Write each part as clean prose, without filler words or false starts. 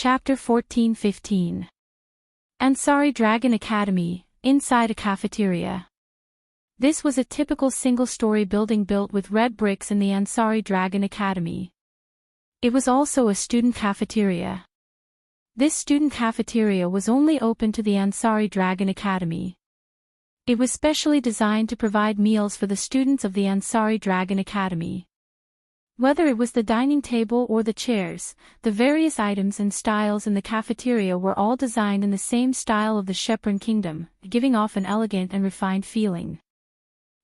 Chapter 14-15. Ansari Dragon Academy, inside a cafeteria. This was a typical single-story building built with red bricks in the Ansari Dragon Academy. It was also a student cafeteria. This student cafeteria was only open to the Ansari Dragon Academy. It was specially designed to provide meals for the students of the Ansari Dragon Academy. Whether it was the dining table or the chairs, the various items and styles in the cafeteria were all designed in the same style of the Shepron Kingdom, giving off an elegant and refined feeling.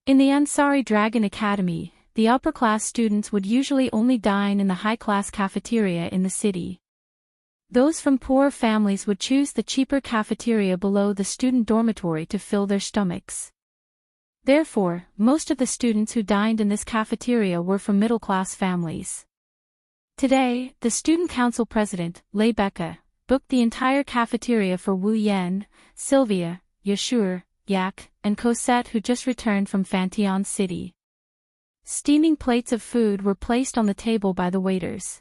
In the Ansari Dragon Academy, the upper-class students would usually only dine in the high-class cafeteria in the city. Those from poorer families would choose the cheaper cafeteria below the student dormitory to fill their stomachs. Therefore, most of the students who dined in this cafeteria were from middle-class families. Today, the student council president, Rebecca, booked the entire cafeteria for Wu Yen, Sylvia, Yashur, Yak, and Cosette, who just returned from Fantion City. Steaming plates of food were placed on the table by the waiters.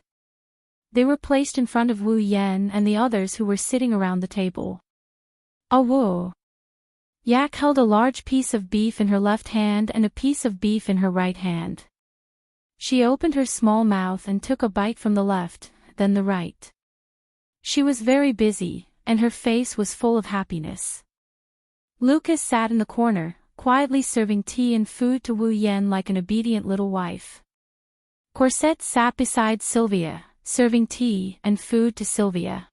They were placed in front of Wu Yen and the others who were sitting around the table. Oh whoa! Yak held a large piece of beef in her left hand and a piece of beef in her right hand. She opened her small mouth and took a bite from the left, then the right. She was very busy, and her face was full of happiness. Lucas sat in the corner, quietly serving tea and food to Wu Yen like an obedient little wife. Cosette sat beside Sylvia, serving tea and food to Sylvia.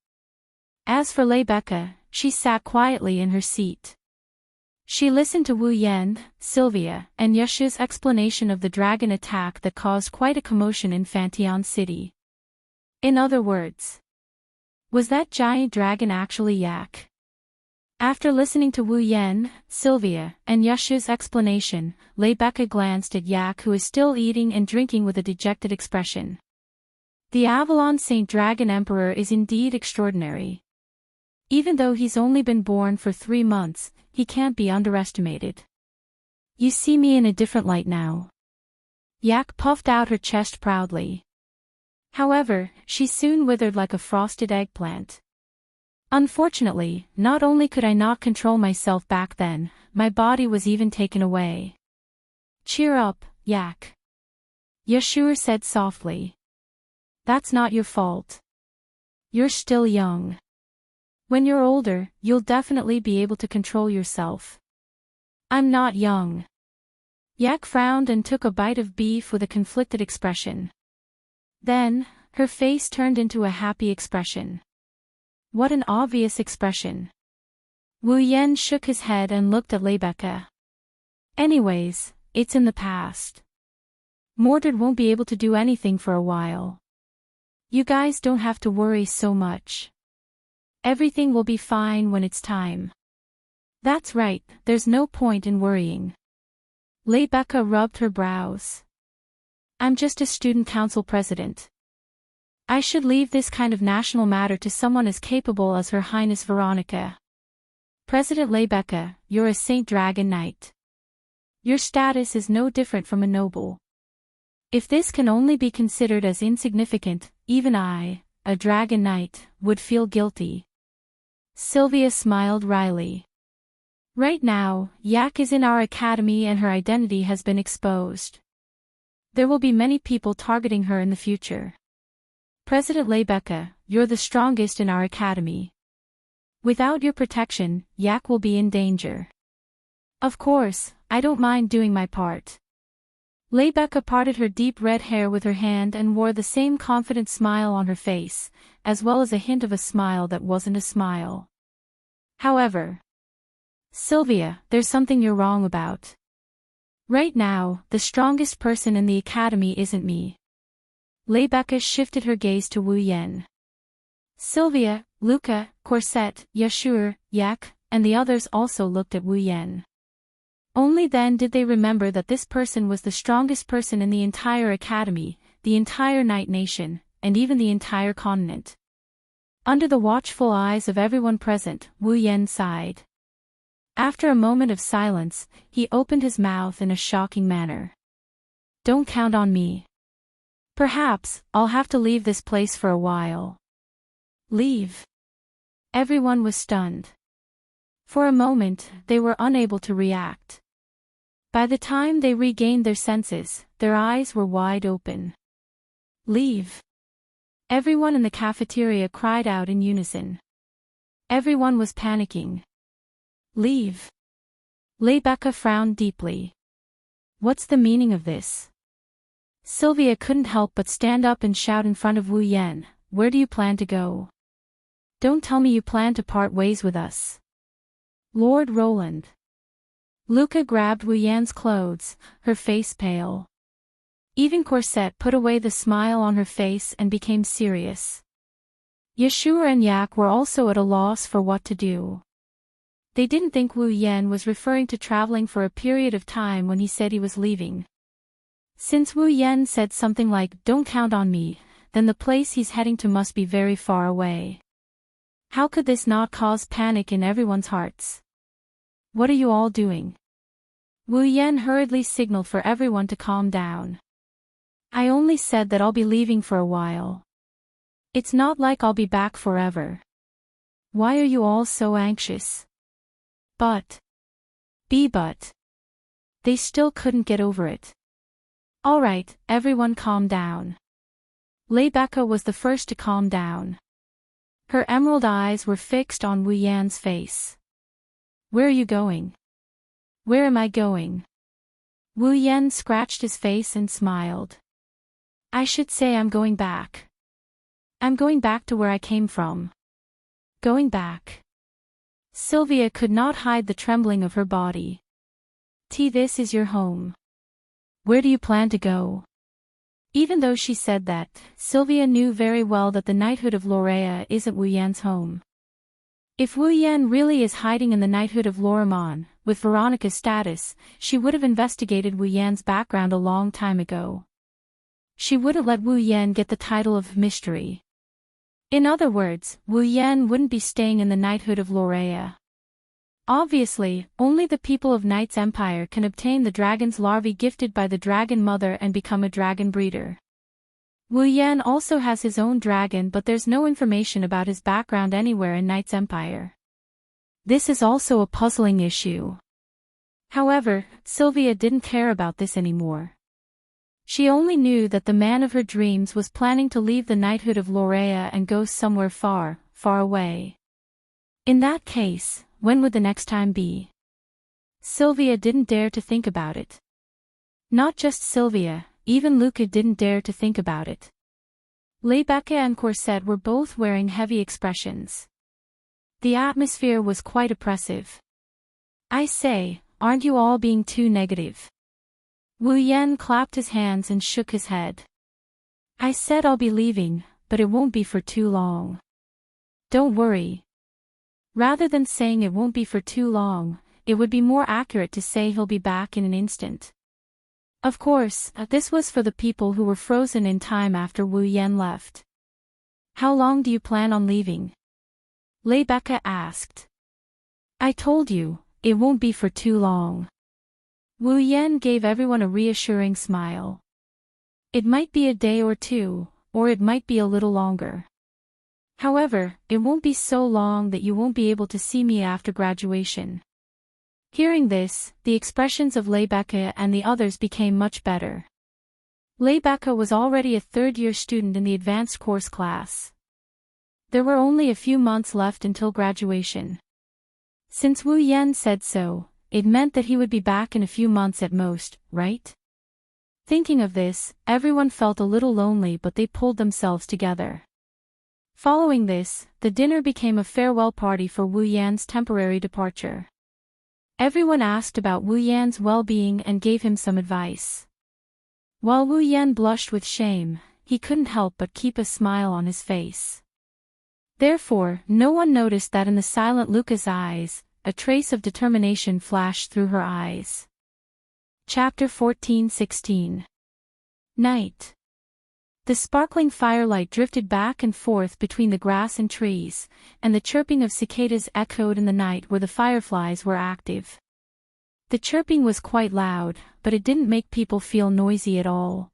As for Rebecca, she sat quietly in her seat. She listened to Wu Yen, Sylvia, and Yashu's explanation of the dragon attack that caused quite a commotion in Fantion City. In other words, was that giant dragon actually Yak? After listening to Wu Yen, Sylvia, and Yashu's explanation, Rebecca glanced at Yak, who is still eating and drinking with a dejected expression. The Avalon Saint Dragon Emperor is indeed extraordinary. Even though he's only been born for 3 months, he can't be underestimated. You see me in a different light now. Yak puffed out her chest proudly. However, she soon withered like a frosted eggplant. Unfortunately, not only could I not control myself back then, my body was even taken away. Cheer up, Yak. Yashur said softly. That's not your fault. You're still young. When you're older, you'll definitely be able to control yourself. I'm not young. Yak frowned and took a bite of beef with a conflicted expression. Then, her face turned into a happy expression. What an obvious expression. Wu Yen shook his head and looked at Rebecca. Anyways, it's in the past. Mordred won't be able to do anything for a while. You guys don't have to worry so much. Everything will be fine when it's time. That's right, there's no point in worrying. Rebecca rubbed her brows. I'm just a student council president. I should leave this kind of national matter to someone as capable as Her Highness Veronica. President Rebecca, you're a Saint Dragon Knight. Your status is no different from a noble. If this can only be considered as insignificant, even I, a Dragon Knight, would feel guilty. Sylvia smiled wryly. Right now, Yak is in our academy and her identity has been exposed. There will be many people targeting her in the future. President Rebecca, you're the strongest in our academy. Without your protection, Yak will be in danger. Of course, I don't mind doing my part. Rebecca parted her deep red hair with her hand and wore the same confident smile on her face, as well as a hint of a smile that wasn't a smile. However, Sylvia, there's something you're wrong about. Right now, the strongest person in the academy isn't me. Rebecca shifted her gaze to Wu Yen. Sylvia, Luca, Cosette, Yashur, Yak, and the others also looked at Wu Yen. Only then did they remember that this person was the strongest person in the entire academy, the entire Night Nation, and even the entire continent. Under the watchful eyes of everyone present, Wu Yen sighed. After a moment of silence, he opened his mouth in a shocking manner. Don't count on me. Perhaps, I'll have to leave this place for a while. Leave. Everyone was stunned. For a moment, they were unable to react. By the time they regained their senses, their eyes were wide open. Leave. Everyone in the cafeteria cried out in unison. Everyone was panicking. Leave. Rebecca frowned deeply. What's the meaning of this? Sylvia couldn't help but stand up and shout in front of Wu Yan, "Where do you plan to go? Don't tell me you plan to part ways with us." Lord Roland. Luca grabbed Wu Yan's clothes, her face pale. Even Corset put away the smile on her face and became serious. Yeshua and Yak were also at a loss for what to do. They didn't think Wu Yan was referring to traveling for a period of time when he said he was leaving. Since Wu Yan said something like, "Don't count on me," then the place he's heading to must be very far away. How could this not cause panic in everyone's hearts? "What are you all doing?" Wu Yan hurriedly signaled for everyone to calm down. "I only said that I'll be leaving for a while. It's not like I'll be back forever. Why are you all so anxious?" But. They still couldn't get over it. "All right, everyone calm down." Rebecca was the first to calm down. Her emerald eyes were fixed on Wu Yan's face. "Where are you going?" "Where am I going?" Wu Yan scratched his face and smiled. "I should say I'm going back. I'm going back to where I came from." Going back. Sylvia could not hide the trembling of her body. This is your home. Where do you plan to go?" Even though she said that, Sylvia knew very well that the knighthood of Lorea isn't Wu Yan's home. If Wu Yan really is hiding in the knighthood of Lorimon, with Veronica's status, she would have investigated Wu Yan's background a long time ago. She wouldn't let Wu Yan get the title of mystery. In other words, Wu Yan wouldn't be staying in the knighthood of Lorea. Obviously, only the people of Knight's Empire can obtain the dragon's larvae gifted by the dragon mother and become a dragon breeder. Wu Yan also has his own dragon, but there's no information about his background anywhere in Knight's Empire. This is also a puzzling issue. However, Sylvia didn't care about this anymore. She only knew that the man of her dreams was planning to leave the knighthood of Lorea and go somewhere far, far away. In that case, when would the next time be? Sylvia didn't dare to think about it. Not just Sylvia, even Luca didn't dare to think about it. Rebecca and Corset were both wearing heavy expressions. The atmosphere was quite oppressive. "I say, aren't you all being too negative?" Wu Yan clapped his hands and shook his head. "I said I'll be leaving, but it won't be for too long. Don't worry." Rather than saying it won't be for too long, it would be more accurate to say he'll be back in an instant. Of course, this was for the people who were frozen in time after Wu Yan left. "How long do you plan on leaving?" Rebecca asked. "I told you, it won't be for too long." Wu Yan gave everyone a reassuring smile. "It might be a day or two, or it might be a little longer. However, it won't be so long that you won't be able to see me after graduation." Hearing this, the expressions of Rebecca and the others became much better. Rebecca was already a third-year student in the advanced course class. There were only a few months left until graduation. Since Wu Yan said so, it meant that he would be back in a few months at most, right? Thinking of this, everyone felt a little lonely, but they pulled themselves together. Following this, the dinner became a farewell party for Wu Yan's temporary departure. Everyone asked about Wu Yan's well-being and gave him some advice. While Wu Yan blushed with shame, he couldn't help but keep a smile on his face. Therefore, no one noticed that in the silent Luca's eyes, a trace of determination flashed through her eyes. Chapter 14-16. Night. The sparkling firelight drifted back and forth between the grass and trees, and the chirping of cicadas echoed in the night where the fireflies were active. The chirping was quite loud, but it didn't make people feel noisy at all.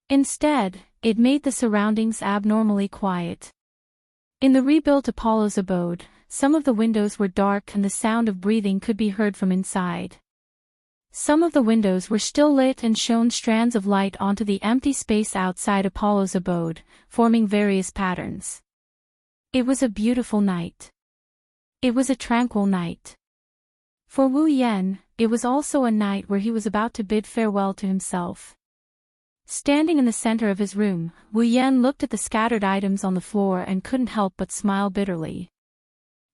Instead, it made the surroundings abnormally quiet. In the rebuilt Apollo's abode, some of the windows were dark and the sound of breathing could be heard from inside. Some of the windows were still lit and shone strands of light onto the empty space outside Apollo's abode, forming various patterns. It was a beautiful night. It was a tranquil night. For Wu Yan, it was also a night where he was about to bid farewell to himself. Standing in the center of his room, Wu Yan looked at the scattered items on the floor and couldn't help but smile bitterly.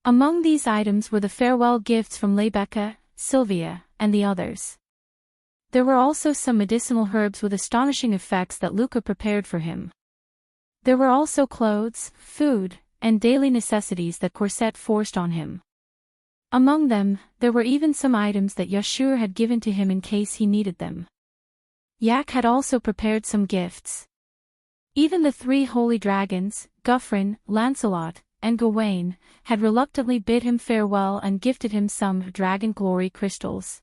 Among these items were the farewell gifts from Rebecca, Sylvia, and the others. There were also some medicinal herbs with astonishing effects that Luca prepared for him. There were also clothes, food, and daily necessities that Corset forced on him. Among them, there were even some items that Yashur had given to him in case he needed them. Yak had also prepared some gifts. Even the 3 holy dragons, Guffrin, Lancelot, and Gawain, had reluctantly bid him farewell and gifted him some dragon glory crystals.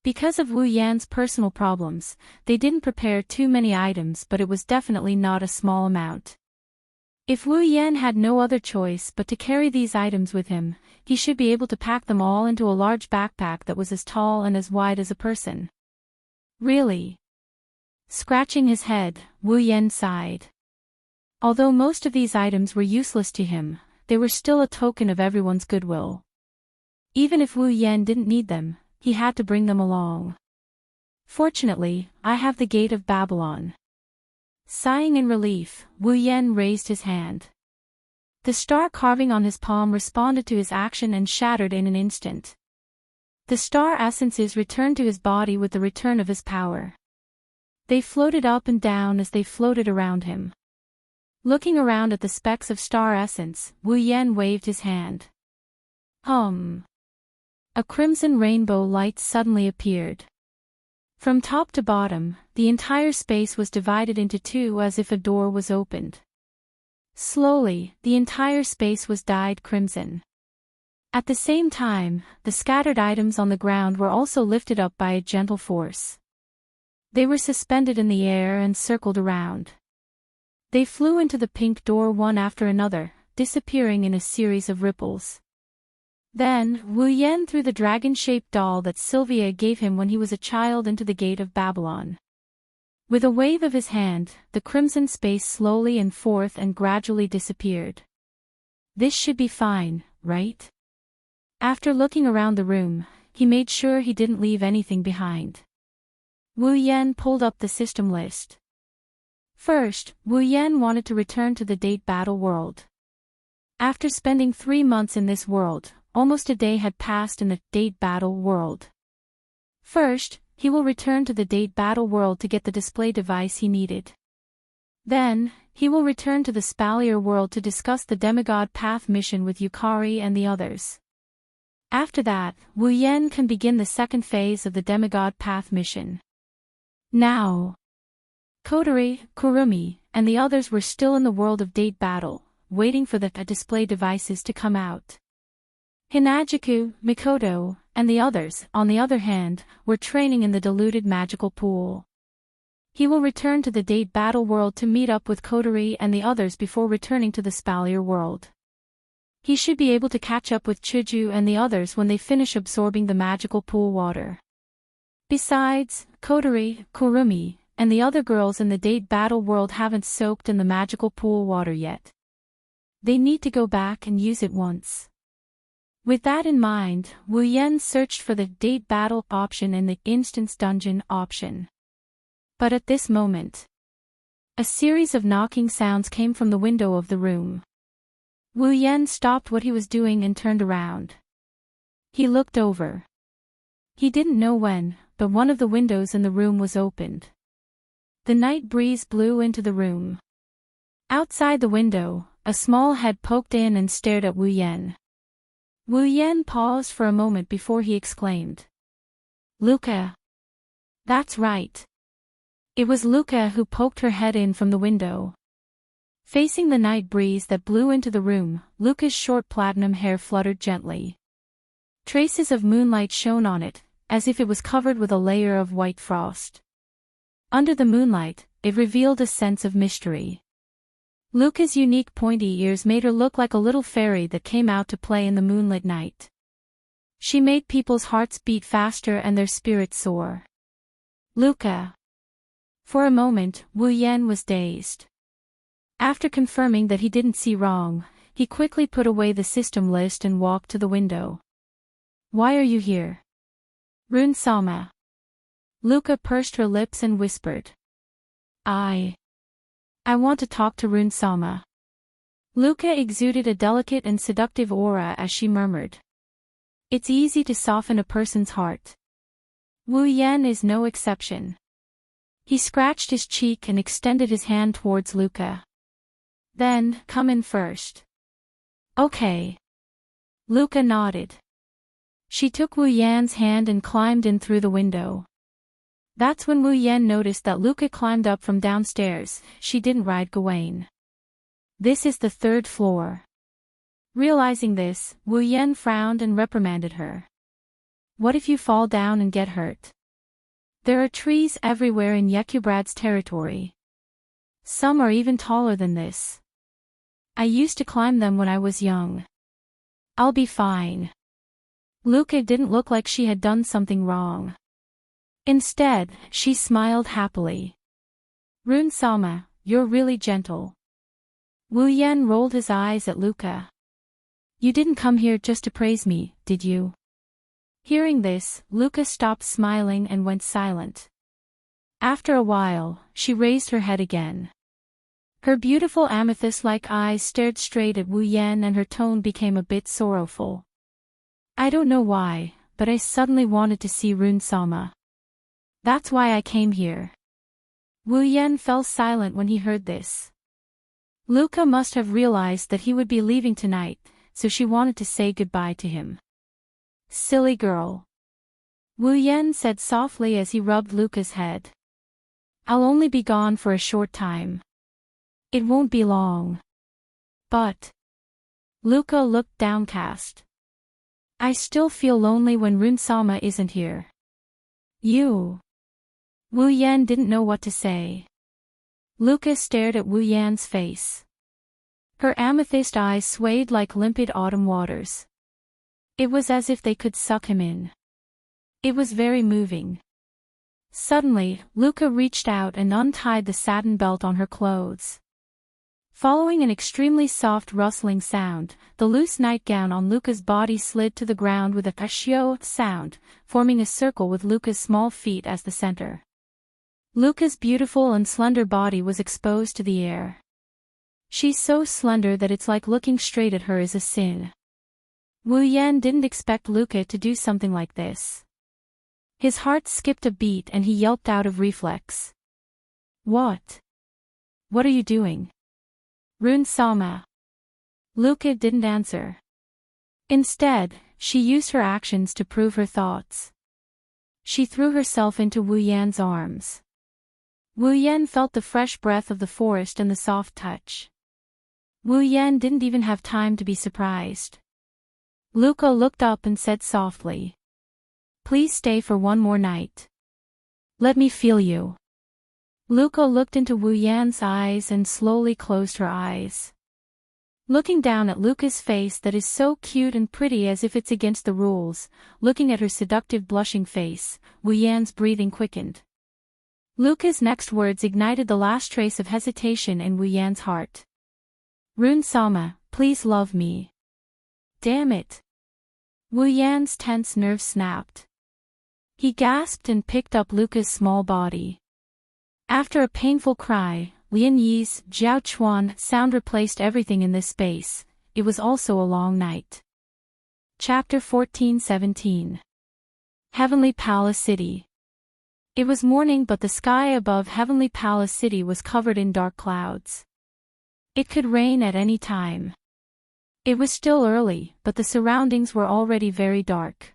Because of Wu Yan's personal problems, they didn't prepare too many items, but it was definitely not a small amount. If Wu Yan had no other choice but to carry these items with him, he should be able to pack them all into a large backpack that was as tall and as wide as a person. Really? Scratching his head, Wu Yan sighed. Although most of these items were useless to him, they were still a token of everyone's goodwill. Even if Wu Yan didn't need them, he had to bring them along. Fortunately, I have the Gate of Babylon. Sighing in relief, Wu Yan raised his hand. The star carving on his palm responded to his action and shattered in an instant. The star essences returned to his body with the return of his power. They floated up and down as they floated around him. Looking around at the specks of star essence, Wu Yan waved his hand. A crimson rainbow light suddenly appeared. From top to bottom, the entire space was divided into 2 as if a door was opened. Slowly, the entire space was dyed crimson. At the same time, the scattered items on the ground were also lifted up by a gentle force. They were suspended in the air and circled around. They flew into the pink door one after another, disappearing in a series of ripples. Then, Wu Yan threw the dragon-shaped doll that Sylvia gave him when he was a child into the Gate of Babylon. With a wave of his hand, the crimson space slowly and forth and gradually disappeared. This should be fine, right? After looking around the room, he made sure he didn't leave anything behind. Wu Yan pulled up the system list. First, Wu Yan wanted to return to the Date Battle world. After spending 3 months in this world, almost a day had passed in the Date Battle world. First, he will return to the Date Battle world to get the display device he needed. Then, he will return to the Spalier world to discuss the Demigod Path mission with Yukari and the others. After that, Wu Yan can begin the second phase of the Demigod Path mission. Now, Kotori, Kurumi, and the others were still in the world of Date Battle, waiting for the display devices to come out. Hinajuku, Mikoto, and the others, on the other hand, were training in the diluted magical pool. He will return to the Date Battle world to meet up with Kotori and the others before returning to the Spalier world. He should be able to catch up with Chiju and the others when they finish absorbing the magical pool water. Besides, Kotori, Kurumi, and the other girls in the Date Battle world haven't soaked in the magical pool water yet. They need to go back and use it once. With that in mind, Wu Yan searched for the Date Battle option and the Instance Dungeon option. But at this moment, a series of knocking sounds came from the window of the room. Wu Yan stopped what he was doing and turned around. He looked over. He didn't know when, but one of the windows in the room was opened. The night breeze blew into the room. Outside the window, a small head poked in and stared at Wu Yan. Wu Yan paused for a moment before he exclaimed. Luca. That's right. It was Luca who poked her head in from the window. Facing the night breeze that blew into the room, Luca's short platinum hair fluttered gently. Traces of moonlight shone on it, as if it was covered with a layer of white frost. Under the moonlight, it revealed a sense of mystery. Luca's unique pointy ears made her look like a little fairy that came out to play in the moonlit night. She made people's hearts beat faster and their spirits soar. Luca. For a moment, Wu Yan was dazed. After confirming that he didn't see wrong, he quickly put away the system list and walked to the window. Why are you here? Rune Sama. Luca pursed her lips and whispered. I want to talk to Rune Sama. Luca exuded a delicate and seductive aura as she murmured. It's easy to soften a person's heart. Wu Yan is no exception. He scratched his cheek and extended his hand towards Luca. Then, come in first. Okay. Luca nodded. She took Wu Yan's hand and climbed in through the window. That's when Wu Yan noticed that Luca climbed up from downstairs. She didn't ride Gawain. This is the 3rd floor. Realizing this, Wu Yan frowned and reprimanded her. What if you fall down and get hurt? There are trees everywhere in Yekubrad's territory. Some are even taller than this. I used to climb them when I was young. I'll be fine. Luca didn't look like she had done something wrong. Instead, she smiled happily. Rune Sama, you're really gentle. Wu Yan rolled his eyes at Luca. You didn't come here just to praise me, did you? Hearing this, Luca stopped smiling and went silent. After a while, she raised her head again. Her beautiful amethyst-like eyes stared straight at Wu Yan and her tone became a bit sorrowful. I don't know why, but I suddenly wanted to see Rune Sama. That's why I came here. Wu Yan fell silent when he heard this. Luca must have realized that he would be leaving tonight, so she wanted to say goodbye to him. Silly girl. Wu Yan said softly as he rubbed Luca's head. I'll only be gone for a short time. It won't be long. But. Luca looked downcast. I still feel lonely when Rune Sama isn't here. You. Wu Yan didn't know what to say. Luca stared at Wu Yan's face. Her amethyst eyes swayed like limpid autumn waters. It was as if they could suck him in. It was very moving. Suddenly, Luca reached out and untied the satin belt on her clothes. Following an extremely soft rustling sound, the loose nightgown on Luca's body slid to the ground with a kashio sound, forming a circle with Luca's small feet as the center. Luca's beautiful and slender body was exposed to the air. She's so slender that it's like looking straight at her is a sin. Wu Yan didn't expect Luca to do something like this. His heart skipped a beat and he yelped out of reflex. What? What are you doing? Rune Sama. Luca didn't answer. Instead, she used her actions to prove her thoughts. She threw herself into Wu Yan's arms. Wu Yan felt the fresh breath of the forest and the soft touch. Wu Yan didn't even have time to be surprised. Luca looked up and said softly. Please stay for one more night. Let me feel you. Luca looked into Wu Yan's eyes and slowly closed her eyes. Looking down at Luca's face that is so cute and pretty as if it's against the rules, looking at her seductive blushing face, Wu Yan's breathing quickened. Luca's next words ignited the last trace of hesitation in Wu Yan's heart. Rune Sama, please love me. Damn it. Wu Yan's tense nerves snapped. He gasped and picked up Luca's small body. After a painful cry, Lian Yi's Jiao Chuan sound replaced everything in this space. It was also a long night. Chapter 14-17. Heavenly Palace City. It was morning, but the sky above Heavenly Palace City was covered in dark clouds. It could rain at any time. It was still early, but the surroundings were already very dark.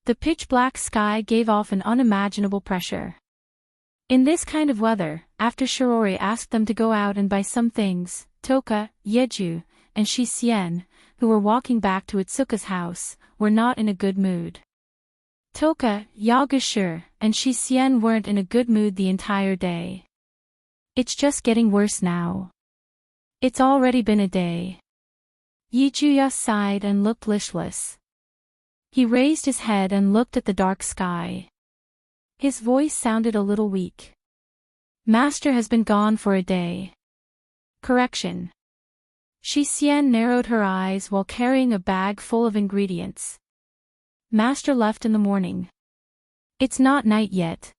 The pitch-black sky gave off an unimaginable pressure. In this kind of weather, after Shirori asked them to go out and buy some things, Toka, Yeju, and Shi Xian, who were walking back to Itsuka's house, were not in a good mood. Toka, Yagushir, and Shi Xian weren't in a good mood the entire day. It's just getting worse now. It's already been a day. Yi Juya sighed and looked listless. He raised his head and looked at the dark sky. His voice sounded a little weak. Master has been gone for a day. Correction. Shi Xian narrowed her eyes while carrying a bag full of ingredients. Master left in the morning. It's not night yet.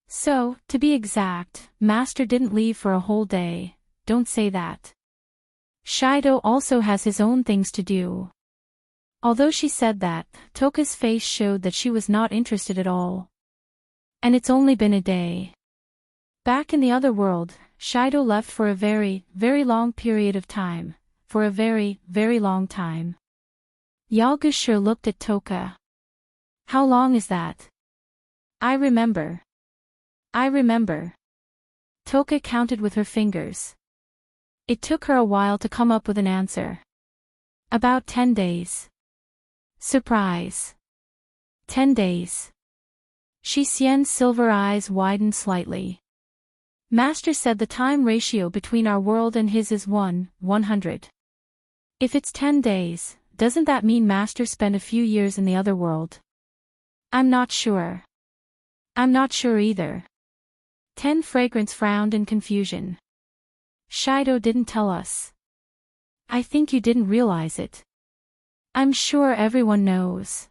So, to be exact, Master didn't leave for a whole day. Don't say that. Shido also has his own things to do. Although she said that, Toka's face showed that she was not interested at all. And it's only been a day. Back in the other world, Shido left for a very, very long period of time. For a very, very long time. Yalgushir looked at Toka. How long is that? I remember. Toka counted with her fingers. It took her a while to come up with an answer. About 10 days. Surprise. 10 days. Shi Xian's silver eyes widened slightly. Master said the time ratio between our world and his is 100. If it's 10 days, doesn't that mean Master spent a few years in the other world? I'm not sure. I'm not sure either. 10 Fragrance frowned in confusion. Shido didn't tell us. I think you didn't realize it. I'm sure everyone knows.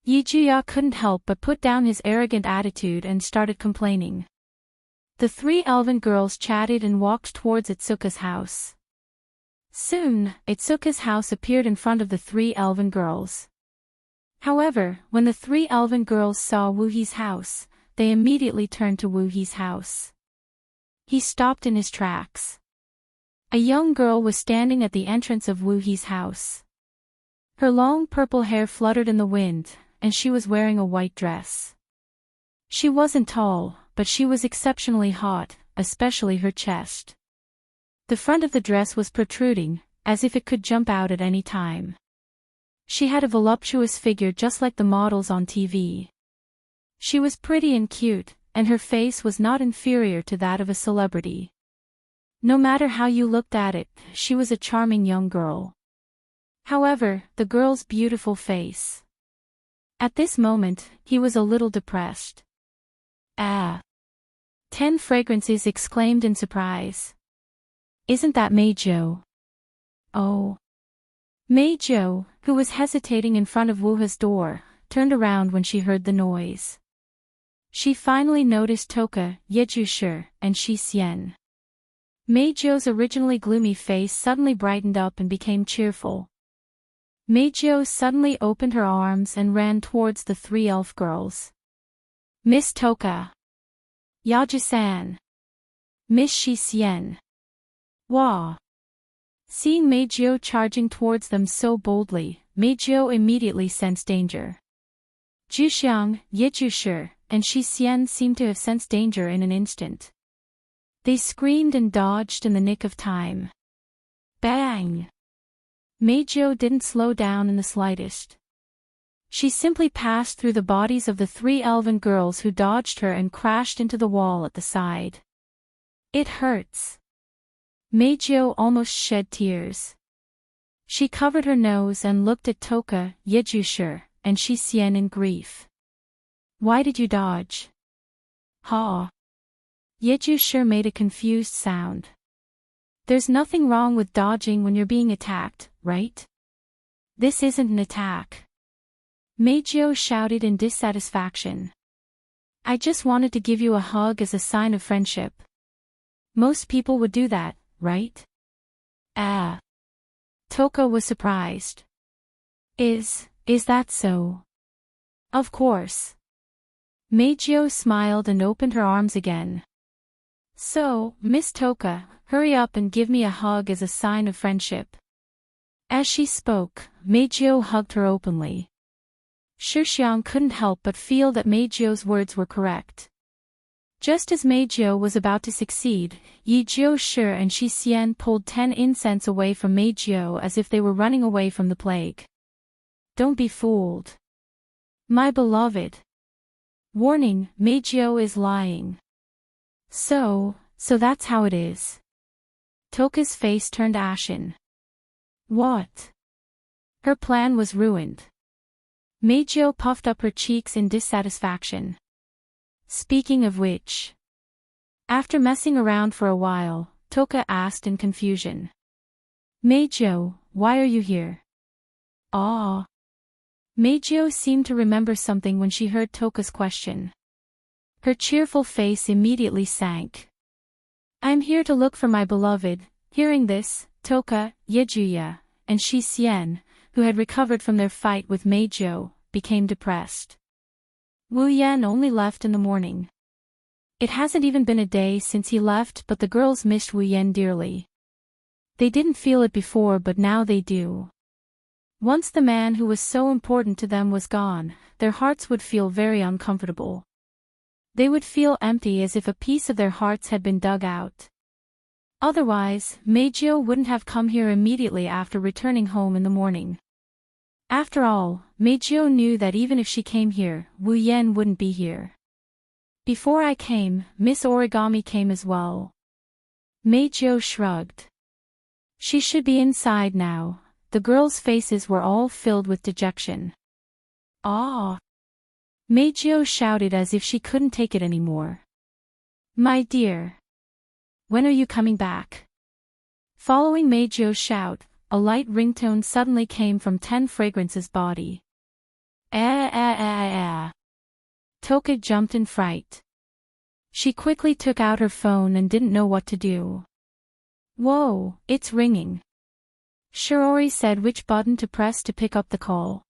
Yi Juya couldn't help but put down his arrogant attitude and started complaining. The 3 elven girls chatted and walked towards Itsuka's house. Soon, Itsuka's house appeared in front of the 3 elven girls. However, when the 3 elven girls saw Wuhi's house, they immediately turned to Wuhi's house. He stopped in his tracks. A young girl was standing at the entrance of Wuhi's house. Her long purple hair fluttered in the wind, and she was wearing a white dress. She wasn't tall, but she was exceptionally hot, especially her chest. The front of the dress was protruding, as if it could jump out at any time. She had a voluptuous figure just like the models on TV. She was pretty and cute, and her face was not inferior to that of a celebrity. No matter how you looked at it, she was a charming young girl. However, the girl's beautiful face. At this moment, he was a little depressed. 10 Fragrances exclaimed in surprise. Isn't that Meijo? Oh. Meijo, who was hesitating in front of Wuha's door, turned around when she heard the noise. She finally noticed Toka, Yejushir, and Shi Xian. Meijo's originally gloomy face suddenly brightened up and became cheerful. Meijo suddenly opened her arms and ran towards the 3 elf girls. Miss Toka. Yajusan. Miss Shi Xian. Wah. Seeing Meijo charging towards them so boldly, Meijo immediately sensed danger. Juxiang, Yejushir, and Shi Xian seemed to have sensed danger in an instant. They screamed and dodged in the nick of time. Bang! Meijo didn't slow down in the slightest. She simply passed through the bodies of the 3 elven girls who dodged her and crashed into the wall at the side. It hurts. Meijo almost shed tears. She covered her nose and looked at Toka, Yejushir, and Shi Xian in grief. Why did you dodge? Ha! Yejushir made a confused sound. There's nothing wrong with dodging when you're being attacked, right? This isn't an attack. Meijo shouted in dissatisfaction. I just wanted to give you a hug as a sign of friendship. Most people would do that, right? Toka was surprised. Is that so? Of course. Meijo smiled and opened her arms again. So, Miss Toka, hurry up and give me a hug as a sign of friendship. As she spoke, Meijo hugged her openly. Shixiang couldn't help but feel that Meijo's words were correct. Just as Meijo was about to succeed, Yi Juya and Shi Xian pulled 10 incense away from Meijo as if they were running away from the plague. Don't be fooled. My beloved. Warning, Meijo is lying. So that's how it is. Toka's face turned ashen. What? Her plan was ruined. Meijio puffed up her cheeks in dissatisfaction. Speaking of which. After messing around for a while, Toka asked in confusion. Meijio, why are you here? Ah. Meijio seemed to remember something when she heard Toka's question. Her cheerful face immediately sank. I'm here to look for my beloved. Hearing this, Toka, Yejuya, and Shixien, who had recovered from their fight with Meijio, became depressed. Wu Yan only left in the morning. It hasn't even been a day since he left, but the girls missed Wu Yan dearly. They didn't feel it before, but now they do. Once the man who was so important to them was gone, their hearts would feel very uncomfortable. They would feel empty, as if a piece of their hearts had been dug out. Otherwise, Meijio wouldn't have come here immediately after returning home in the morning. After all, Meijio knew that even if she came here, Wu Yan wouldn't be here. Before I came, Miss Origami came as well. Meijio shrugged. She should be inside now. The girls' faces were all filled with dejection. Ah! Meijio shouted as if she couldn't take it anymore. My dear. When are you coming back? Following Meijio's shout, a light ringtone suddenly came from 10 Fragrance's body. Toka jumped in fright. She quickly took out her phone and didn't know what to do. Whoa, it's ringing. Shiori said which button to press to pick up the call.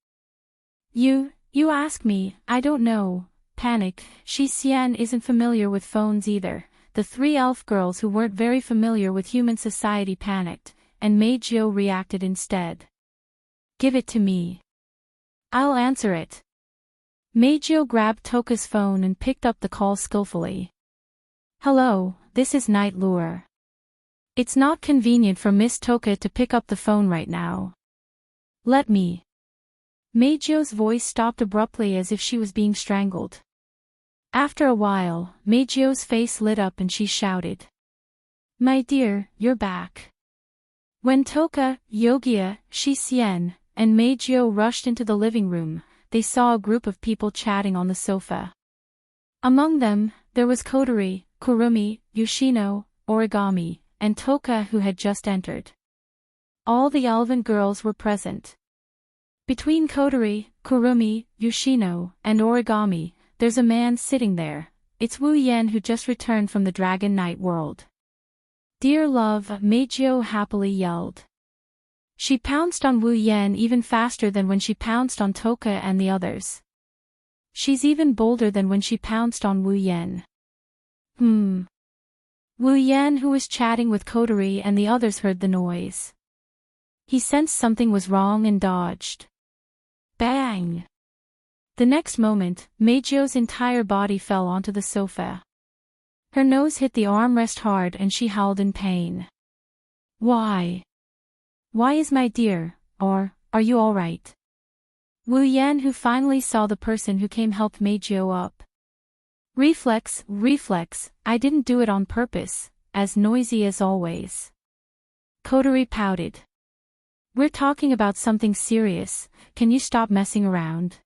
You ask me, I don't know. Panic. Shixien isn't familiar with phones either. The 3 elf girls who weren't very familiar with human society panicked, and Meijio reacted instead. Give it to me. I'll answer it. Meijio grabbed Toka's phone and picked up the call skillfully. Hello, this is Night Lure. It's not convenient for Miss Toka to pick up the phone right now. Let me. Meijio's voice stopped abruptly as if she was being strangled. After a while, Meijio's face lit up and she shouted. My dear, you're back. When Toka, Yogia, Shixien, and Meijio rushed into the living room, they saw a group of people chatting on the sofa. Among them, there was Kotori, Kurumi, Yoshino, Origami, and Toka, who had just entered. All the elven girls were present. Between Kotori, Kurumi, Yoshino, and Origami, there's a man sitting there. It's Wu Yan, who just returned from the Dragon Night world. Dear love, Meijio happily yelled. She pounced on Wu Yan even faster than when she pounced on Toka and the others. She's even bolder than when she pounced on Wu Yan. Wu Yan, who was chatting with Kotori and the others, heard the noise. He sensed something was wrong and dodged. Bang! The next moment, Meijio's entire body fell onto the sofa. Her nose hit the armrest hard and she howled in pain. Why? Why is my dear, or, are you alright? Wu Yan, who finally saw the person who came, helped Meijio up. Reflex, I didn't do it on purpose, as noisy as always. Kotori pouted. We're talking about something serious, can you stop messing around?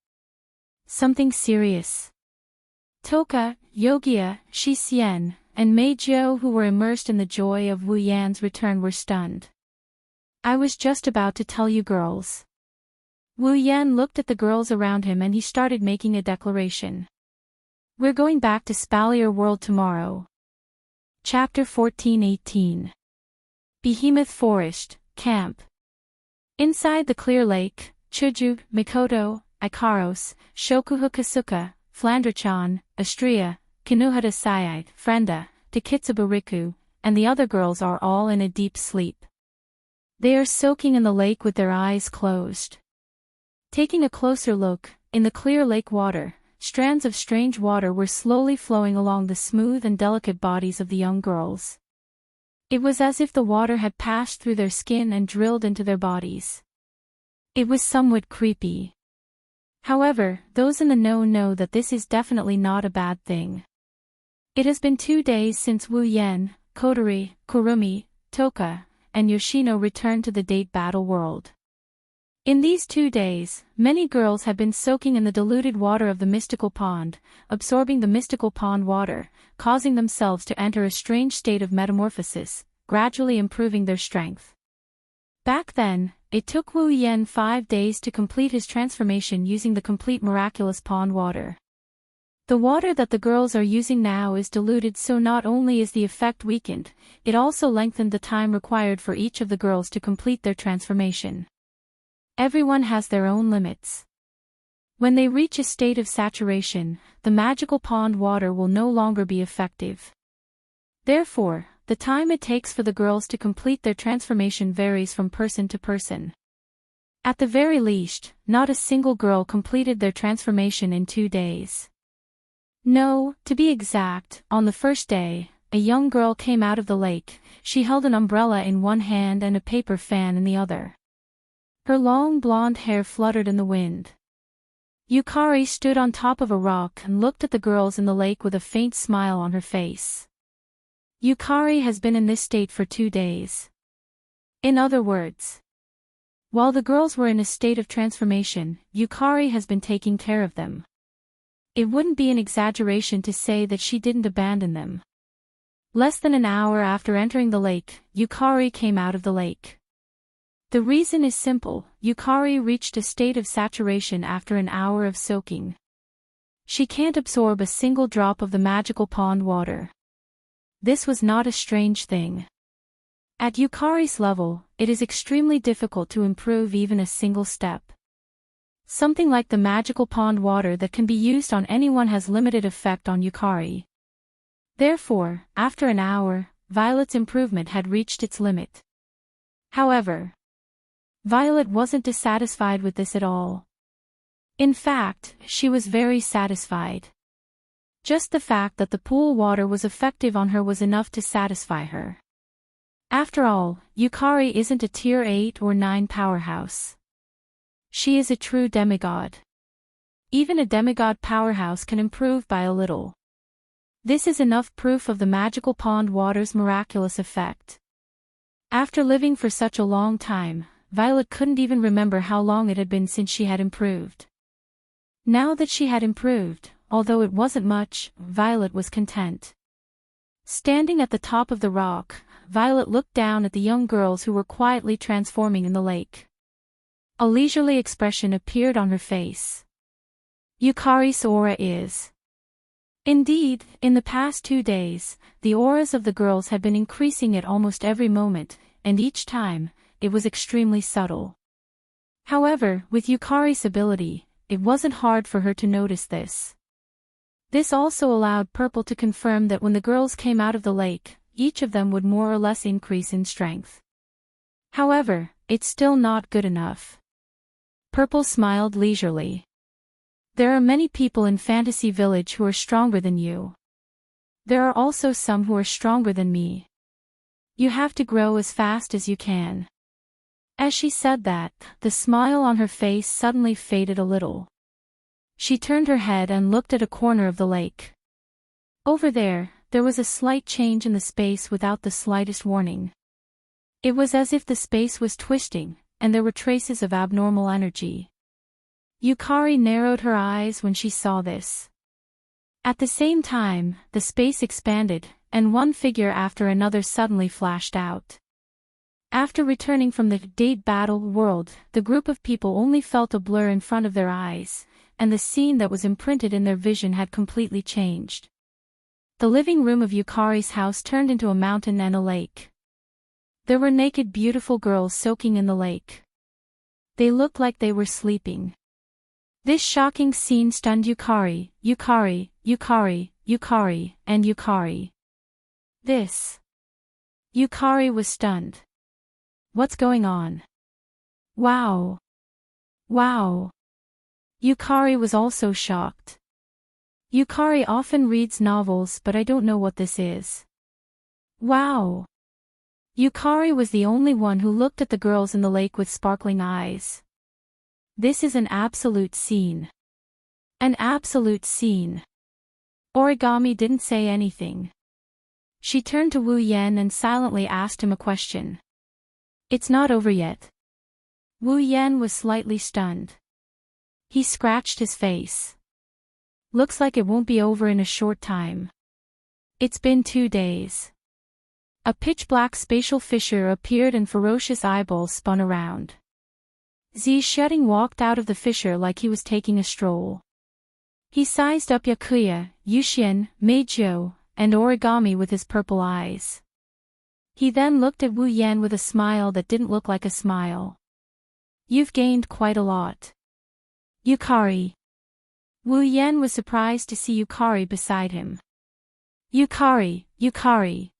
Something serious. Toka, Yogia, Shixien, and Meijio, who were immersed in the joy of Wu Yan's return, were stunned. I was just about to tell you girls. Wu Yan looked at the girls around him and he started making a declaration. We're going back to Spalier World tomorrow. Chapter 14-18. Behemoth Forest, Camp. Inside the clear lake, Chuju, Mikoto, Ikaros, Shokuhu Kasuka, Flandrachan, Astria, Kinuhata Sayite, Frenda, Takitsubariku, and the other girls are all in a deep sleep. They are soaking in the lake with their eyes closed. Taking a closer look, in the clear lake water, strands of strange water were slowly flowing along the smooth and delicate bodies of the young girls. It was as if the water had passed through their skin and drilled into their bodies. It was somewhat creepy. However, those in the know that this is definitely not a bad thing. It has been 2 days since Wu Yan, Kotori, Kurumi, Toka, and Yoshino returned to the date battle world. In these 2 days, many girls had been soaking in the diluted water of the mystical pond, absorbing the mystical pond water, causing themselves to enter a strange state of metamorphosis, gradually improving their strength. Back then, it took Wu Yen 5 days to complete his transformation using the complete miraculous pond water. The water that the girls are using now is diluted, so not only is the effect weakened, it also lengthened the time required for each of the girls to complete their transformation. Everyone has their own limits. When they reach a state of saturation, the magical pond water will no longer be effective. Therefore, the time it takes for the girls to complete their transformation varies from person to person. At the very least, not a single girl completed their transformation in 2 days. No, to be exact, on the first day, a young girl came out of the lake. She held an umbrella in one hand and a paper fan in the other. Her long blonde hair fluttered in the wind. Yukari stood on top of a rock and looked at the girls in the lake with a faint smile on her face. Yukari has been in this state for 2 days. In other words, while the girls were in a state of transformation, Yukari has been taking care of them. It wouldn't be an exaggeration to say that she didn't abandon them. Less than an hour after entering the lake, Yukari came out of the lake. The reason is simple: Yukari reached a state of saturation after an hour of soaking. She can't absorb a single drop of the magical pond water. This was not a strange thing. At Yukari's level, it is extremely difficult to improve even a single step. Something like the magical pond water that can be used on anyone has limited effect on Yukari. Therefore, after an hour, Violet's improvement had reached its limit. However, Violet wasn't dissatisfied with this at all. In fact, she was very satisfied. Just the fact that the pool water was effective on her was enough to satisfy her. After all, Yukari isn't a tier 8 or 9 powerhouse. She is a true demigod. Even a demigod powerhouse can improve by a little. This is enough proof of the magical pond water's miraculous effect. After living for such a long time, Violet couldn't even remember how long it had been since she had improved. Now that she had improved, although it wasn't much, Violet was content. Standing at the top of the rock, Violet looked down at the young girls who were quietly transforming in the lake. A leisurely expression appeared on her face. Yukari's aura is. Indeed, in the past 2 days, the auras of the girls had been increasing at almost every moment, and each time, it was extremely subtle. However, with Yukari's ability, it wasn't hard for her to notice this. This also allowed Purple to confirm that when the girls came out of the lake, each of them would more or less increase in strength. However, it's still not good enough. Purple smiled leisurely. There are many people in Fantasy Village who are stronger than you. There are also some who are stronger than me. You have to grow as fast as you can. As she said that, the smile on her face suddenly faded a little. She turned her head and looked at a corner of the lake. Over there was a slight change in the space without the slightest warning. It was as if the space was twisting, and there were traces of abnormal energy. Yukari narrowed her eyes when she saw this. At the same time, the space expanded, and one figure after another suddenly flashed out. After returning from the date battle world, the group of people only felt a blur in front of their eyes, and the scene that was imprinted in their vision had completely changed. The living room of Yukari's house turned into a mountain and a lake. There were naked beautiful girls soaking in the lake. They looked like they were sleeping. This shocking scene stunned Yukari, and Yukari. Yukari was stunned. What's going on? Wow. Yukari was also shocked. Yukari often reads novels, but I don't know what this is. Wow. Yukari was the only one who looked at the girls in the lake with sparkling eyes. This is an absolute scene. An absolute scene. Origami didn't say anything. She turned to Wu Yan and silently asked him a question. It's not over yet. Wu Yan was slightly stunned. He scratched his face. Looks like it won't be over in a short time. It's been 2 days. A pitch-black spatial fissure appeared and ferocious eyeballs spun around. Shutting walked out of the fissure like he was taking a stroll. He sized up Yakuya, Yuxian, Meizhou, and Origami with his purple eyes. He then looked at Wu Yan with a smile that didn't look like a smile. You've gained quite a lot. Yukari. Wu Yan was surprised to see Yukari beside him. Yukari, Yukari.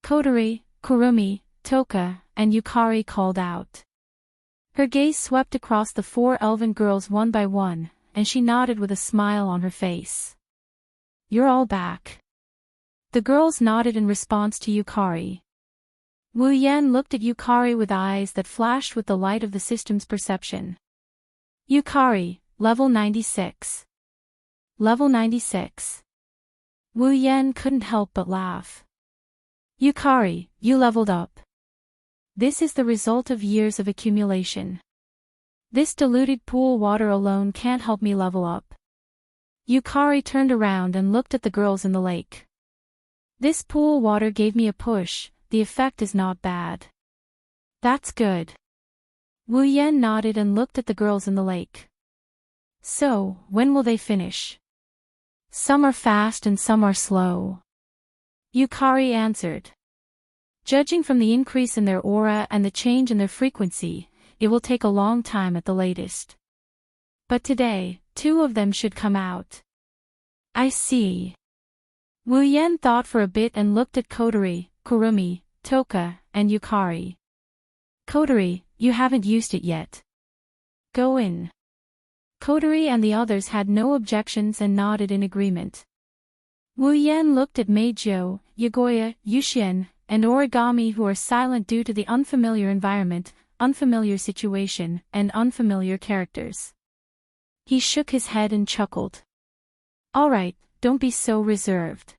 Kotori, Kurumi, Toka, and Yukari called out. Her gaze swept across the 4 elven girls one by one, and she nodded with a smile on her face. You're all back. The girls nodded in response to Yukari. Wu Yan looked at Yukari with eyes that flashed with the light of the system's perception. Yukari, level 96. Level 96. Wu Yan couldn't help but laugh. Yukari, you leveled up. This is the result of years of accumulation. This diluted pool water alone can't help me level up. Yukari turned around and looked at the girls in the lake. This pool water gave me a push, the effect is not bad. That's good. Wu Yan nodded and looked at the girls in the lake. So, when will they finish? Some are fast and some are slow. Yukari answered. Judging from the increase in their aura and the change in their frequency, it will take a long time at the latest. But today, 2 of them should come out. I see. Wu Yan thought for a bit and looked at Kotori, Kurumi, Toka, and Yukari. Kotori, you haven't used it yet. Go in. Kotori and the others had no objections and nodded in agreement. Wu Yan looked at Meizhou, Yagoya, Yuxian, and Origami who are silent due to the unfamiliar environment, unfamiliar situation, and unfamiliar characters. He shook his head and chuckled. All right, don't be so reserved.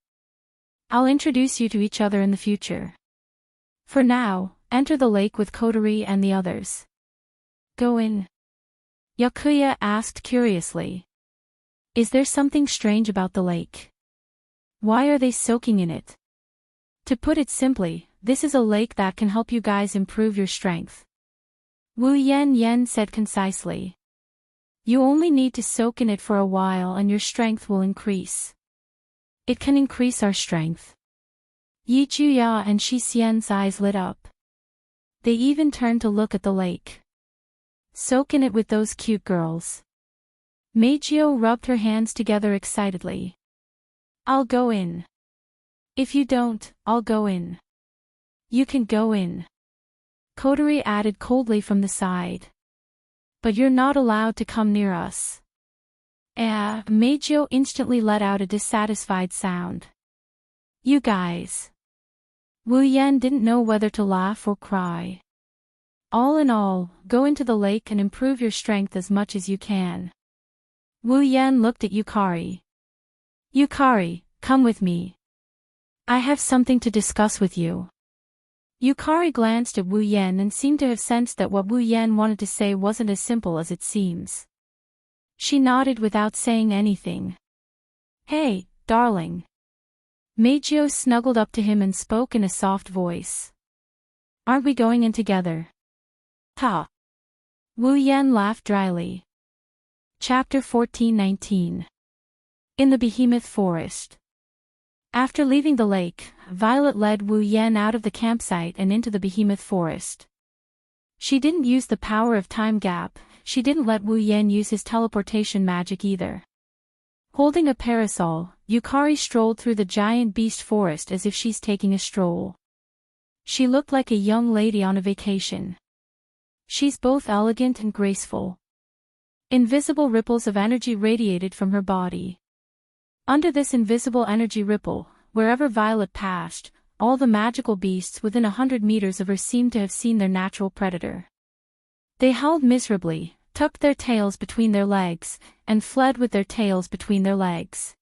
I'll introduce you to each other in the future. For now, enter the lake with Kotori and the others. Go in. Yakuya asked curiously. Is there something strange about the lake? Why are they soaking in it? To put it simply, this is a lake that can help you guys improve your strength. Wu Yan said concisely. You only need to soak in it for a while and your strength will increase. It can increase our strength. Yi Juya and Shi Xian's eyes lit up. They even turned to look at the lake. Soak in it with those cute girls. Meizhou rubbed her hands together excitedly. I'll go in. If you don't, I'll go in. You can go in. Kotori added coldly from the side. But you're not allowed to come near us. Meizhou instantly let out a dissatisfied sound. You guys. Wu Yan didn't know whether to laugh or cry. All in all, go into the lake and improve your strength as much as you can. Wu Yan looked at Yukari. Yukari, come with me. I have something to discuss with you. Yukari glanced at Wu Yan and seemed to have sensed that what Wu Yan wanted to say wasn't as simple as it seems. She nodded without saying anything. Hey, darling. Meizhou snuggled up to him and spoke in a soft voice. Aren't we going in together? Ha! Wu Yan laughed dryly. Chapter 14:19. In the Behemoth Forest. After leaving the lake, Violet led Wu Yan out of the campsite and into the Behemoth Forest. She didn't use the power of time gap, she didn't let Wu Yan use his teleportation magic either. Holding a parasol, Yukari strolled through the giant beast forest as if she's taking a stroll. She looked like a young lady on a vacation. She's both elegant and graceful. Invisible ripples of energy radiated from her body. Under this invisible energy ripple, wherever Violet passed, all the magical beasts within 100 meters of her seemed to have seen their natural predator. They howled miserably, tucked their tails between their legs, and fled with their tails between their legs.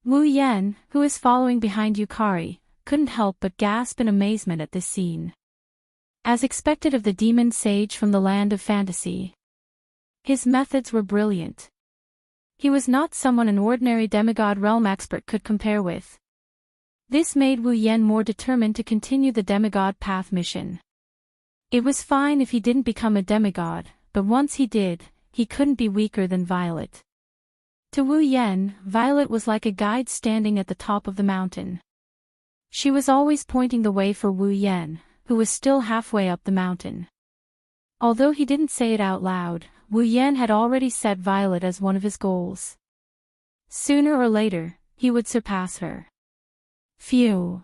Wu Yan, who was following behind Yukari, couldn't help but gasp in amazement at this scene. As expected of the demon sage from the land of fantasy, his methods were brilliant. He was not someone an ordinary demigod realm expert could compare with. This made Wu Yen more determined to continue the demigod path mission. It was fine if he didn't become a demigod, but once he did, he couldn't be weaker than Violet. To Wu Yen, Violet was like a guide standing at the top of the mountain. She was always pointing the way for Wu Yen, who was still halfway up the mountain. Although he didn't say it out loud, Wu Yen had already set Violet as one of his goals. Sooner or later, he would surpass her. Phew.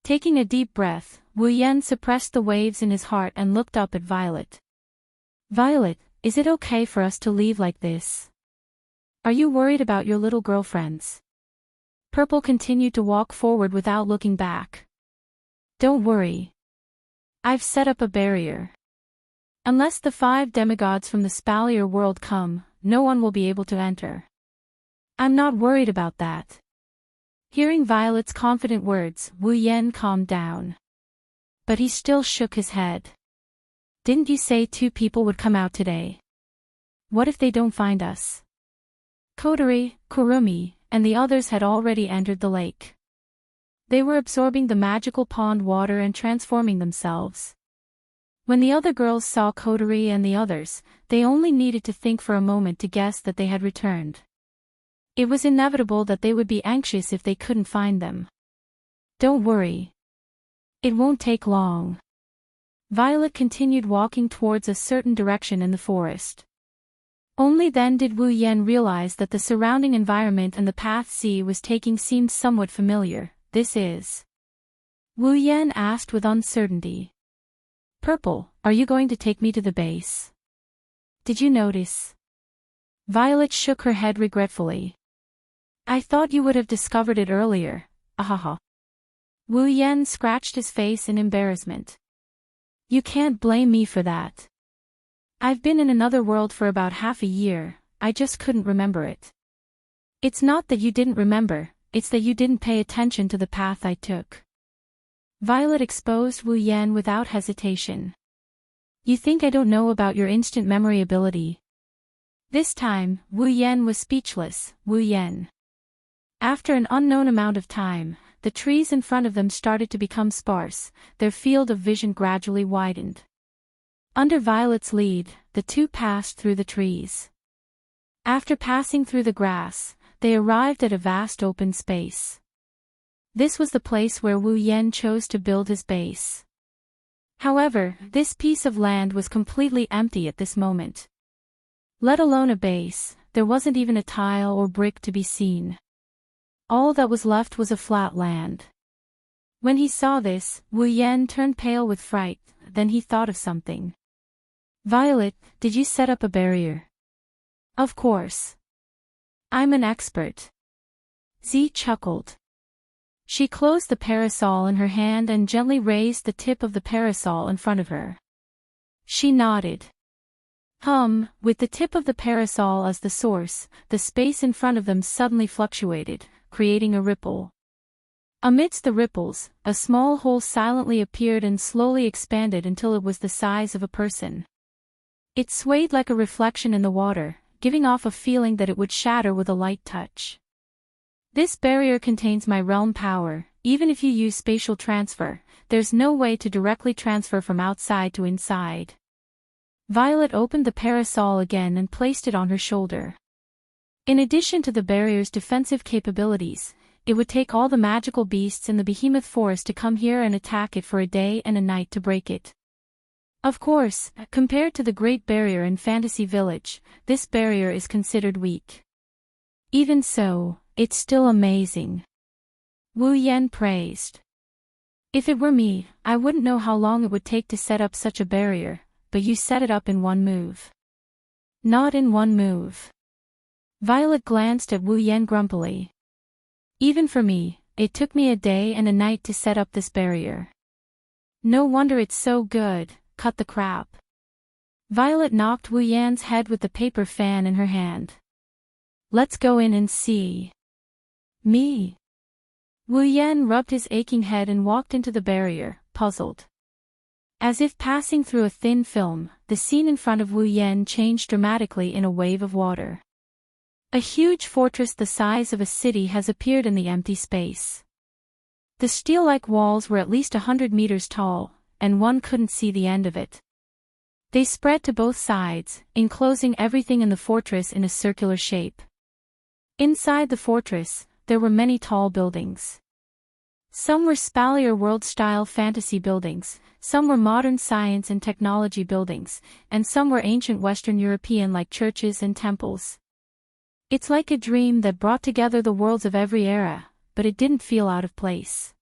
Taking a deep breath, Wu Yen suppressed the waves in his heart and looked up at Violet. Violet, is it okay for us to leave like this? Are you worried about your little girlfriends? Purple continued to walk forward without looking back. Don't worry. I've set up a barrier. Unless the 5 demigods from the Spalier world come, no one will be able to enter. I'm not worried about that. Hearing Violet's confident words, Wu Yen calmed down. But he still shook his head. Didn't you say 2 people would come out today? What if they don't find us? Kodori, Kurumi, and the others had already entered the lake. They were absorbing the magical pond water and transforming themselves. When the other girls saw Kodori and the others, they only needed to think for a moment to guess that they had returned. It was inevitable that they would be anxious if they couldn't find them. Don't worry. It won't take long. Violet continued walking towards a certain direction in the forest. Only then did Wu Yen realize that the surrounding environment and the path she was taking seemed somewhat familiar. This is? Wu Yen asked with uncertainty. Purple, are you going to take me to the base? Did you notice? Violet shook her head regretfully. I thought you would have discovered it earlier, ahaha. Wu Yen scratched his face in embarrassment. You can't blame me for that. I've been in another world for about half a year, I just couldn't remember it. It's not that you didn't remember, it's that you didn't pay attention to the path I took. Violet exposed Wu Yen without hesitation. You think I don't know about your instant memory ability? This time, Wu Yen was speechless. Wu Yen. After an unknown amount of time, the trees in front of them started to become sparse, their field of vision gradually widened. Under Violet's lead, the 2 passed through the trees. After passing through the grass, they arrived at a vast open space. This was the place where Wu Yen chose to build his base. However, this piece of land was completely empty at this moment. Let alone a base, there wasn't even a tile or brick to be seen. All that was left was a flat land. When he saw this, Wu Yen turned pale with fright, then he thought of something. Violet, did you set up a barrier? Of course. I'm an expert. Z chuckled. She closed the parasol in her hand and gently raised the tip of the parasol in front of her. She nodded. With the tip of the parasol as the source, the space in front of them suddenly fluctuated, creating a ripple. Amidst the ripples, a small hole silently appeared and slowly expanded until it was the size of a person. It swayed like a reflection in the water, giving off a feeling that it would shatter with a light touch. This barrier contains my realm power. Even if you use spatial transfer, there's no way to directly transfer from outside to inside. Violet opened the parasol again and placed it on her shoulder. In addition to the barrier's defensive capabilities, it would take all the magical beasts in the behemoth forest to come here and attack it for a day and a night to break it. Of course, compared to the Great Barrier in Fantasy Village, this barrier is considered weak. Even so, it's still amazing. Wu Yen praised. If it were me, I wouldn't know how long it would take to set up such a barrier, but you set it up in one move. Not in one move. Violet glanced at Wu Yen grumpily. Even for me, it took me a day and a night to set up this barrier. No wonder it's so good, cut the crap. Violet knocked Wu Yan's head with the paper fan in her hand. Let's go in and see. Me? Wu Yan rubbed his aching head and walked into the barrier, puzzled. As if passing through a thin film, the scene in front of Wu Yan changed dramatically in a wave of water. A huge fortress the size of a city has appeared in the empty space. The steel-like walls were at least 100 meters tall, and one couldn't see the end of it. They spread to both sides, enclosing everything in the fortress in a circular shape. Inside the fortress, there were many tall buildings. Some were Spalier world-style fantasy buildings, some were modern science and technology buildings, and some were ancient Western European-like churches and temples. It's like a dream that brought together the worlds of every era, but it didn't feel out of place.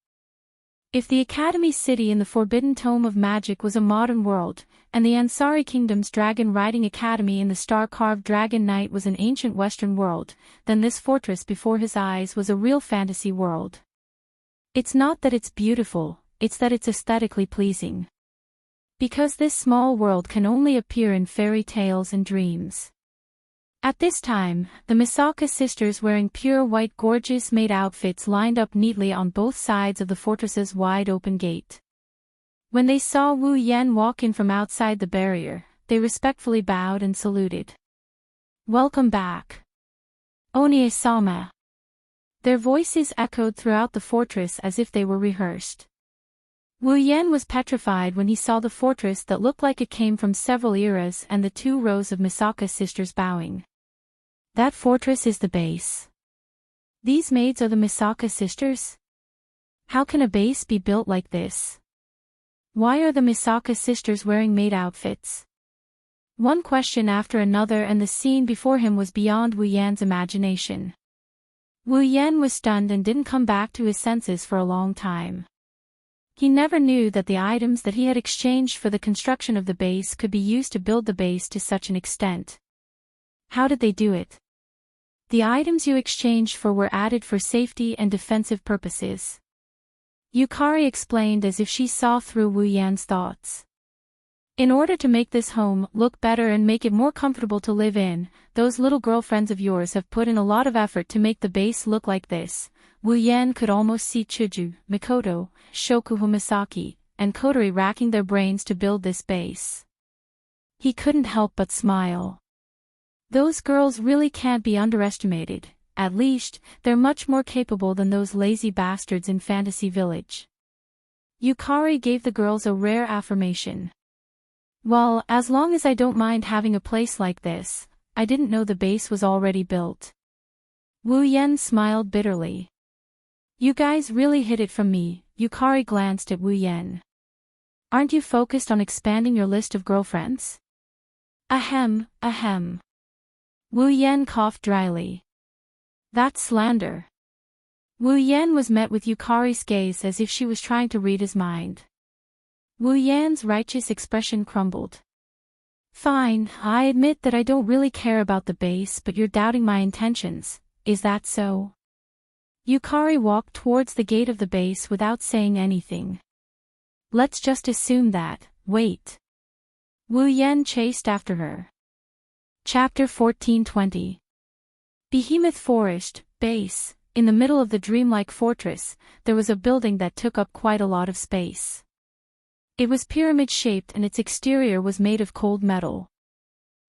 If the Academy City in the Forbidden Tome of Magic was a modern world, and the Ansari Kingdom's Dragon Riding Academy in the Star-Carved Dragon Knight was an ancient Western world, then this fortress before his eyes was a real fantasy world. It's not that it's beautiful, it's that it's aesthetically pleasing. Because this small world can only appear in fairy tales and dreams. At this time, the Misaka sisters wearing pure white gorgeous-made outfits lined up neatly on both sides of the fortress's wide-open gate. When they saw Wu Yan walk in from outside the barrier, they respectfully bowed and saluted. "Welcome back. Onie-sama." Their voices echoed throughout the fortress as if they were rehearsed. Wu Yan was petrified when he saw the fortress that looked like it came from several eras and the 2 rows of Misaka sisters bowing. That fortress is the base. These maids are the Misaka sisters? How can a base be built like this? Why are the Misaka sisters wearing maid outfits? One question after another, and the scene before him was beyond Wu Yan's imagination. Wu Yan was stunned and didn't come back to his senses for a long time. He never knew that the items that he had exchanged for the construction of the base could be used to build the base to such an extent. How did they do it? The items you exchanged for were added for safety and defensive purposes. Yukari explained as if she saw through Wu Yan's thoughts. In order to make this home look better and make it more comfortable to live in, those little girlfriends of yours have put in a lot of effort to make the base look like this. Wu Yan could almost see Chuju, Mikoto, Shokuho Misaki, and Kotori racking their brains to build this base. He couldn't help but smile. Those girls really can't be underestimated. At least, they're much more capable than those lazy bastards in Fantasy Village. Yukari gave the girls a rare affirmation. Well, as long as I don't mind having a place like this, I didn't know the base was already built. Wu Yan smiled bitterly. You guys really hid it from me. Yukari glanced at Wu Yan. Aren't you focused on expanding your list of girlfriends? Ahem, ahem. Wu Yan coughed dryly. That's slander. Wu Yan was met with Yukari's gaze as if she was trying to read his mind. Wu Yan's righteous expression crumbled. Fine, I admit that I don't really care about the base, but you're doubting my intentions, is that so? Yukari walked towards the gate of the base without saying anything. Let's just assume that, wait. Wu Yan chased after her. Chapter 1420. Behemoth Forest, base. In the middle of the dreamlike fortress, there was a building that took up quite a lot of space. It was pyramid-shaped and its exterior was made of cold metal.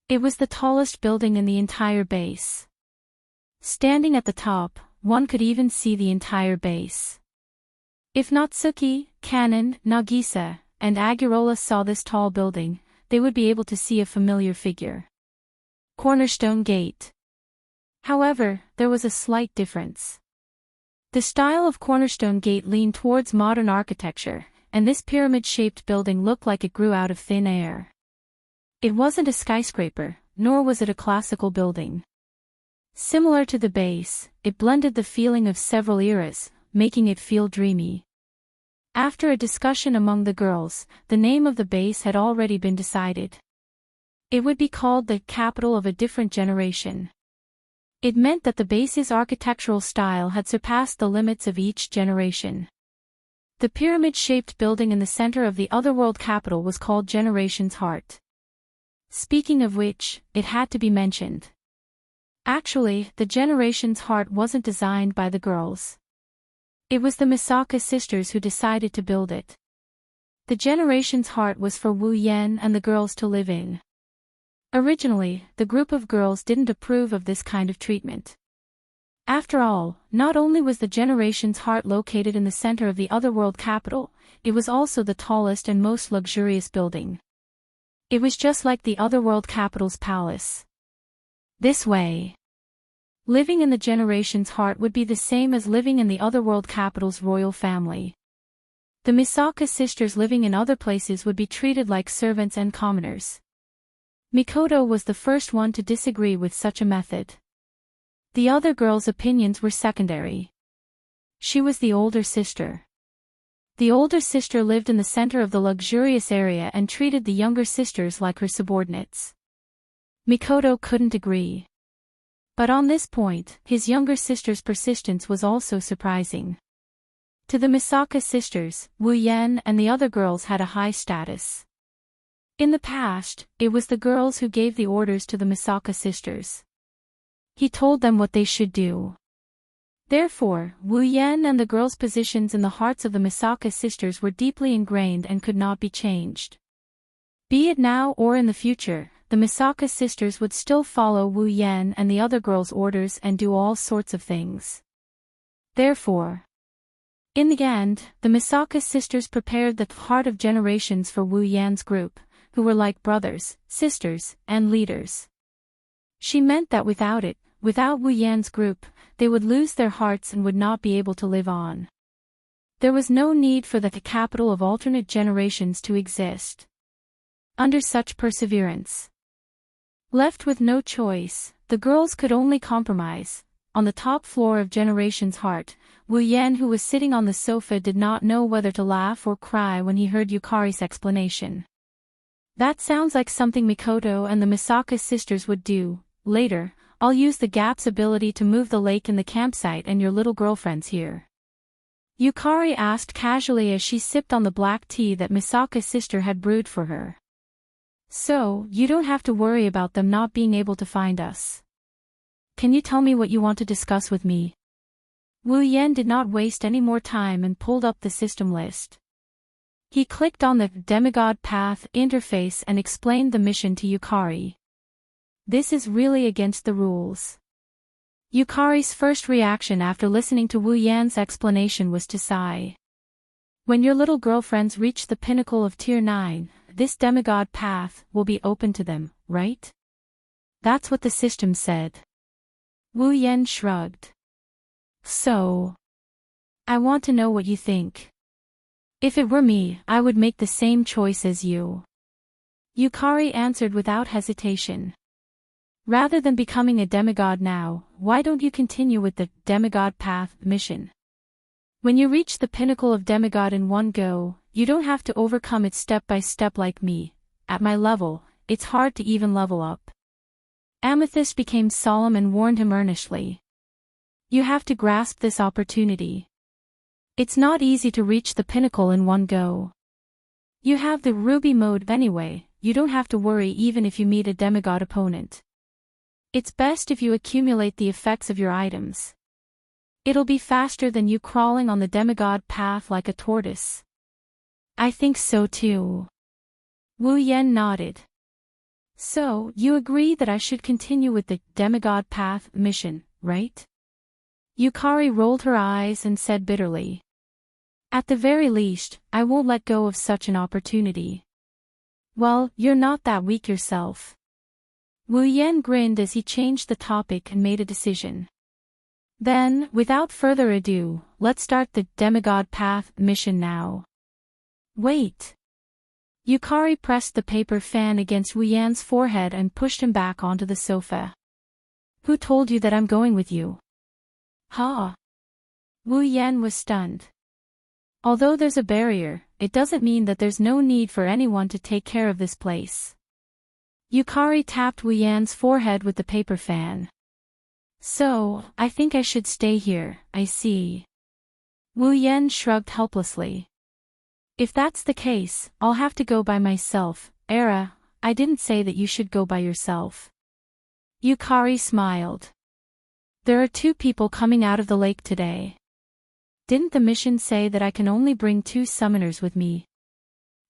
It was the tallest building in the entire base. Standing at the top, one could even see the entire base. If Natsuki, Kanon, Nagisa, and Agurola saw this tall building, they would be able to see a familiar figure. Cornerstone Gate. However, there was a slight difference. The style of Cornerstone Gate leaned towards modern architecture, and this pyramid-shaped building looked like it grew out of thin air. It wasn't a skyscraper, nor was it a classical building. Similar to the base, it blended the feeling of several eras, making it feel dreamy. After a discussion among the girls, the name of the base had already been decided. It would be called the capital of a different generation. It meant that the base's architectural style had surpassed the limits of each generation. The pyramid-shaped building in the center of the Otherworld capital was called Generation's Heart. Speaking of which, it had to be mentioned. Actually, the Generation's Heart wasn't designed by the girls. It was the Misaka sisters who decided to build it. The generation's heart was for Wu Yan and the girls to live in. Originally, the group of girls didn't approve of this kind of treatment. After all, not only was the generation's heart located in the center of the Otherworld capital, it was also the tallest and most luxurious building. It was just like the Otherworld capital's palace. This way, living in the generation's heart would be the same as living in the Otherworld capital's royal family. The Misaka sisters living in other places would be treated like servants and commoners. Mikoto was the first one to disagree with such a method. The other girls' opinions were secondary. She was the older sister. The older sister lived in the center of the luxurious area and treated the younger sisters like her subordinates. Mikoto couldn't agree. But on this point, his younger sister's persistence was also surprising. To the Misaka sisters, Wu Yan and the other girls had a high status. In the past, it was the girls who gave the orders to the Misaka sisters. He told them what they should do. Therefore, Wu Yan and the girls' positions in the hearts of the Misaka sisters were deeply ingrained and could not be changed. Be it now or in the future, the Misaka sisters would still follow Wu Yan and the other girls' orders and do all sorts of things. Therefore, in the end, the Misaka sisters prepared the heart of generations for Wu Yan's group, who were like brothers, sisters, and leaders. She meant that without Wu Yan's group, they would lose their hearts and would not be able to live on. There was no need for the capital of alternate generations to exist. Under such perseverance, left with no choice, the girls could only compromise. On the top floor of Generation's heart, Wu Yan, who was sitting on the sofa, did not know whether to laugh or cry when he heard Yukari's explanation. That sounds like something Mikoto and the Misaka sisters would do. Later, I'll use the gap's ability to move the lake in the campsite and your little girlfriend's here. Yukari asked casually as she sipped on the black tea that Misaka's sister had brewed for her. So, you don't have to worry about them not being able to find us. Can you tell me what you want to discuss with me? Wu Yan did not waste any more time and pulled up the system list. He clicked on the Demigod Path interface and explained the mission to Yukari. This is really against the rules. Yukari's first reaction after listening to Wu Yan's explanation was to sigh. When your little girlfriends reach the pinnacle of Tier 9, this demigod path will be open to them, right? That's what the system said. Wu Yan shrugged. So, I want to know what you think. If it were me, I would make the same choice as you. Yukari answered without hesitation. Rather than becoming a demigod now, why don't you continue with the Demigod Path mission? When you reach the pinnacle of demigod in one go, you don't have to overcome it step by step like me. At my level, it's hard to even level up. Amethyst became solemn and warned him earnestly. You have to grasp this opportunity. It's not easy to reach the pinnacle in one go. You have the ruby mode anyway, you don't have to worry even if you meet a demigod opponent. It's best if you accumulate the effects of your items. It'll be faster than you crawling on the demigod path like a tortoise. I think so too. Wu Yan nodded. So, you agree that I should continue with the demigod path mission, right? Yukari rolled her eyes and said bitterly. At the very least, I won't let go of such an opportunity. Well, you're not that weak yourself. Wu Yan grinned as he changed the topic and made a decision. Then, without further ado, let's start the Demigod Path mission now. Wait. Yukari pressed the paper fan against Wu Yan's forehead and pushed him back onto the sofa. Who told you that I'm going with you? Huh? Wu Yan was stunned. Although there's a barrier, it doesn't mean that there's no need for anyone to take care of this place. Yukari tapped Wu Yan's forehead with the paper fan. So, I think I should stay here, I see. Wu Yan shrugged helplessly. If that's the case, I'll have to go by myself. Era, I didn't say that you should go by yourself. Yukari smiled. There are 2 people coming out of the lake today. Didn't the mission say that I can only bring 2 summoners with me?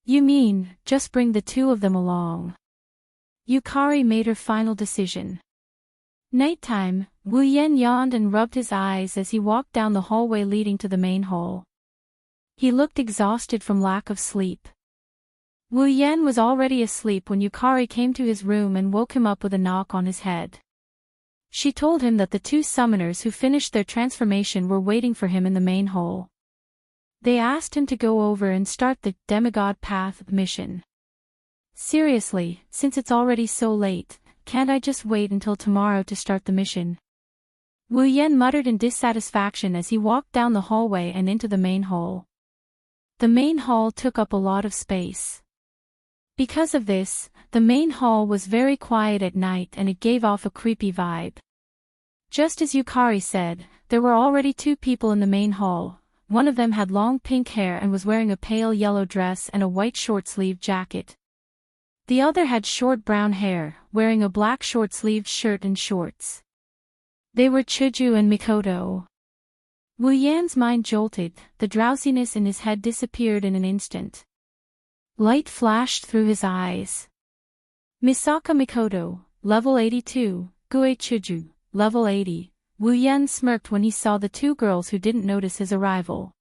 You mean, just bring the 2 of them along. Yukari made her final decision. Nighttime, Wu Yan yawned and rubbed his eyes as he walked down the hallway leading to the main hall. He looked exhausted from lack of sleep. Wu Yan was already asleep when Yukari came to his room and woke him up with a knock on his head. She told him that the 2 summoners who finished their transformation were waiting for him in the main hall. They asked him to go over and start the Demigod Path mission. Seriously, since it's already so late, can't I just wait until tomorrow to start the mission? Wu Yan muttered in dissatisfaction as he walked down the hallway and into the main hall. The main hall took up a lot of space. Because of this, the main hall was very quiet at night and it gave off a creepy vibe. Just as Yukari said, there were already 2 people in the main hall. One of them had long pink hair and was wearing a pale yellow dress and a white short-sleeved jacket. The other had short brown hair, wearing a black short-sleeved shirt and shorts. They were Chuju and Mikoto. Wu Yan's mind jolted, the drowsiness in his head disappeared in an instant. Light flashed through his eyes. Misaka Mikoto, level 82, Gue Chuju, level 80. Wu Yan smirked when he saw the 2 girls who didn't notice his arrival.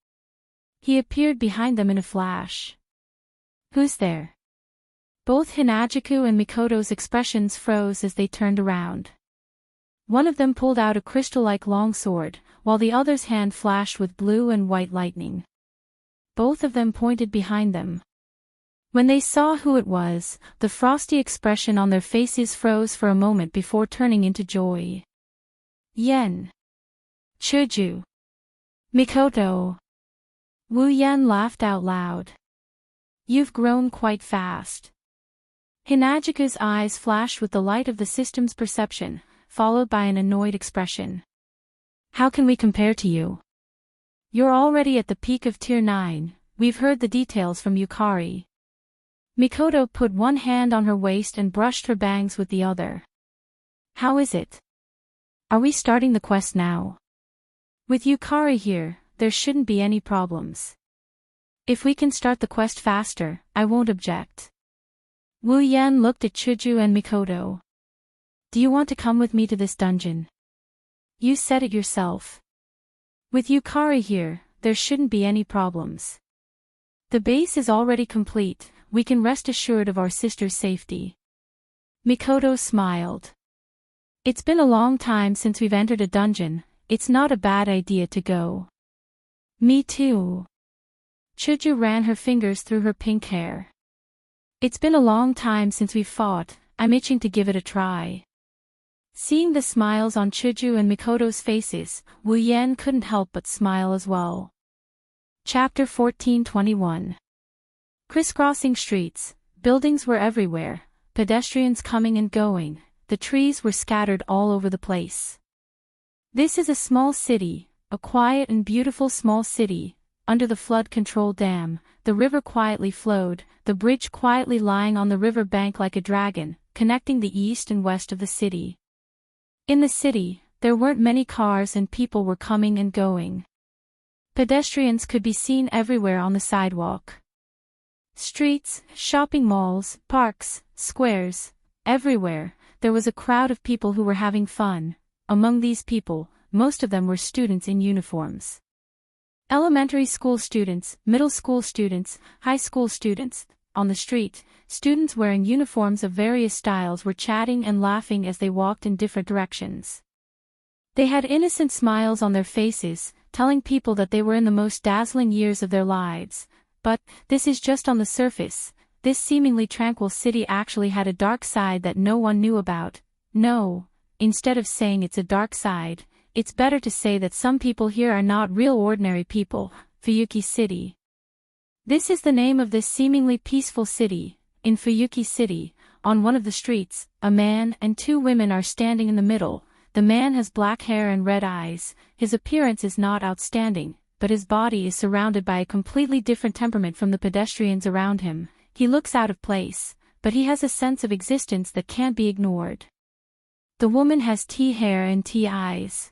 He appeared behind them in a flash. Who's there? Both Hinajuku and Mikoto's expressions froze as they turned around. One of them pulled out a crystal-like longsword, while the other's hand flashed with blue and white lightning. Both of them pointed behind them. When they saw who it was, the frosty expression on their faces froze for a moment before turning into joy. Yen. Chuju. Mikoto. Wu Yan laughed out loud. You've grown quite fast. Hinajuku's eyes flashed with the light of the system's perception, followed by an annoyed expression. How can we compare to you? You're already at the peak of Tier 9, we've heard the details from Yukari. Mikoto put one hand on her waist and brushed her bangs with the other. How is it? Are we starting the quest now? With Yukari here, there shouldn't be any problems. If we can start the quest faster, I won't object. Wu Yan looked at Chuju and Mikoto. Do you want to come with me to this dungeon? You said it yourself. With Yukari here, there shouldn't be any problems. The base is already complete, we can rest assured of our sister's safety. Mikoto smiled. It's been a long time since we've entered a dungeon, it's not a bad idea to go. Me too. Chuju ran her fingers through her pink hair. It's been a long time since we've fought, I'm itching to give it a try. Seeing the smiles on Chuju and Mikoto's faces, Wu Yan couldn't help but smile as well. Chapter 1421. Crisscrossing streets, buildings were everywhere, pedestrians coming and going, the trees were scattered all over the place. This is a small city, a quiet and beautiful small city. Under the flood control dam, the river quietly flowed, the bridge quietly lying on the river bank like a dragon, connecting the east and west of the city. In the city, there weren't many cars and people were coming and going. Pedestrians could be seen everywhere on the sidewalk. Streets, shopping malls, parks, squares, everywhere, there was a crowd of people who were having fun. Among these people, most of them were students in uniforms. Elementary school students, middle school students, high school students. On the street, students wearing uniforms of various styles were chatting and laughing as they walked in different directions. They had innocent smiles on their faces, telling people that they were in the most dazzling years of their lives. But, this is just on the surface, this seemingly tranquil city actually had a dark side that no one knew about. No, instead of saying it's a dark side, it's better to say that some people here are not real ordinary people. Fuyuki City. This is the name of this seemingly peaceful city. In Fuyuki City, on one of the streets, a man and 2 women are standing in the middle. The man has black hair and red eyes, his appearance is not outstanding, but his body is surrounded by a completely different temperament from the pedestrians around him. He looks out of place, but he has a sense of existence that can't be ignored. The woman has tea hair and tea eyes.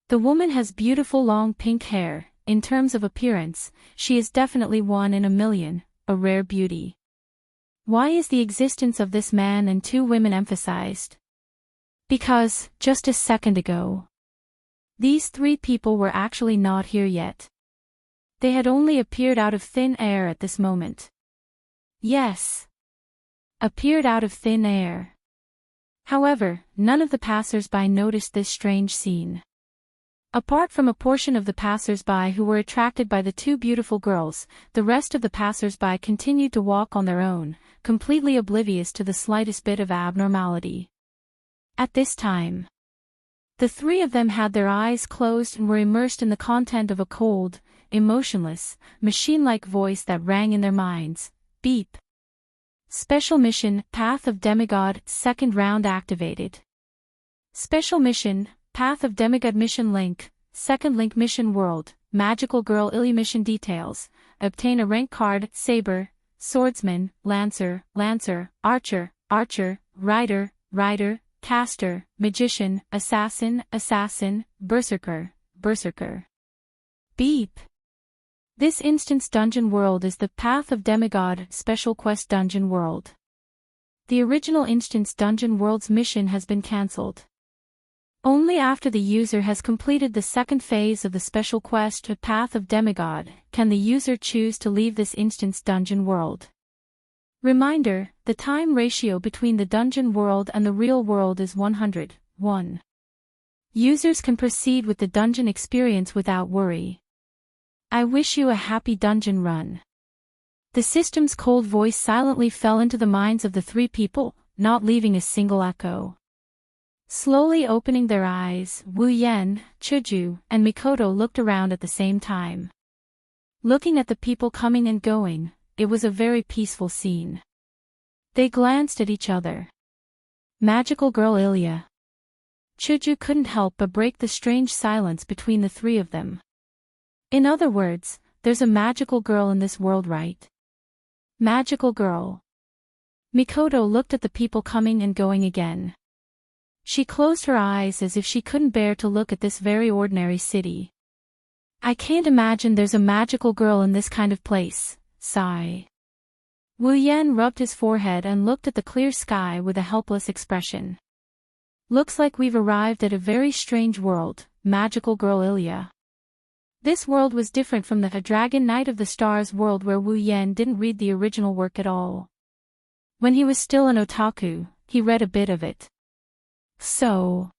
The woman has beautiful long pink hair, in terms of appearance, she is definitely 1 in a million, a rare beauty. Why is the existence of this man and 2 women emphasized? Because, just a second ago, these 3 people were actually not here yet. They had only appeared out of thin air at this moment. Yes. Appeared out of thin air. However, none of the passers-by noticed this strange scene. Apart from a portion of the passers-by who were attracted by the 2 beautiful girls, the rest of the passers-by continued to walk on their own, completely oblivious to the slightest bit of abnormality. At this time, the 3 of them had their eyes closed and were immersed in the content of a cold, emotionless, machine-like voice that rang in their minds. Beep. Special mission, Path of Demigod, 2nd round activated. Special mission, Path of Demigod mission link, 2nd link mission world, Magical Girl Illy mission details, obtain a rank card, Saber, Swordsman, Lancer, Archer, Rider, Caster, Magician, Assassin, Berserker. Beep. This instance dungeon world is the Path of Demigod Special Quest Dungeon World. The original instance dungeon world's mission has been cancelled. Only after the user has completed the 2nd phase of the special quest Path of Demigod can the user choose to leave this instance dungeon world. Reminder, the time ratio between the dungeon world and the real world is 100:1. Users can proceed with the dungeon experience without worry. I wish you a happy dungeon run. The system's cold voice silently fell into the minds of the 3 people, not leaving a single echo. Slowly opening their eyes, Wu Yan, Chuju, and Mikoto looked around at the same time. Looking at the people coming and going, it was a very peaceful scene. They glanced at each other. Magical Girl Ilya. Chuju couldn't help but break the strange silence between the 3 of them. In other words, there's a magical girl in this world, right? Magical girl. Mikoto looked at the people coming and going again. She closed her eyes as if she couldn't bear to look at this very ordinary city. I can't imagine there's a magical girl in this kind of place, sigh. Wu Yan rubbed his forehead and looked at the clear sky with a helpless expression. Looks like we've arrived at a very strange world, Magical Girl Ilya. This world was different from the Dragon Knight of the Stars world where Wu Yan didn't read the original work at all. When he was still an otaku, he read a bit of it. So,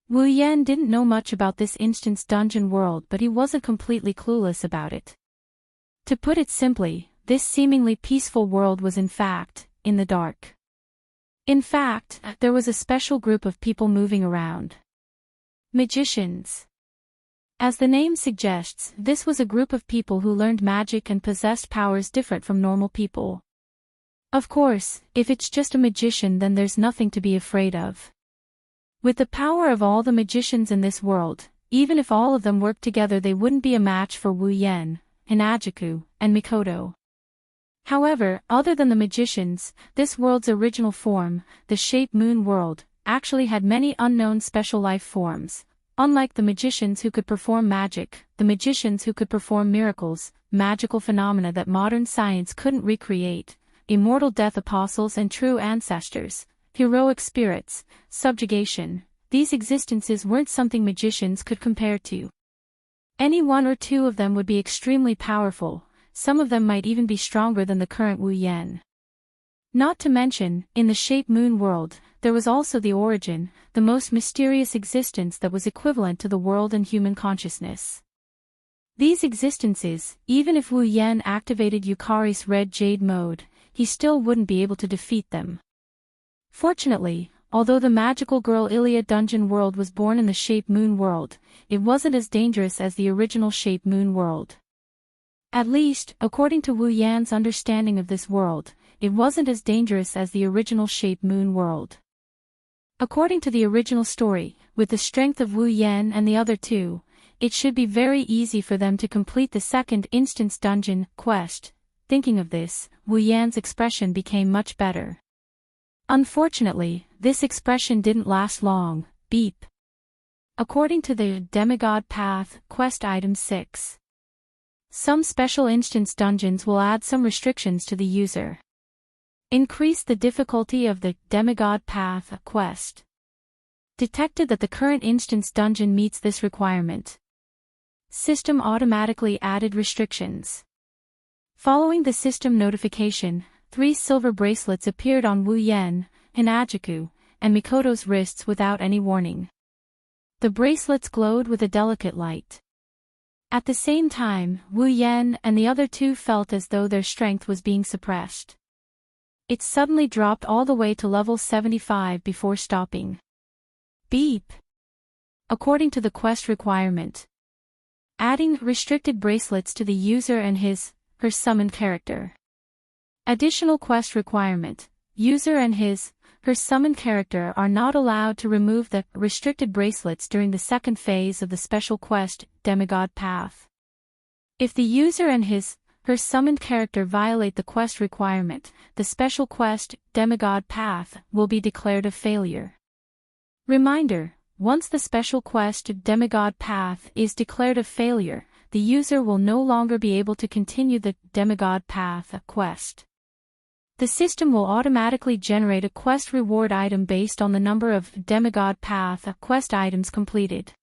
Wu Yan didn't know much about this instance dungeon world, but he wasn't completely clueless about it. To put it simply, this seemingly peaceful world was in fact, in the dark. In fact, there was a special group of people moving around. Magicians. As the name suggests, this was a group of people who learned magic and possessed powers different from normal people. Of course, if it's just a magician, then there's nothing to be afraid of. With the power of all the magicians in this world, even if all of them worked together, they wouldn't be a match for Wu Yan, Hinajiku, and Mikoto. However, other than the magicians, this world's original form, the Shape Moon world, actually had many unknown special life forms. Unlike the magicians who could perform magic, the magicians who could perform miracles, magical phenomena that modern science couldn't recreate, immortal death apostles and true ancestors, heroic spirits, subjugation, these existences weren't something magicians could compare to. Any 1 or 2 of them would be extremely powerful, some of them might even be stronger than the current Wu Yan. Not to mention, in the Shape Moon world, there was also the origin, the most mysterious existence that was equivalent to the world and human consciousness. These existences, even if Wu Yan activated Yukari's red jade mode, he still wouldn't be able to defeat them. Fortunately, although the magical girl Ilya dungeon world was born in the Shape Moon world, it wasn't as dangerous as the original Shape Moon world. At least, according to Wu Yan's understanding of this world, it wasn't as dangerous as the original Shape Moon world. According to the original story, with the strength of Wu Yan and the other 2, it should be very easy for them to complete the 2nd instance dungeon quest. Thinking of this, Wu Yan's expression became much better. Unfortunately, this expression didn't last long. Beep. According to the Demigod Path, Quest Item 6. Some special instance dungeons will add some restrictions to the user. Increase the difficulty of the Demigod Path quest. Detected that the current instance dungeon meets this requirement. System automatically added restrictions. Following the system notification, 3 silver bracelets appeared on Wu Yen, Hinajuku, and Mikoto's wrists without any warning. The bracelets glowed with a delicate light. At the same time, Wu Yen and the other 2 felt as though their strength was being suppressed. It suddenly dropped all the way to level 75 before stopping. Beep. According to the quest requirement. Adding restricted bracelets to the user and her summoned character. Additional quest requirement. User and her summoned character are not allowed to remove the restricted bracelets during the second phase of the special quest, Demigod Path. If the user and her summoned character violate the quest requirement, the special quest, Demigod Path, will be declared a failure. Reminder: once the special quest, Demigod Path, is declared a failure, the user will no longer be able to continue the Demigod Path quest. The system will automatically generate a quest reward item based on the number of Demigod Path quest items completed.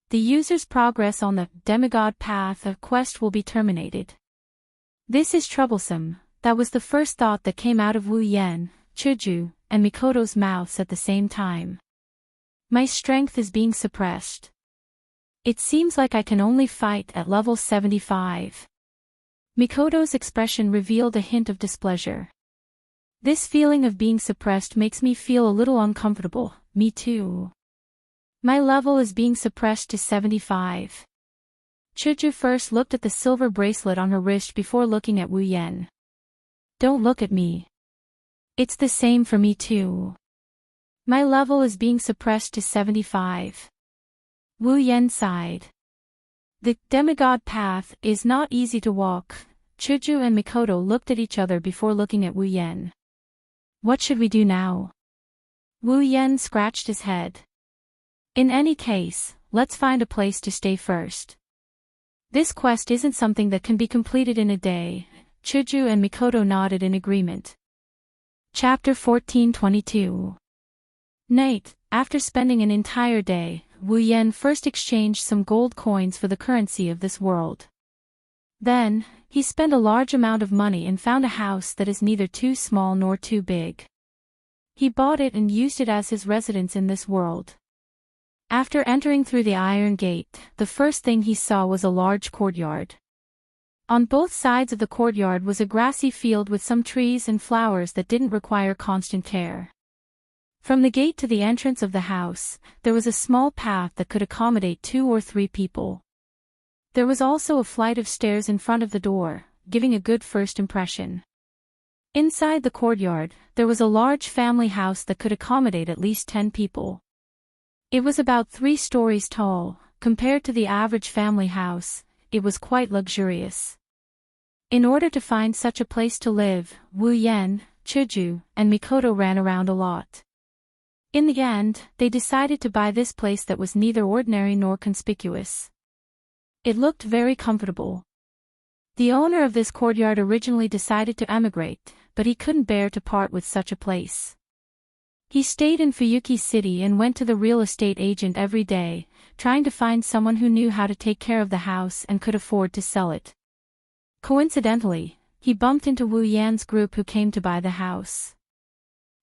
The user's progress on the Demigod Path quest will be terminated. This is troublesome. That was the first thought that came out of Wu Yen, Chuju, and Mikoto's mouths at the same time. My strength is being suppressed. It seems like I can only fight at level 75. Mikoto's expression revealed a hint of displeasure. This feeling of being suppressed makes me feel a little uncomfortable. Me too. My level is being suppressed to 75. Chuju first looked at the silver bracelet on her wrist before looking at Wu Yen. Don't look at me. It's the same for me too. My level is being suppressed to 75. Wu Yen sighed. The Demigod Path is not easy to walk. Chuju and Mikoto looked at each other before looking at Wu Yen. What should we do now? Wu Yen scratched his head. In any case, let's find a place to stay first. This quest isn't something that can be completed in a day. Chuju and Mikoto nodded in agreement. Chapter 1422. Night. After spending an entire day, Wu Yen first exchanged some gold coins for the currency of this world. Then, he spent a large amount of money and found a house that is neither too small nor too big. He bought it and used it as his residence in this world. After entering through the iron gate, the first thing he saw was a large courtyard. On both sides of the courtyard was a grassy field with some trees and flowers that didn't require constant care. From the gate to the entrance of the house, there was a small path that could accommodate 2 or 3 people. There was also a flight of stairs in front of the door, giving a good first impression. Inside the courtyard, there was a large family house that could accommodate at least 10 people. It was about 3 stories tall. Compared to the average family house, it was quite luxurious. In order to find such a place to live, Wu Yen, Chuju, and Mikoto ran around a lot. In the end, they decided to buy this place that was neither ordinary nor conspicuous. It looked very comfortable. The owner of this courtyard originally decided to emigrate, but he couldn't bear to part with such a place. He stayed in Fuyuki City and went to the real estate agent every day, trying to find someone who knew how to take care of the house and could afford to sell it. Coincidentally, he bumped into Wu Yan's group who came to buy the house.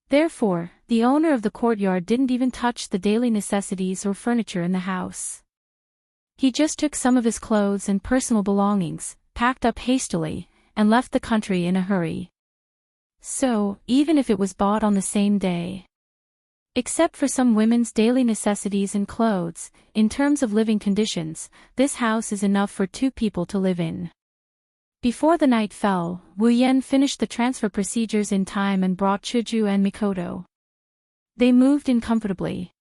Therefore, the owner of the courtyard didn't even touch the daily necessities or furniture in the house. He just took some of his clothes and personal belongings, packed up hastily, and left the country in a hurry. So, even if it was bought on the same day, except for some women's daily necessities and clothes, in terms of living conditions, this house is enough for 2 people to live in. Before the night fell, Wu Yen finished the transfer procedures in time and brought Chuju and Mikoto. They moved in comfortably.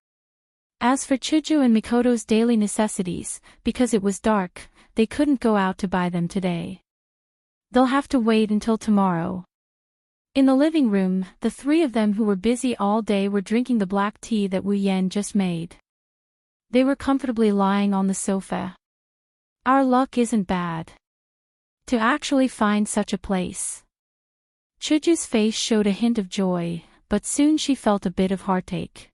As for Chuju and Mikoto's daily necessities, because it was dark, they couldn't go out to buy them today. They'll have to wait until tomorrow. In the living room, the 3 of them who were busy all day were drinking the black tea that Wu Yen just made. They were comfortably lying on the sofa. Our luck isn't bad. To actually find such a place. Chuju's face showed a hint of joy, but soon she felt a bit of heartache.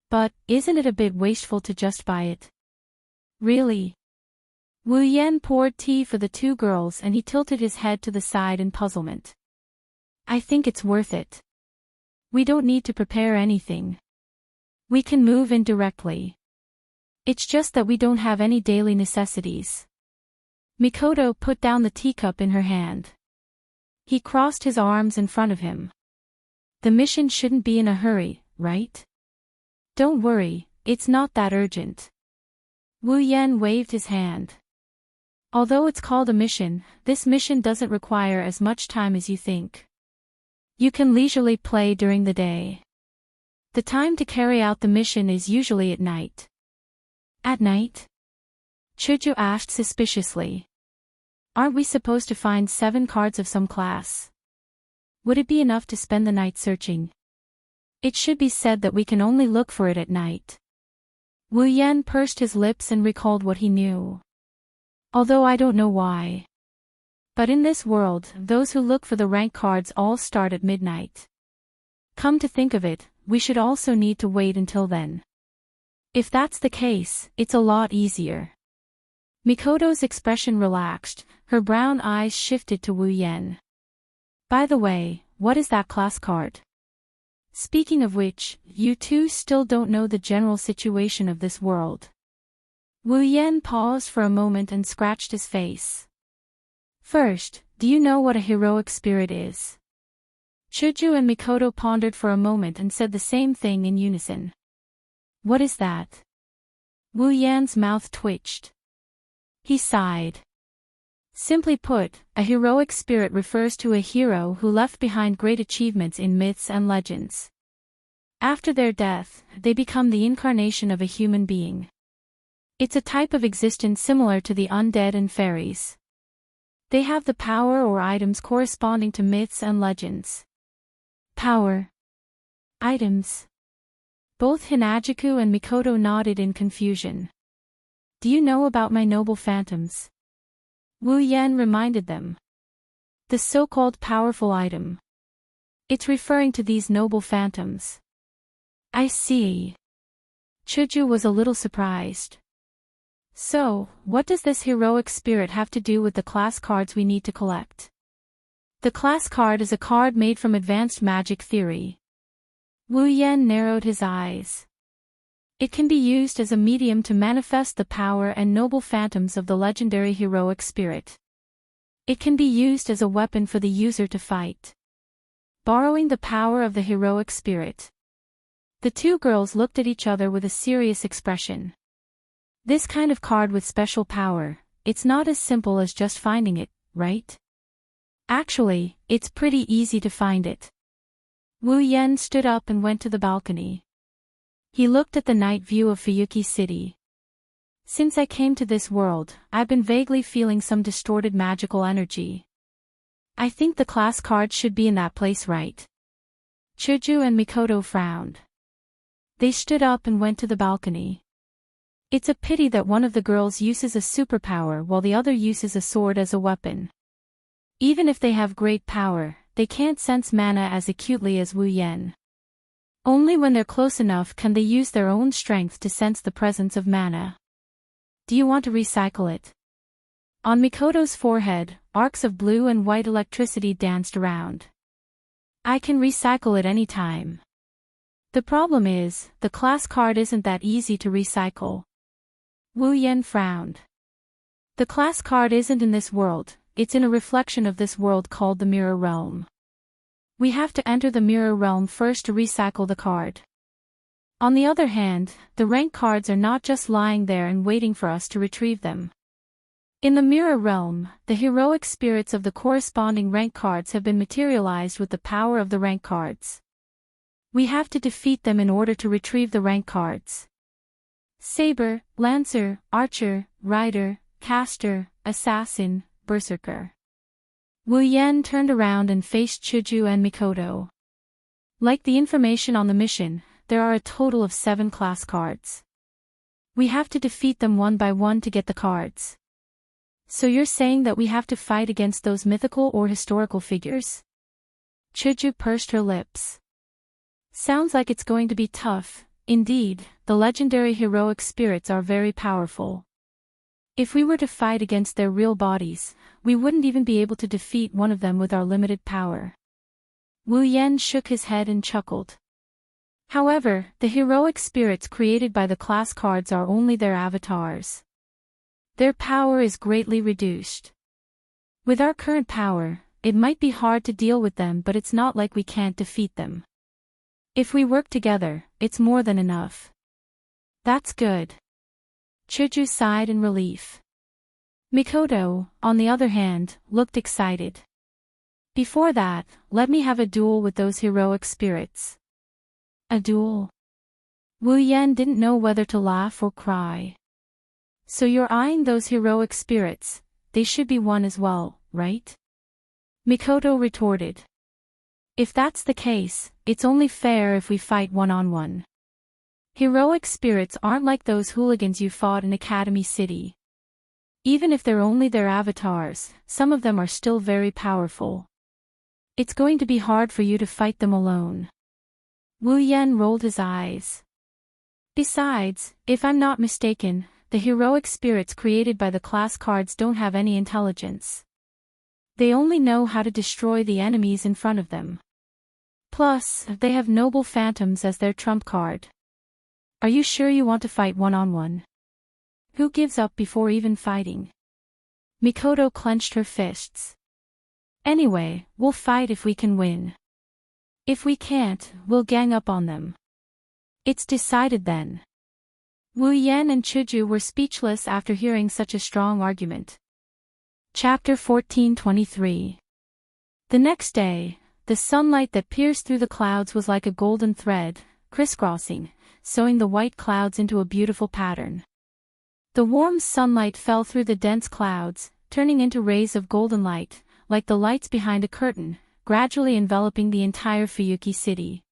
But, isn't it a bit wasteful to just buy it? Really? Wu Yan poured tea for the two girls and he tilted his head to the side in puzzlement. I think it's worth it. We don't need to prepare anything. We can move in directly. It's just that we don't have any daily necessities. Mikoto put down the teacup in her hand. He crossed his arms in front of him. The mission shouldn't be in a hurry, right? Don't worry, it's not that urgent. Wu Yan waved his hand. Although it's called a mission, this mission doesn't require as much time as you think. You can leisurely play during the day. The time to carry out the mission is usually at night. At night? Chuju asked suspiciously. Aren't we supposed to find 7 cards of some class? Would it be enough to spend the night searching? It should be said that we can only look for it at night. Wu Yan pursed his lips and recalled what he knew. Although I don't know why. But in this world, those who look for the rank cards all start at midnight. Come to think of it, we should also need to wait until then. If that's the case, it's a lot easier. Mikoto's expression relaxed, her brown eyes shifted to Wu Yan. By the way, what is that class card? Speaking of which, you two still don't know the general situation of this world. Wu Yan paused for a moment and scratched his face. First, do you know what a heroic spirit is? Chuju and Mikoto pondered for a moment and said the same thing in unison. What is that? Wu Yan's mouth twitched. He sighed. Simply put, a heroic spirit refers to a hero who left behind great achievements in myths and legends. After their death, they become the incarnation of a human being. It's a type of existence similar to the undead and fairies. They have the power or items corresponding to myths and legends. Power. Items. Both Hinajuku and Mikoto nodded in confusion. Do you know about my noble phantoms? Wu Yan reminded them. The so-called powerful item. It's referring to these noble phantoms. I see. Chuju was a little surprised. So, what does this heroic spirit have to do with the class cards we need to collect? The class card is a card made from advanced magic theory. Wu Yan narrowed his eyes. It can be used as a medium to manifest the power and noble phantoms of the legendary heroic spirit. It can be used as a weapon for the user to fight. Borrowing the power of the heroic spirit. The two girls looked at each other with a serious expression. This kind of card with special power, it's not as simple as just finding it, right? Actually, it's pretty easy to find it. Wu Yan stood up and went to the balcony. He looked at the night view of Fuyuki City. Since I came to this world, I've been vaguely feeling some distorted magical energy. I think the class card should be in that place, right? Chuju and Mikoto frowned. They stood up and went to the balcony. It's a pity that one of the girls uses a superpower while the other uses a sword as a weapon. Even if they have great power, they can't sense mana as acutely as Wu Yan. Only when they're close enough can they use their own strength to sense the presence of mana. Do you want to recycle it? On Mikoto's forehead, arcs of blue and white electricity danced around. I can recycle it any time. The problem is, the class card isn't that easy to recycle. Wu Yan frowned. The class card isn't in this world, it's in a reflection of this world called the Mirror Realm. We have to enter the Mirror Realm first to recycle the card. On the other hand, the rank cards are not just lying there and waiting for us to retrieve them. In the Mirror Realm, the heroic spirits of the corresponding rank cards have been materialized with the power of the rank cards. We have to defeat them in order to retrieve the rank cards. Saber, Lancer, Archer, Rider, Caster, Assassin, Berserker. Wu Yan turned around and faced Chuju and Mikoto. Like the information on the mission, there are a total of 7 class cards. We have to defeat them one by one to get the cards. So you're saying that we have to fight against those mythical or historical figures? Chuju pursed her lips. Sounds like it's going to be tough. Indeed, the legendary heroic spirits are very powerful. If we were to fight against their real bodies, we wouldn't even be able to defeat one of them with our limited power. Wu Yan shook his head and chuckled. However, the heroic spirits created by the class cards are only their avatars. Their power is greatly reduced. With our current power, it might be hard to deal with them, but it's not like we can't defeat them. If we work together, it's more than enough. That's good. Chuju sighed in relief. Mikoto, on the other hand, looked excited. Before that, let me have a duel with those heroic spirits. A duel? Wu Yan didn't know whether to laugh or cry. So you're eyeing those heroic spirits, they should be one as well, right? Mikoto retorted. If that's the case, it's only fair if we fight one-on-one. Heroic spirits aren't like those hooligans you fought in Academy City. Even if they're only their avatars, some of them are still very powerful. It's going to be hard for you to fight them alone. Wu Yan rolled his eyes. Besides, if I'm not mistaken, the heroic spirits created by the class cards don't have any intelligence. They only know how to destroy the enemies in front of them. Plus, they have noble phantoms as their trump card. Are you sure you want to fight one-on-one? Who gives up before even fighting? Mikoto clenched her fists. Anyway, we'll fight if we can win. If we can't, we'll gang up on them. It's decided then. Wu Yan and Chuju were speechless after hearing such a strong argument. Chapter 14:23. The next day, the sunlight that pierced through the clouds was like a golden thread, crisscrossing, sewing the white clouds into a beautiful pattern. The warm sunlight fell through the dense clouds, turning into rays of golden light, like the lights behind a curtain, gradually enveloping the entire Fuyuki city.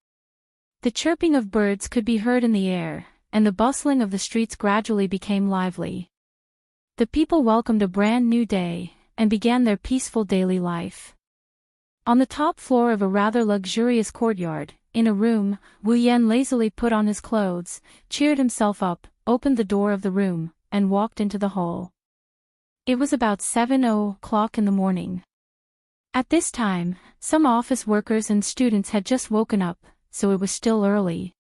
The chirping of birds could be heard in the air, and the bustling of the streets gradually became lively. The people welcomed a brand new day, and began their peaceful daily life. On the top floor of a rather luxurious courtyard, in a room, Wu Yan lazily put on his clothes, cheered himself up, opened the door of the room, and walked into the hall. It was about 7:00 in the morning. At this time, some office workers and students had just woken up, so it was still early.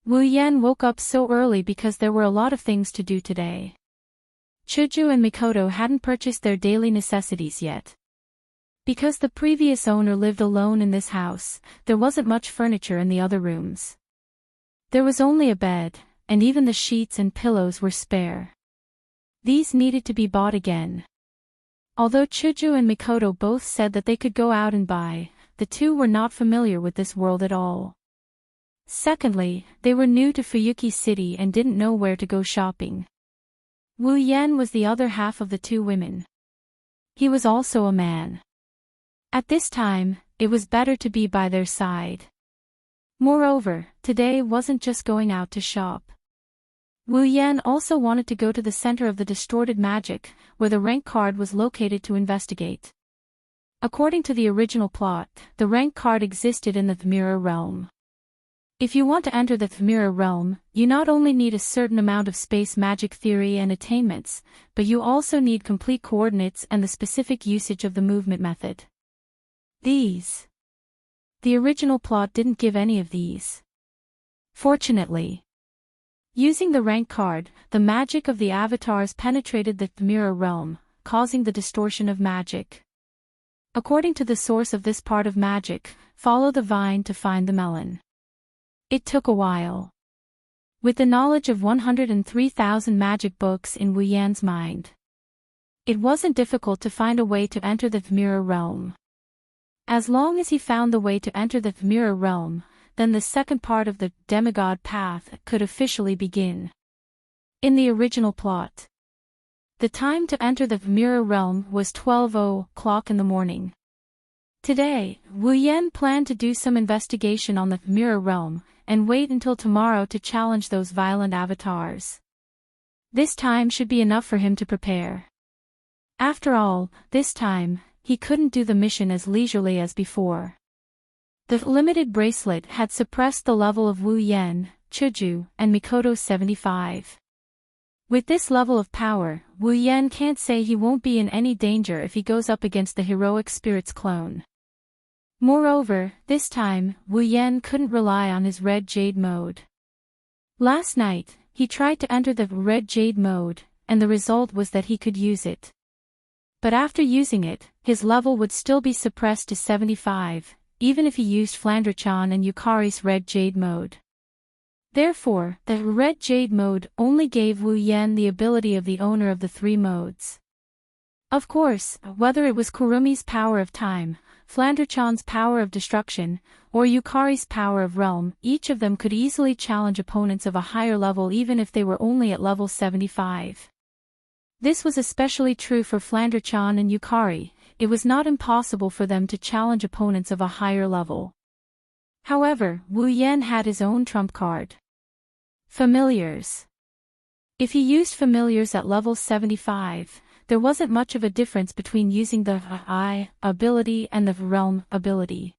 Wu Yan woke up so early because there were a lot of things to do today. Chuju and Mikoto hadn't purchased their daily necessities yet. Because the previous owner lived alone in this house, there wasn't much furniture in the other rooms. There was only a bed, and even the sheets and pillows were spare. These needed to be bought again. Although Chuju and Mikoto both said that they could go out and buy, the two were not familiar with this world at all. Secondly, they were new to Fuyuki City and didn't know where to go shopping. Wu Yan was the other half of the two women. He was also a man. At this time, it was better to be by their side. Moreover, today wasn't just going out to shop. Wu Yan also wanted to go to the center of the distorted magic, where the rank card was located to investigate. According to the original plot, the rank card existed in the Mirror Realm. If you want to enter the Mirror Realm, you not only need a certain amount of space magic theory and attainments, but you also need complete coordinates and the specific usage of the movement method. The original plot didn't give any of these. Fortunately, using the rank card, the magic of the avatars penetrated the Mirror Realm, causing the distortion of magic. According to the source of this part of magic, follow the vine to find the melon. It took a while. With the knowledge of 103,000 magic books in Wu Yan's mind, it wasn't difficult to find a way to enter the Mirror Realm. As long as he found the way to enter the Mirror Realm, then the second part of the demigod path could officially begin. In the original plot, the time to enter the Mirror Realm was 12:00 in the morning. Today, Wu Yan planned to do some investigation on the Mirror Realm, and wait until tomorrow to challenge those violent avatars. This time should be enough for him to prepare. After all, this time, he couldn't do the mission as leisurely as before. The limited bracelet had suppressed the level of Wu Yan, Chuju, and Mikoto's 75. With this level of power, Wu Yan can't say he won't be in any danger if he goes up against the heroic spirit's clone. Moreover, this time, Wu Yan couldn't rely on his red jade mode. Last night, he tried to enter the red jade mode, and the result was that he could use it. But after using it, his level would still be suppressed to 75, even if he used Flandre-chan and Yukari's red jade mode. Therefore, the red jade mode only gave Wu Yan the ability of the owner of the three modes. Of course, whether it was Kurumi's power of time, Flandre-chan's power of destruction, or Yukari's power of realm, each of them could easily challenge opponents of a higher level even if they were only at level 75. This was especially true for Flandre-chan and Yukari. It was not impossible for them to challenge opponents of a higher level. However, Wu Yan had his own trump card. Familiars. If he used familiars at level 75, there wasn't much of a difference between using the I ability and the realm ability.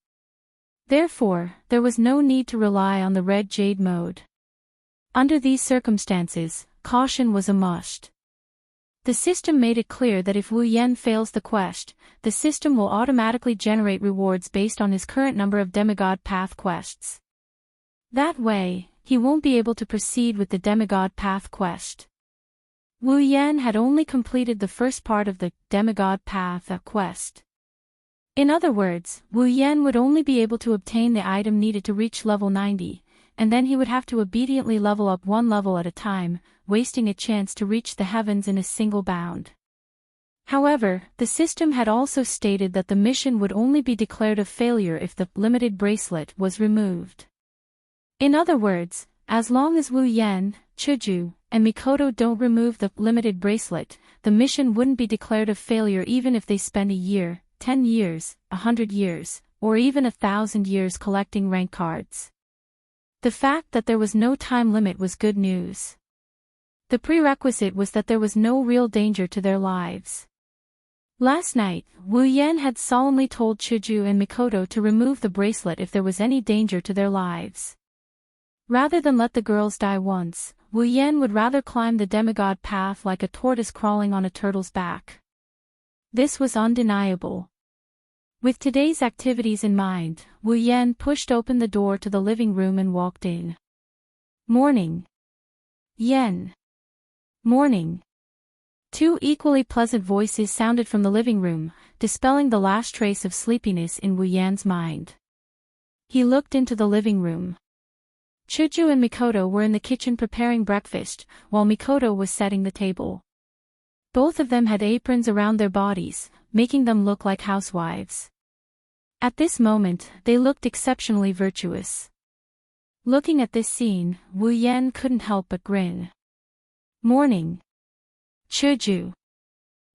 Therefore, there was no need to rely on the red jade mode. Under these circumstances, caution was a must. The system made it clear that if Wu Yan fails the quest, the system will automatically generate rewards based on his current number of demigod path quests. That way, he won't be able to proceed with the demigod path quest. Wu Yan had only completed the first part of the demigod path quest. In other words, Wu Yan would only be able to obtain the item needed to reach level 90, and then he would have to obediently level up one level at a time, wasting a chance to reach the heavens in a single bound. However, the system had also stated that the mission would only be declared a failure if the limited bracelet was removed. In other words, as long as Wu Yan, Chuju, and Mikoto don't remove the limited bracelet, the mission wouldn't be declared a failure even if they spend a year, 10 years, 100 years, or even 1,000 years collecting rank cards. The fact that there was no time limit was good news. The prerequisite was that there was no real danger to their lives. Last night, Wu Yan had solemnly told Chuju and Mikoto to remove the bracelet if there was any danger to their lives. Rather than let the girls die once, Wu Yan would rather climb the demigod path like a tortoise crawling on a turtle's back. This was undeniable. With today's activities in mind, Wu Yan pushed open the door to the living room and walked in. Morning. Yan. Morning. Two equally pleasant voices sounded from the living room, dispelling the last trace of sleepiness in Wu Yan's mind. He looked into the living room. Chuju and Mikoto were in the kitchen preparing breakfast, while Mikoto was setting the table. Both of them had aprons around their bodies, making them look like housewives. At this moment, they looked exceptionally virtuous. Looking at this scene, Wu Yan couldn't help but grin. Morning. Chuju.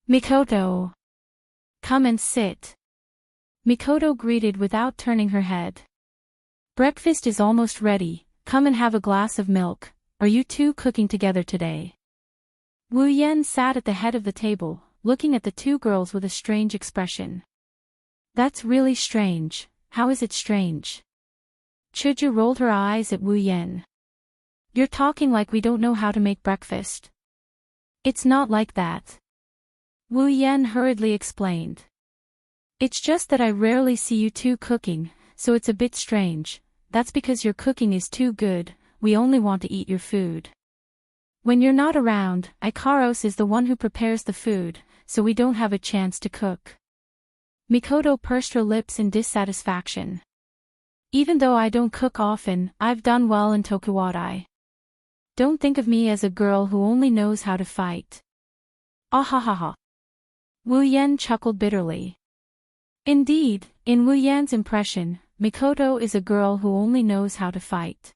Mikoto. Come and sit. Mikoto greeted without turning her head. Breakfast is almost ready, come and have a glass of milk. Are you two cooking together today? Wu Yan sat at the head of the table, looking at the two girls with a strange expression. That's really strange. How is it strange? Chuju rolled her eyes at Wu Yan. You're talking like we don't know how to make breakfast. It's not like that. Wu Yan hurriedly explained. It's just that I rarely see you two cooking, so it's a bit strange. That's because your cooking is too good, we only want to eat your food. When you're not around, Ikaros is the one who prepares the food, so we don't have a chance to cook. Mikoto pursed her lips in dissatisfaction. Even though I don't cook often, I've done well in Tokuwadai. Don't think of me as a girl who only knows how to fight. Ahahaha. Wu Yan chuckled bitterly. Indeed, in Wu Yan's impression, Mikoto is a girl who only knows how to fight.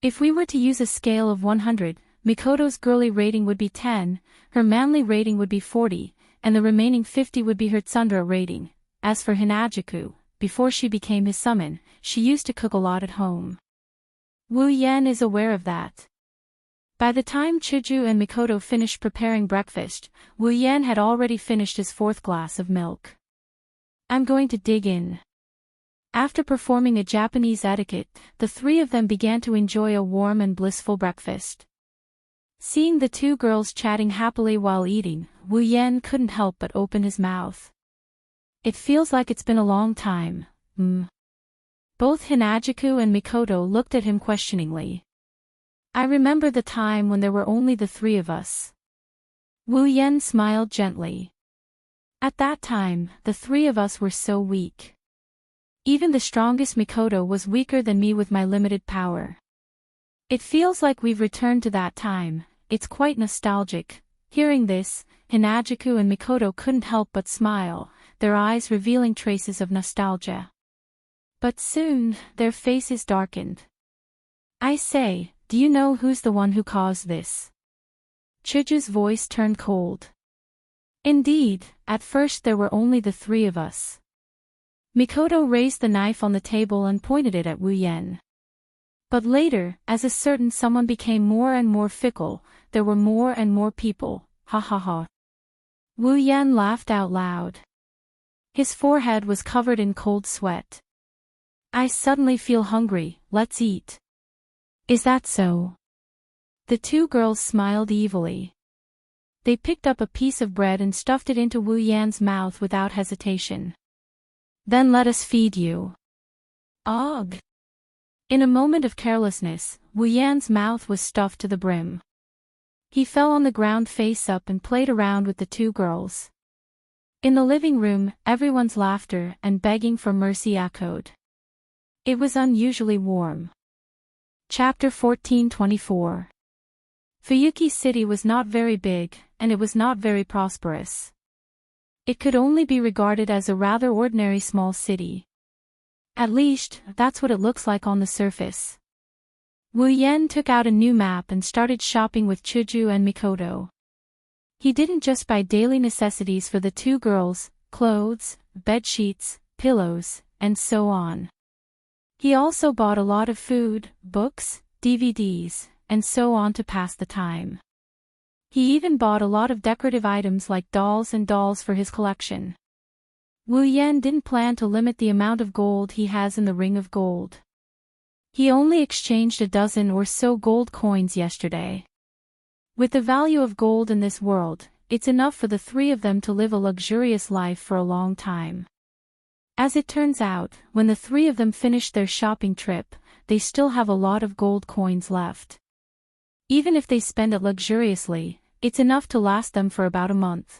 If we were to use a scale of 100, Mikoto's girly rating would be 10, her manly rating would be 40, and the remaining 50 would be her tsundere rating. As for Hinajuku, before she became his summon, she used to cook a lot at home. Wu Yan is aware of that. By the time Chuju and Mikoto finished preparing breakfast, Wu Yan had already finished his fourth glass of milk. I'm going to dig in. After performing a Japanese etiquette, the three of them began to enjoy a warm and blissful breakfast. Seeing the two girls chatting happily while eating, Wu Yan couldn't help but open his mouth. It feels like it's been a long time. Both Hinajuku and Mikoto looked at him questioningly. I remember the time when there were only the three of us. Wu Yan smiled gently. At that time, the three of us were so weak. Even the strongest Mikoto was weaker than me with my limited power. It feels like we've returned to that time. It's quite nostalgic. Hearing this, Hinajuku and Mikoto couldn't help but smile, their eyes revealing traces of nostalgia. But soon, their faces darkened. I say, do you know who's the one who caused this? Chuju's voice turned cold. Indeed, at first there were only the three of us. Mikoto raised the knife on the table and pointed it at Wu Yan. But later, as a certain someone became more and more fickle, there were more and more people, ha ha ha. Wu Yan laughed out loud. His forehead was covered in cold sweat. I suddenly feel hungry, let's eat. Is that so? The two girls smiled evilly. They picked up a piece of bread and stuffed it into Wu Yan's mouth without hesitation. Then let us feed you. Ugh! In a moment of carelessness, Wu Yan's mouth was stuffed to the brim. He fell on the ground face up and played around with the two girls. In the living room, everyone's laughter and begging for mercy echoed. It was unusually warm. Chapter 14:24. Fuyuki City was not very big, and it was not very prosperous. It could only be regarded as a rather ordinary small city. At least, that's what it looks like on the surface. Wu Yan took out a new map and started shopping with Chuju and Mikoto. He didn't just buy daily necessities for the two girls, clothes, bed sheets, pillows, and so on. He also bought a lot of food, books, DVDs, and so on to pass the time. He even bought a lot of decorative items like dolls for his collection. Wu Yan didn't plan to limit the amount of gold he has in the ring of gold. He only exchanged a dozen or so gold coins yesterday. With the value of gold in this world, it's enough for the three of them to live a luxurious life for a long time. As it turns out, when the three of them finish their shopping trip, they still have a lot of gold coins left. Even if they spend it luxuriously, it's enough to last them for about a month.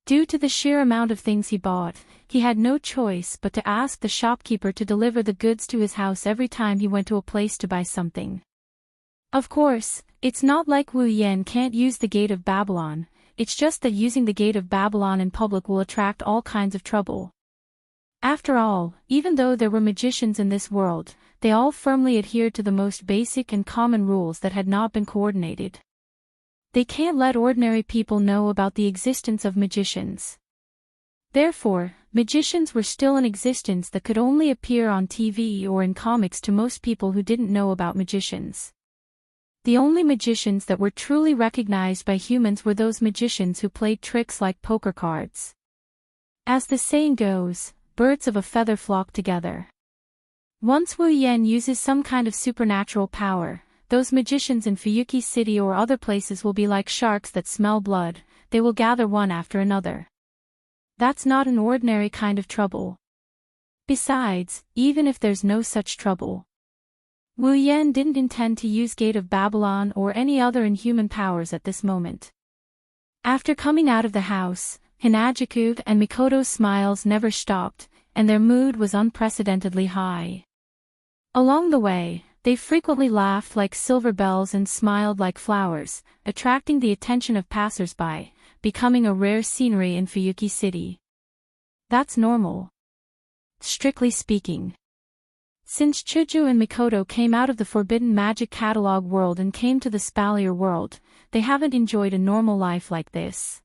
Due to the sheer amount of things he bought, he had no choice but to ask the shopkeeper to deliver the goods to his house every time he went to a place to buy something. Of course, it's not like Wu Yan can't use the Gate of Babylon, it's just that using the Gate of Babylon in public will attract all kinds of trouble. After all, even though there were magicians in this world, they all firmly adhered to the most basic and common rules that had not been coordinated. They can't let ordinary people know about the existence of magicians. Therefore, magicians were still in existence that could only appear on TV or in comics to most people who didn't know about magicians. The only magicians that were truly recognized by humans were those magicians who played tricks like poker cards. As the saying goes, birds of a feather flock together. Once Wu Yan uses some kind of supernatural power, those magicians in Fuyuki City or other places will be like sharks that smell blood, they will gather one after another. That's not an ordinary kind of trouble. Besides, even if there's no such trouble, Wu Yan didn't intend to use Gate of Babylon or any other inhuman powers at this moment. After coming out of the house, Hinajuku and Mikoto's smiles never stopped, and their mood was unprecedentedly high. Along the way, they frequently laughed like silver bells and smiled like flowers, attracting the attention of passers-by, becoming a rare scenery in Fuyuki City. That's normal. Strictly speaking. Since Chuju and Mikoto came out of the Forbidden Magic Catalog world and came to the Spalier world, they haven't enjoyed a normal life like this.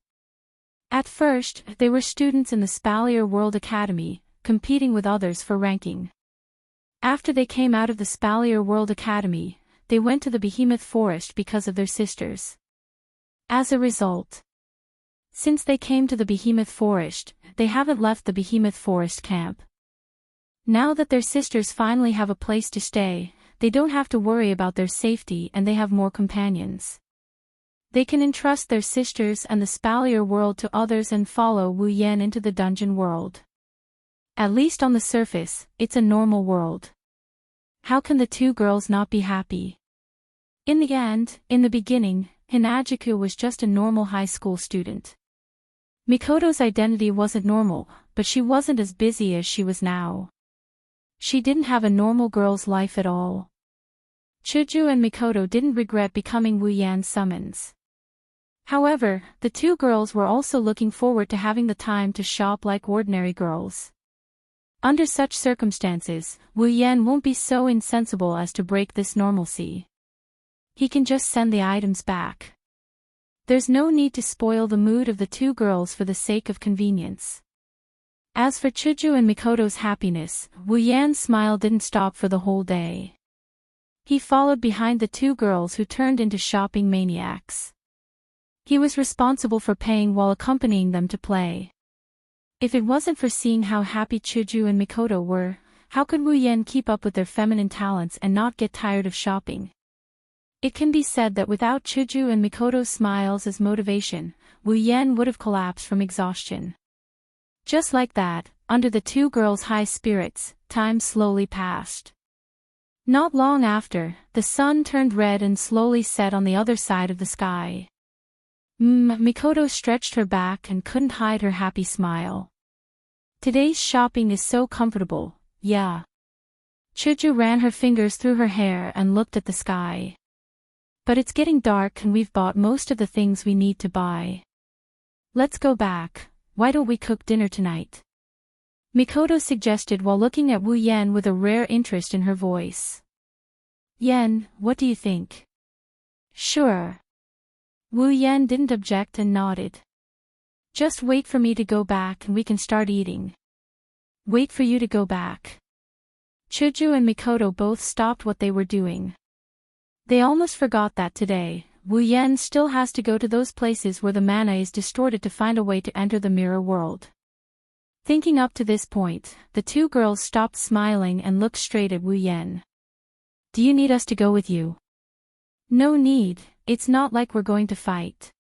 At first, they were students in the Spalier World Academy, competing with others for ranking. After they came out of the Spalier World Academy, they went to the behemoth forest because of their sisters. As a result, since they came to the behemoth forest, they haven't left the behemoth forest camp. Now that their sisters finally have a place to stay, they don't have to worry about their safety and they have more companions. They can entrust their sisters and the Spalier world to others and follow Wu Yan into the dungeon world. At least on the surface, it's a normal world. How can the two girls not be happy? In the end, in the beginning, Hinajiku was just a normal high school student. Mikoto's identity wasn't normal, but she wasn't as busy as she was now. She didn't have a normal girl's life at all. Chuju and Mikoto didn't regret becoming Wu Yan's summons. However, the two girls were also looking forward to having the time to shop like ordinary girls. Under such circumstances, Wu Yan won't be so insensible as to break this normalcy. He can just send the items back. There's no need to spoil the mood of the two girls for the sake of convenience. As for Chuju and Mikoto's happiness, Wu Yan's smile didn't stop for the whole day. He followed behind the two girls who turned into shopping maniacs. He was responsible for paying while accompanying them to play. If it wasn't for seeing how happy Chuju and Mikoto were, how could Wu Yan keep up with their feminine talents and not get tired of shopping? It can be said that without Chuju and Mikoto's smiles as motivation, Wu Yan would have collapsed from exhaustion. Just like that, under the two girls' high spirits, time slowly passed. Not long after, the sun turned red and slowly set on the other side of the sky. Mikoto stretched her back and couldn't hide her happy smile. Today's shopping is so comfortable, yeah. Chuju ran her fingers through her hair and looked at the sky. But it's getting dark and we've bought most of the things we need to buy. Let's go back. Why don't we cook dinner tonight? Mikoto suggested while looking at Wu Yan with a rare interest in her voice. Yan, what do you think? Sure. Wu Yan didn't object and nodded. Just wait for me to go back and we can start eating. Wait for you to go back. Chuju and Mikoto both stopped what they were doing. They almost forgot that today, Wu Yan still has to go to those places where the mana is distorted to find a way to enter the mirror world. Thinking up to this point, the two girls stopped smiling and looked straight at Wu Yan. Do you need us to go with you? No need, it's not like we're going to fight.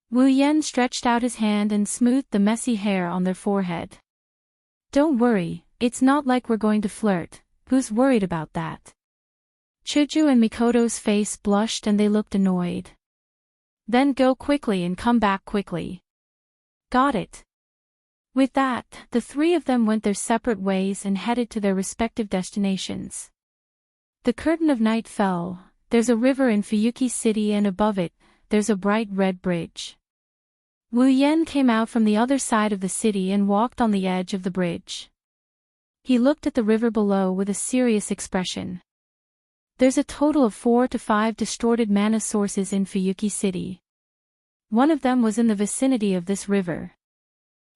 Wu Yan stretched out his hand and smoothed the messy hair on their forehead. Don't worry, it's not like we're going to flirt, who's worried about that? Chuju and Mikoto's face blushed and they looked annoyed. Then go quickly and come back quickly. Got it. With that, the three of them went their separate ways and headed to their respective destinations. The curtain of night fell. There's a river in Fuyuki City and above it, there's a bright red bridge. Wu Yan came out from the other side of the city and walked on the edge of the bridge. He looked at the river below with a serious expression. There's a total of 4 to 5 distorted mana sources in Fuyuki City. One of them was in the vicinity of this river.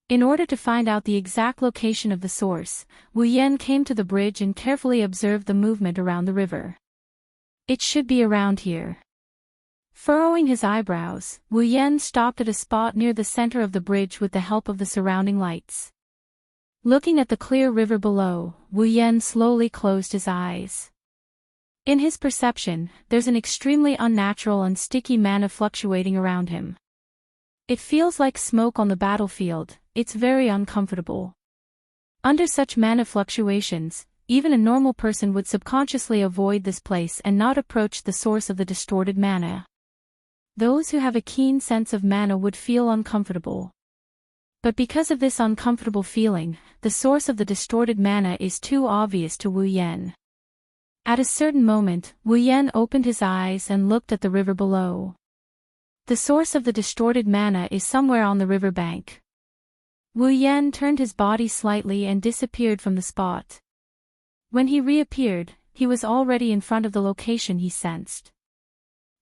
In order to find out the exact location of the source, Wu Yan came to the bridge and carefully observed the movement around the river. It should be around here. Furrowing his eyebrows, Wu Yan stopped at a spot near the center of the bridge with the help of the surrounding lights. Looking at the clear river below, Wu Yan slowly closed his eyes. In his perception, there's an extremely unnatural and sticky mana fluctuating around him. It feels like smoke on the battlefield, it's very uncomfortable. Under such mana fluctuations, even a normal person would subconsciously avoid this place and not approach the source of the distorted mana. Those who have a keen sense of mana would feel uncomfortable. But because of this uncomfortable feeling, the source of the distorted mana is too obvious to Wu Yan. At a certain moment, Wu Yan opened his eyes and looked at the river below. The source of the distorted mana is somewhere on the river bank. Wu Yan turned his body slightly and disappeared from the spot. When he reappeared, he was already in front of the location he sensed.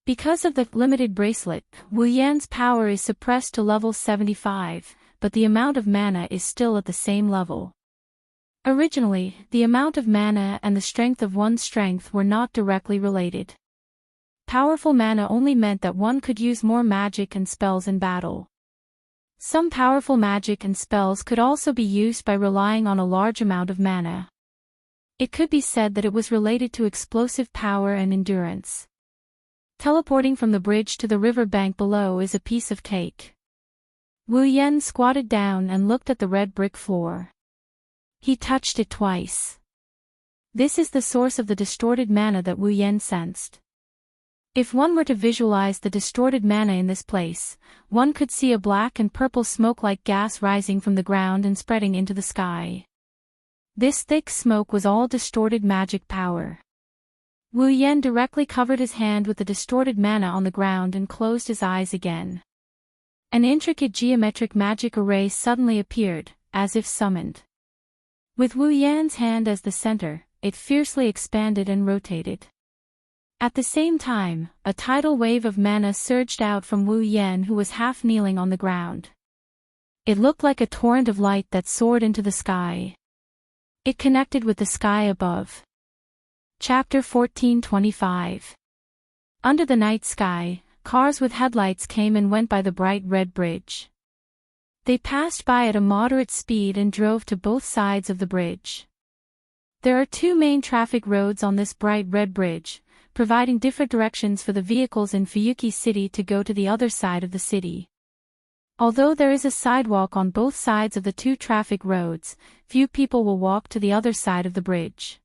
Because of the limited bracelet, Wu Yan's power is suppressed to level 75, but the amount of mana is still at the same level. Originally, the amount of mana and the strength of one's strength were not directly related. Powerful mana only meant that one could use more magic and spells in battle. Some powerful magic and spells could also be used by relying on a large amount of mana. It could be said that it was related to explosive power and endurance. Teleporting from the bridge to the river bank below is a piece of cake. Wu Yan squatted down and looked at the red brick floor. He touched it twice. This is the source of the distorted mana that Wu Yan sensed. If one were to visualize the distorted mana in this place, one could see a black and purple smoke-like gas rising from the ground and spreading into the sky. This thick smoke was all distorted magic power. Wu Yan directly covered his hand with the distorted mana on the ground and closed his eyes again. An intricate geometric magic array suddenly appeared, as if summoned. With Wu Yan's hand as the center, it fiercely expanded and rotated. At the same time, a tidal wave of mana surged out from Wu Yan, who was half kneeling on the ground. It looked like a torrent of light that soared into the sky. It connected with the sky above. Chapter 1425. Under the night sky, cars with headlights came and went by the bright red bridge. They passed by at a moderate speed and drove to both sides of the bridge. There are two main traffic roads on this bright red bridge, providing different directions for the vehicles in Fuyuki City to go to the other side of the city. Although there is a sidewalk on both sides of the two traffic roads, few people will walk to the other side of the bridge.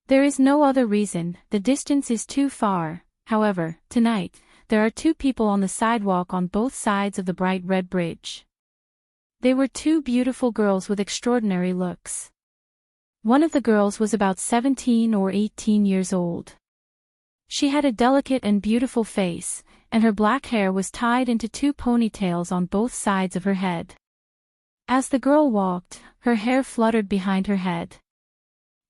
There is no other reason, the distance is too far. However, tonight, there are two people on the sidewalk on both sides of the bright red bridge. They were two beautiful girls with extraordinary looks. One of the girls was about 17 or 18 years old. She had a delicate and beautiful face, and her black hair was tied into two ponytails on both sides of her head. As the girl walked, her hair fluttered behind her head.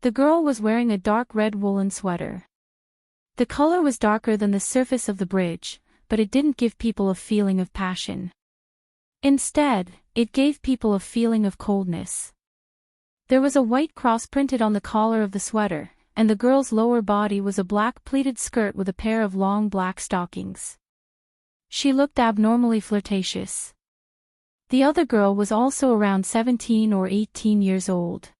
The girl was wearing a dark red woolen sweater. The color was darker than the surface of the bridge, but it didn't give people a feeling of passion. Instead, it gave people a feeling of coldness. There was a white cross printed on the collar of the sweater, and the girl's lower body was a black pleated skirt with a pair of long black stockings. She looked abnormally flirtatious. The other girl was also around 17 or 18 years old.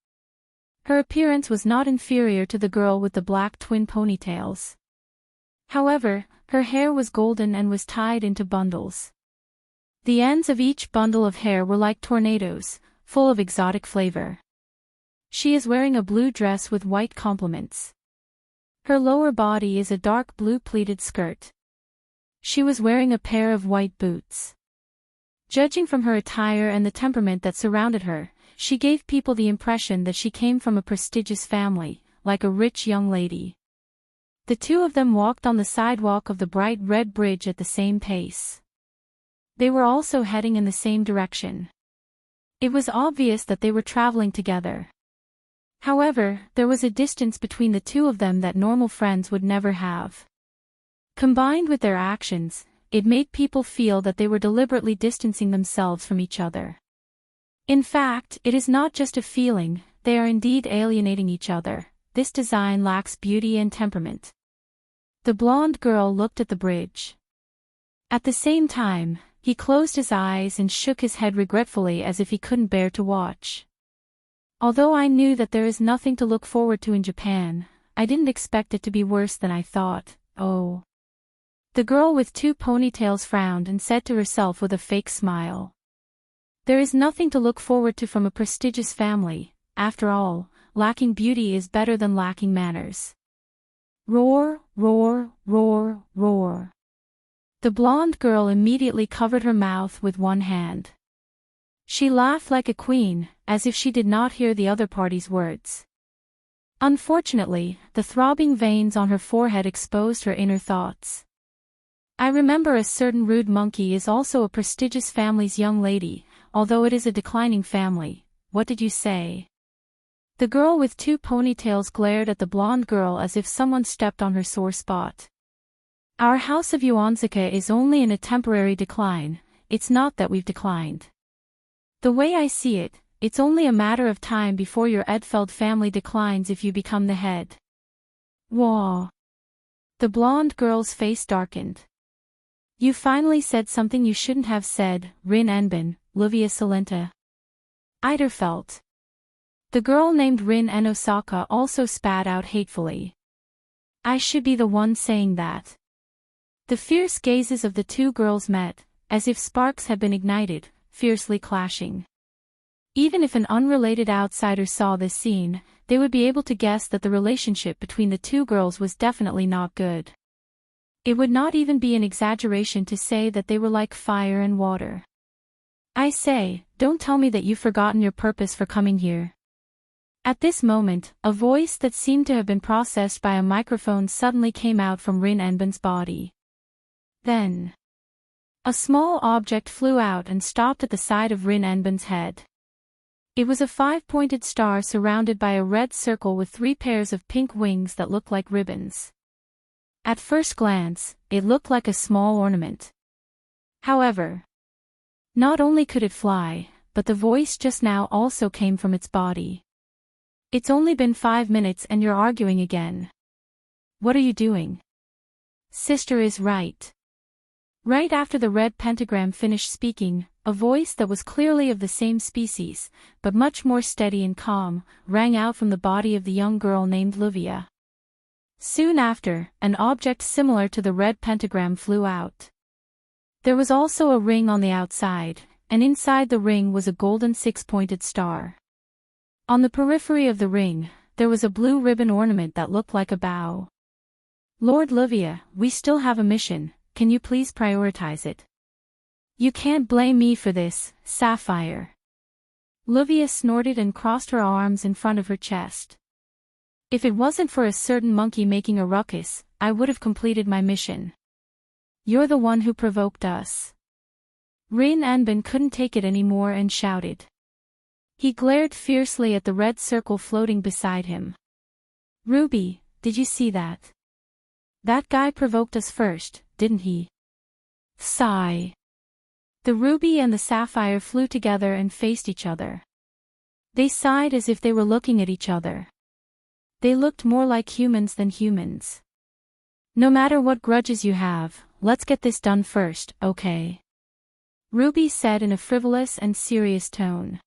Her appearance was not inferior to the girl with the black twin ponytails. However, her hair was golden and was tied into bundles. The ends of each bundle of hair were like tornadoes, full of exotic flavor. She is wearing a blue dress with white complements. Her lower body is a dark blue pleated skirt. She was wearing a pair of white boots. Judging from her attire and the temperament that surrounded her, she gave people the impression that she came from a prestigious family, like a rich young lady. The two of them walked on the sidewalk of the bright red bridge at the same pace. They were also heading in the same direction. It was obvious that they were traveling together. However, there was a distance between the two of them that normal friends would never have. Combined with their actions, it made people feel that they were deliberately distancing themselves from each other. In fact, it is not just a feeling, they are indeed alienating each other. This design lacks beauty and temperament. The blonde girl looked at the bridge. At the same time, he closed his eyes and shook his head regretfully as if he couldn't bear to watch. Although I knew that there is nothing to look forward to in Japan, I didn't expect it to be worse than I thought. Oh. The girl with two ponytails frowned and said to herself with a fake smile. There is nothing to look forward to from a prestigious family. After all, lacking beauty is better than lacking manners. Roar, roar, roar, roar. The blonde girl immediately covered her mouth with one hand. She laughed like a queen, as if she did not hear the other party's words. Unfortunately, the throbbing veins on her forehead exposed her inner thoughts. I remember a certain rude monkey is also a prestigious family's young lady, although it is a declining family. What did you say? The girl with two ponytails glared at the blonde girl as if someone stepped on her sore spot. Our house of Yuanzaka is only in a temporary decline, it's not that we've declined. The way I see it, it's only a matter of time before your Edfeld family declines if you become the head. Wah! The blonde girl's face darkened. You finally said something you shouldn't have said, Rin Enbin, Luvia Salenta. Heartfelt. The girl named Rin en Osaka also spat out hatefully. I should be the one saying that. The fierce gazes of the two girls met, as if sparks had been ignited, fiercely clashing. Even if an unrelated outsider saw this scene, they would be able to guess that the relationship between the two girls was definitely not good. It would not even be an exaggeration to say that they were like fire and water. I say, don't tell me that you've forgotten your purpose for coming here. At this moment, a voice that seemed to have been processed by a microphone suddenly came out from Rin Enbin's body. Then, a small object flew out and stopped at the side of Rin Enbin's head. It was a 5-pointed star surrounded by a red circle with 3 pairs of pink wings that looked like ribbons. At first glance, it looked like a small ornament. However, not only could it fly, but the voice just now also came from its body. It's only been 5 minutes and you're arguing again. What are you doing? Sister is right. Right after the red pentagram finished speaking, a voice that was clearly of the same species, but much more steady and calm, rang out from the body of the young girl named Luvia. Soon after, an object similar to the red pentagram flew out. There was also a ring on the outside, and inside the ring was a golden 6-pointed star. On the periphery of the ring, there was a blue ribbon ornament that looked like a bow. Lord Luvia, we still have a mission, can you please prioritize it? You can't blame me for this, Sapphire. Luvia snorted and crossed her arms in front of her chest. If it wasn't for a certain monkey making a ruckus, I would have completed my mission. You're the one who provoked us. Rin Enbin couldn't take it anymore and shouted. He glared fiercely at the red circle floating beside him. Ruby, did you see that? That guy provoked us first, didn't he? Sigh. The ruby and the sapphire flew together and faced each other. They sighed as if they were looking at each other. They looked more like humans than humans. No matter what grudges you have, let's get this done first, okay? Ruby said in a frivolous and serious tone.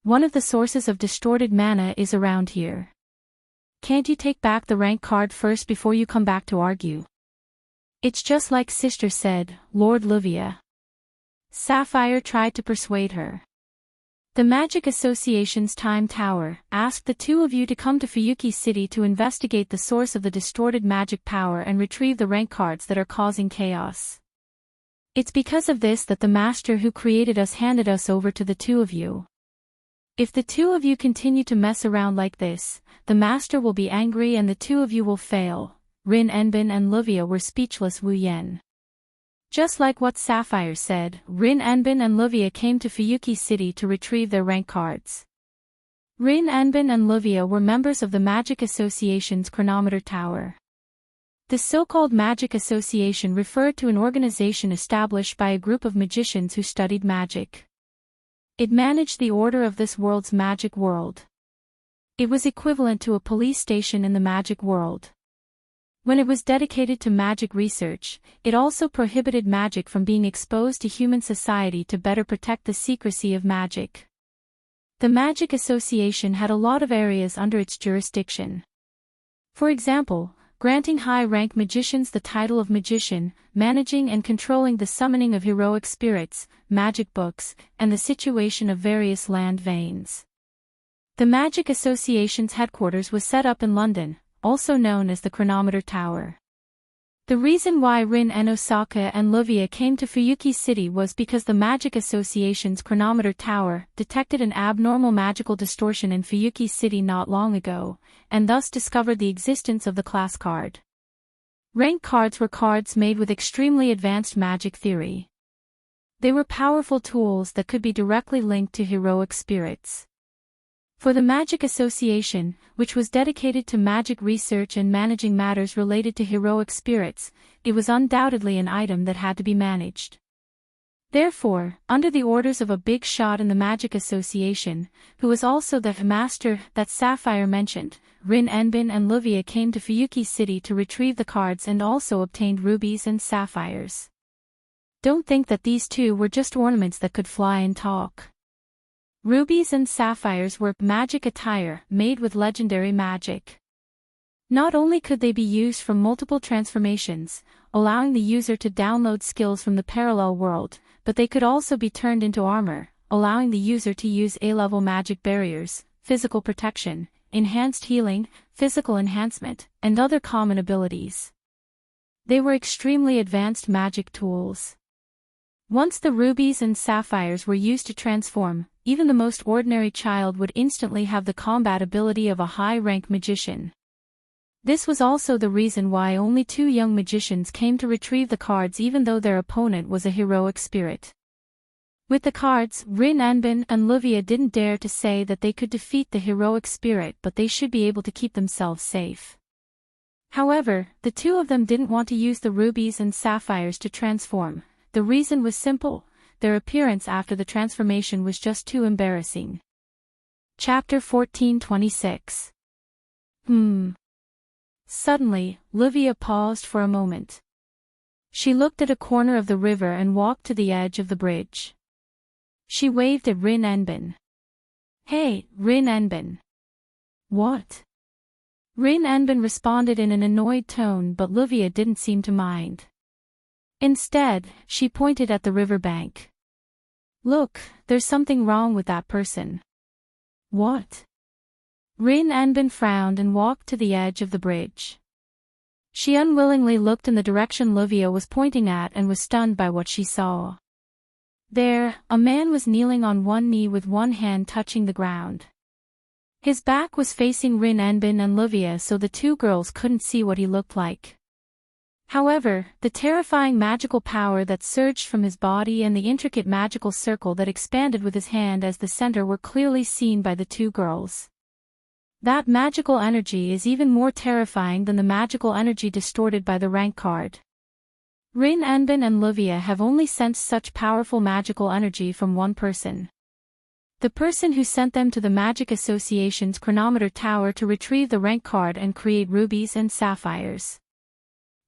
One of the sources of distorted mana is around here. Can't you take back the rank card first before you come back to argue? It's just like Sister said, Lord Luvia. Sapphire tried to persuade her. The Magic Association's Time Tower asked the two of you to come to Fuyuki City to investigate the source of the distorted magic power and retrieve the rank cards that are causing chaos. It's because of this that the master who created us handed us over to the two of you. If the two of you continue to mess around like this, the master will be angry and the two of you will fail. Rin Enbin and Luvia were speechless. Wu Yen. Just like what Sapphire said, Rin Enbin and Luvia came to Fuyuki City to retrieve their rank cards. Rin Enbin and Luvia were members of the Magic Association's Chronometer Tower. The so-called Magic Association referred to an organization established by a group of magicians who studied magic. It managed the order of this world's magic world. It was equivalent to a police station in the magic world. When it was dedicated to magic research, it also prohibited magic from being exposed to human society to better protect the secrecy of magic. The Magic Association had a lot of areas under its jurisdiction. For example, granting high-rank magicians the title of magician, managing and controlling the summoning of heroic spirits, magic books, and the situation of various land veins. The Magic Association's headquarters was set up in London, also known as the Chronometer Tower. The reason why Rin en Osaka and Luvia came to Fuyuki City was because the Magic Association's Chronometer Tower detected an abnormal magical distortion in Fuyuki City not long ago, and thus discovered the existence of the class card. Rank cards were cards made with extremely advanced magic theory. They were powerful tools that could be directly linked to heroic spirits. For the Magic Association, which was dedicated to magic research and managing matters related to heroic spirits, it was undoubtedly an item that had to be managed. Therefore, under the orders of a big shot in the Magic Association, who was also the master that Sapphire mentioned, Rin Enbin and Luvia came to Fuyuki City to retrieve the cards and also obtained rubies and sapphires. Don't think that these two were just ornaments that could fly and talk. Rubies and sapphires were magic attire made with legendary magic. Not only could they be used from multiple transformations, allowing the user to download skills from the parallel world, but they could also be turned into armor, allowing the user to use A-level magic barriers, physical protection, enhanced healing, physical enhancement, and other common abilities. They were extremely advanced magic tools. Once the rubies and sapphires were used to transform, even the most ordinary child would instantly have the combat ability of a high-rank magician. This was also the reason why only 2 young magicians came to retrieve the cards even though their opponent was a heroic spirit. With the cards, Rin Enbin and Luvia didn't dare to say that they could defeat the heroic spirit, but they should be able to keep themselves safe. However, the 2 of them didn't want to use the rubies and sapphires to transform. The reason was simple: their appearance after the transformation was just too embarrassing. Chapter 1426. Suddenly, Luvia paused for a moment. She looked at a corner of the river and walked to the edge of the bridge. She waved at Rin Enbin. "Hey, Rin Enbin." "What?" Rin Enbin responded in an annoyed tone, but Luvia didn't seem to mind. Instead, she pointed at the riverbank. "Look, there's something wrong with that person." "What?" Rin Enbin frowned and walked to the edge of the bridge. She unwillingly looked in the direction Luvia was pointing at and was stunned by what she saw. There, a man was kneeling on one knee with one hand touching the ground. His back was facing Rin Enbin and Luvia, so the 2 girls couldn't see what he looked like. However, the terrifying magical power that surged from his body and the intricate magical circle that expanded with his hand as the center were clearly seen by the 2 girls. That magical energy is even more terrifying than the magical energy distorted by the rank card. Rin Enbin and Luvia have only sensed such powerful magical energy from one person. The person who sent them to the Magic Association's chronometer tower to retrieve the rank card and create rubies and sapphires.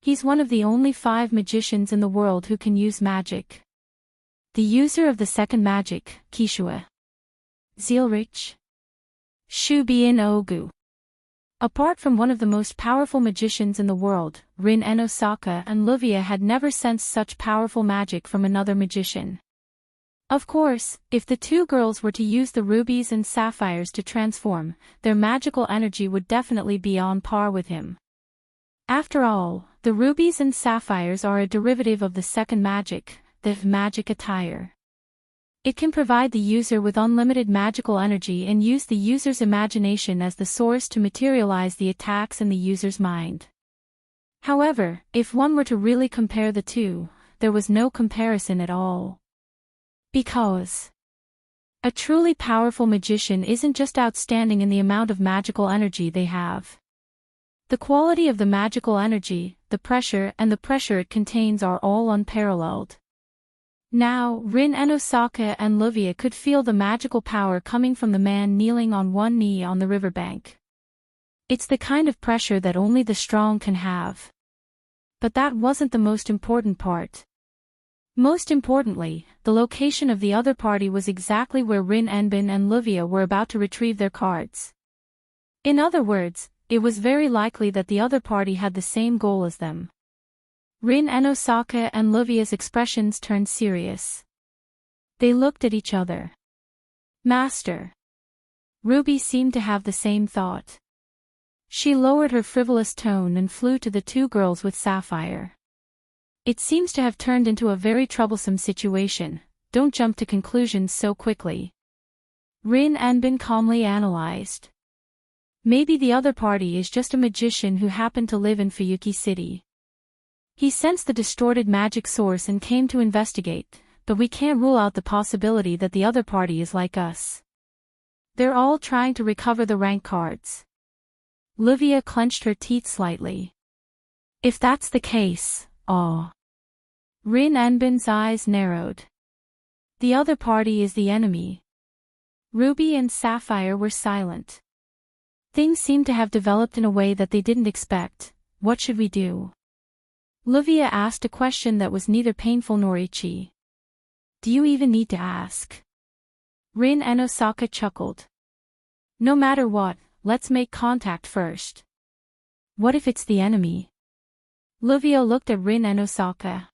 He's one of the only 5 magicians in the world who can use magic. The user of the second magic, Kishua. Enrich. Shubin Ogu. Apart from one of the most powerful magicians in the world, Rin Enosaka and Luvia had never sensed such powerful magic from another magician. Of course, if the 2 girls were to use the rubies and sapphires to transform, their magical energy would definitely be on par with him. After all, the rubies and sapphires are a derivative of the second magic, the magic attire. It can provide the user with unlimited magical energy and use the user's imagination as the source to materialize the attacks in the user's mind. However, if one were to really compare the 2, there was no comparison at all. Because a truly powerful magician isn't just outstanding in the amount of magical energy they have. The quality of the magical energy, the pressure it contains are all unparalleled. Now, Rin Enosaka and Luvia could feel the magical power coming from the man kneeling on one knee on the riverbank. It's the kind of pressure that only the strong can have. But that wasn't the most important part. Most importantly, the location of the other party was exactly where Rin Enbin and Luvia were about to retrieve their cards. In other words, it was very likely that the other party had the same goal as them. Rin Enosaka and Luvia's expressions turned serious. They looked at each other. "Master." Ruby seemed to have the same thought. She lowered her frivolous tone and flew to the 2 girls with Sapphire. "It seems to have turned into a very troublesome situation. Don't jump to conclusions so quickly." Rin Enbin calmly analyzed. "Maybe the other party is just a magician who happened to live in Fuyuki City. He sensed the distorted magic source and came to investigate, but we can't rule out the possibility that the other party is like us. They're all trying to recover the rank cards." Luvia clenched her teeth slightly. "If that's the case, Rin Enbin's eyes narrowed. The other party is the enemy. Ruby and Sapphire were silent. Things seemed to have developed in a way that they didn't expect. What should we do? Olivia asked a question that was neither painful nor itchy. Do you even need to ask? Rin and Osaka chuckled. No matter what, let's make contact first. What if it's the enemy? Olivia looked at Rin and Osaka.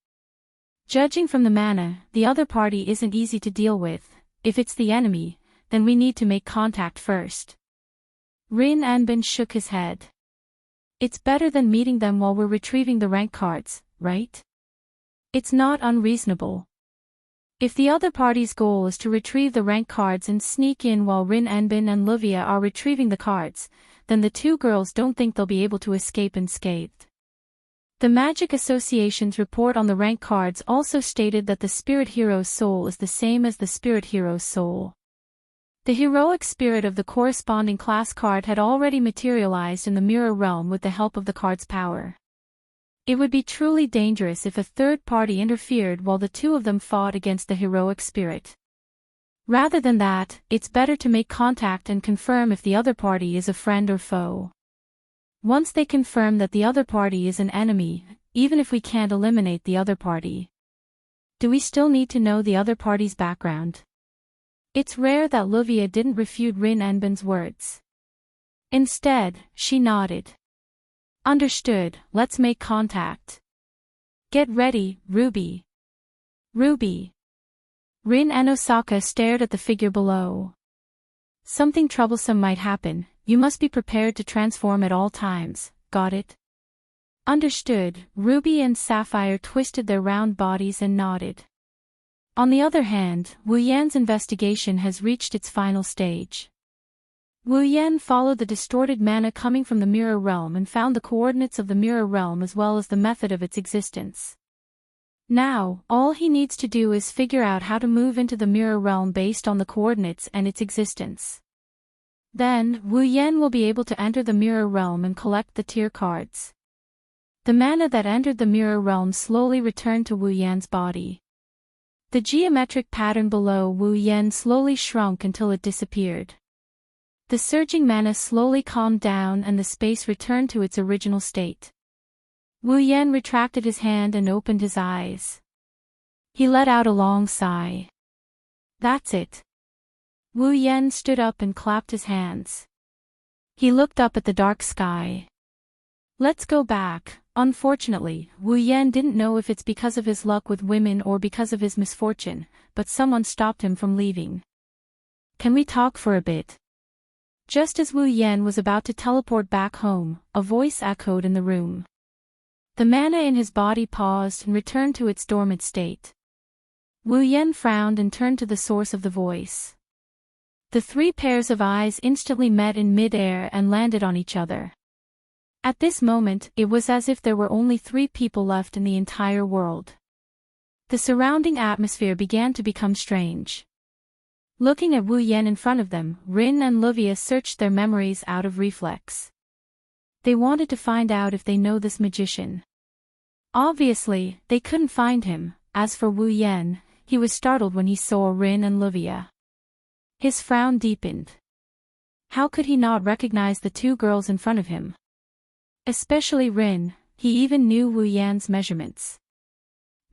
Judging from the mana, the other party isn't easy to deal with. If it's the enemy, then we need to make contact first. Rin Anbin shook his head. It's better than meeting them while we're retrieving the rank cards, right? It's not unreasonable. If the other party's goal is to retrieve the rank cards and sneak in while Rin Anbin and Olivia are retrieving the cards, then the two girls don't think they'll be able to escape unscathed. The Magic Association's report on the rank cards also stated that the spirit hero's soul is the same as the spirit hero's soul. The heroic spirit of the corresponding class card had already materialized in the mirror realm with the help of the card's power. It would be truly dangerous if a third party interfered while the two of them fought against the heroic spirit. Rather than that, it's better to make contact and confirm if the other party is a friend or foe. Once they confirm that the other party is an enemy, even if we can't eliminate the other party. Do we still need to know the other party's background? It's rare that Olivia didn't refute Rin Anbin's words. Instead, she nodded. Understood, let's make contact. Get ready, Ruby. Ruby. Rin and Osaka stared at the figure below. Something troublesome might happen. You must be prepared to transform at all times, got it? Understood, Ruby and Sapphire twisted their round bodies and nodded. On the other hand, Wu Yan's investigation has reached its final stage. Wu Yan followed the distorted mana coming from the mirror realm and found the coordinates of the mirror realm as well as the method of its existence. Now, all he needs to do is figure out how to move into the mirror realm based on the coordinates and its existence. Then, Wu Yan will be able to enter the mirror realm and collect the tier cards. The mana that entered the mirror realm slowly returned to Wu Yan's body. The geometric pattern below Wu Yan slowly shrunk until it disappeared. The surging mana slowly calmed down and the space returned to its original state. Wu Yan retracted his hand and opened his eyes. He let out a long sigh. That's it. Wu Yan stood up and clapped his hands. He looked up at the dark sky. Let's go back. Unfortunately, Wu Yan didn't know if it's because of his luck with women or because of his misfortune, but someone stopped him from leaving. Can we talk for a bit? Just as Wu Yan was about to teleport back home, a voice echoed in the room. The mana in his body paused and returned to its dormant state. Wu Yan frowned and turned to the source of the voice. The three pairs of eyes instantly met in mid-air and landed on each other. At this moment, it was as if there were only 3 people left in the entire world. The surrounding atmosphere began to become strange. Looking at Wu Yan in front of them, Rin and Olivia searched their memories out of reflex. They wanted to find out if they know this magician. Obviously, they couldn't find him. As for Wu Yan, he was startled when he saw Rin and Olivia. His frown deepened. How could he not recognize the 2 girls in front of him? Especially Rin, he even knew Wu Yan's measurements.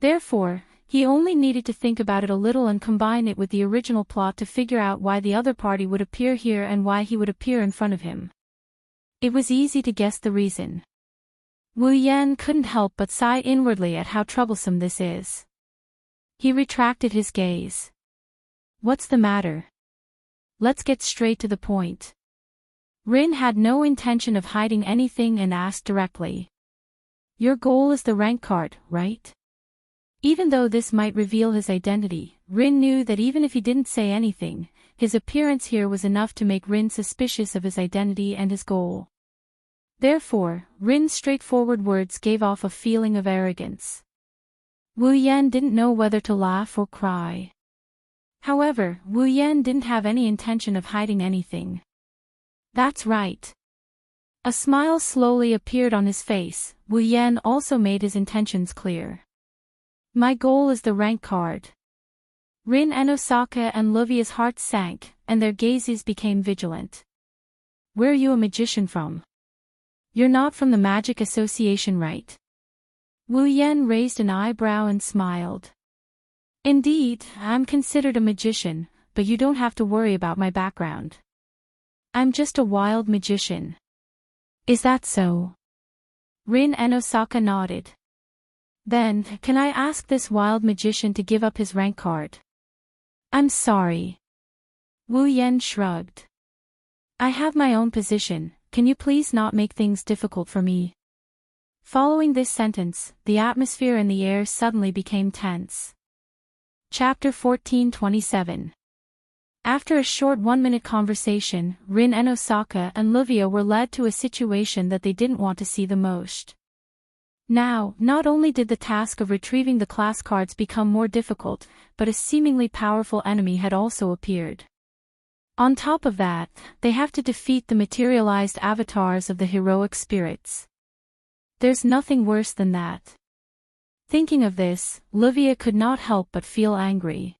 Therefore, he only needed to think about it a little and combine it with the original plot to figure out why the other party would appear here and why he would appear in front of him. It was easy to guess the reason. Wu Yan couldn't help but sigh inwardly at how troublesome this is. He retracted his gaze. What's the matter? Let's get straight to the point. Rin had no intention of hiding anything and asked directly. Your goal is the rank card, right? Even though this might reveal his identity, Rin knew that even if he didn't say anything, his appearance here was enough to make Rin suspicious of his identity and his goal. Therefore, Rin's straightforward words gave off a feeling of arrogance. Wu Yan didn't know whether to laugh or cry. However, Wu Yan didn't have any intention of hiding anything. That's right. A smile slowly appeared on his face. Wu Yan also made his intentions clear. My goal is the rank card. Rin and Osaka and Luvia's hearts sank, and their gazes became vigilant. Where are you a magician from? You're not from the Magic Association, right? Wu Yan raised an eyebrow and smiled. Indeed, I'm considered a magician, but you don't have to worry about my background. I'm just a wild magician. Is that so? Rin and Osaka nodded. Then, can I ask this wild magician to give up his rank card? I'm sorry. Wu Yan shrugged. I have my own position, can you please not make things difficult for me? Following this sentence, the atmosphere in the air suddenly became tense. Chapter 14:27. After a short 1-minute conversation, Rin and Osaka and Luvia were led to a situation that they didn't want to see the most. Now, not only did the task of retrieving the class cards become more difficult, but a seemingly powerful enemy had also appeared. On top of that, they have to defeat the materialized avatars of the heroic spirits. There's nothing worse than that. Thinking of this, Luvia could not help but feel angry.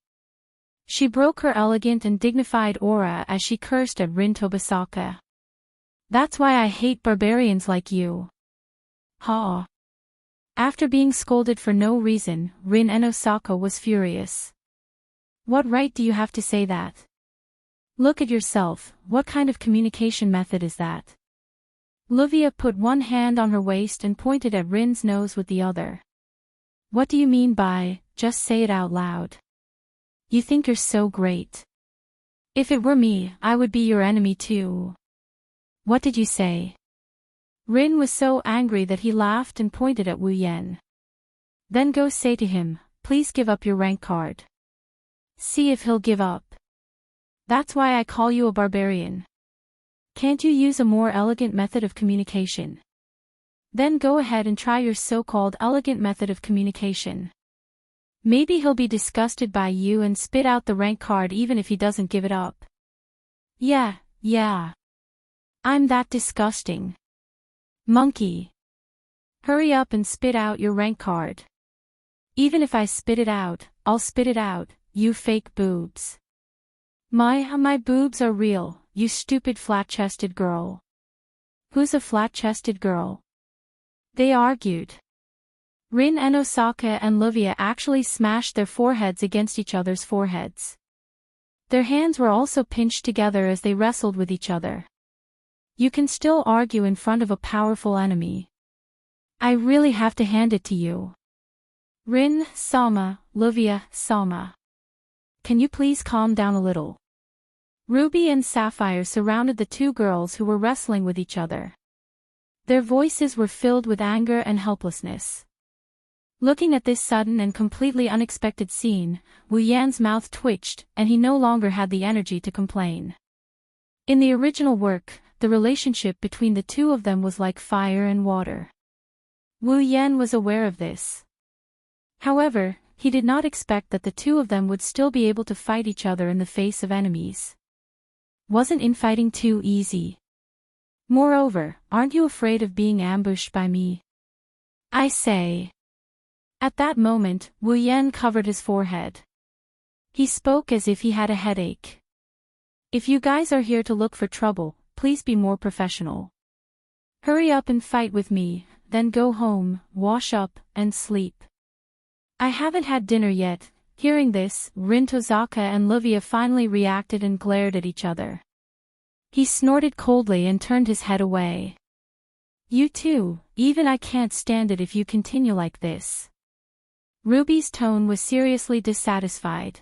She broke her elegant and dignified aura as she cursed at Rin Tobasaka. That's why I hate barbarians like you. Ha! After being scolded for no reason, Rin and Osaka was furious. What right do you have to say that? Look at yourself, what kind of communication method is that? Luvia put one hand on her waist and pointed at Rin's nose with the other. What do you mean by, just say it out loud? You think you're so great. If it were me, I would be your enemy too. What did you say? Rin was so angry that he laughed and pointed at Wu Yan. Then go say to him, please give up your rank card. See if he'll give up. That's why I call you a barbarian. Can't you use a more elegant method of communication? Then go ahead and try your so-called elegant method of communication. Maybe he'll be disgusted by you and spit out the rank card even if he doesn't give it up. Yeah. I'm that disgusting. Monkey. Hurry up and spit out your rank card. Even if I spit it out, I'll spit it out, you fake boobs. My boobs are real, you stupid flat-chested girl. Who's a flat-chested girl? They argued. Rin and Osaka and Luvia actually smashed their foreheads against each other's foreheads. Their hands were also pinched together as they wrestled with each other. You can still argue in front of a powerful enemy. I really have to hand it to you. Rin, Sama, Luvia, Sama. Can you please calm down a little? Ruby and Sapphire surrounded the two girls who were wrestling with each other. Their voices were filled with anger and helplessness. Looking at this sudden and completely unexpected scene, Wu Yan's mouth twitched, and he no longer had the energy to complain. In the original work, the relationship between the two of them was like fire and water. Wu Yan was aware of this. However, he did not expect that the two of them would still be able to fight each other in the face of enemies. Wasn't infighting too easy? Moreover, aren't you afraid of being ambushed by me? I say. At that moment, Wu Yan covered his forehead. He spoke as if he had a headache. If you guys are here to look for trouble, please be more professional. Hurry up and fight with me, then go home, wash up, and sleep. I haven't had dinner yet. Hearing this, Rin Tozaka and Luvia finally reacted and glared at each other. He snorted coldly and turned his head away. You too, even I can't stand it if you continue like this. Ruby's tone was seriously dissatisfied.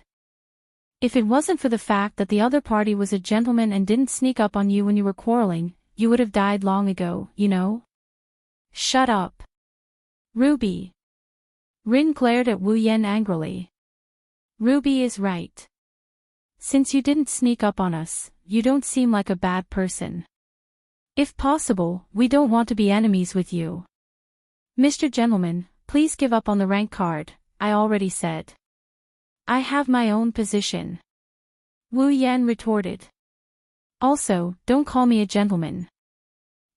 If it wasn't for the fact that the other party was a gentleman and didn't sneak up on you when you were quarreling, you would have died long ago, you know? Shut up. Ruby. Rin glared at Wu Yan angrily. Ruby is right. Since you didn't sneak up on us, you don't seem like a bad person. If possible, we don't want to be enemies with you. Mr. Gentleman, please give up on the rank card, I already said. I have my own position. Wu Yan retorted. Also, don't call me a gentleman.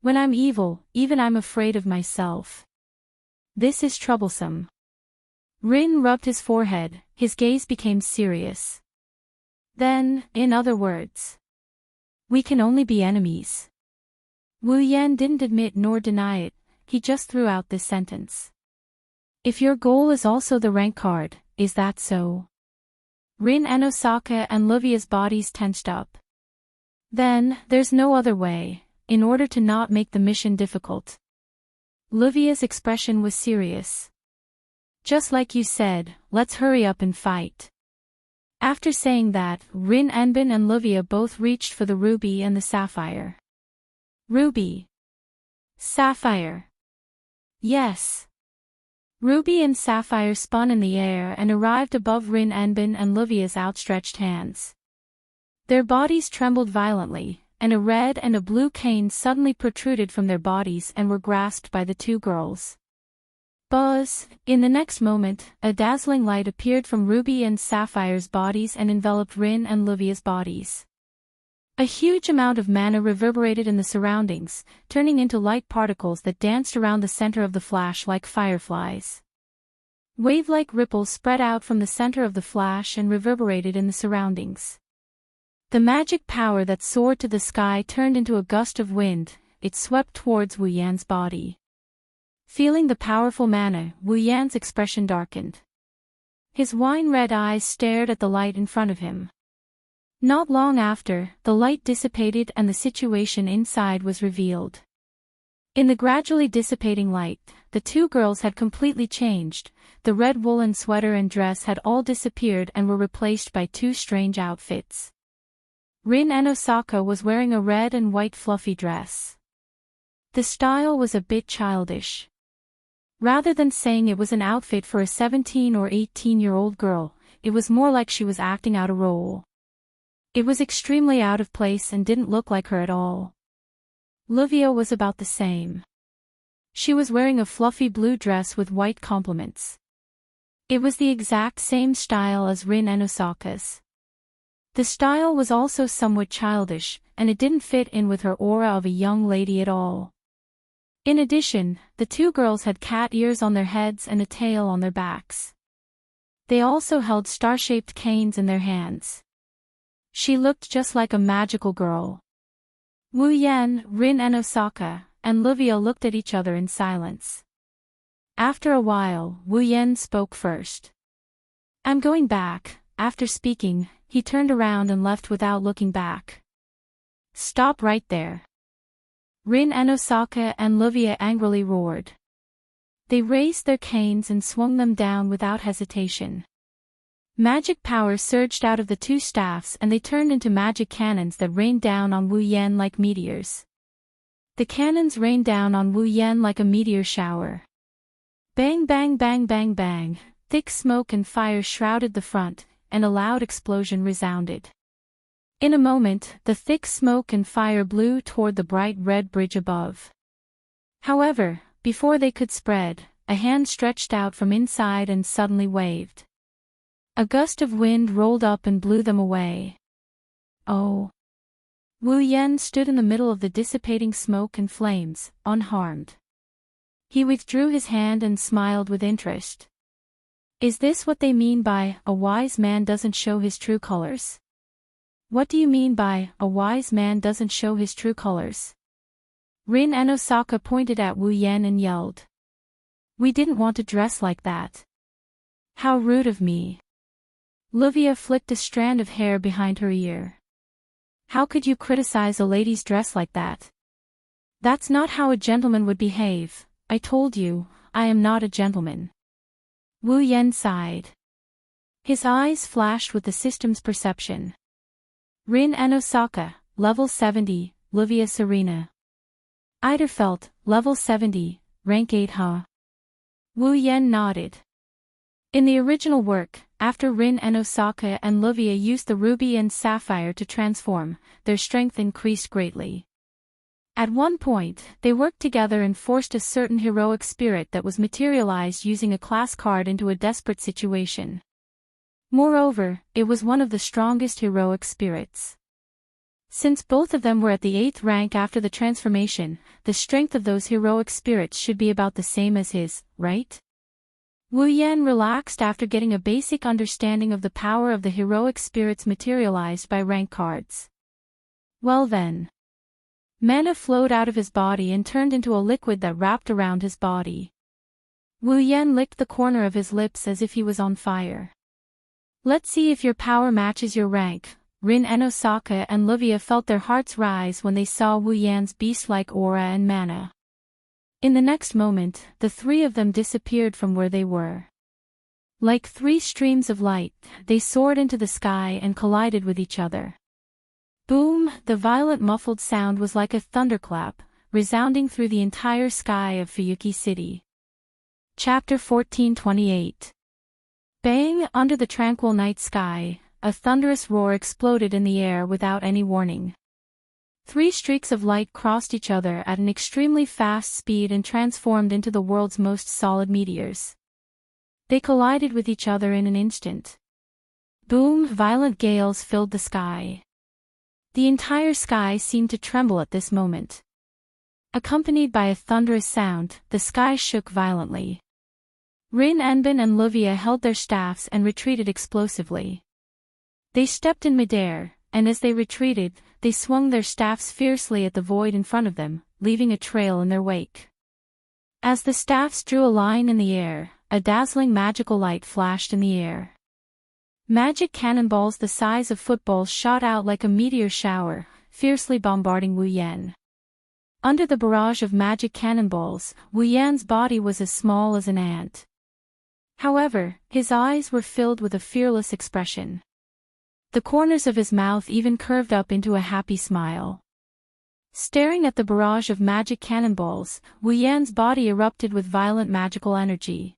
When I'm evil, even I'm afraid of myself. This is troublesome. Rin rubbed his forehead, his gaze became serious. Then, in other words, we can only be enemies. Wu Yan didn't admit nor deny it, he just threw out this sentence. If your goal is also the rank card, is that so? Rin and Osaka and Livia's bodies tensed up. Then, there's no other way, in order to not make the mission difficult. Livia's expression was serious. Just like you said, let's hurry up and fight. After saying that, Rin Enbin and Livia both reached for the ruby and the sapphire. Ruby. Sapphire. Yes. Ruby and sapphire spun in the air and arrived above Rin Enbin and Livia's outstretched hands. Their bodies trembled violently, and a red and a blue cane suddenly protruded from their bodies and were grasped by the two girls. Buzz! In the next moment, a dazzling light appeared from Ruby and Sapphire's bodies and enveloped Rin and Livia's bodies. A huge amount of mana reverberated in the surroundings, turning into light particles that danced around the center of the flash like fireflies. Wave-like ripples spread out from the center of the flash and reverberated in the surroundings. The magic power that soared to the sky turned into a gust of wind, it swept towards Wu Yan's body. Feeling the powerful mana, Wu Yan's expression darkened. His wine-red eyes stared at the light in front of him. Not long after, the light dissipated and the situation inside was revealed. In the gradually dissipating light, the two girls had completely changed, the red woolen sweater and dress had all disappeared and were replaced by two strange outfits. Rin and Osaka was wearing a red and white fluffy dress. The style was a bit childish. Rather than saying it was an outfit for a 17 or 18-year-old girl, it was more like she was acting out a role. It was extremely out of place and didn't look like her at all. Livia was about the same. She was wearing a fluffy blue dress with white complements. It was the exact same style as Rin and Osaka's. The style was also somewhat childish, and it didn't fit in with her aura of a young lady at all. In addition, the two girls had cat ears on their heads and a tail on their backs. They also held star-shaped canes in their hands. She looked just like a magical girl. Wu Yan, Rin and Osaka, and Livia looked at each other in silence. After a while, Wu Yan spoke first. I'm going back. After speaking, he turned around and left without looking back. Stop right there. Rin and Osaka and Livia angrily roared. They raised their canes and swung them down without hesitation. Magic power surged out of the two staffs and they turned into magic cannons that rained down on Wu Yan like meteors. The cannons rained down on Wu Yan like a meteor shower. Bang bang bang bang bang, thick smoke and fire shrouded the front, and a loud explosion resounded. In a moment, the thick smoke and fire blew toward the bright red bridge above. However, before they could spread, a hand stretched out from inside and suddenly waved. A gust of wind rolled up and blew them away. Oh! Wu Yan stood in the middle of the dissipating smoke and flames, unharmed. He withdrew his hand and smiled with interest. Is this what they mean by, a wise man doesn't show his true colors? What do you mean by, a wise man doesn't show his true colors? Rin and Osaka pointed at Wu Yan and yelled. We didn't want to dress like that. How rude of me. Livia flicked a strand of hair behind her ear. How could you criticize a lady's dress like that? That's not how a gentleman would behave. I told you, I am not a gentleman. Wu Yan sighed. His eyes flashed with the system's perception. Rin and Osaka, level 70, Livia Serena. Heartfelt, level 70, rank 8 huh? Wu Yan nodded. In the original work, after Rin and Osaka and Livia used the ruby and sapphire to transform, their strength increased greatly. At one point, they worked together and forced a certain heroic spirit that was materialized using a class card into a desperate situation. Moreover, it was one of the strongest heroic spirits. Since both of them were at the 8th rank after the transformation, the strength of those heroic spirits should be about the same as his, right? Wu Yan relaxed after getting a basic understanding of the power of the heroic spirits materialized by rank cards. Well then. Mana flowed out of his body and turned into a liquid that wrapped around his body. Wu Yan licked the corner of his lips as if he was on fire. Let's see if your power matches your rank. Rin and Osaka and Livia felt their hearts rise when they saw Wu Yan's beast-like aura and mana. In the next moment, the three of them disappeared from where they were. Like three streams of light, they soared into the sky and collided with each other. Boom! The violent muffled sound was like a thunderclap, resounding through the entire sky of Fuyuki City. Chapter 1428. Bang! Under the tranquil night sky, a thunderous roar exploded in the air without any warning. Three streaks of light crossed each other at an extremely fast speed and transformed into the world's most solid meteors. They collided with each other in an instant. Boom! Violent gales filled the sky. The entire sky seemed to tremble at this moment. Accompanied by a thunderous sound, the sky shook violently. Rin Enbin and Livia held their staffs and retreated explosively. They stepped in midair, and as they retreated, they swung their staffs fiercely at the void in front of them, leaving a trail in their wake. As the staffs drew a line in the air, a dazzling magical light flashed in the air. Magic cannonballs the size of footballs shot out like a meteor shower, fiercely bombarding Wu Yan. Under the barrage of magic cannonballs, Wu Yan's body was as small as an ant. However, his eyes were filled with a fearless expression. The corners of his mouth even curved up into a happy smile. Staring at the barrage of magic cannonballs, Wu Yan's body erupted with violent magical energy.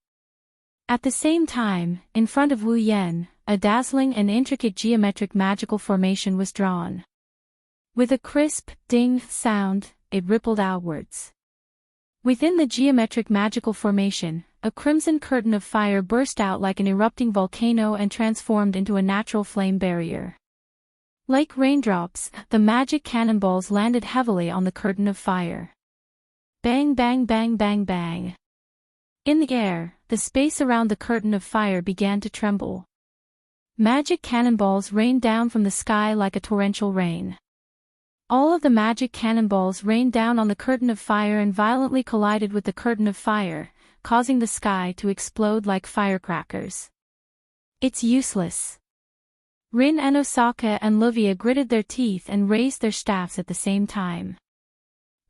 At the same time, in front of Wu Yan, a dazzling and intricate geometric magical formation was drawn. With a crisp, ding sound, it rippled outwards. Within the geometric magical formation, a crimson curtain of fire burst out like an erupting volcano and transformed into a natural flame barrier. Like raindrops, the magic cannonballs landed heavily on the curtain of fire. Bang bang bang bang bang. In the air, the space around the curtain of fire began to tremble. Magic cannonballs rained down from the sky like a torrential rain. All of the magic cannonballs rained down on the curtain of fire and violently collided with the curtain of fire, causing the sky to explode like firecrackers. It's useless. Rin and Osaka and Livia gritted their teeth and raised their staffs at the same time.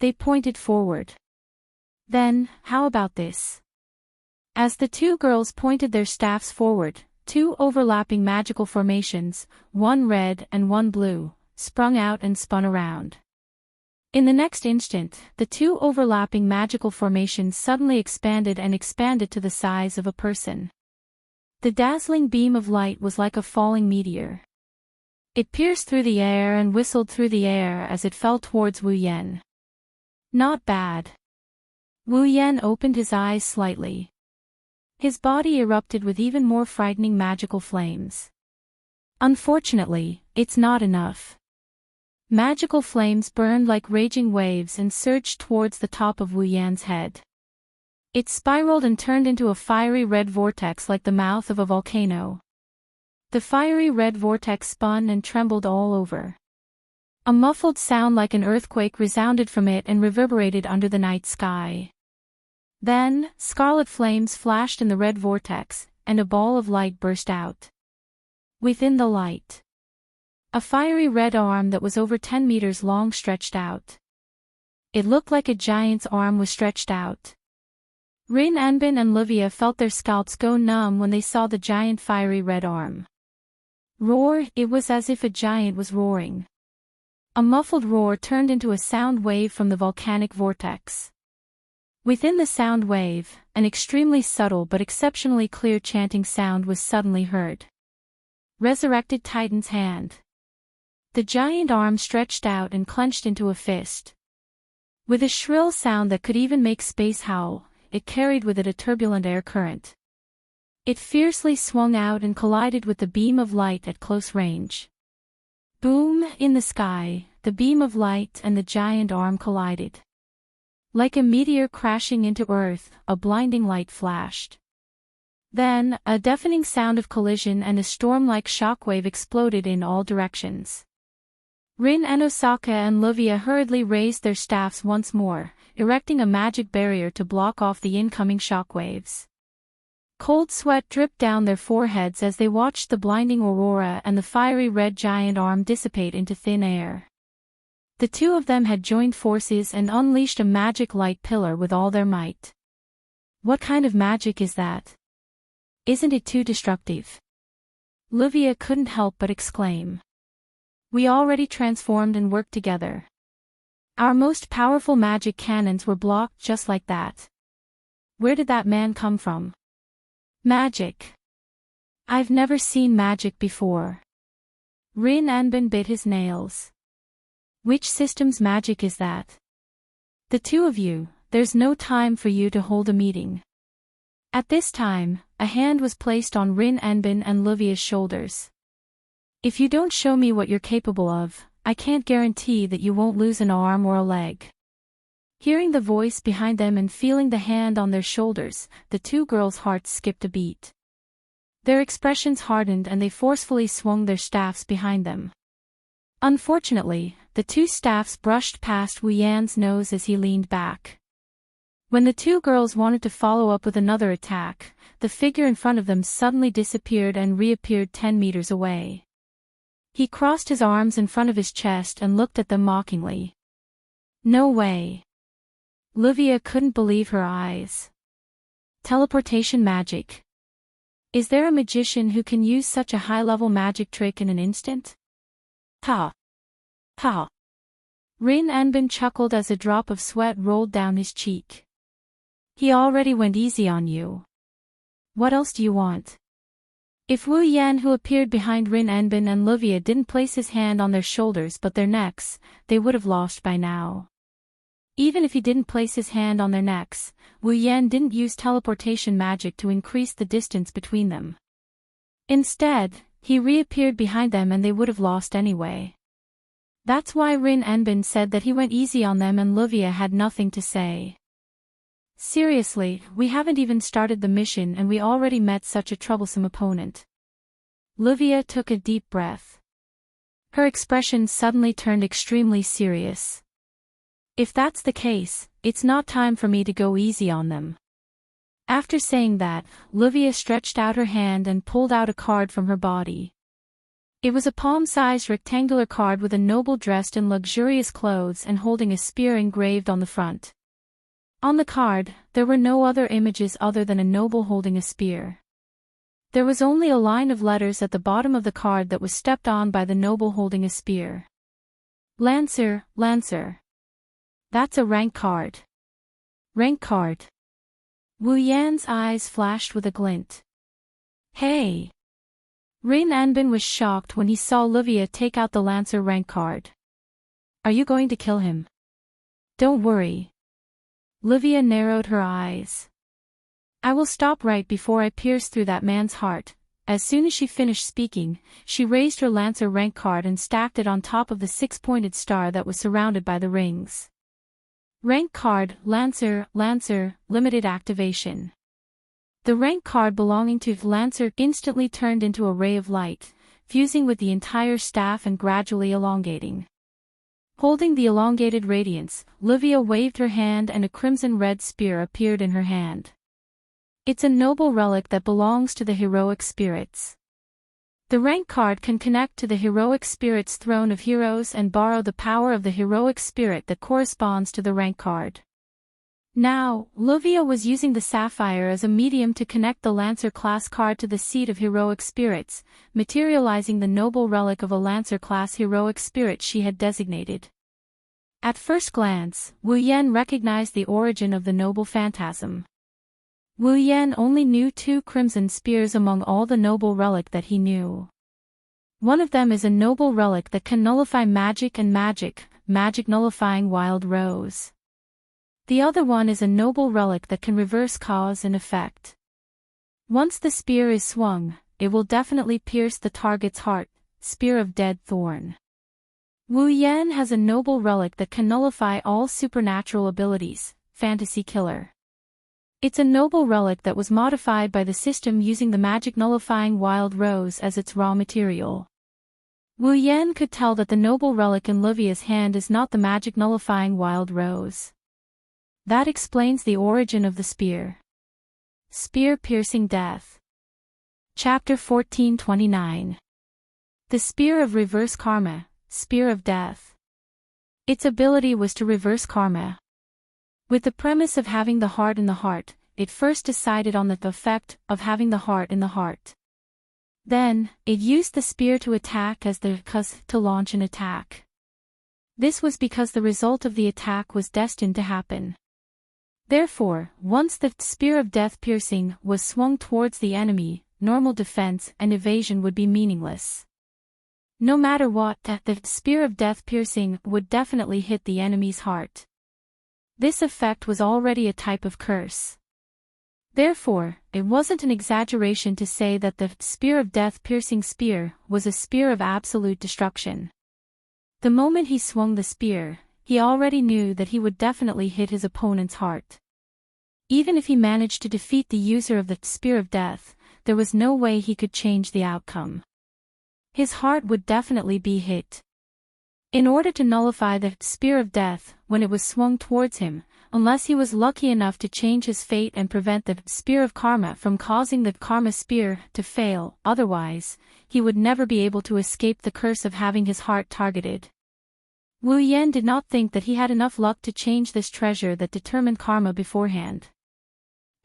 They pointed forward. Then, how about this? As the two girls pointed their staffs forward, two overlapping magical formations, one red and one blue, sprung out and spun around. In the next instant, the two overlapping magical formations suddenly expanded to the size of a person. The dazzling beam of light was like a falling meteor. It pierced through the air and whistled through the air as it fell towards Wu Yan. Not bad. Wu Yan opened his eyes slightly. His body erupted with even more frightening magical flames. Unfortunately, it's not enough. Magical flames burned like raging waves and surged towards the top of Wu Yan's head. It spiraled and turned into a fiery red vortex like the mouth of a volcano. The fiery red vortex spun and trembled all over. A muffled sound like an earthquake resounded from it and reverberated under the night sky. Then, scarlet flames flashed in the red vortex, and a ball of light burst out. Within the light, a fiery red arm that was over 10 meters long stretched out. It looked like a giant's arm was stretched out. Rin Anbin and Livia felt their scalps go numb when they saw the giant fiery red arm. Roar! It was as if a giant was roaring. A muffled roar turned into a sound wave from the volcanic vortex. Within the sound wave, an extremely subtle but exceptionally clear chanting sound was suddenly heard. Resurrected Titan's hand. The giant arm stretched out and clenched into a fist. With a shrill sound that could even make space howl, it carried with it a turbulent air current. It fiercely swung out and collided with the beam of light at close range. Boom! In the sky, the beam of light and the giant arm collided. Like a meteor crashing into Earth, a blinding light flashed. Then, a deafening sound of collision and a storm-like shockwave exploded in all directions. Rin and Osaka and Luvia hurriedly raised their staffs once more, erecting a magic barrier to block off the incoming shockwaves. Cold sweat dripped down their foreheads as they watched the blinding aurora and the fiery red giant arm dissipate into thin air. The two of them had joined forces and unleashed a magic light pillar with all their might. What kind of magic is that? Isn't it too destructive? Luvia couldn't help but exclaim. We already transformed and worked together. Our most powerful magic cannons were blocked just like that. Where did that man come from? Magic. I've never seen magic before. Rin Anbin bit his nails. Which system's magic is that? The two of you, there's no time for you to hold a meeting. At this time, a hand was placed on Rin Anbin and Luvia's shoulders. If you don't show me what you're capable of, I can't guarantee that you won't lose an arm or a leg. Hearing the voice behind them and feeling the hand on their shoulders, the two girls' hearts skipped a beat. Their expressions hardened and they forcefully swung their staffs behind them. Unfortunately, the two staffs brushed past Wu Yan's nose as he leaned back. When the two girls wanted to follow up with another attack, the figure in front of them suddenly disappeared and reappeared 10 meters away. He crossed his arms in front of his chest and looked at them mockingly. No way. Luvia couldn't believe her eyes. Teleportation magic. Is there a magician who can use such a high-level magic trick in an instant? Ha! Ha! Rin Anbin chuckled as a drop of sweat rolled down his cheek. He already went easy on you. What else do you want? If Wu Yan, who appeared behind Rin Anbin and Luvia, didn't place his hand on their shoulders but their necks, they would have lost by now. Even if he didn't place his hand on their necks, Wu Yan didn't use teleportation magic to increase the distance between them. Instead, he reappeared behind them and they would have lost anyway. That's why Rin Anbin said that he went easy on them and Luvia had nothing to say. Seriously, we haven't even started the mission and we already met such a troublesome opponent. Luvia took a deep breath. Her expression suddenly turned extremely serious. If that's the case, it's not time for me to go easy on them. After saying that, Luvia stretched out her hand and pulled out a card from her body. It was a palm-sized rectangular card with a noble dressed in luxurious clothes and holding a spear engraved on the front. On the card, there were no other images other than a noble holding a spear. There was only a line of letters at the bottom of the card that was stepped on by the noble holding a spear. Lancer, Lancer. That's a rank card. Rank card. Wu Yan's eyes flashed with a glint. Hey! Rin Anbin was shocked when he saw Luvia take out the Lancer rank card. Are you going to kill him? Don't worry. Luvia narrowed her eyes. I will stop right before I pierce through that man's heart. As soon as she finished speaking, she raised her Lancer rank card and stacked it on top of the six-pointed star that was surrounded by the rings. Rank card, Lancer, Lancer, limited activation. The rank card belonging to Lancer instantly turned into a ray of light, fusing with the entire staff and gradually elongating. Holding the elongated radiance, Luvia waved her hand and a crimson-red spear appeared in her hand. It's a noble relic that belongs to the heroic spirits. The rank card can connect to the heroic spirit's throne of heroes and borrow the power of the heroic spirit that corresponds to the rank card. Now, Luvia was using the sapphire as a medium to connect the Lancer class card to the seat of heroic spirits, materializing the noble relic of a Lancer class heroic spirit she had designated. At first glance, Wu Yan recognized the origin of the noble phantasm. Wu Yan only knew 2 crimson spears among all the noble relic that he knew. One of them is a noble relic that can nullify magic and magic nullifying Wild Rose. The other one is a noble relic that can reverse cause and effect. Once the spear is swung, it will definitely pierce the target's heart, Spear of Dead Thorn. Wu Yan has a noble relic that can nullify all supernatural abilities, Fantasy Killer. It's a noble relic that was modified by the system using the magic nullifying wild rose as its raw material. Wu Yan could tell that the noble relic in Livia's hand is not the magic nullifying wild rose. That explains the origin of the spear. Spear-piercing death. Chapter 1429. The Spear of Reverse Karma, Spear of Death. Its ability was to reverse karma. With the premise of having the heart in the heart, it first decided on the effect of having the heart in the heart. Then, it used the spear to attack as the cause to launch an attack. This was because the result of the attack was destined to happen. Therefore, once the spear of death piercing was swung towards the enemy, normal defense and evasion would be meaningless. No matter what, the spear of death piercing would definitely hit the enemy's heart. This effect was already a type of curse. Therefore, it wasn't an exaggeration to say that the spear of death piercing spear was a spear of absolute destruction. The moment he swung the spear, he already knew that he would definitely hit his opponent's heart. Even if he managed to defeat the user of the spear of death, there was no way he could change the outcome. His heart would definitely be hit. In order to nullify the spear of death when it was swung towards him, unless he was lucky enough to change his fate and prevent the spear of karma from causing the karma spear to fail, otherwise, he would never be able to escape the curse of having his heart targeted. Wu Yan did not think that he had enough luck to change this treasure that determined karma beforehand.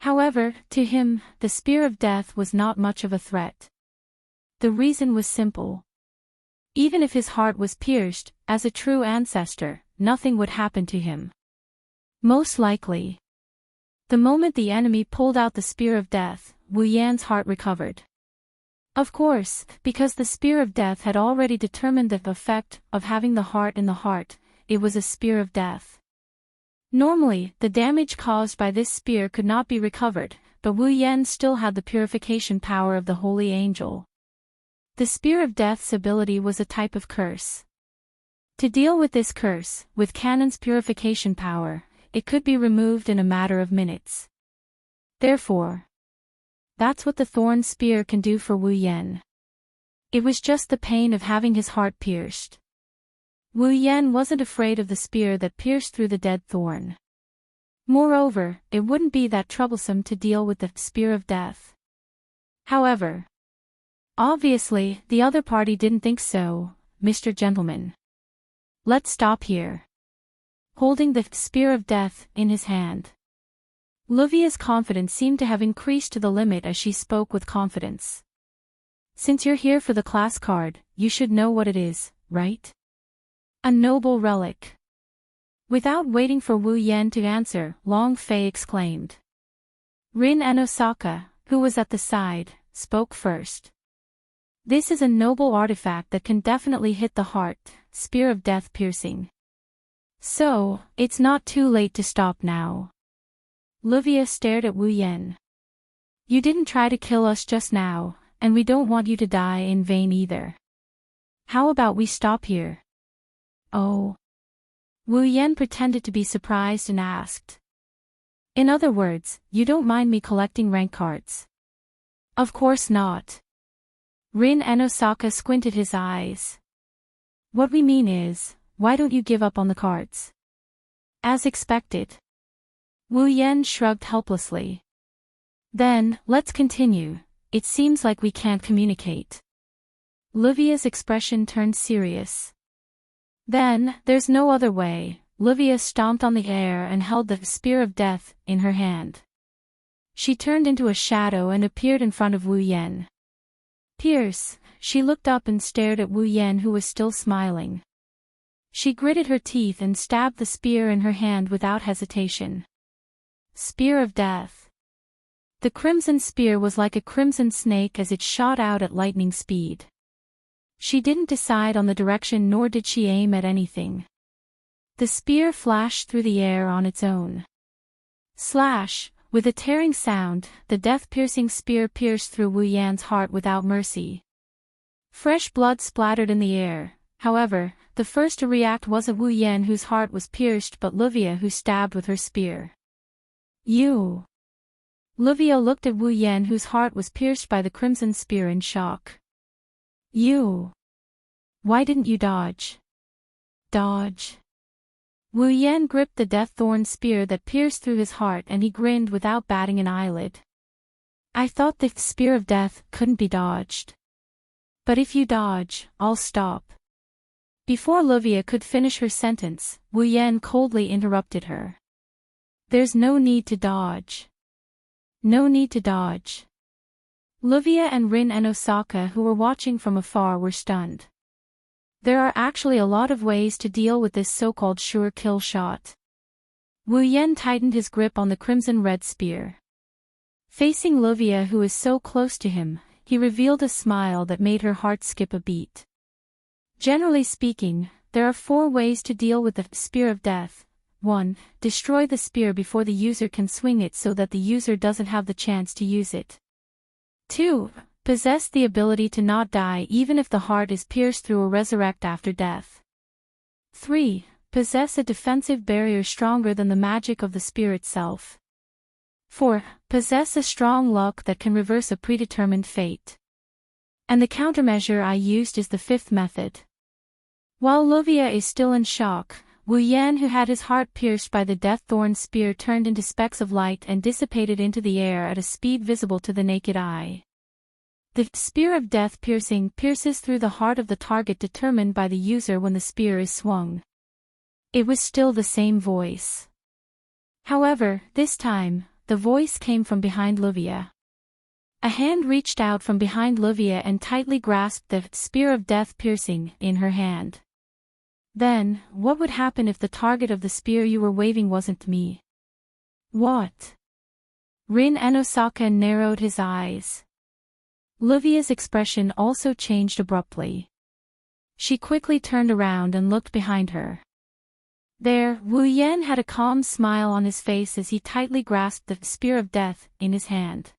However, to him, the spear of death was not much of a threat. The reason was simple. Even if his heart was pierced, as a true ancestor, nothing would happen to him. Most likely. The moment the enemy pulled out the spear of death, Wu Yan's heart recovered. Of course, because the spear of death had already determined the effect of having the heart in the heart, it was a spear of death. Normally, the damage caused by this spear could not be recovered, but Wu Yan still had the purification power of the holy angel. The spear of death's ability was a type of curse. To deal with this curse, with Canon's purification power, it could be removed in a matter of minutes. Therefore, that's what the thorn spear can do for Wu Yan. It was just the pain of having his heart pierced. Wu Yan wasn't afraid of the spear that pierced through the dead thorn. Moreover, it wouldn't be that troublesome to deal with the spear of death. However, obviously, the other party didn't think so, Mr. Gentleman. Let's stop here. Holding the spear of death in his hand. Livia's confidence seemed to have increased to the limit as she spoke with confidence. Since you're here for the class card, you should know what it is, right? A noble relic. Without waiting for Wu Yan to answer, Long Fei exclaimed. Rin and Osaka, who was at the side, spoke first. This is a noble artifact that can definitely hit the heart, spear of death piercing. So, it's not too late to stop now. Livia stared at Wu Yan. You didn't try to kill us just now, and we don't want you to die in vain either. How about we stop here? Oh. Wu Yan pretended to be surprised and asked. In other words, you don't mind me collecting rank cards? Of course not. Rin and Osaka squinted his eyes. What we mean is, why don't you give up on the cards? As expected. Wu Yan shrugged helplessly. Then, let's continue. It seems like we can't communicate. Livia's expression turned serious. Then, there's no other way. Livia stomped on the air and held the spear of death in her hand. She turned into a shadow and appeared in front of Wu Yan. Pierce, she looked up and stared at Wu Yan, who was still smiling. She gritted her teeth and stabbed the spear in her hand without hesitation. Spear of death. The crimson spear was like a crimson snake as it shot out at lightning speed. She didn't decide on the direction, nor did she aim at anything. The spear flashed through the air on its own. Slash! With a tearing sound, the death-piercing spear pierced through Wu Yan's heart without mercy. Fresh blood splattered in the air. However, the first to react wasn't Wu Yan, whose heart was pierced, but Livia, who stabbed with her spear. You! Livia looked at Wu Yan, whose heart was pierced by the crimson spear, in shock. You. Why didn't you dodge? Dodge. Wu Yan gripped the death-thorn spear that pierced through his heart, and he grinned without batting an eyelid. I thought the spear of death couldn't be dodged. But if you dodge, I'll stop. Before Livia could finish her sentence, Wu Yan coldly interrupted her. There's no need to dodge. No need to dodge. Livia and Rin and Osaka, who were watching from afar, were stunned. There are actually a lot of ways to deal with this so-called sure kill shot. Wu Yan tightened his grip on the crimson-red spear. Facing Livia, who is so close to him, he revealed a smile that made her heart skip a beat. Generally speaking, there are 4 ways to deal with the spear of death. 1. Destroy the spear before the user can swing it so that the user doesn't have the chance to use it. 2. Possess the ability to not die even if the heart is pierced through or resurrect after death. 3. Possess a defensive barrier stronger than the magic of the spear itself. 4. Possess a strong luck that can reverse a predetermined fate. And the countermeasure I used is the 5th method. While Livia is still in shock, Wu Yan, who had his heart pierced by the death-thorn spear, turned into specks of light and dissipated into the air at a speed visible to the naked eye. The spear of death pierces through the heart of the target determined by the user when the spear is swung. It was still the same voice. However, this time, the voice came from behind Livia. A hand reached out from behind Livia and tightly grasped the spear of death piercing in her hand. Then, what would happen if the target of the spear you were waving wasn't me? What? Rin and Osaka narrowed his eyes. Livia's expression also changed abruptly. She quickly turned around and looked behind her. There, Wu Yan had a calm smile on his face as he tightly grasped the spear of death in his hand.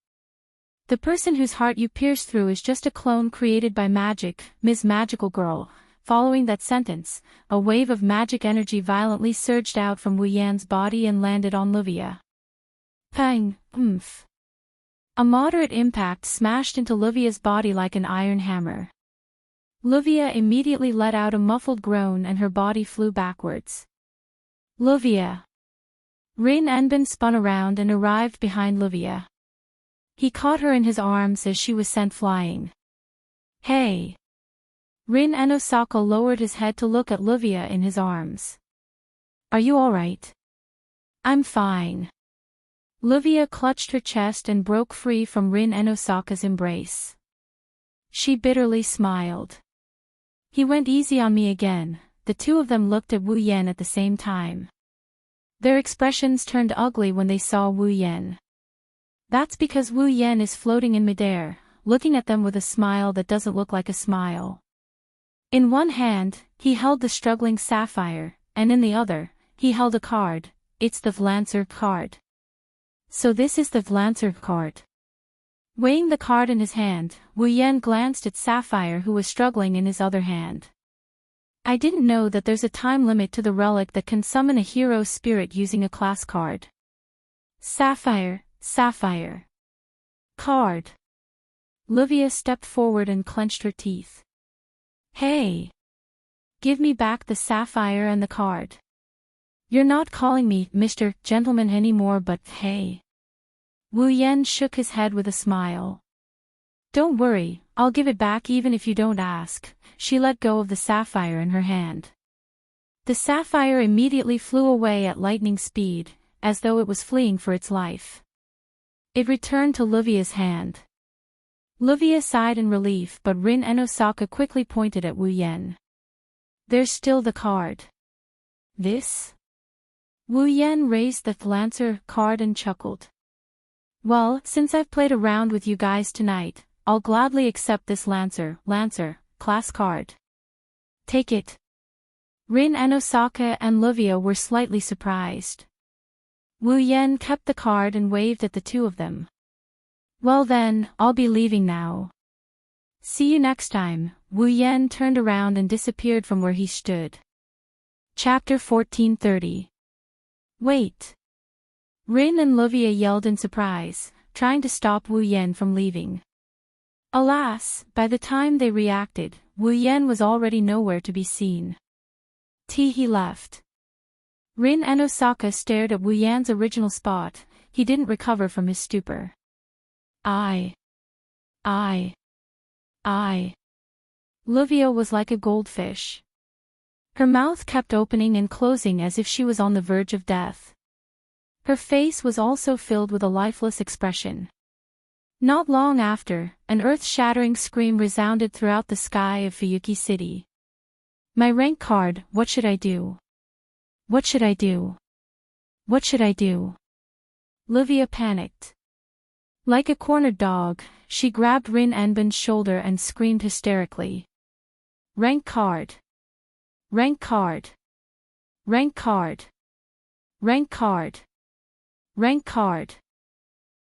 The person whose heart you pierced through is just a clone created by magic, Ms. Magical Girl. Following that sentence, a wave of magic energy violently surged out from Wu Yan's body and landed on Livia. Pang, oomph. A moderate impact smashed into Livia's body like an iron hammer. Livia immediately let out a muffled groan and her body flew backwards. Livia. Rin Enbin spun around and arrived behind Livia. He caught her in his arms as she was sent flying. Hey! Rin and Osaka lowered his head to look at Livia in his arms. Are you alright? I'm fine. Livia clutched her chest and broke free from Rin and Osaka's embrace. She bitterly smiled. He went easy on me again. The two of them looked at Wu Yan at the same time. Their expressions turned ugly when they saw Wu Yan. That's because Wu Yan is floating in midair, looking at them with a smile that doesn't look like a smile. In one hand, he held the struggling Sapphire, and in the other, he held a card. It's the Lancer card. So this is the Lancer card. Weighing the card in his hand, Wu Yan glanced at Sapphire, who was struggling in his other hand. I didn't know that there's a time limit to the relic that can summon a hero spirit using a class card. Sapphire, Sapphire. Card. Livia stepped forward and clenched her teeth. Hey! Give me back the Sapphire and the card. You're not calling me Mr. Gentleman anymore, but hey. Wu Yan shook his head with a smile. Don't worry, I'll give it back even if you don't ask. She let go of the Sapphire in her hand. The Sapphire immediately flew away at lightning speed, as though it was fleeing for its life. It returned to Livia's hand. Livia sighed in relief, but Rin and Osaka quickly pointed at Wu Yan. There's still the card. This? Wu Yan raised the Lancer card and chuckled. Well, since I've played around with you guys tonight, I'll gladly accept this Lancer class card. Take it. Rin and Osaka and Livia were slightly surprised. Wu Yan kept the card and waved at the two of them. Well then, I'll be leaving now. See you next time. Wu Yan turned around and disappeared from where he stood. Chapter 1430. Wait. Rin and Livia yelled in surprise, trying to stop Wu Yen from leaving. Alas, by the time they reacted, Wu Yen was already nowhere to be seen. He left. Rin and Osaka stared at Wu Yan's original spot. He didn't recover from his stupor. Livia was like a goldfish. Her mouth kept opening and closing as if she was on the verge of death. Her face was also filled with a lifeless expression. Not long after, an earth-shattering scream resounded throughout the sky of Fuyuki City. My rank card, what should I do? What should I do? What should I do? Livia panicked. Like a cornered dog, she grabbed Rin Enbin's shoulder and screamed hysterically. Rank card. Rank card. Rank card. Rank card. Rank card.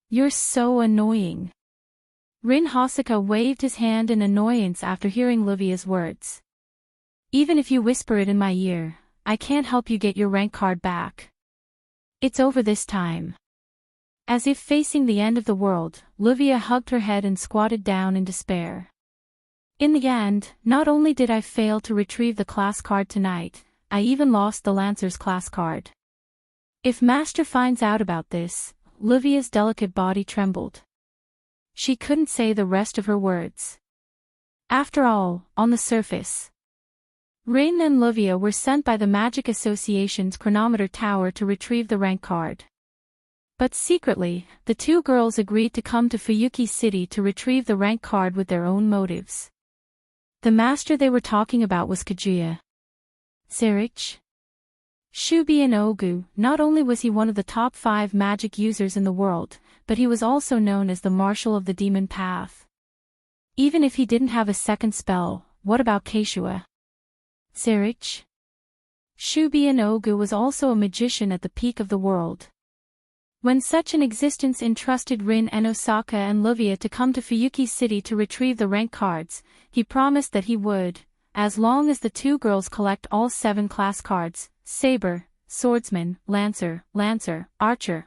You're so annoying. Rin Hosoka waved his hand in annoyance after hearing Livia's words. Even if you whisper it in my ear, I can't help you get your rank card back. It's over this time. As if facing the end of the world, Livia hugged her head and squatted down in despair. In the end, not only did I fail to retrieve the class card tonight, I even lost the Lancer's class card. If Master finds out about this, Livia's delicate body trembled. She couldn't say the rest of her words. After all, on the surface, Rin and Livia were sent by the Magic Association's chronometer tower to retrieve the rank card. But secretly, the two girls agreed to come to Fuyuki City to retrieve the rank card with their own motives. The master they were talking about was Kaguya. Enrich. Shubi and Ogu, not only was he one of the top 5 magic users in the world, but he was also known as the Marshal of the Demon Path. Even if he didn't have a second spell, what about Keishua? Enrich. Shubi and Ogu was also a magician at the peak of the world. When such an existence entrusted Rin and Osaka and Livia to come to Fuyuki City to retrieve the rank cards, he promised that he would, as long as the two girls collect all 7 class cards: Saber, Swordsman, Lancer, Archer,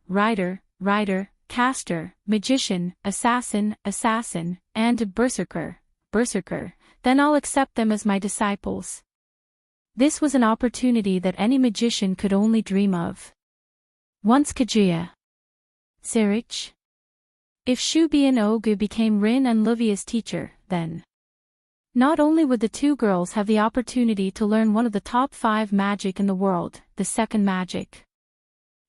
Rider, Caster, Magician, Assassin, and Berserker, then I'll accept them as my disciples. This was an opportunity that any magician could only dream of. Once Kaguya. Enrich. If Shubi and Ogu became Rin and Livia's teacher, then not only would the two girls have the opportunity to learn one of the top 5 magic in the world, the second magic,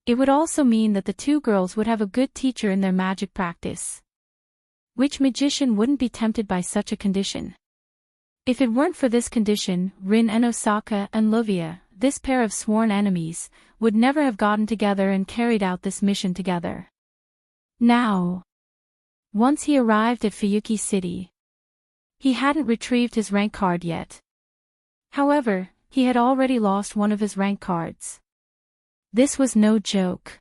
it would also mean that the two girls would have a good teacher in their magic practice. Which magician wouldn't be tempted by such a condition? If it weren't for this condition, Rin and Osaka and Livia, this pair of sworn enemies, would never have gotten together and carried out this mission together. Now, once he arrived at Fuyuki City, he hadn't retrieved his rank card yet. However, he had already lost one of his rank cards. This was no joke.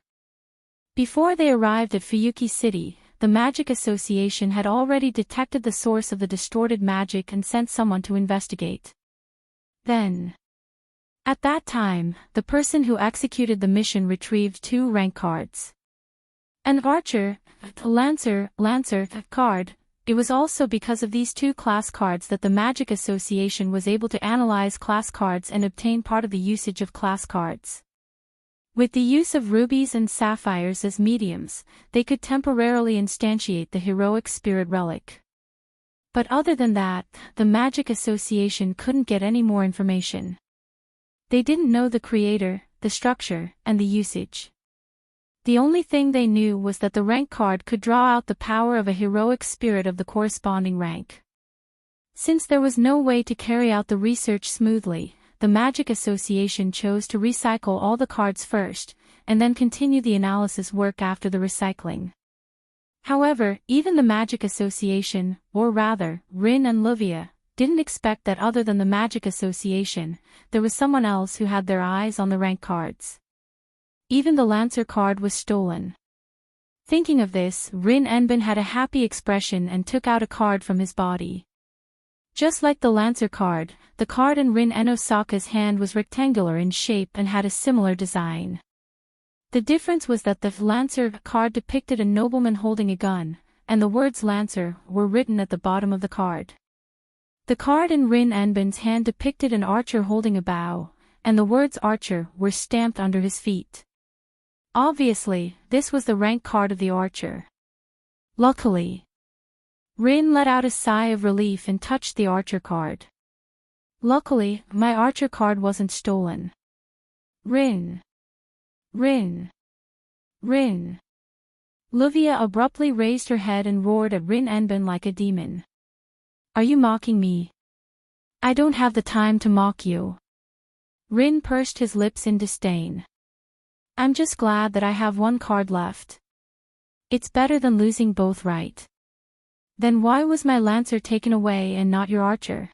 Before they arrived at Fuyuki City, the Magic Association had already detected the source of the distorted magic and sent someone to investigate. Then, at that time, the person who executed the mission retrieved 2 rank cards. An Archer, Lancer card. It was also because of these 2 class cards that the Magic Association was able to analyze class cards and obtain part of the usage of class cards. With the use of rubies and sapphires as mediums, they could temporarily instantiate the heroic spirit relic. But other than that, the Magic Association couldn't get any more information. They didn't know the creator, the structure, and the usage. The only thing they knew was that the rank card could draw out the power of a heroic spirit of the corresponding rank. Since there was no way to carry out the research smoothly, the Magic Association chose to recycle all the cards first, and then continue the analysis work after the recycling. However, even the Magic Association, or rather, Rin and Livia, didn't expect that other than the Magic Association, there was someone else who had their eyes on the rank cards. Even the Lancer card was stolen. Thinking of this, Rin Enbin had a happy expression and took out a card from his body. Just like the Lancer card, the card in Rin and Osaka's hand was rectangular in shape and had a similar design. The difference was that the Lancer card depicted a nobleman holding a gun, and the words Lancer were written at the bottom of the card. The card in Rin Enbin's hand depicted an archer holding a bow, and the words Archer were stamped under his feet. Obviously, this was the rank card of the archer. Luckily, Rin let out a sigh of relief and touched the archer card. Luckily, my archer card wasn't stolen. Rin. Rin. Rin. Luvia abruptly raised her head and roared at Rin Enbin like a demon. Are you mocking me? I don't have the time to mock you. Rin pursed his lips in disdain. I'm just glad that I have one card left. It's better than losing both, right? Then why was my Lancer taken away and not your archer?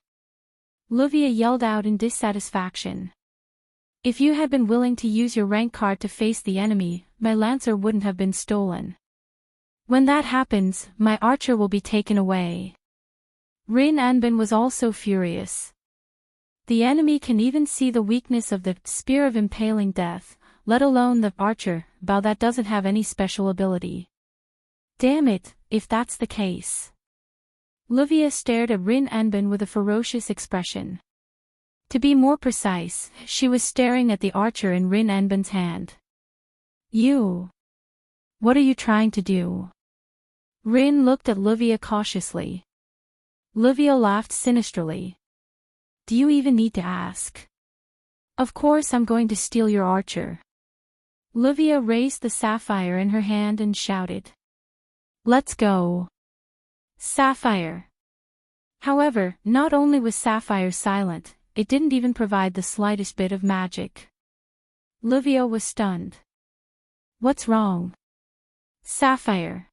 Luvia yelled out in dissatisfaction. If you had been willing to use your rank card to face the enemy, my Lancer wouldn't have been stolen. When that happens, my archer will be taken away. Rin Enbin was also furious. The enemy can even see the weakness of the Spear of Impaling Death, let alone the archer, bow that doesn't have any special ability. Damn it, if that's the case. Luvia stared at Rin Enbin with a ferocious expression. To be more precise, she was staring at the archer in Rin Enbin's hand. You. What are you trying to do? Rin looked at Luvia cautiously. Luvia laughed sinisterly. Do you even need to ask? Of course I'm going to steal your archer. Luvia raised the sapphire in her hand and shouted. Let's go. Sapphire. However, not only was Sapphire silent, it didn't even provide the slightest bit of magic. Luvia was stunned. What's wrong? Sapphire.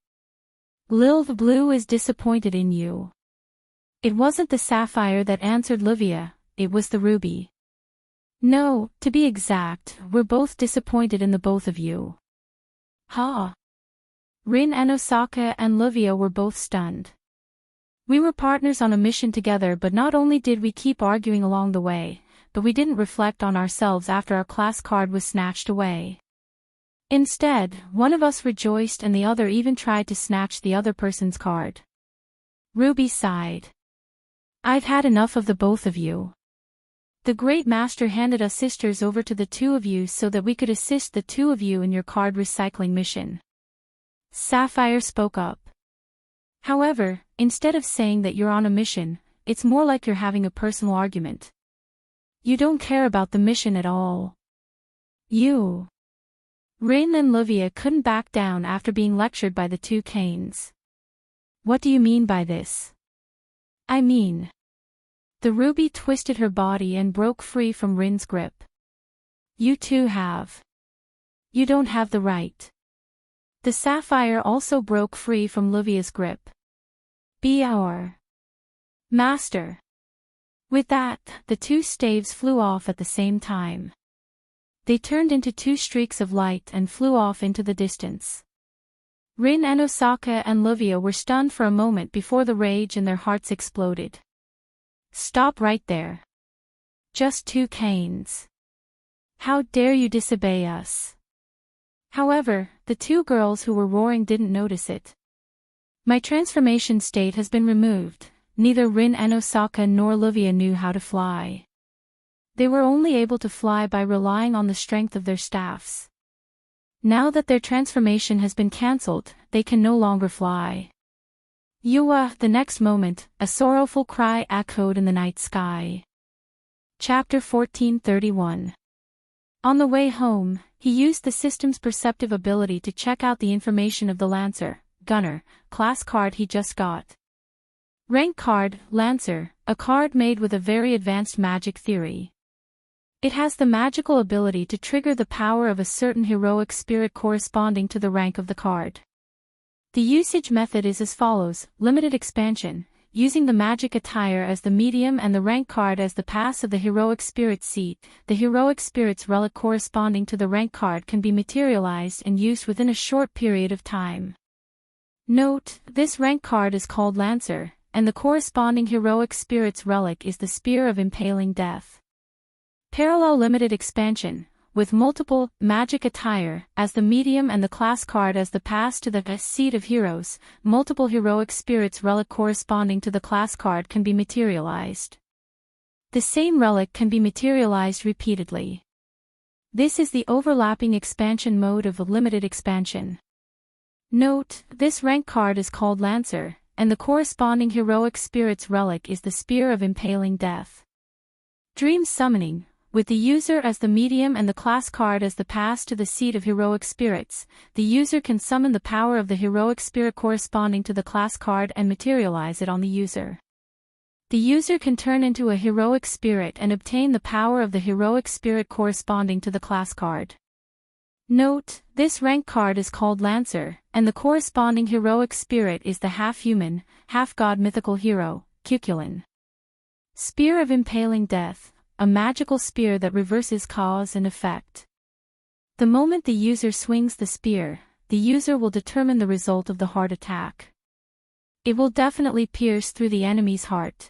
Lil the Blue is disappointed in you. It wasn't the sapphire that answered Luvia, it was the ruby. No, to be exact, we're both disappointed in the both of you. Ha! Rin and Osaka and Luvia were both stunned. We were partners on a mission together, but not only did we keep arguing along the way, but we didn't reflect on ourselves after our class card was snatched away. Instead, one of us rejoiced and the other even tried to snatch the other person's card. Ruby sighed. I've had enough of the both of you. The Great Master handed us sisters over to the two of you so that we could assist the two of you in your card recycling mission. Sapphire spoke up. However, instead of saying that you're on a mission, it's more like you're having a personal argument. You don't care about the mission at all. You. Rin and Luvia couldn't back down after being lectured by the two Canes. What do you mean by this? I mean. The ruby twisted her body and broke free from Rin's grip. You too have. You don't have the right. The sapphire also broke free from Luvia's grip. Be our master. With that, the two staves flew off at the same time. They turned into two streaks of light and flew off into the distance. Rin and Osaka and Luvia were stunned for a moment before the rage in their hearts exploded. Stop right there. Just two Canes. How dare you disobey us? However, the two girls who were roaring didn't notice it. My transformation state has been removed. Neither Rin and Osaka nor Luvia knew how to fly. They were only able to fly by relying on the strength of their staffs. Now that their transformation has been cancelled, they can no longer fly. The next moment, a sorrowful cry echoed in the night sky. Chapter 1431. On the way home, he used the system's perceptive ability to check out the information of the Lancer, Gunner, class card he just got. Rank card, Lancer, a card made with a very advanced magic theory. It has the magical ability to trigger the power of a certain heroic spirit corresponding to the rank of the card. The usage method is as follows: limited expansion, using the magic attire as the medium and the rank card as the pass of the heroic spirit seat. The heroic spirit's relic corresponding to the rank card can be materialized and used within a short period of time. Note, this rank card is called Lancer, and the corresponding heroic spirit's relic is the Spear of Impaling Death. Parallel limited expansion, with multiple magic attire as the medium and the class card as the pass to the seat of heroes. Multiple heroic spirits relic corresponding to the class card can be materialized. The same relic can be materialized repeatedly. This is the overlapping expansion mode of a limited expansion. Note, this rank card is called Lancer, and the corresponding heroic spirit's relic is the Spear of Impaling Death. Dream Summoning, with the user as the medium and the class card as the pass to the seat of heroic spirits, the user can summon the power of the heroic spirit corresponding to the class card and materialize it on the user. The user can turn into a heroic spirit and obtain the power of the heroic spirit corresponding to the class card. Note, this rank card is called Lancer, and the corresponding heroic spirit is the half-human, half-god mythical hero, Cuchulainn. Spear of Impaling Death, a magical spear that reverses cause and effect. The moment the user swings the spear, the user will determine the result of the heart attack. It will definitely pierce through the enemy's heart.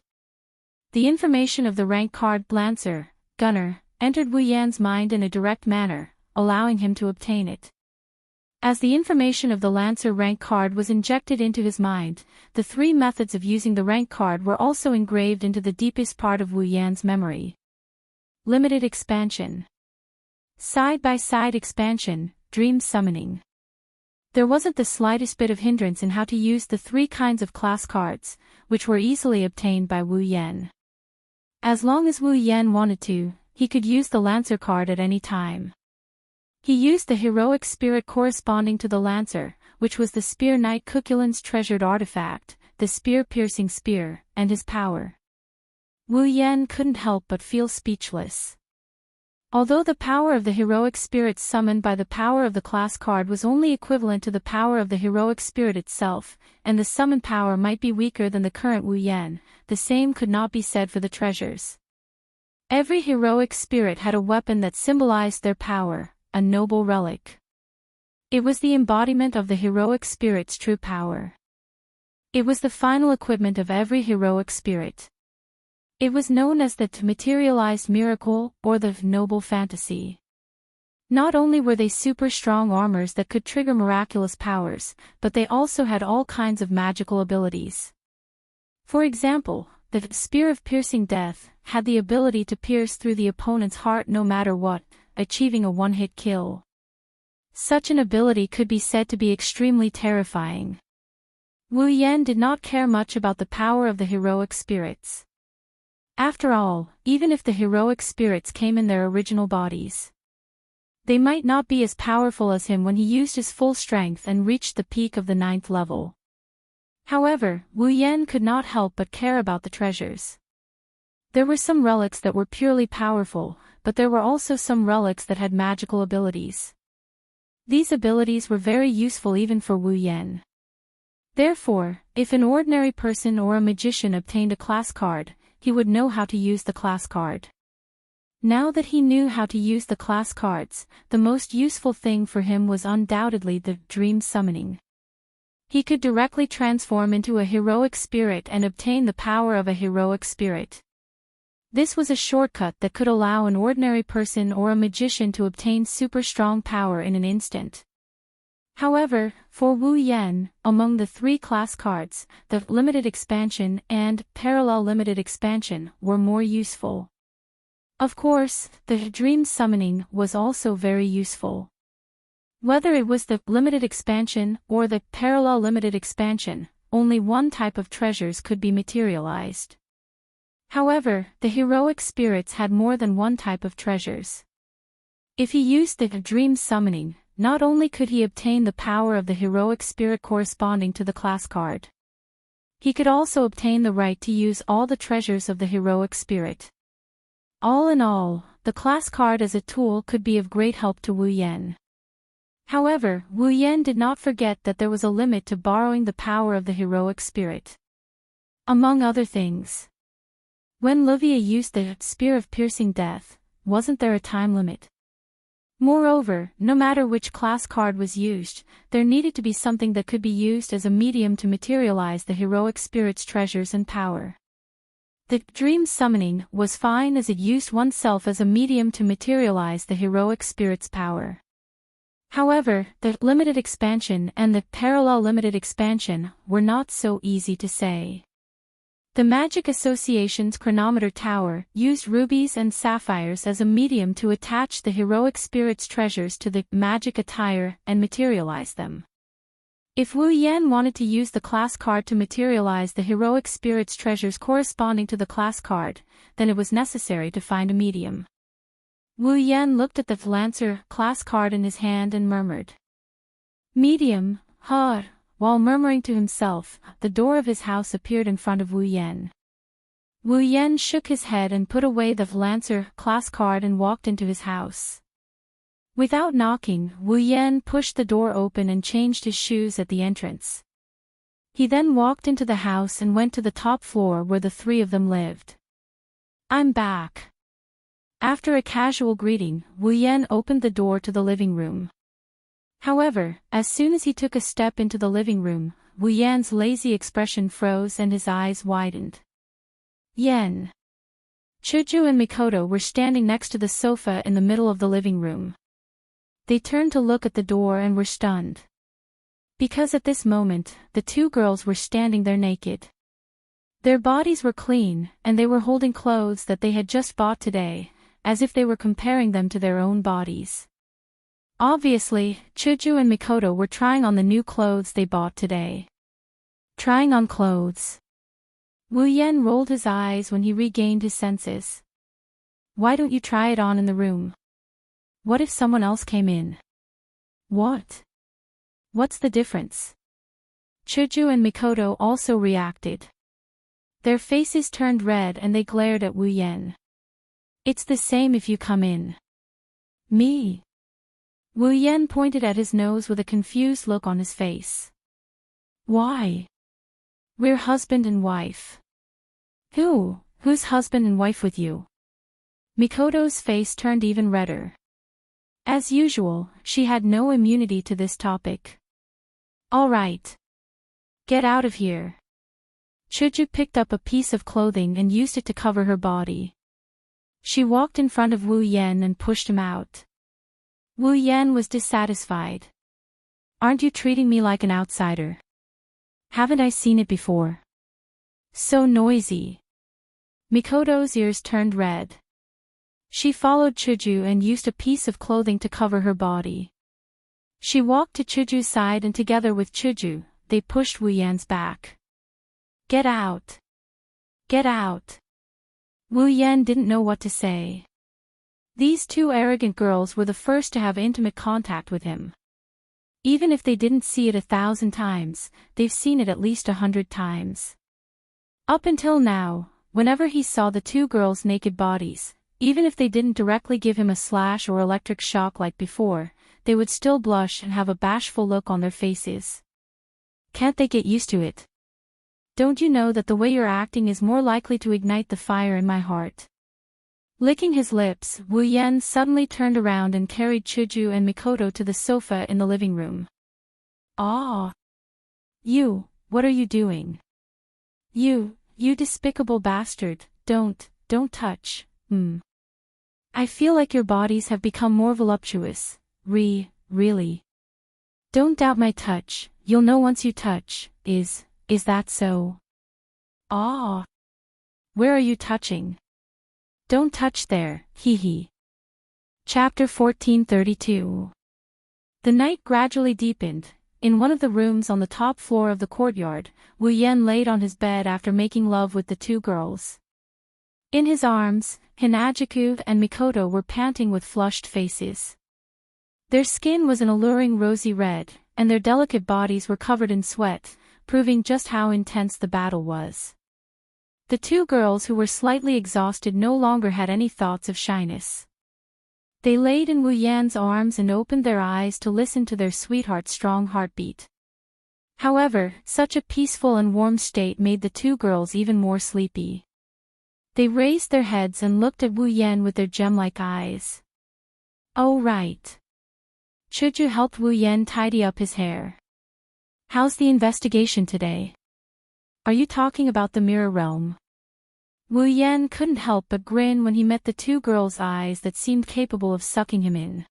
The information of the rank card Lancer, Gunner, entered Wu Yan's mind in a direct manner, allowing him to obtain it. As the information of the Lancer rank card was injected into his mind, the three methods of using the rank card were also engraved into the deepest part of Wu Yan's memory. Limited expansion. Side-by-side expansion, Dream Summoning. There wasn't the slightest bit of hindrance in how to use the three kinds of class cards, which were easily obtained by Wu Yan. As long as Wu Yan wanted to, he could use the Lancer card at any time. He used the heroic spirit corresponding to the Lancer, which was the Spear Knight Cuchulainn's treasured artifact, the spear-piercing spear, and his power. Wu Yan couldn't help but feel speechless. Although the power of the heroic spirit summoned by the power of the class card was only equivalent to the power of the heroic spirit itself, and the summoned power might be weaker than the current Wu Yan, the same could not be said for the treasures. Every heroic spirit had a weapon that symbolized their power, a noble relic. It was the embodiment of the heroic spirit's true power. It was the final equipment of every heroic spirit. It was known as the materialized miracle or the noble fantasy. Not only were they super strong armors that could trigger miraculous powers, but they also had all kinds of magical abilities. For example, the Spear of Piercing Death had the ability to pierce through the opponent's heart no matter what, achieving a one-hit kill. Such an ability could be said to be extremely terrifying. Wu Yan did not care much about the power of the heroic spirits. After all, even if the heroic spirits came in their original bodies, they might not be as powerful as him when he used his full strength and reached the peak of the 9th level. However, Wu Yan could not help but care about the treasures. There were some relics that were purely powerful, but there were also some relics that had magical abilities. These abilities were very useful even for Wu Yan. Therefore, if an ordinary person or a magician obtained a class card, he would know how to use the class card. Now that he knew how to use the class cards, the most useful thing for him was undoubtedly the Dream Summoning. He could directly transform into a heroic spirit and obtain the power of a heroic spirit. This was a shortcut that could allow an ordinary person or a magician to obtain super strong power in an instant. However, for Wu Yan, among the three class cards, the Limited Expansion and Parallel Limited Expansion were more useful. Of course, the Dream Summoning was also very useful. Whether it was the Limited Expansion or the Parallel Limited Expansion, only one type of treasures could be materialized. However, the heroic spirits had more than one type of treasures. If he used the Dream Summoning, not only could he obtain the power of the heroic spirit corresponding to the class card, he could also obtain the right to use all the treasures of the heroic spirit. All in all, the class card as a tool could be of great help to Wu Yan. However, Wu Yan did not forget that there was a limit to borrowing the power of the heroic spirit. Among other things, when Livia used the Spear of Piercing Death, wasn't there a time limit? Moreover, no matter which class card was used, there needed to be something that could be used as a medium to materialize the heroic spirit's treasures and power. The dream summoning was fine as it used oneself as a medium to materialize the heroic spirit's power. However, the limited expansion and the parallel limited expansion were not so easy to say. The Magic Association's chronometer tower used rubies and sapphires as a medium to attach the heroic spirit's treasures to the magic attire and materialize them. If Wu Yan wanted to use the class card to materialize the heroic spirit's treasures corresponding to the class card, then it was necessary to find a medium. Wu Yan looked at the Lancer class card in his hand and murmured, "Medium, huh?" While murmuring to himself, the door of his house appeared in front of Wu Yan. Wu Yan shook his head and put away the Lancer class card and walked into his house. Without knocking, Wu Yan pushed the door open and changed his shoes at the entrance. He then walked into the house and went to the top floor where the three of them lived. "I'm back." After a casual greeting, Wu Yan opened the door to the living room. However, as soon as he took a step into the living room, Wu Yan's lazy expression froze and his eyes widened. Yan. Chuju and Mikoto were standing next to the sofa in the middle of the living room. They turned to look at the door and were stunned. Because at this moment, the two girls were standing there naked. Their bodies were clean, and they were holding clothes that they had just bought today, as if they were comparing them to their own bodies. Obviously, Chuju and Mikoto were trying on the new clothes they bought today. Trying on clothes. Wu Yan rolled his eyes when he regained his senses. "Why don't you try it on in the room? What if someone else came in?" "What? What's the difference?" Chuju and Mikoto also reacted. Their faces turned red and they glared at Wu Yan. "It's the same if you come in." "Me?" Wu Yan pointed at his nose with a confused look on his face. "Why? We're husband and wife." Who's husband and wife with you?" Mikoto's face turned even redder. As usual, she had no immunity to this topic. "All right. Get out of here." Chuju picked up a piece of clothing and used it to cover her body. She walked in front of Wu Yan and pushed him out. Wu Yan was dissatisfied. "Aren't you treating me like an outsider? Haven't I seen it before? So noisy." Mikoto's ears turned red. She followed Chuju and used a piece of clothing to cover her body. She walked to Chuju's side and together with Chuju, they pushed Wu Yan's back. "Get out! Get out!" Wu Yan didn't know what to say. These two arrogant girls were the first to have intimate contact with him. Even if they didn't see it 1,000 times, they've seen it at least 100 times. Up until now, whenever he saw the two girls' naked bodies, even if they didn't directly give him a slash or electric shock like before, they would still blush and have a bashful look on their faces. Can't they get used to it? Don't you know that the way you're acting is more likely to ignite the fire in my heart? Licking his lips, Wu Yan suddenly turned around and carried Chuju and Mikoto to the sofa in the living room. "Ah! You, what are you doing? You despicable bastard, don't touch, I feel like your bodies have become more voluptuous, really. Don't doubt my touch, you'll know once you touch, is that so? Ah! Where are you touching? Don't touch there, hee. Chapter 1432. The night gradually deepened. In one of the rooms on the top floor of the courtyard, Wu Yan laid on his bed after making love with the two girls. In his arms, Hinajiku and Mikoto were panting with flushed faces. Their skin was an alluring rosy red, and their delicate bodies were covered in sweat, proving just how intense the battle was. The two girls who were slightly exhausted no longer had any thoughts of shyness. They laid in Wu Yan's arms and opened their eyes to listen to their sweetheart's strong heartbeat. However, such a peaceful and warm state made the two girls even more sleepy. They raised their heads and looked at Wu Yan with their gem-like eyes. "Oh right." Chuju helped Wu Yan tidy up his hair. "How's the investigation today? Are you talking about the mirror realm?" Wu Yan couldn't help but grin when he met the two girls' eyes that seemed capable of sucking him in.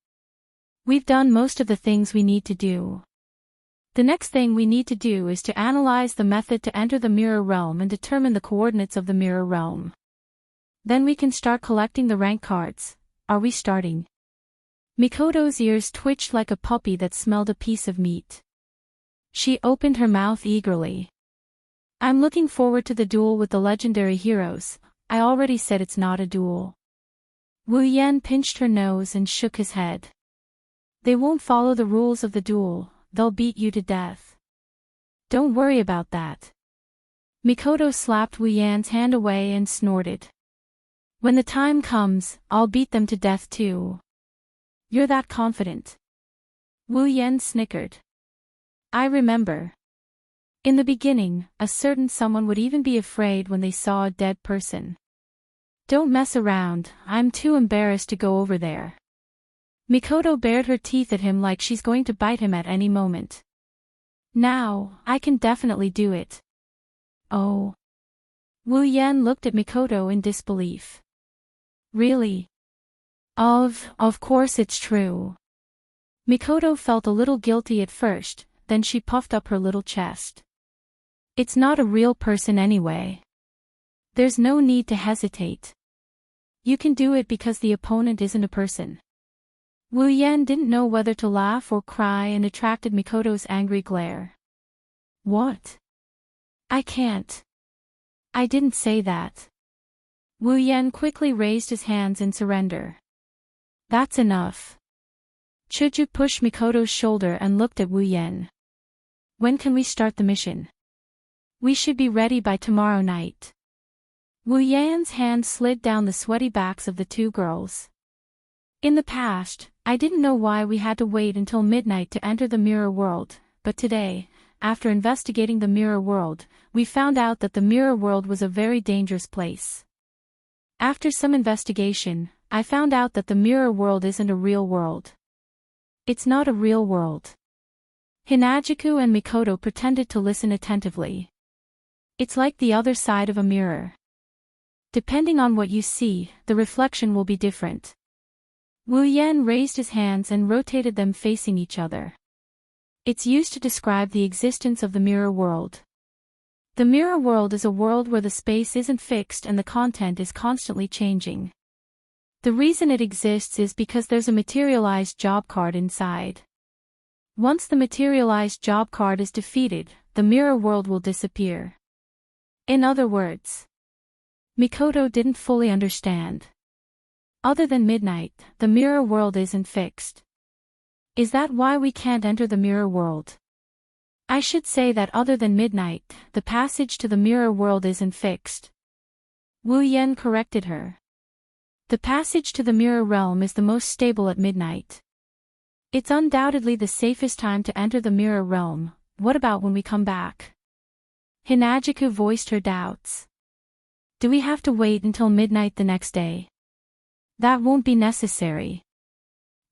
We've done most of the things we need to do. The next thing we need to do is to analyze the method to enter the mirror realm and determine the coordinates of the mirror realm. Then we can start collecting the rank cards. Are we starting? Mikoto's ears twitched like a puppy that smelled a piece of meat. She opened her mouth eagerly. I'm looking forward to the duel with the legendary heroes. I already said it's not a duel. Wu Yan pinched her nose and shook his head. They won't follow the rules of the duel, they'll beat you to death. Don't worry about that. Mikoto slapped Wu Yan's hand away and snorted. When the time comes, I'll beat them to death too. You're that confident? Wu Yan snickered. I remember. In the beginning, a certain someone would even be afraid when they saw a dead person. Don't mess around, I'm too embarrassed to go over there. Mikoto bared her teeth at him like she's going to bite him at any moment. Now, I can definitely do it. Oh. Wu Yan looked at Mikoto in disbelief. Really? Of course it's true. Mikoto felt a little guilty at first, then she puffed up her little chest. It's not a real person anyway. There's no need to hesitate. You can do it because the opponent isn't a person. Wu Yan didn't know whether to laugh or cry and attracted Mikoto's angry glare. What? I can't. I didn't say that. Wu Yan quickly raised his hands in surrender. That's enough. Chuju pushed Mikoto's shoulder and looked at Wu Yan. When can we start the mission? We should be ready by tomorrow night. Wu Yan's hand slid down the sweaty backs of the two girls. In the past, I didn't know why we had to wait until midnight to enter the mirror world, but today, after investigating the mirror world, we found out that the mirror world was a very dangerous place. After some investigation, I found out that the mirror world isn't a real world. It's not a real world. Hinajuku and Mikoto pretended to listen attentively. It's like the other side of a mirror. Depending on what you see, the reflection will be different. Wu Yan raised his hands and rotated them facing each other. It's used to describe the existence of the mirror world. The mirror world is a world where the space isn't fixed and the content is constantly changing. The reason it exists is because there's a materialized job card inside. Once the materialized job card is defeated, the mirror world will disappear. In other words, Mikoto didn't fully understand. Other than midnight, the mirror world isn't fixed. Is that why we can't enter the mirror world? I should say that other than midnight, the passage to the mirror world isn't fixed. Wu Yan corrected her. The passage to the mirror realm is the most stable at midnight. It's undoubtedly the safest time to enter the mirror realm. What about when we come back? Hinajuku voiced her doubts. Do we have to wait until midnight the next day? That won't be necessary.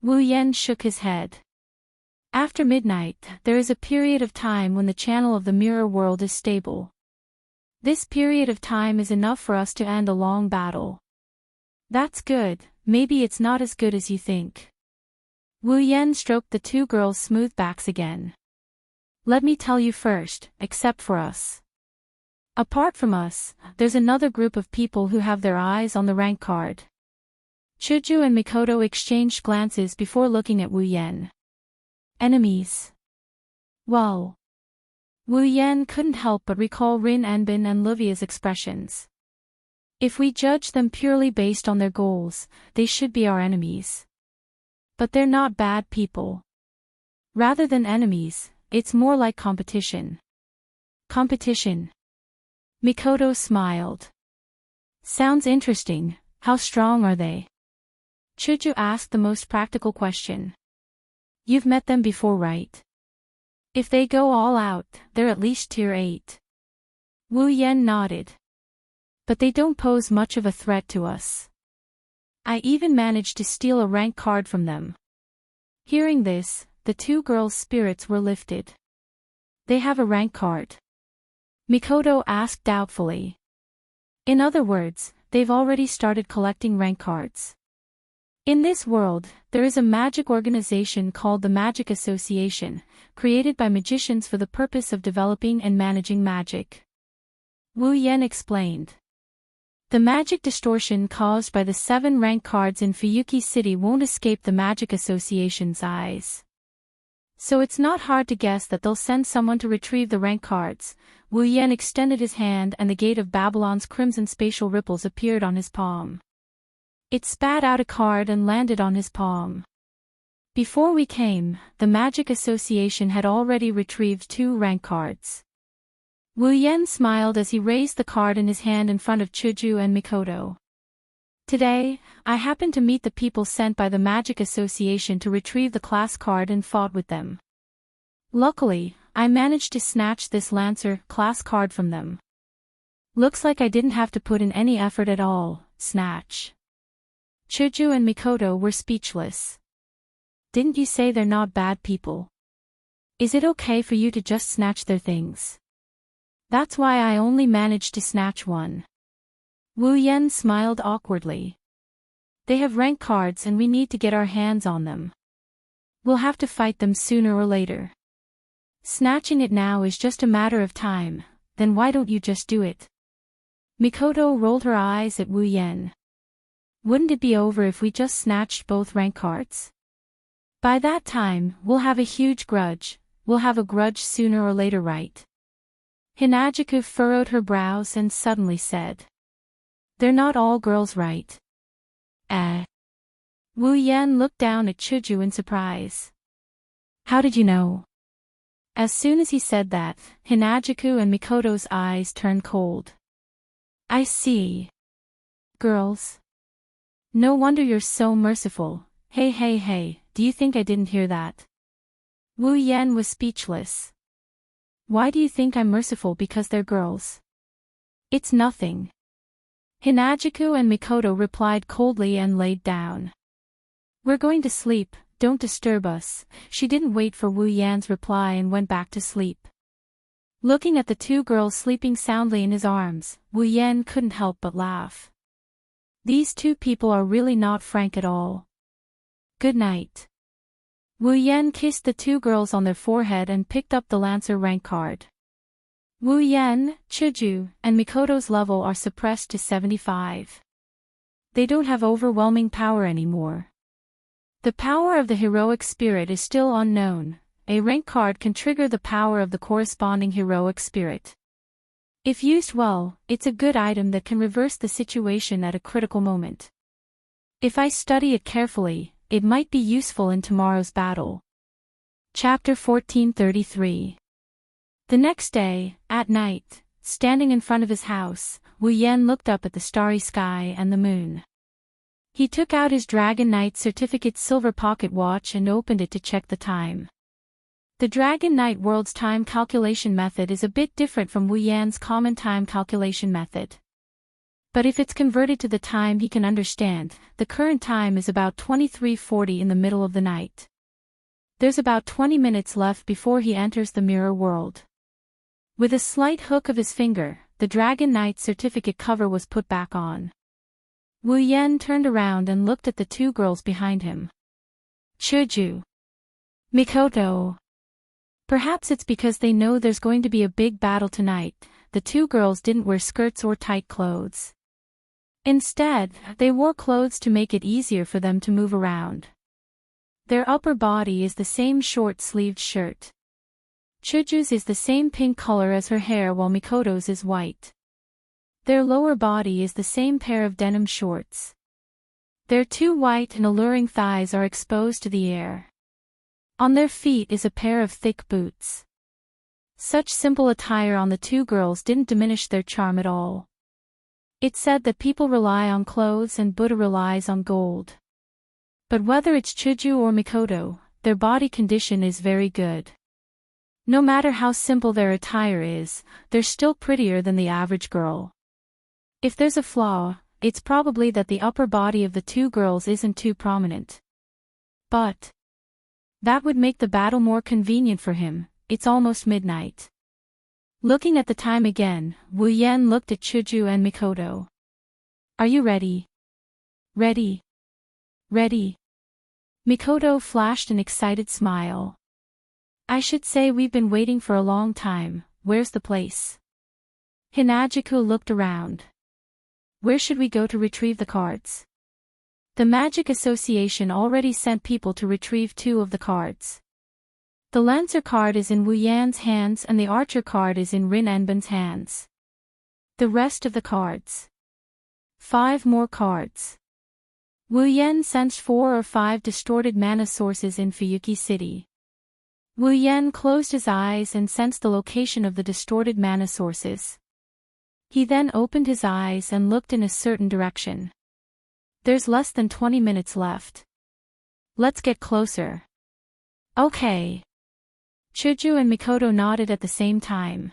Wu Yan shook his head. After midnight, there is a period of time when the channel of the mirror world is stable. This period of time is enough for us to end a long battle. That's good, maybe it's not as good as you think. Wu Yan stroked the two girls' smooth backs again. Let me tell you first, except for us. Apart from us, there's another group of people who have their eyes on the rank card. Chuju and Mikoto exchanged glances before looking at Wu Yan. Enemies. Well. Wu Yan couldn't help but recall Rin Enbin and Livia's expressions. If we judge them purely based on their goals, they should be our enemies. But they're not bad people. Rather than enemies, it's more like competition. Competition. Mikoto smiled. Sounds interesting. How strong are they? Chuju asked the most practical question. You've met them before, right? If they go all out, they're at least tier 8. Wu Yan nodded. But they don't pose much of a threat to us. I even managed to steal a rank card from them. Hearing this, the two girls' spirits were lifted. They have a rank card? Mikoto asked doubtfully. In other words, they've already started collecting rank cards. In this world, there is a magic organization called the Magic Association, created by magicians for the purpose of developing and managing magic. Wu Yan explained. The magic distortion caused by the 7 rank cards in Fuyuki City won't escape the Magic Association's eyes. So it's not hard to guess that they'll send someone to retrieve the rank cards. Wu Yan extended his hand and the gate of Babylon's crimson spatial ripples appeared on his palm. It spat out a card and landed on his palm. Before we came, the Magic Association had already retrieved 2 rank cards. Wu Yan smiled as he raised the card in his hand in front of Chuju and Mikoto. Today, I happened to meet the people sent by the Magic Association to retrieve the class card and fought with them. Luckily, I managed to snatch this Lancer class card from them. Looks like I didn't have to put in any effort at all. Snatch. Chuju and Mikoto were speechless. Didn't you say they're not bad people? Is it okay for you to just snatch their things? That's why I only managed to snatch one. Wu Yan smiled awkwardly. They have rank cards and we need to get our hands on them. We'll have to fight them sooner or later. Snatching it now is just a matter of time, then why don't you just do it? Mikoto rolled her eyes at Wu Yan. Wouldn't it be over if we just snatched both rank cards? By that time, we'll have a huge grudge. We'll have a grudge sooner or later, right? Hinajuku furrowed her brows and suddenly said. They're not all girls, right? Wu Yan looked down at Chuju in surprise. How did you know? As soon as he said that, Hinajuku and Mikoto's eyes turned cold. I see. Girls. No wonder you're so merciful. Hey, do you think I didn't hear that? Wu Yan was speechless. Why do you think I'm merciful because they're girls? It's nothing. Hinajuku and Mikoto replied coldly and laid down. We're going to sleep, don't disturb us. She didn't wait for Wu Yan's reply and went back to sleep. Looking at the 2 girls sleeping soundly in his arms, Wu Yan couldn't help but laugh. These 2 people are really not frank at all. Good night. Wu Yan kissed the 2 girls on their forehead and picked up the Lancer rank card. Wu Yan, Chuju, and Mikoto's level are suppressed to 75. They don't have overwhelming power anymore. The power of the heroic spirit is still unknown. A rank card can trigger the power of the corresponding heroic spirit. If used well, it's a good item that can reverse the situation at a critical moment. If I study it carefully, it might be useful in tomorrow's battle. Chapter 1433. The next day, at night, standing in front of his house, Wu Yan looked up at the starry sky and the moon. He took out his Dragon Knight Certificate silver pocket watch and opened it to check the time. The Dragon Knight World's time calculation method is a bit different from Wu Yan's common time calculation method. But if it's converted to the time he can understand, the current time is about 23:40 in the middle of the night. There's about 20 minutes left before he enters the mirror world. With a slight hook of his finger, the Dragon Knight certificate cover was put back on. Wu Yan turned around and looked at the 2 girls behind him. Chuju. Mikoto. Perhaps it's because they know there's going to be a big battle tonight. The 2 girls didn't wear skirts or tight clothes. Instead, they wore clothes to make it easier for them to move around. Their upper body is the same short-sleeved shirt. Chuju's is the same pink color as her hair while Mikoto's is white. Their lower body is the same pair of denim shorts. Their 2 white and alluring thighs are exposed to the air. On their feet is a pair of thick boots. Such simple attire on the 2 girls didn't diminish their charm at all. It's said that people rely on clothes and Buddha relies on gold. But whether it's Chuju or Mikoto, their body condition is very good. No matter how simple their attire is, they're still prettier than the average girl. If there's a flaw, it's probably that the upper body of the 2 girls isn't too prominent. But that would make the battle more convenient for him. It's almost midnight. Looking at the time again, Wu Yan looked at Chuju and Mikoto. Are you ready? Ready. Ready. Mikoto flashed an excited smile. I should say we've been waiting for a long time. Where's the place? Hinajuku looked around. Where should we go to retrieve the cards? The Magic Association already sent people to retrieve 2 of the cards. The Lancer card is in Wu Yan's hands and the Archer card is in Rin Enben's hands. The rest of the cards. 5 more cards. Wu Yan sensed 4 or 5 distorted mana sources in Fuyuki City. Wu Yan closed his eyes and sensed the location of the distorted mana sources. He then opened his eyes and looked in a certain direction. There's less than 20 minutes left. Let's get closer. Okay. Chuju and Mikoto nodded at the same time.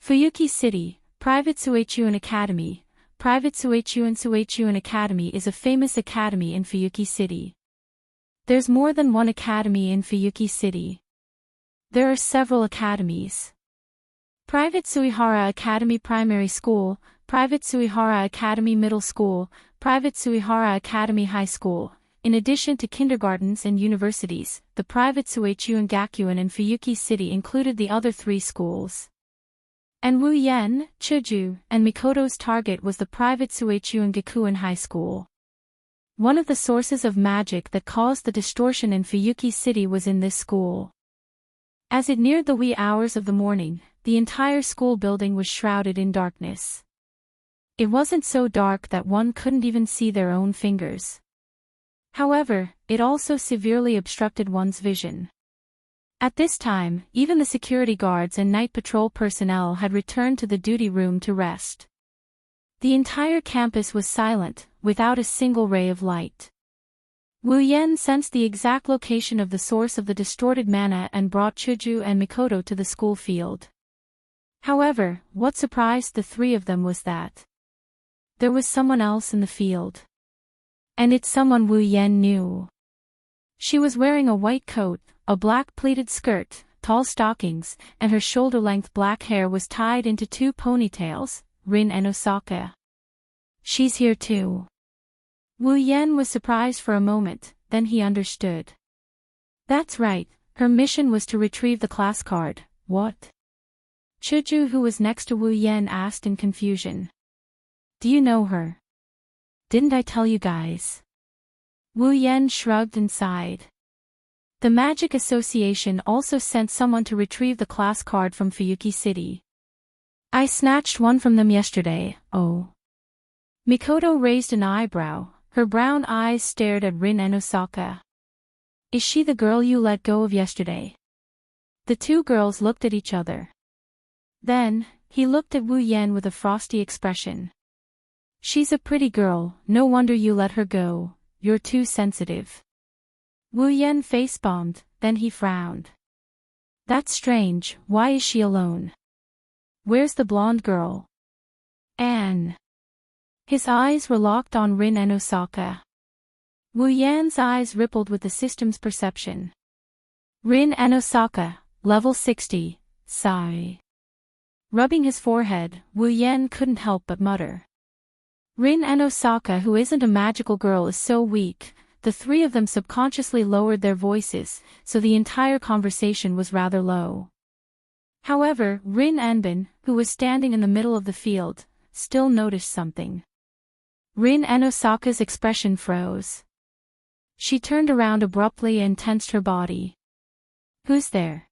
Fuyuki City, Private Suichuan Academy. Private Suichuan Academy is a famous academy in Fuyuki City. There's more than one academy in Fuyuki City. There are several academies. Private Suihara Academy Primary School, Private Suihara Academy Middle School, Private Suihara Academy High School. In addition to kindergartens and universities, the Private Suichuan Gakuin in Fuyuki City included the other 3 schools. And Wu Yan, Chuju, and Mikoto's target was the Private Suichuan Gakuin High School. One of the sources of magic that caused the distortion in Fuyuki City was in this school. As it neared the wee hours of the morning, the entire school building was shrouded in darkness. It wasn't so dark that one couldn't even see their own fingers. However, it also severely obstructed one's vision. At this time, even the security guards and night patrol personnel had returned to the duty room to rest. The entire campus was silent, without a single ray of light. Wu Yan sensed the exact location of the source of the distorted mana and brought Chuju and Mikoto to the school field. However, what surprised the 3 of them was that there was someone else in the field. And it's someone Wu Yan knew. She was wearing a white coat, a black pleated skirt, tall stockings, and her shoulder-length black hair was tied into 2 ponytails, Rin and Osaka. She's here too. Wu Yan was surprised for a moment, then he understood. That's right, her mission was to retrieve the class card. What? Chuju, who was next to Wu Yan, asked in confusion. Do you know her? Didn't I tell you guys? Wu Yan shrugged and sighed. The Magic Association also sent someone to retrieve the class card from Fuyuki City. I snatched one from them yesterday. Oh. Mikoto raised an eyebrow, her brown eyes stared at Rin and Osaka. Is she the girl you let go of yesterday? The 2 girls looked at each other. Then, he looked at Wu Yan with a frosty expression. She's a pretty girl, no wonder you let her go, you're too sensitive. Wu Yan face-bombed, then he frowned. That's strange, why is she alone? Where's the blonde girl? Anne. His eyes were locked on Rin and Osaka. Wu Yan's eyes rippled with the system's perception. Rin and Osaka, level 60, sigh. Rubbing his forehead, Wu Yan couldn't help but mutter. Rin and Osaka, who isn't a magical girl, is so weak. The 3 of them subconsciously lowered their voices, so the entire conversation was rather low. However, Rin Enben, who was standing in the middle of the field, still noticed something. Rin and Osaka's expression froze. She turned around abruptly and tensed her body. Who's there?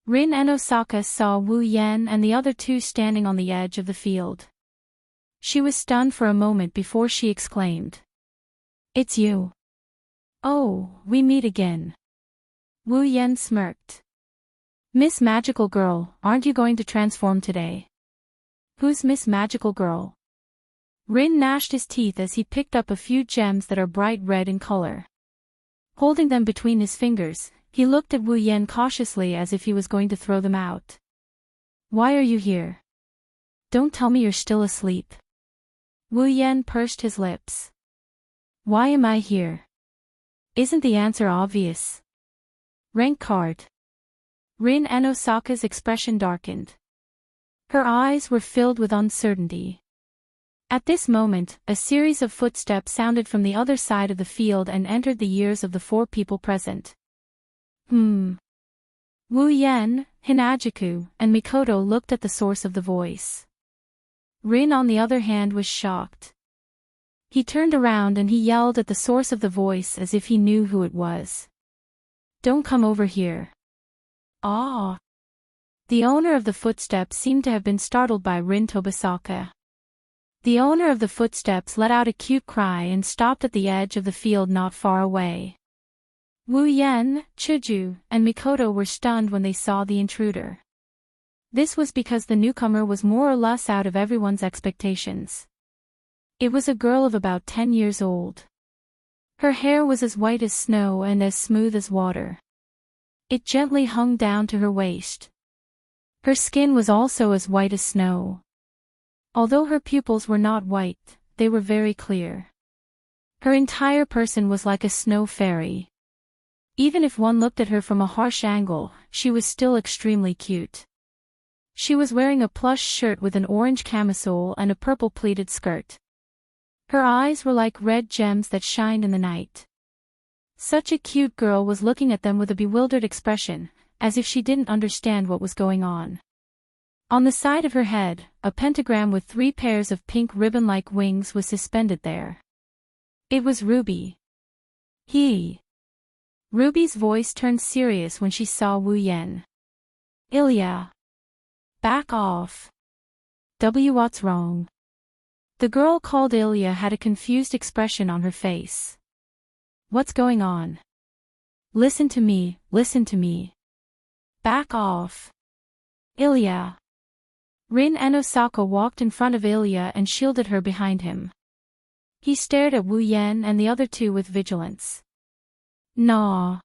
Rin and Osaka saw Wu Yan and the other 2 standing on the edge of the field. She was stunned for a moment before she exclaimed. It's you. Oh, we meet again. Wu Yan smirked. Miss Magical Girl, aren't you going to transform today? Who's Miss Magical Girl? Rin gnashed his teeth as he picked up a few gems that are bright red in color. Holding them between his fingers, he looked at Wu Yan cautiously as if he was going to throw them out. Why are you here? Don't tell me you're still asleep. Wu Yan pursed his lips. Why am I here? Isn't the answer obvious? Rank card. Rin and Osaka's expression darkened. Her eyes were filled with uncertainty. At this moment, a series of footsteps sounded from the other side of the field and entered the ears of the four people present. Wu Yen, Hinajuku, and Mikoto looked at the source of the voice. Rin, on the other hand, was shocked. He turned around and he yelled at the source of the voice as if he knew who it was. "Don't come over here." "Ah!" The owner of the footsteps seemed to have been startled by Rin Tobisaka. The owner of the footsteps let out a cute cry and stopped at the edge of the field not far away. Wu Yen, Chuju, and Mikoto were stunned when they saw the intruder. This was because the newcomer was more or less out of everyone's expectations. It was a girl of about 10 years old. Her hair was as white as snow and as smooth as water. It gently hung down to her waist. Her skin was also as white as snow. Although her pupils were not white, they were very clear. Her entire person was like a snow fairy. Even if one looked at her from a harsh angle, she was still extremely cute. She was wearing a plush shirt with an orange camisole and a purple pleated skirt. Her eyes were like red gems that shined in the night. Such a cute girl was looking at them with a bewildered expression, as if she didn't understand what was going on. On the side of her head, a pentagram with 3 pairs of pink ribbon-like wings was suspended there. It was Ruby. Ruby's voice turned serious when she saw Wu Yen. "Ilya. Back off. What's wrong?" The girl called Ilya had a confused expression on her face. "What's going on? Listen to me, listen to me. Back off. Ilya." Rin and Osaka walked in front of Ilya and shielded her behind him. He stared at Wu Yen and the other two with vigilance. "Nah."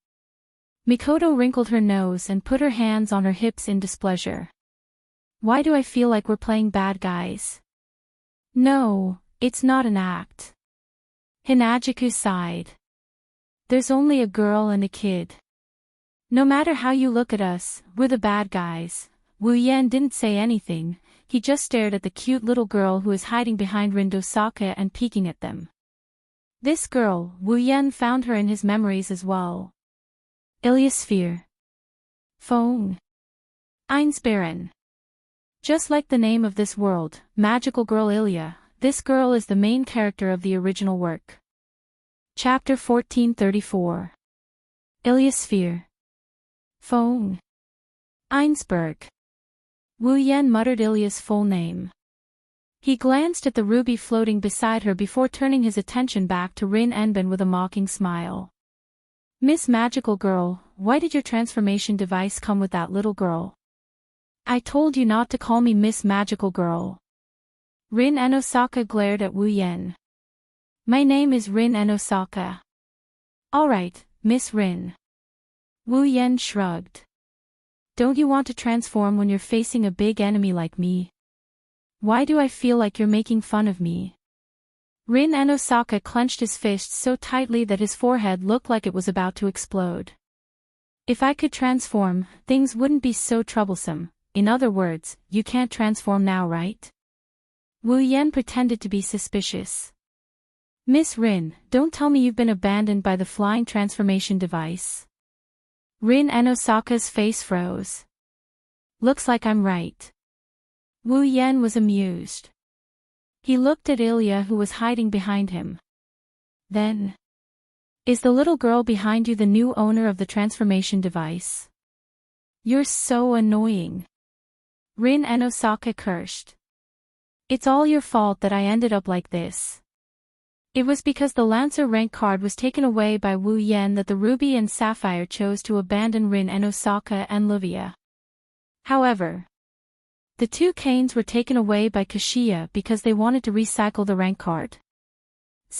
Mikoto wrinkled her nose and put her hands on her hips in displeasure. "Why do I feel like we're playing bad guys?" "No, it's not an act." Hinajuku sighed. "There's only a girl and a kid. No matter how you look at us, we're the bad guys." Wu Yen didn't say anything, he just stared at the cute little girl who was hiding behind Rindosaka and peeking at them. This girl, Wu Yen found her in his memories as well. Ilyasphere. Phone. Einsbaren. Just like the name of this world, Magical Girl Ilya, this girl is the main character of the original work. Chapter 1434. Ilyasphere. Phone. Einsberg. Wu Yen muttered Ilya's full name. He glanced at the ruby floating beside her before turning his attention back to Rin Enben with a mocking smile. "Miss Magical Girl, why did your transformation device come with that little girl? I told you not to call me Miss Magical Girl." Rin and Osaka glared at Wu Yen. "My name is Rin and Osaka." "Alright, Miss Rin." Wu Yen shrugged. "Don't you want to transform when you're facing a big enemy like me? Why do I feel like you're making fun of me?" Rin and Osaka clenched his fists so tightly that his forehead looked like it was about to explode. "If I could transform, things wouldn't be so troublesome. In other words, you can't transform now, right?" Wu Yen pretended to be suspicious. "Miss Rin, don't tell me you've been abandoned by the flying transformation device." Rin and Osaka's face froze. "Looks like I'm right." Wu Yen was amused. He looked at Ilya who was hiding behind him. "Then, is the little girl behind you the new owner of the transformation device?" "You're so annoying." Rin and Osaka cursed. "It's all your fault that I ended up like this." It was because the Lancer rank card was taken away by Wu Yen that the Ruby and Sapphire chose to abandon Rin and Osaka and Livia. However, the 2 canes were taken away by Kashiya because they wanted to recycle the rank card.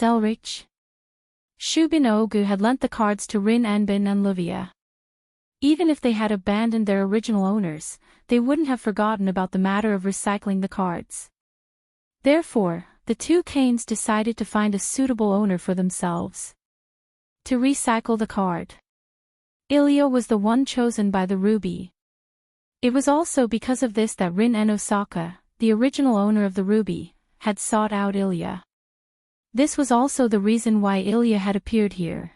Enrich. Shubin Ogu had lent the cards to Rin Enben and Livia. Even if they had abandoned their original owners, they wouldn't have forgotten about the matter of recycling the cards. Therefore, the 2 canes decided to find a suitable owner for themselves. To recycle the card. Ilya was the one chosen by the Ruby. It was also because of this that Rin and Osaka, the original owner of the ruby, had sought out Ilya. This was also the reason why Ilya had appeared here.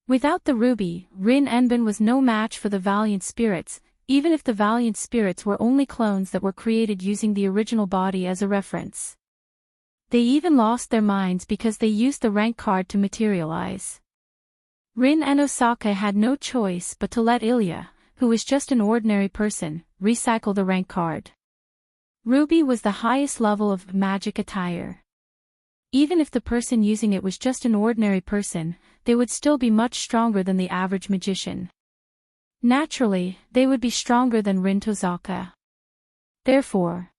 Without the ruby, Rin Enbin was no match for the Valiant Spirits, even if the Valiant Spirits were only clones that were created using the original body as a reference. They even lost their minds because they used the rank card to materialize. Rin and Osaka had no choice but to let Ilya, who was just an ordinary person, recycle the rank card. Ruby was the highest level of magic attire. Even if the person using it was just an ordinary person, they would still be much stronger than the average magician. Naturally, they would be stronger than Rin Tozaka. Therefore,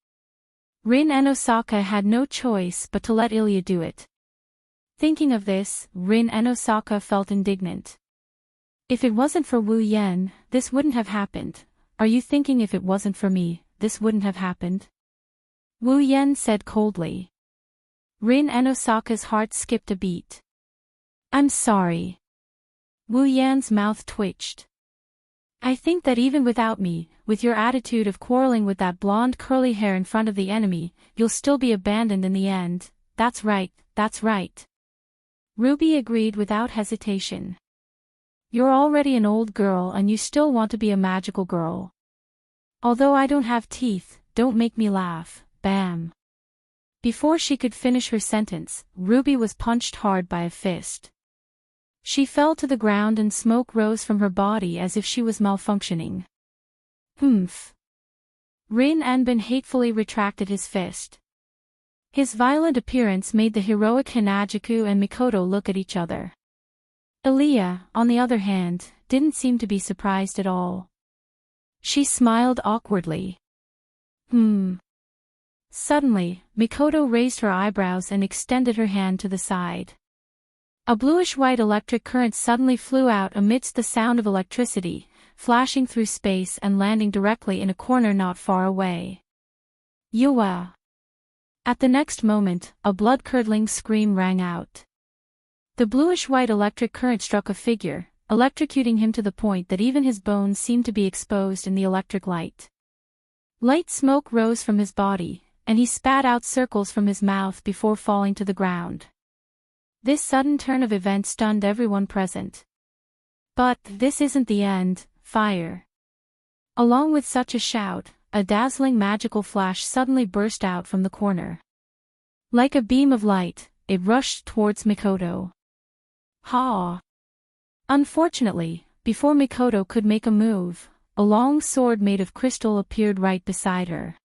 Rin and Osaka had no choice but to let Ilya do it. Thinking of this, Rin and Osaka felt indignant. If it wasn't for Wu Yan, this wouldn't have happened. Are you thinking if it wasn't for me, this wouldn't have happened? Wu Yan said coldly. Rin and Osaka's heart skipped a beat. I'm sorry. Wu Yan's mouth twitched. I think that even without me, with your attitude of quarreling with that blonde curly hair in front of the enemy, you'll still be abandoned in the end. That's right, that's right. Ruby agreed without hesitation. You're already an old girl and you still want to be a magical girl. Although I don't have teeth, don't make me laugh, bam. Before she could finish her sentence, Ruby was punched hard by a fist. She fell to the ground and smoke rose from her body as if she was malfunctioning. Humph. Rin Anbin hatefully retracted his fist. His violent appearance made the heroic Hanajuku and Mikoto look at each other. Ilya, on the other hand, didn't seem to be surprised at all. She smiled awkwardly. Suddenly, Mikoto raised her eyebrows and extended her hand to the side. A bluish-white electric current suddenly flew out amidst the sound of electricity, flashing through space and landing directly in a corner not far away. Yuwa! At the next moment, a blood-curdling scream rang out. The bluish-white electric current struck a figure, electrocuting him to the point that even his bones seemed to be exposed in the electric light. Light smoke rose from his body, and he spat out circles from his mouth before falling to the ground. This sudden turn of events stunned everyone present. But this isn't the end, fire. Along with such a shout, a dazzling magical flash suddenly burst out from the corner. Like a beam of light, it rushed towards Mikoto. Ha! Unfortunately, before Mikoto could make a move, a long sword made of crystal appeared right beside her.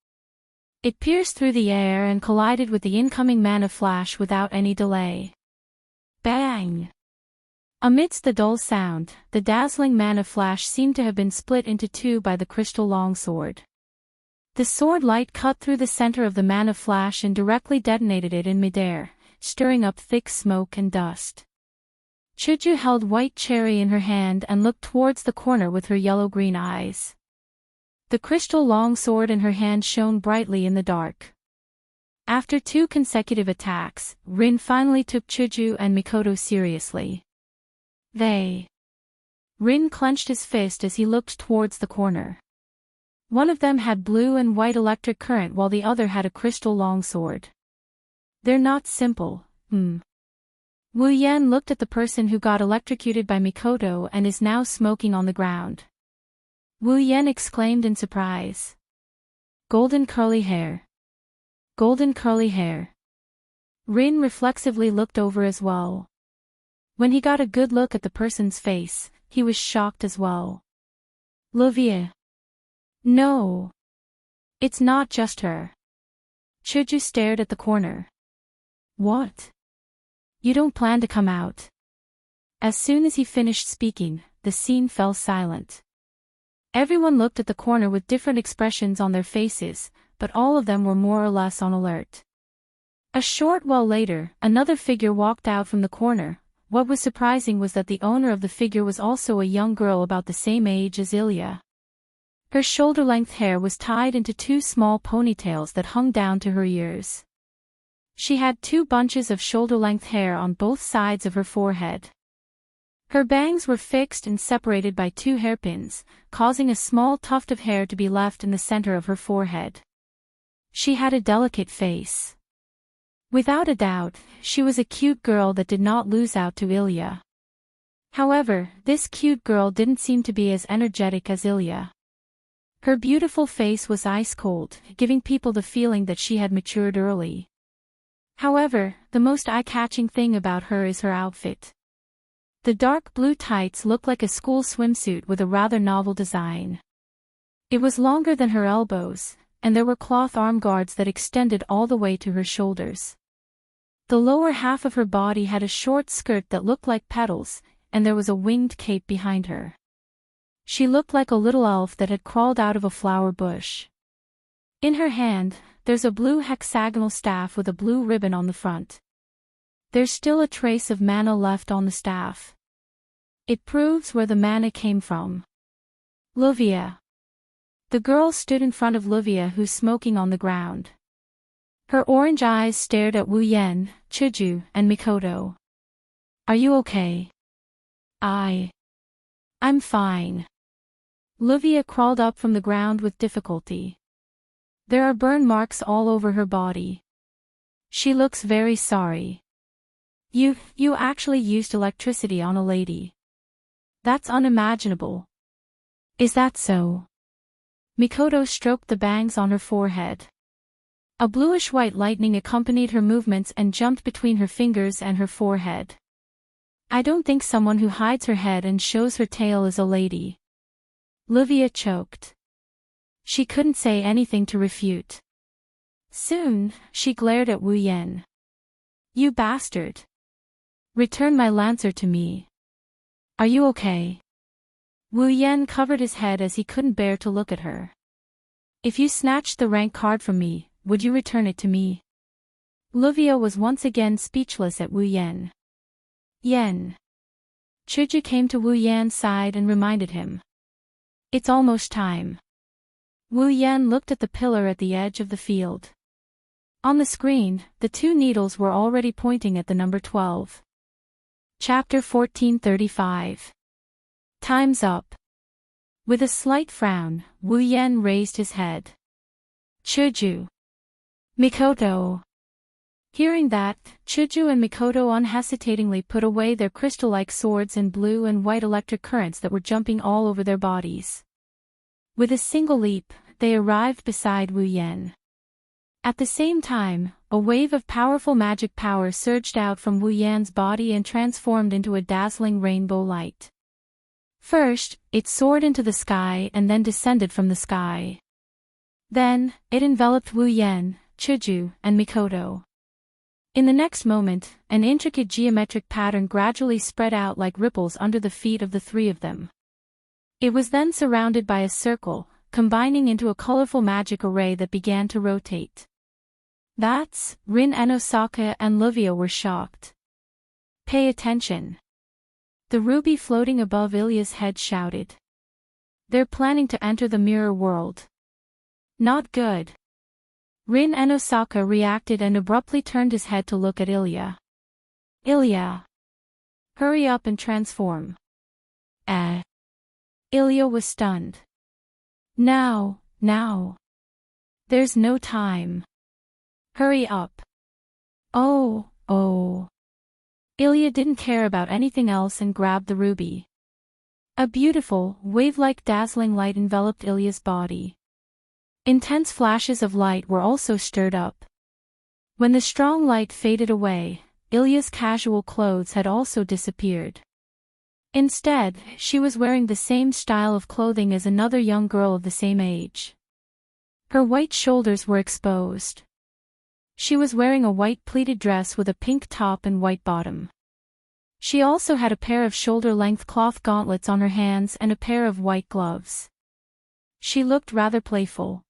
It pierced through the air and collided with the incoming mana flash without any delay. Bang! Amidst the dull sound, the dazzling mana flash seemed to have been split into two by the crystal longsword. The sword light cut through the center of the mana flash and directly detonated it in midair, stirring up thick smoke and dust. Chuju held White Cherry in her hand and looked towards the corner with her yellow-green eyes. The crystal longsword in her hand shone brightly in the dark. After 2 consecutive attacks, Rin finally took Chuju and Mikoto seriously. Rin clenched his fist as he looked towards the corner. One of them had blue and white electric current while the other had a crystal longsword. They're not simple, Wu Yan looked at the person who got electrocuted by Mikoto and is now smoking on the ground. Wu Yan exclaimed in surprise. Golden curly hair. Golden curly hair. Rin reflexively looked over as well. When he got a good look at the person's face, he was shocked as well. Lovia. No. It's not just her. Chuju stared at the corner. What? You don't plan to come out? As soon as he finished speaking, the scene fell silent. Everyone looked at the corner with different expressions on their faces, but all of them were more or less on alert. A short while later, another figure walked out from the corner. What was surprising was that the owner of the figure was also a young girl about the same age as Ilya. Her shoulder-length hair was tied into 2 small ponytails that hung down to her ears. She had 2 bunches of shoulder-length hair on both sides of her forehead. Her bangs were fixed and separated by 2 hairpins, causing a small tuft of hair to be left in the center of her forehead. She had a delicate face. Without a doubt, she was a cute girl that did not lose out to Ilya. However, this cute girl didn't seem to be as energetic as Ilya. Her beautiful face was ice-cold, giving people the feeling that she had matured early. However, the most eye-catching thing about her is her outfit. The dark blue tights looked like a school swimsuit with a rather novel design. It was longer than her elbows, and there were cloth arm guards that extended all the way to her shoulders. The lower half of her body had a short skirt that looked like petals, and there was a winged cape behind her. She looked like a little elf that had crawled out of a flower bush. In her hand, there's a blue hexagonal staff with a blue ribbon on the front. There's still a trace of mana left on the staff. It proves where the mana came from. Luvia. The girl stood in front of Luvia, who's smoking on the ground. Her orange eyes stared at Wu Yen, Chuju, and Mikoto. Are you okay? I'm fine. Luvia crawled up from the ground with difficulty. There are burn marks all over her body. She looks very sorry. You actually used electricity on a lady. That's unimaginable. Is that so? Mikoto stroked the bangs on her forehead. A bluish-white lightning accompanied her movements and jumped between her fingers and her forehead. I don't think someone who hides her head and shows her tail is a lady. Luvia choked. She couldn't say anything to refute. Soon, she glared at Wu Yen. You bastard. Return my lancer to me. Are you okay? Wu Yen covered his head as he couldn't bear to look at her. If you snatched the rank card from me, would you return it to me? Luvia was once again speechless at Wu Yen. Yen. Chuju came to Wu Yan's side and reminded him. It's almost time. Wu Yan looked at the pillar at the edge of the field. On the screen, the 2 needles were already pointing at the number 12. Chapter 1435. Time's up. With a slight frown, Wu Yan raised his head. Chuju. Mikoto. Hearing that, Chuju and Mikoto unhesitatingly put away their crystal-like swords and blue and white electric currents that were jumping all over their bodies. With a single leap, they arrived beside Wu Yan. At the same time, a wave of powerful magic power surged out from Wu Yan's body and transformed into a dazzling rainbow light. First, it soared into the sky and then descended from the sky. Then, it enveloped Wu Yan, Chuju, and Mikoto. In the next moment, an intricate geometric pattern gradually spread out like ripples under the feet of the 3 of them. It was then surrounded by a circle, combining into a colorful magic array that began to rotate. That's, Rin Enosaka and Luvia were shocked. Pay attention. The ruby floating above Ilya's head shouted. They're planning to enter the mirror world. Not good. Rin Enosaka reacted and abruptly turned his head to look at Ilya. Ilya. Hurry up and transform. Ilya was stunned. Now. There's no time. Hurry up. Oh. Ilya didn't care about anything else and grabbed the ruby. A beautiful, wave-like dazzling light enveloped Ilya's body. Intense flashes of light were also stirred up. When the strong light faded away, Ilya's casual clothes had also disappeared. Instead, she was wearing the same style of clothing as another young girl of the same age. Her white shoulders were exposed. She was wearing a white pleated dress with a pink top and white bottom. She also had a pair of shoulder-length cloth gauntlets on her hands and a pair of white gloves. She looked rather playful.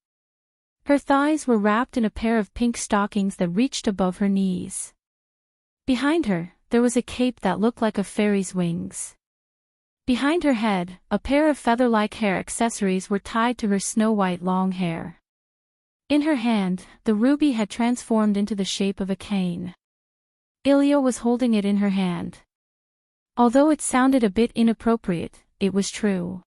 Her thighs were wrapped in a pair of pink stockings that reached above her knees. Behind her, there was a cape that looked like a fairy's wings. Behind her head, a pair of feather-like hair accessories were tied to her snow-white long hair. In her hand, the ruby had transformed into the shape of a cane. Ilya was holding it in her hand. Although it sounded a bit inappropriate, it was true.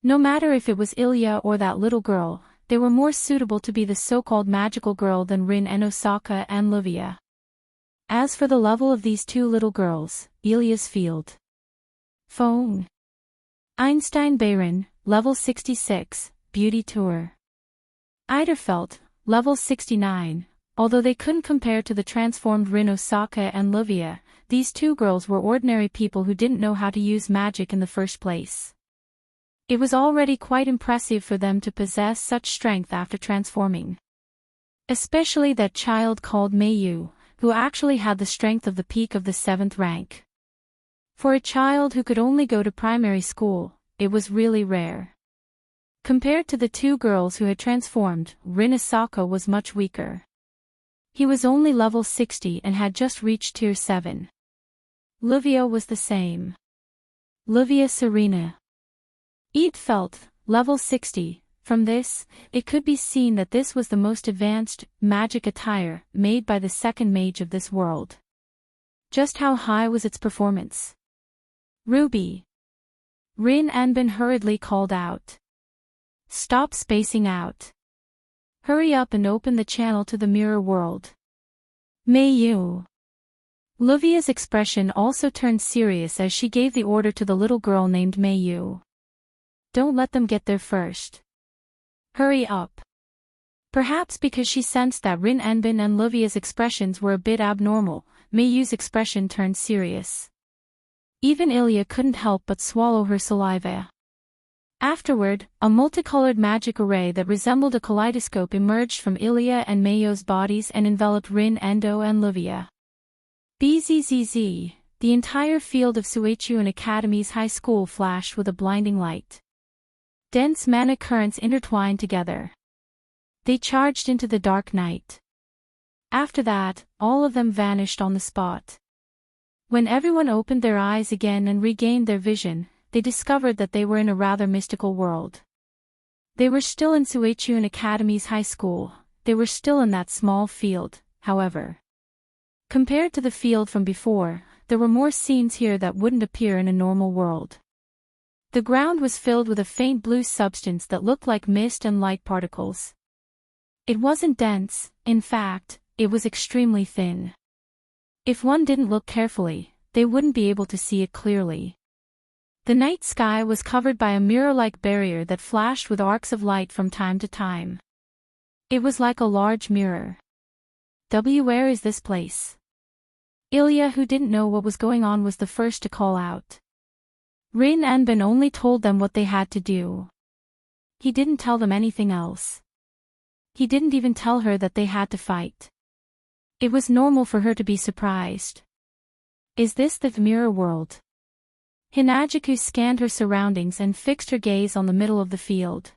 No matter if it was Ilya or that little girl, they were more suitable to be the so-called magical girl than Rin and Osaka and Livia. As for the level of these two little girls, Ilya's field. Phone. Einstein Bayern, level 66, Beauty Tour. Heartfelt, level 69. Although they couldn't compare to the transformed Rin Osaka and Livia, these two girls were ordinary people who didn't know how to use magic in the first place. It was already quite impressive for them to possess such strength after transforming. Especially that child called Mayu, who actually had the strength of the peak of the 7th rank. For a child who could only go to primary school, it was really rare. Compared to the two girls who had transformed, Rin Osaka was much weaker. He was only level 60 and had just reached tier 7. Livia was the same. Livia Serena. Heartfelt, level 60. From this, it could be seen that this was the most advanced magic attire made by the second mage of this world. Just how high was its performance? Ruby. Rin Anbin hurriedly called out. Stop spacing out. Hurry up and open the channel to the mirror world. Mayu. Livia's expression also turned serious as she gave the order to the little girl named Mayu. Don't let them get there first. Hurry up. Perhaps because she sensed that Rin Anbin and Livia's expressions were a bit abnormal, Mayu's expression turned serious. Even Ilya couldn't help but swallow her saliva. Afterward, a multicolored magic array that resembled a kaleidoscope emerged from Ilya and Mayu's bodies and enveloped Rin, Endo and Livia. Bzzz, the entire field of Suichuan Academy's high school flashed with a blinding light. Dense mana currents intertwined together. They charged into the dark night. After that, all of them vanished on the spot. When everyone opened their eyes again and regained their vision, they discovered that they were in a rather mystical world. They were still in Suichuan Academy's high school, they were still in that small field, however. Compared to the field from before, there were more scenes here that wouldn't appear in a normal world. The ground was filled with a faint blue substance that looked like mist and light particles. It wasn't dense, in fact, it was extremely thin. If one didn't look carefully, they wouldn't be able to see it clearly. The night sky was covered by a mirror-like barrier that flashed with arcs of light from time to time. It was like a large mirror. Where is this place? Ilya, who didn't know what was going on, was the first to call out. Rin Anbin only told them what they had to do. He didn't tell them anything else. He didn't even tell her that they had to fight. It was normal for her to be surprised. Is this the mirror world? Hinajiku scanned her surroundings and fixed her gaze on the middle of the field.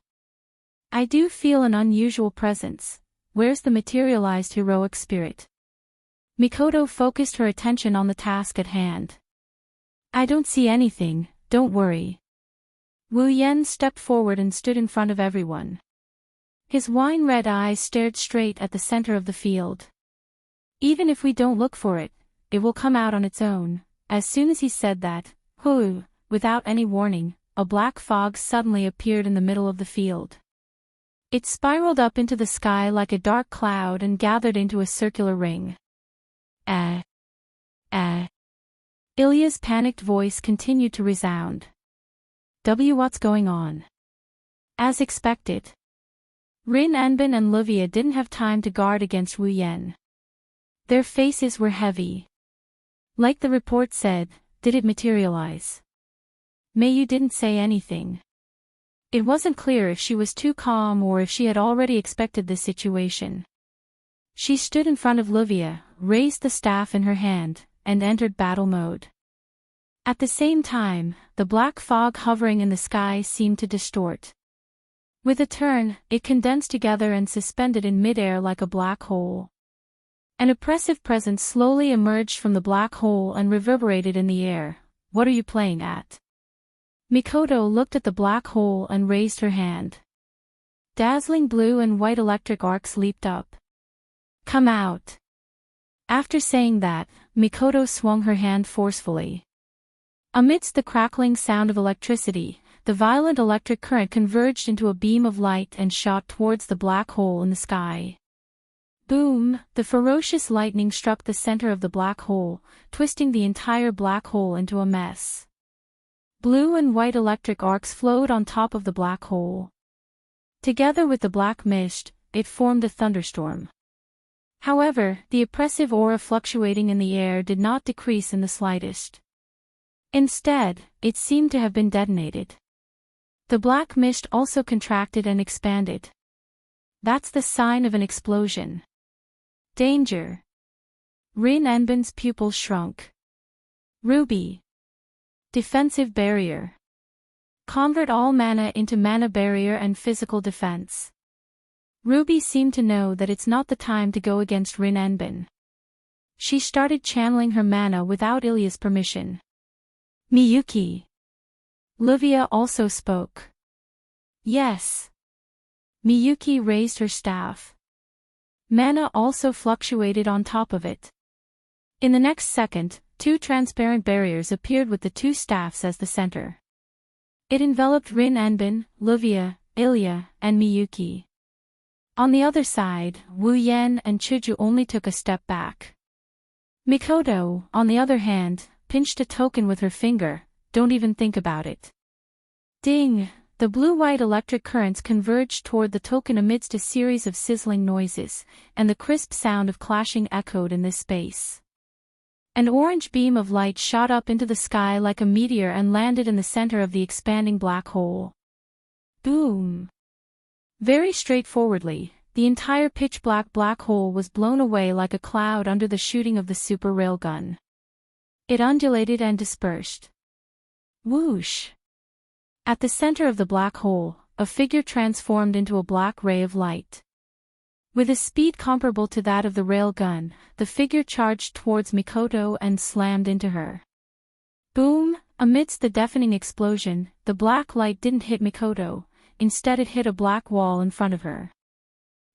I do feel an unusual presence. Where's the materialized heroic spirit? Mikoto focused her attention on the task at hand. I don't see anything, don't worry. Wu Yen stepped forward and stood in front of everyone. His wine-red eyes stared straight at the center of the field. Even if we don't look for it, it will come out on its own. As soon as he said that, without any warning, a black fog suddenly appeared in the middle of the field. It spiraled up into the sky like a dark cloud and gathered into a circular ring. Ilya's panicked voice continued to resound. What's going on? As expected. Rin Anbin and Livia didn't have time to guard against Wu Yen. Their faces were heavy. Like the report said, did it materialize? Mayu didn't say anything. It wasn't clear if she was too calm or if she had already expected this situation. She stood in front of Livia, raised the staff in her hand, and entered battle mode. At the same time, the black fog hovering in the sky seemed to distort. With a turn, it condensed together and suspended in midair like a black hole. An oppressive presence slowly emerged from the black hole and reverberated in the air. What are you playing at? Mikoto looked at the black hole and raised her hand. Dazzling blue and white electric arcs leaped up. Come out. After saying that, Mikoto swung her hand forcefully. Amidst the crackling sound of electricity, the violent electric current converged into a beam of light and shot towards the black hole in the sky. Boom! The ferocious lightning struck the center of the black hole, twisting the entire black hole into a mess. Blue and white electric arcs flowed on top of the black hole. Together with the black mist, it formed a thunderstorm. However, the oppressive aura fluctuating in the air did not decrease in the slightest. Instead, it seemed to have been detonated. The black mist also contracted and expanded. That's the sign of an explosion. Danger. Rin Enbin's pupils shrunk. Ruby. Defensive barrier. Convert all mana into mana barrier and physical defense. Ruby seemed to know that it's not the time to go against Rin Enbin. She started channeling her mana without Ilya's permission. Miyuki. Livia also spoke. Yes. Miyuki raised her staff. Mana also fluctuated on top of it. In the next second, two transparent barriers appeared with the two staffs as the center. It enveloped Rin Enbin, Livia, Ilya, and Miyuki. On the other side, Wu Yan and Chuju only took a step back. Mikoto, on the other hand, pinched a token with her finger. Don't even think about it. Ding! The blue-white electric currents converged toward the token amidst a series of sizzling noises, and the crisp sound of clashing echoed in this space. An orange beam of light shot up into the sky like a meteor and landed in the center of the expanding black hole. Boom! Very straightforwardly, the entire pitch-black black hole was blown away like a cloud under the shooting of the super railgun. It undulated and dispersed. Whoosh! At the center of the black hole, a figure transformed into a black ray of light. With a speed comparable to that of the railgun, the figure charged towards Mikoto and slammed into her. Boom! Amidst the deafening explosion, the black light didn't hit Mikoto, instead it hit a black wall in front of her.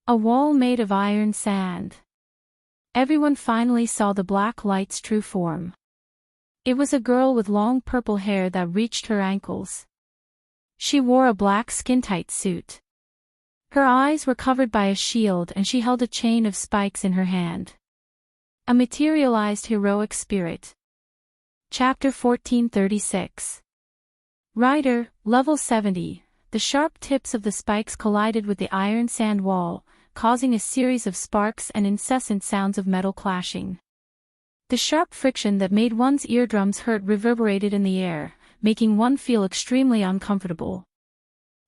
A wall made of iron sand. Everyone finally saw the black light's true form. It was a girl with long purple hair that reached her ankles. She wore a black skin-tight suit. Her eyes were covered by a shield and she held a chain of spikes in her hand. A materialized heroic spirit. Chapter 1436. Rider, level 70. The sharp tips of the spikes collided with the iron sand wall, causing a series of sparks and incessant sounds of metal clashing. The sharp friction that made one's eardrums hurt reverberated in the air, making one feel extremely uncomfortable.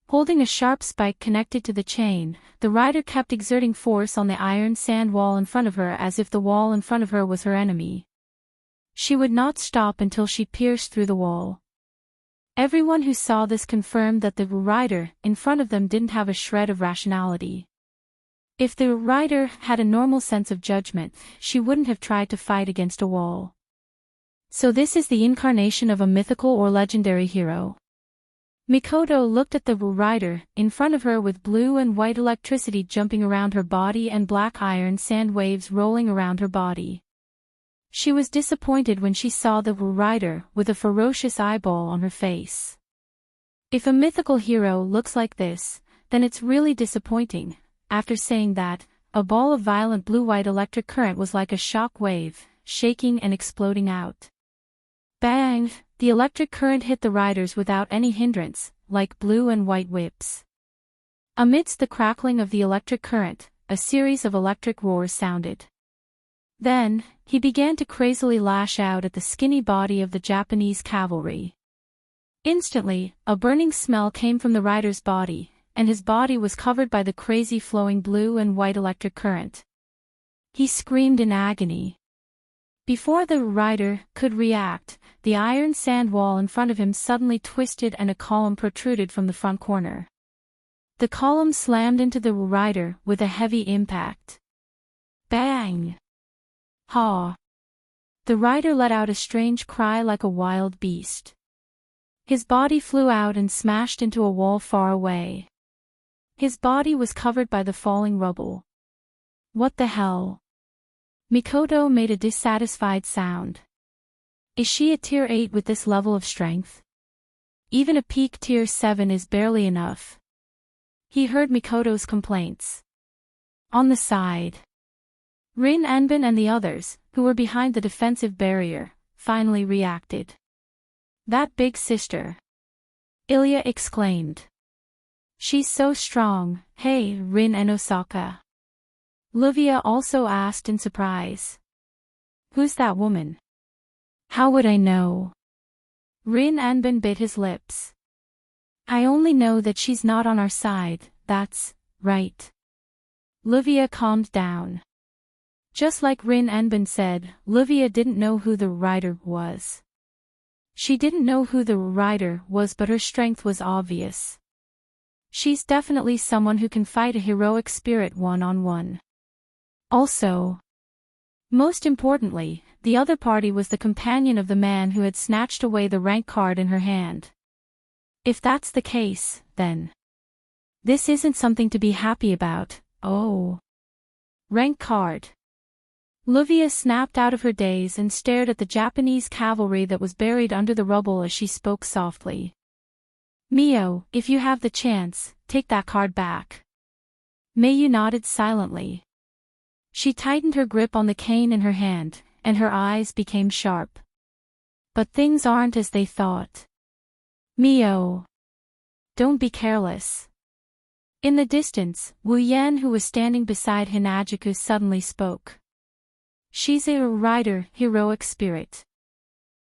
Holding a sharp spike connected to the chain, the rider kept exerting force on the iron sand wall in front of her as if the wall in front of her was her enemy. She would not stop until she pierced through the wall. Everyone who saw this confirmed that the rider in front of them didn't have a shred of rationality. If the rider had a normal sense of judgment, she wouldn't have tried to fight against a wall. So this is the incarnation of a mythical or legendary hero. Mikoto looked at the rider in front of her with blue and white electricity jumping around her body and black iron sand waves rolling around her body. She was disappointed when she saw the rider with a ferocious eyeball on her face. If a mythical hero looks like this, then it's really disappointing. After saying that, a ball of violent blue-white electric current was like a shock wave, shaking and exploding out. Bang! The electric current hit the riders without any hindrance, like blue and white whips. Amidst the crackling of the electric current, a series of electric roars sounded. Then, he began to crazily lash out at the skinny body of the Japanese cavalry. Instantly, a burning smell came from the rider's body, and his body was covered by the crazy flowing blue and white electric current. He screamed in agony. Before the rider could react, the iron sand wall in front of him suddenly twisted and a column protruded from the front corner. The column slammed into the rider with a heavy impact. Bang! Ha! The rider let out a strange cry like a wild beast. His body flew out and smashed into a wall far away. His body was covered by the falling rubble. What the hell? Mikoto made a dissatisfied sound. Is she a tier 8 with this level of strength? Even a peak tier 7 is barely enough. He heard Mikoto's complaints. On the side, Rin Enbin and the others, who were behind the defensive barrier, finally reacted. That big sister! Ilya exclaimed. She's so strong, hey, Rin and Osaka. Livia also asked in surprise. Who's that woman? How would I know? Rin Enbin bit his lips. I only know that she's not on our side, that's right. Livia calmed down. Just like Rin Enbin said, Livia didn't know who the rider was. She didn't know who the rider was, but her strength was obvious. She's definitely someone who can fight a heroic spirit one-on-one. Also, most importantly, the other party was the companion of the man who had snatched away the rank card in her hand. If that's the case, then this isn't something to be happy about. Oh. Rank card. Livia snapped out of her daze and stared at the Japanese cavalry that was buried under the rubble as she spoke softly. Mio, if you have the chance, take that card back. Mayu nodded silently. She tightened her grip on the cane in her hand, and her eyes became sharp. But things aren't as they thought. Mio. Don't be careless. In the distance, Wu Yan, who was standing beside Hinajuku, suddenly spoke. She's a rider, heroic spirit.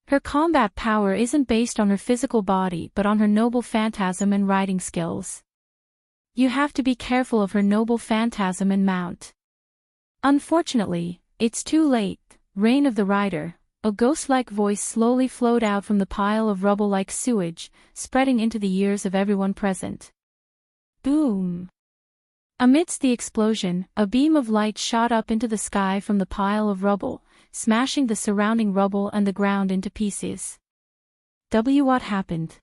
Her combat power isn't based on her physical body but on her noble phantasm and riding skills. You have to be careful of her noble phantasm and mount. Unfortunately, it's too late. Reign of the Rider. A ghost-like voice slowly flowed out from the pile of rubble like sewage, spreading into the ears of everyone present. Boom! Amidst the explosion, a beam of light shot up into the sky from the pile of rubble, smashing the surrounding rubble and the ground into pieces. What happened?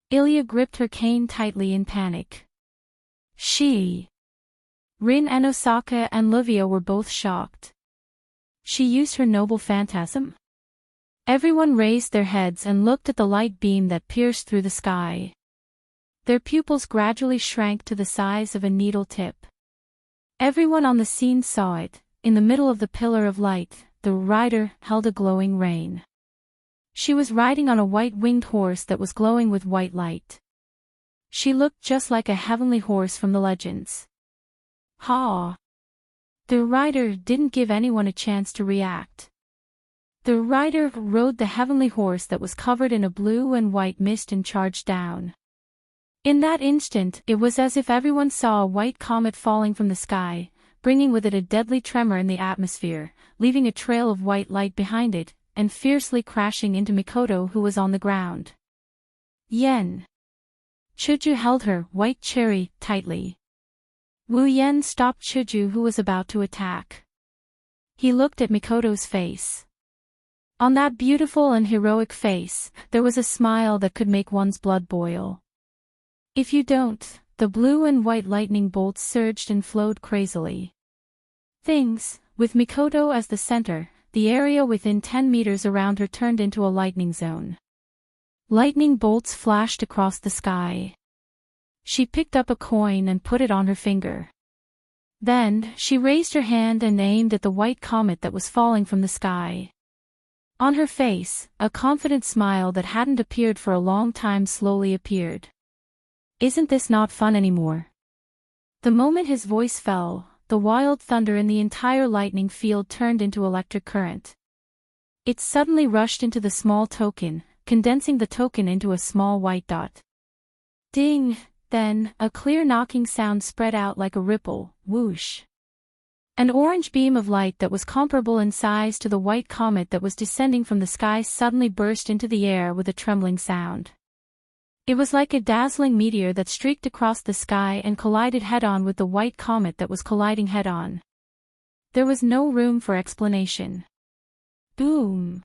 Ilya gripped her cane tightly in panic. Rin and Osaka and Livia were both shocked. She used her noble phantasm? Everyone raised their heads and looked at the light beam that pierced through the sky. Their pupils gradually shrank to the size of a needle tip. Everyone on the scene saw it. In the middle of the pillar of light, the rider held a glowing rein. She was riding on a white-winged horse that was glowing with white light. She looked just like a heavenly horse from the legends. Ha! The rider didn't give anyone a chance to react. The rider rode the heavenly horse that was covered in a blue and white mist and charged down. In that instant, it was as if everyone saw a white comet falling from the sky, bringing with it a deadly tremor in the atmosphere, leaving a trail of white light behind it, and fiercely crashing into Mikoto, who was on the ground. Yen. Chuju held her, White Cherry, tightly. Wu Yen stopped Chuju, who was about to attack. He looked at Mikoto's face. On that beautiful and heroic face, there was a smile that could make one's blood boil. If you don't, the blue and white lightning bolts surged and flowed crazily. With Mikoto as the center, the area within 10 meters around her turned into a lightning zone. Lightning bolts flashed across the sky. She picked up a coin and put it on her finger. Then, she raised her hand and aimed at the white comet that was falling from the sky. On her face, a confident smile that hadn't appeared for a long time slowly appeared. Isn't this not fun anymore? The moment his voice fell, the wild thunder in the entire lightning field turned into electric current. It suddenly rushed into the small token, condensing the token into a small white dot. Ding! Then, a clear knocking sound spread out like a ripple, whoosh. An orange beam of light that was comparable in size to the white comet that was descending from the sky suddenly burst into the air with a trembling sound. It was like a dazzling meteor that streaked across the sky and collided head-on with the white comet that was colliding head-on. There was no room for explanation. Boom!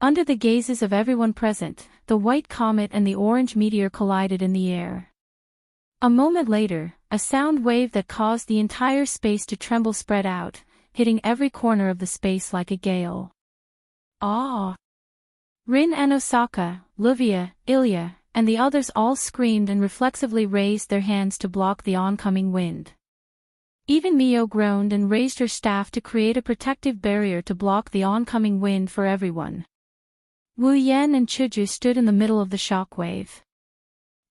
Under the gazes of everyone present, the white comet and the orange meteor collided in the air. A moment later, a sound wave that caused the entire space to tremble spread out, hitting every corner of the space like a gale. Ah! Rin and Osaka, Livia, Ilya, and the others all screamed and reflexively raised their hands to block the oncoming wind. Even Mio groaned and raised her staff to create a protective barrier to block the oncoming wind for everyone. Wu Yan and Chuju stood in the middle of the shockwave.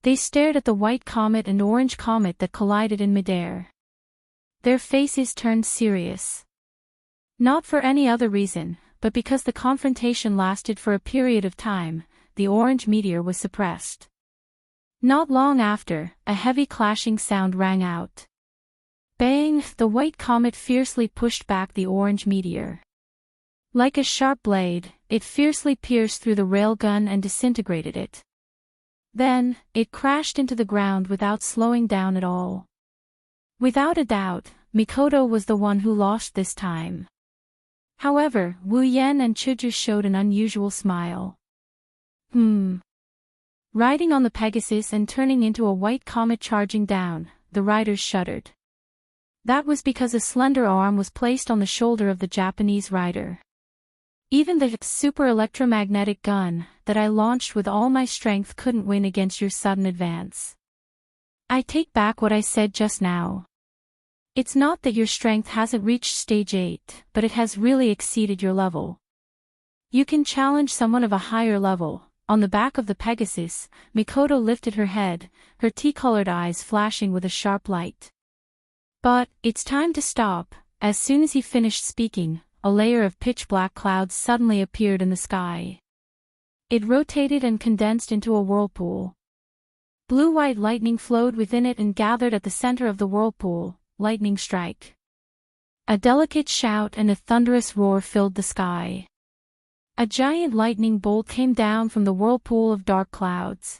They stared at the white comet and orange comet that collided in midair. Their faces turned serious. Not for any other reason, but because the confrontation lasted for a period of time, the orange meteor was suppressed. Not long after, a heavy clashing sound rang out. Bang! The white comet fiercely pushed back the orange meteor. Like a sharp blade, it fiercely pierced through the railgun and disintegrated it. Then, it crashed into the ground without slowing down at all. Without a doubt, Mikoto was the one who lost this time. However, Wu Yan and Chuju showed an unusual smile. Riding on the Pegasus and turning into a white comet charging down, the riders shuddered. That was because a slender arm was placed on the shoulder of the Japanese rider. Even the super electromagnetic gun that I launched with all my strength couldn't win against your sudden advance. I take back what I said just now. It's not that your strength hasn't reached stage 8, but it has really exceeded your level. You can challenge someone of a higher level. On the back of the Pegasus, Mikoto lifted her head, her tea-colored eyes flashing with a sharp light. But, it's time to stop. As soon as he finished speaking, a layer of pitch-black clouds suddenly appeared in the sky. It rotated and condensed into a whirlpool. Blue-white lightning flowed within it and gathered at the center of the whirlpool. Lightning strike. A delicate shout and a thunderous roar filled the sky. A giant lightning bolt came down from the whirlpool of dark clouds.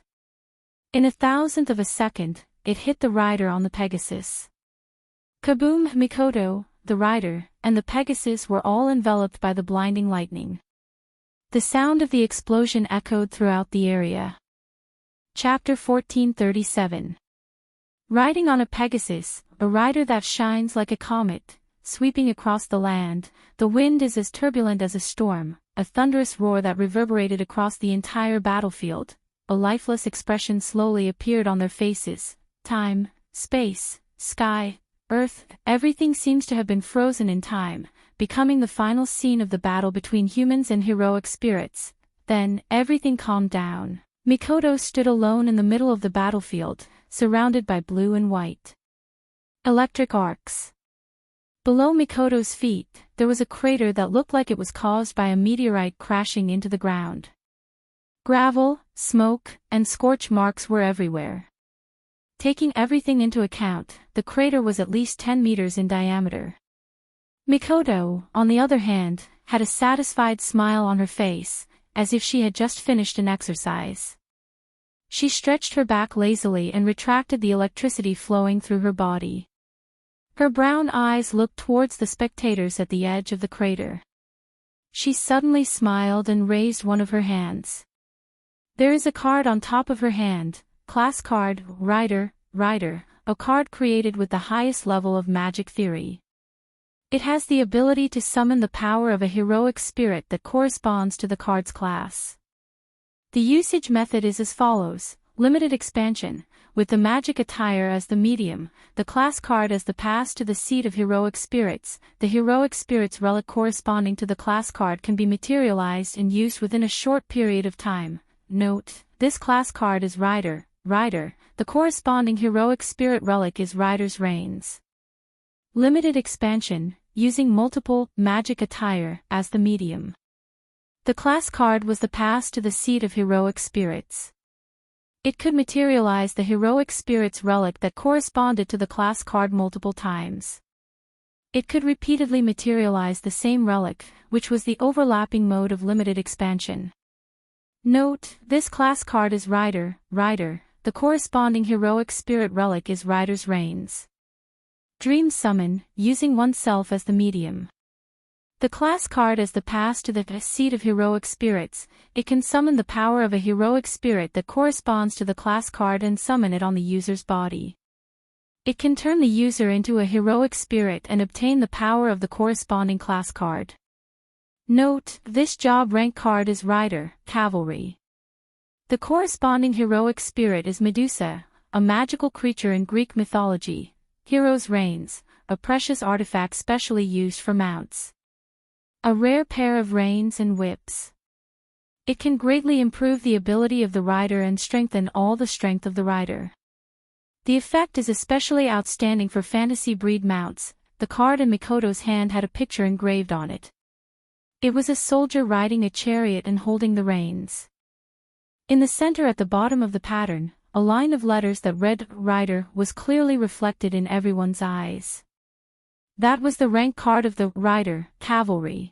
In a thousandth of a second, it hit the rider on the Pegasus. Kaboom! Mikoto, the rider, and the Pegasus were all enveloped by the blinding lightning. The sound of the explosion echoed throughout the area. Chapter 1437. Riding on a Pegasus, a rider that shines like a comet, sweeping across the land, the wind is as turbulent as a storm, a thunderous roar that reverberated across the entire battlefield. A lifeless expression slowly appeared on their faces. Time, space, sky, earth, everything seems to have been frozen in time, becoming the final scene of the battle between humans and heroic spirits. Then, everything calmed down. Mikoto stood alone in the middle of the battlefield, surrounded by blue and white electric arcs. Below Mikoto's feet, there was a crater that looked like it was caused by a meteorite crashing into the ground. Gravel, smoke, and scorch marks were everywhere. Taking everything into account, the crater was at least 10 meters in diameter. Mikoto, on the other hand, had a satisfied smile on her face, as if she had just finished an exercise. She stretched her back lazily and retracted the electricity flowing through her body. Her brown eyes looked towards the spectators at the edge of the crater. She suddenly smiled and raised one of her hands. There is a card on top of her hand. Class card, Rider, a card created with the highest level of magic theory. It has the ability to summon the power of a heroic spirit that corresponds to the card's class. The usage method is as follows: limited expansion, with the magic attire as the medium, the class card as the pass to the seat of heroic spirits. The heroic spirit's relic corresponding to the class card can be materialized and used within a short period of time. Note, this class card is Rider, the corresponding heroic spirit relic is Rider's Reins. Limited expansion, using multiple magic attire as the medium. The class card was the pass to the seat of heroic spirits. It could materialize the heroic spirit's relic that corresponded to the class card multiple times. It could repeatedly materialize the same relic, which was the overlapping mode of limited expansion. Note, this class card is Rider, the corresponding heroic spirit relic is Rider's Reins. Dream summon, using oneself as the medium. The class card as the pass to the seat of heroic spirits. It can summon the power of a heroic spirit that corresponds to the class card and summon it on the user's body. It can turn the user into a heroic spirit and obtain the power of the corresponding class card. Note, this job rank card is Rider, Cavalry. The corresponding heroic spirit is Medusa, a magical creature in Greek mythology, hero's reins, a precious artifact specially used for mounts. A rare pair of reins and whips. It can greatly improve the ability of the rider and strengthen all the strength of the rider. The effect is especially outstanding for fantasy breed mounts. The card in Mikoto's hand had a picture engraved on it. It was a soldier riding a chariot and holding the reins. In the center at the bottom of the pattern, a line of letters that read Rider was clearly reflected in everyone's eyes. That was the rank card of the Rider, Cavalry.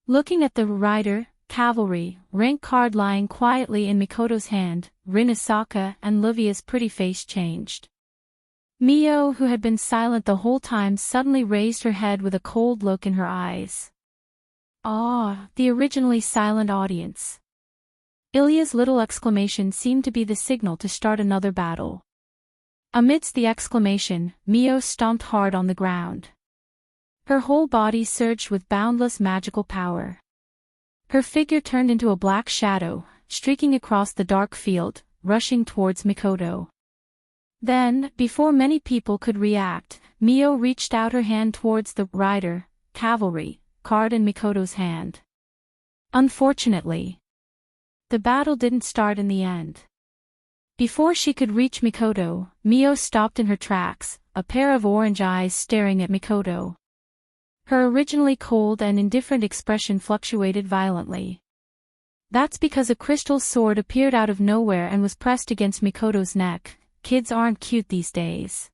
Looking at the Rider, Cavalry, rank card lying quietly in Mikoto's hand, Rin Asaka and Livia's pretty face changed. Mio, who had been silent the whole time, suddenly raised her head with a cold look in her eyes. Ah, the originally silent audience. Ilya's little exclamation seemed to be the signal to start another battle. Amidst the exclamation, Mio stomped hard on the ground. Her whole body surged with boundless magical power. Her figure turned into a black shadow, streaking across the dark field, rushing towards Mikoto. Then, before many people could react, Mio reached out her hand towards the Rider, Cavalry, card in Mikoto's hand. Unfortunately, the battle didn't start in the end. Before she could reach Mikoto, Mio stopped in her tracks, a pair of orange eyes staring at Mikoto. Her originally cold and indifferent expression fluctuated violently. That's because a crystal sword appeared out of nowhere and was pressed against Mikoto's neck. Kids aren't cute these days.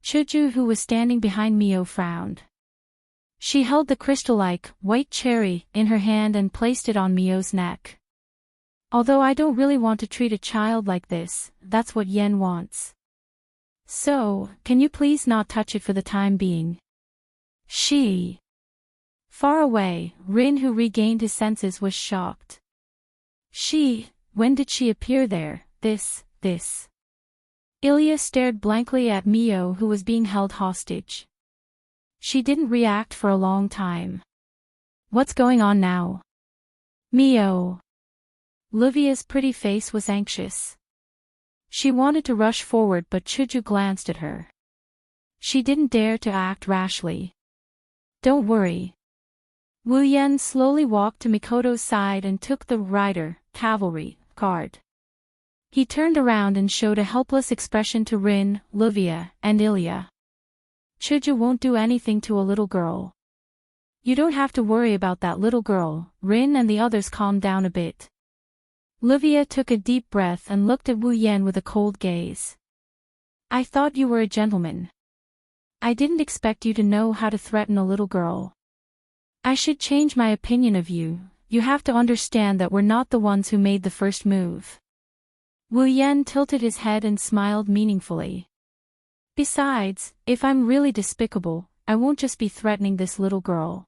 Chuju, who was standing behind Mio, frowned. She held the crystal-like, white cherry in her hand and placed it on Mio's neck. Although I don't really want to treat a child like this, that's what Yen wants. So, can you please not touch it for the time being? Far away, Rin, who regained his senses, was shocked. When did she appear there? This. Ilya stared blankly at Mio, who was being held hostage. She didn't react for a long time. What's going on now? Mio. Livia's pretty face was anxious. She wanted to rush forward, but Chuju glanced at her. She didn't dare to act rashly. Don't worry. Wu Yen slowly walked to Mikoto's side and took the Rider, Cavalry, card. He turned around and showed a helpless expression to Rin, Livia, and Ilya. Chuju won't do anything to a little girl. You don't have to worry about that little girl. Rin and the others calmed down a bit. Livia took a deep breath and looked at Wu Yen with a cold gaze. I thought you were a gentleman. I didn't expect you to know how to threaten a little girl. I should change my opinion of you. You have to understand that we're not the ones who made the first move. Wu Yen tilted his head and smiled meaningfully. Besides, if I'm really despicable, I won't just be threatening this little girl.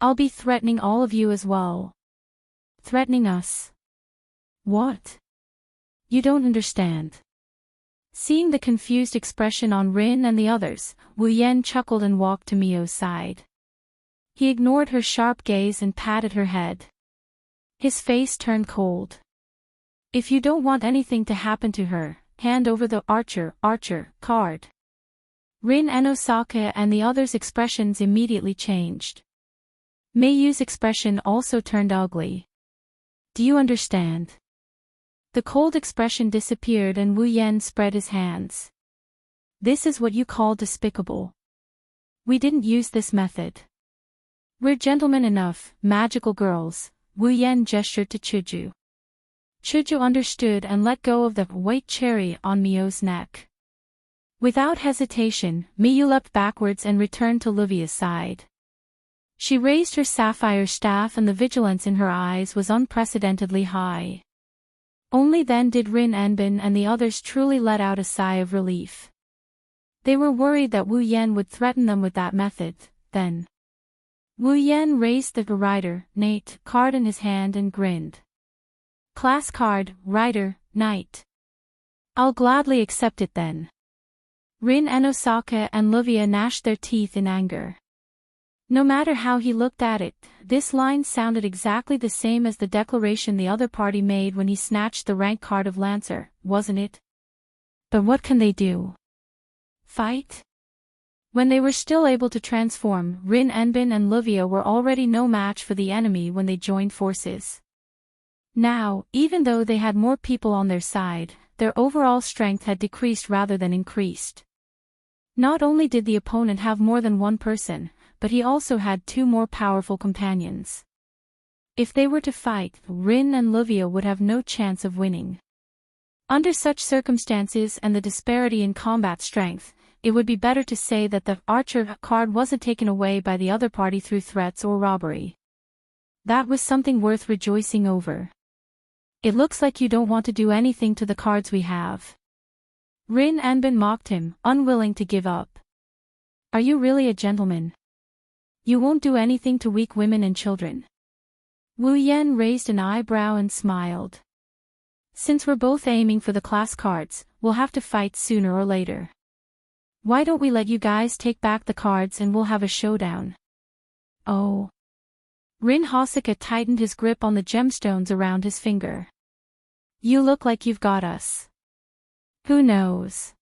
I'll be threatening all of you as well. Threatening us? What? You don't understand. Seeing the confused expression on Rin and the others, Wu Yen chuckled and walked to Mio's side. He ignored her sharp gaze and patted her head. His face turned cold. If you don't want anything to happen to her, hand over the archer card. Rin and Osaka and the others' expressions immediately changed. Meiyu's expression also turned ugly. Do you understand? The cold expression disappeared and Wu Yen spread his hands. This is what you call despicable. We didn't use this method. We're gentlemen enough, magical girls. Wu Yen gestured to Chuju. Chuju understood and let go of the white cherry on Mio's neck. Without hesitation, Meiyu leapt backwards and returned to Livia's side. She raised her sapphire staff and the vigilance in her eyes was unprecedentedly high. Only then did Rin Enbin and the others truly let out a sigh of relief. They were worried that Wu Yen would threaten them with that method, then. Wu Yen raised the Rider, Knight card in his hand and grinned. Class card, Rider, Knight. I'll gladly accept it then. Rin and Osaka and Livia gnashed their teeth in anger. No matter how he looked at it, this line sounded exactly the same as the declaration the other party made when he snatched the rank card of Lancer, wasn't it? But what can they do? Fight? When they were still able to transform, Rin Enbin and Luvia were already no match for the enemy when they joined forces. Now, even though they had more people on their side, their overall strength had decreased rather than increased. Not only did the opponent have more than one person, but he also had two more powerful companions. If they were to fight, Rin and Luvia would have no chance of winning. Under such circumstances and the disparity in combat strength, it would be better to say that the archer card wasn't taken away by the other party through threats or robbery. That was something worth rejoicing over. It looks like you don't want to do anything to the cards we have. Rin Enbin mocked him, unwilling to give up. Are you really a gentleman? You won't do anything to weak women and children. Wu Yan raised an eyebrow and smiled. Since we're both aiming for the class cards, we'll have to fight sooner or later. Why don't we let you guys take back the cards and we'll have a showdown? Oh. Rin Hosoka tightened his grip on the gemstones around his finger. You look like you've got us. Who knows?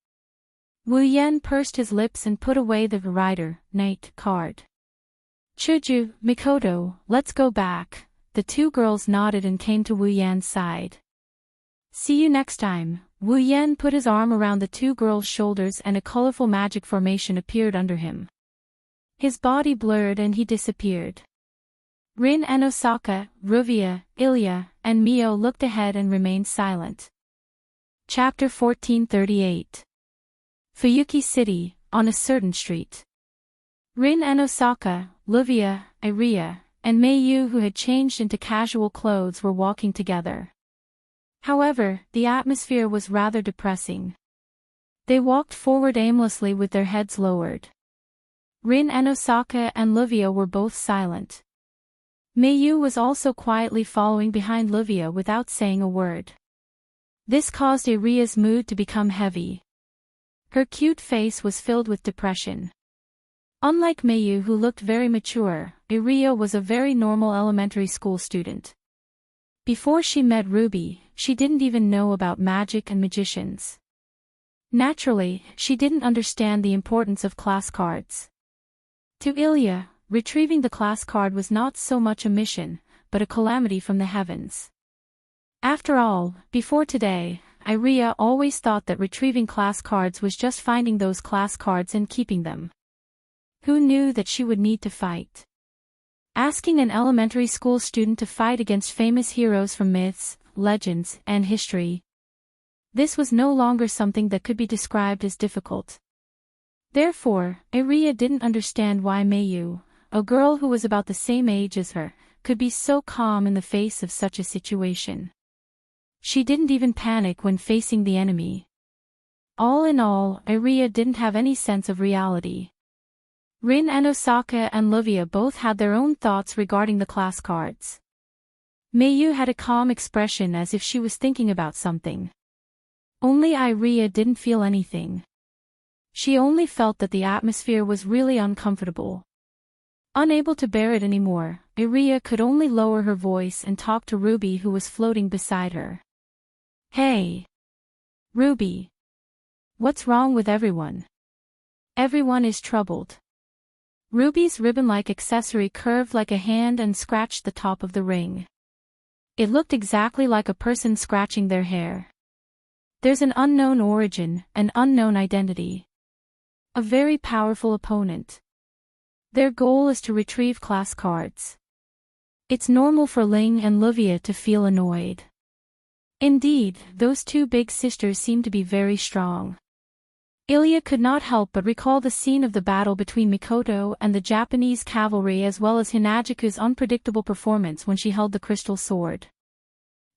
Wu Yan pursed his lips and put away the Rider, Knight card. Chuju, Mikoto, let's go back. The two girls nodded and came to Wu Yan's side. See you next time. Wu Yan put his arm around the two girls' shoulders and a colorful magic formation appeared under him. His body blurred and he disappeared. Rin and Osaka, Ruvia, Ilya, and Mio looked ahead and remained silent. Chapter 1438. Fuyuki City, on a certain street. Rin and Osaka, Luvia, Iria, and Meiyu, who had changed into casual clothes, were walking together. However, the atmosphere was rather depressing. They walked forward aimlessly with their heads lowered. Rin and Osaka and Luvia were both silent. Meiyu was also quietly following behind Luvia without saying a word. This caused Iria's mood to become heavy. Her cute face was filled with depression. Unlike Meiyu, who looked very mature, Iria was a very normal elementary school student. Before she met Ruby, she didn't even know about magic and magicians. Naturally, she didn't understand the importance of class cards. To Ilya, retrieving the class card was not so much a mission, but a calamity from the heavens. After all, before today, Iria always thought that retrieving class cards was just finding those class cards and keeping them. Who knew that she would need to fight? Asking an elementary school student to fight against famous heroes from myths, legends, and history. This was no longer something that could be described as difficult. Therefore, Iria didn't understand why Meiyu, a girl who was about the same age as her, could be so calm in the face of such a situation. She didn't even panic when facing the enemy. All in all, Iria didn't have any sense of reality. Rin and Osaka and Luvia both had their own thoughts regarding the class cards. Meiyu had a calm expression as if she was thinking about something. Only Iria didn't feel anything. She only felt that the atmosphere was really uncomfortable. Unable to bear it anymore, Iria could only lower her voice and talk to Ruby, who was floating beside her. Hey! Ruby! What's wrong with everyone? Everyone is troubled. Ruby's ribbon-like accessory curved like a hand and scratched the top of the ring. It looked exactly like a person scratching their hair. There's an unknown origin, an unknown identity. A very powerful opponent. Their goal is to retrieve class cards. It's normal for Ling and Luvia to feel annoyed. Indeed, those two big sisters seem to be very strong. Ilya could not help but recall the scene of the battle between Mikoto and the Japanese cavalry, as well as Hinajiku's unpredictable performance when she held the crystal sword.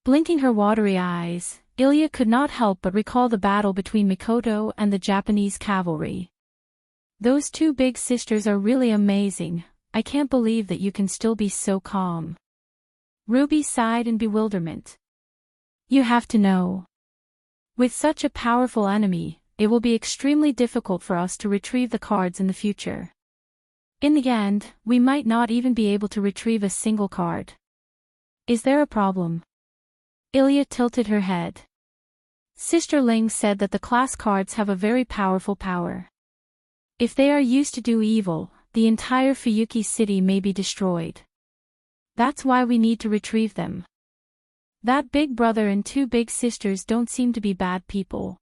Blinking her watery eyes, Ilya could not help but recall the battle between Mikoto and the Japanese cavalry. Those two big sisters are really amazing. I can't believe that you can still be so calm. Ruby sighed in bewilderment. You have to know. With such a powerful enemy, it will be extremely difficult for us to retrieve the cards in the future. In the end, we might not even be able to retrieve a single card. Is there a problem? Ilya tilted her head. Sister Ling said that the class cards have a very powerful power. If they are used to do evil, the entire Fuyuki city may be destroyed. That's why we need to retrieve them. That big brother and two big sisters don't seem to be bad people.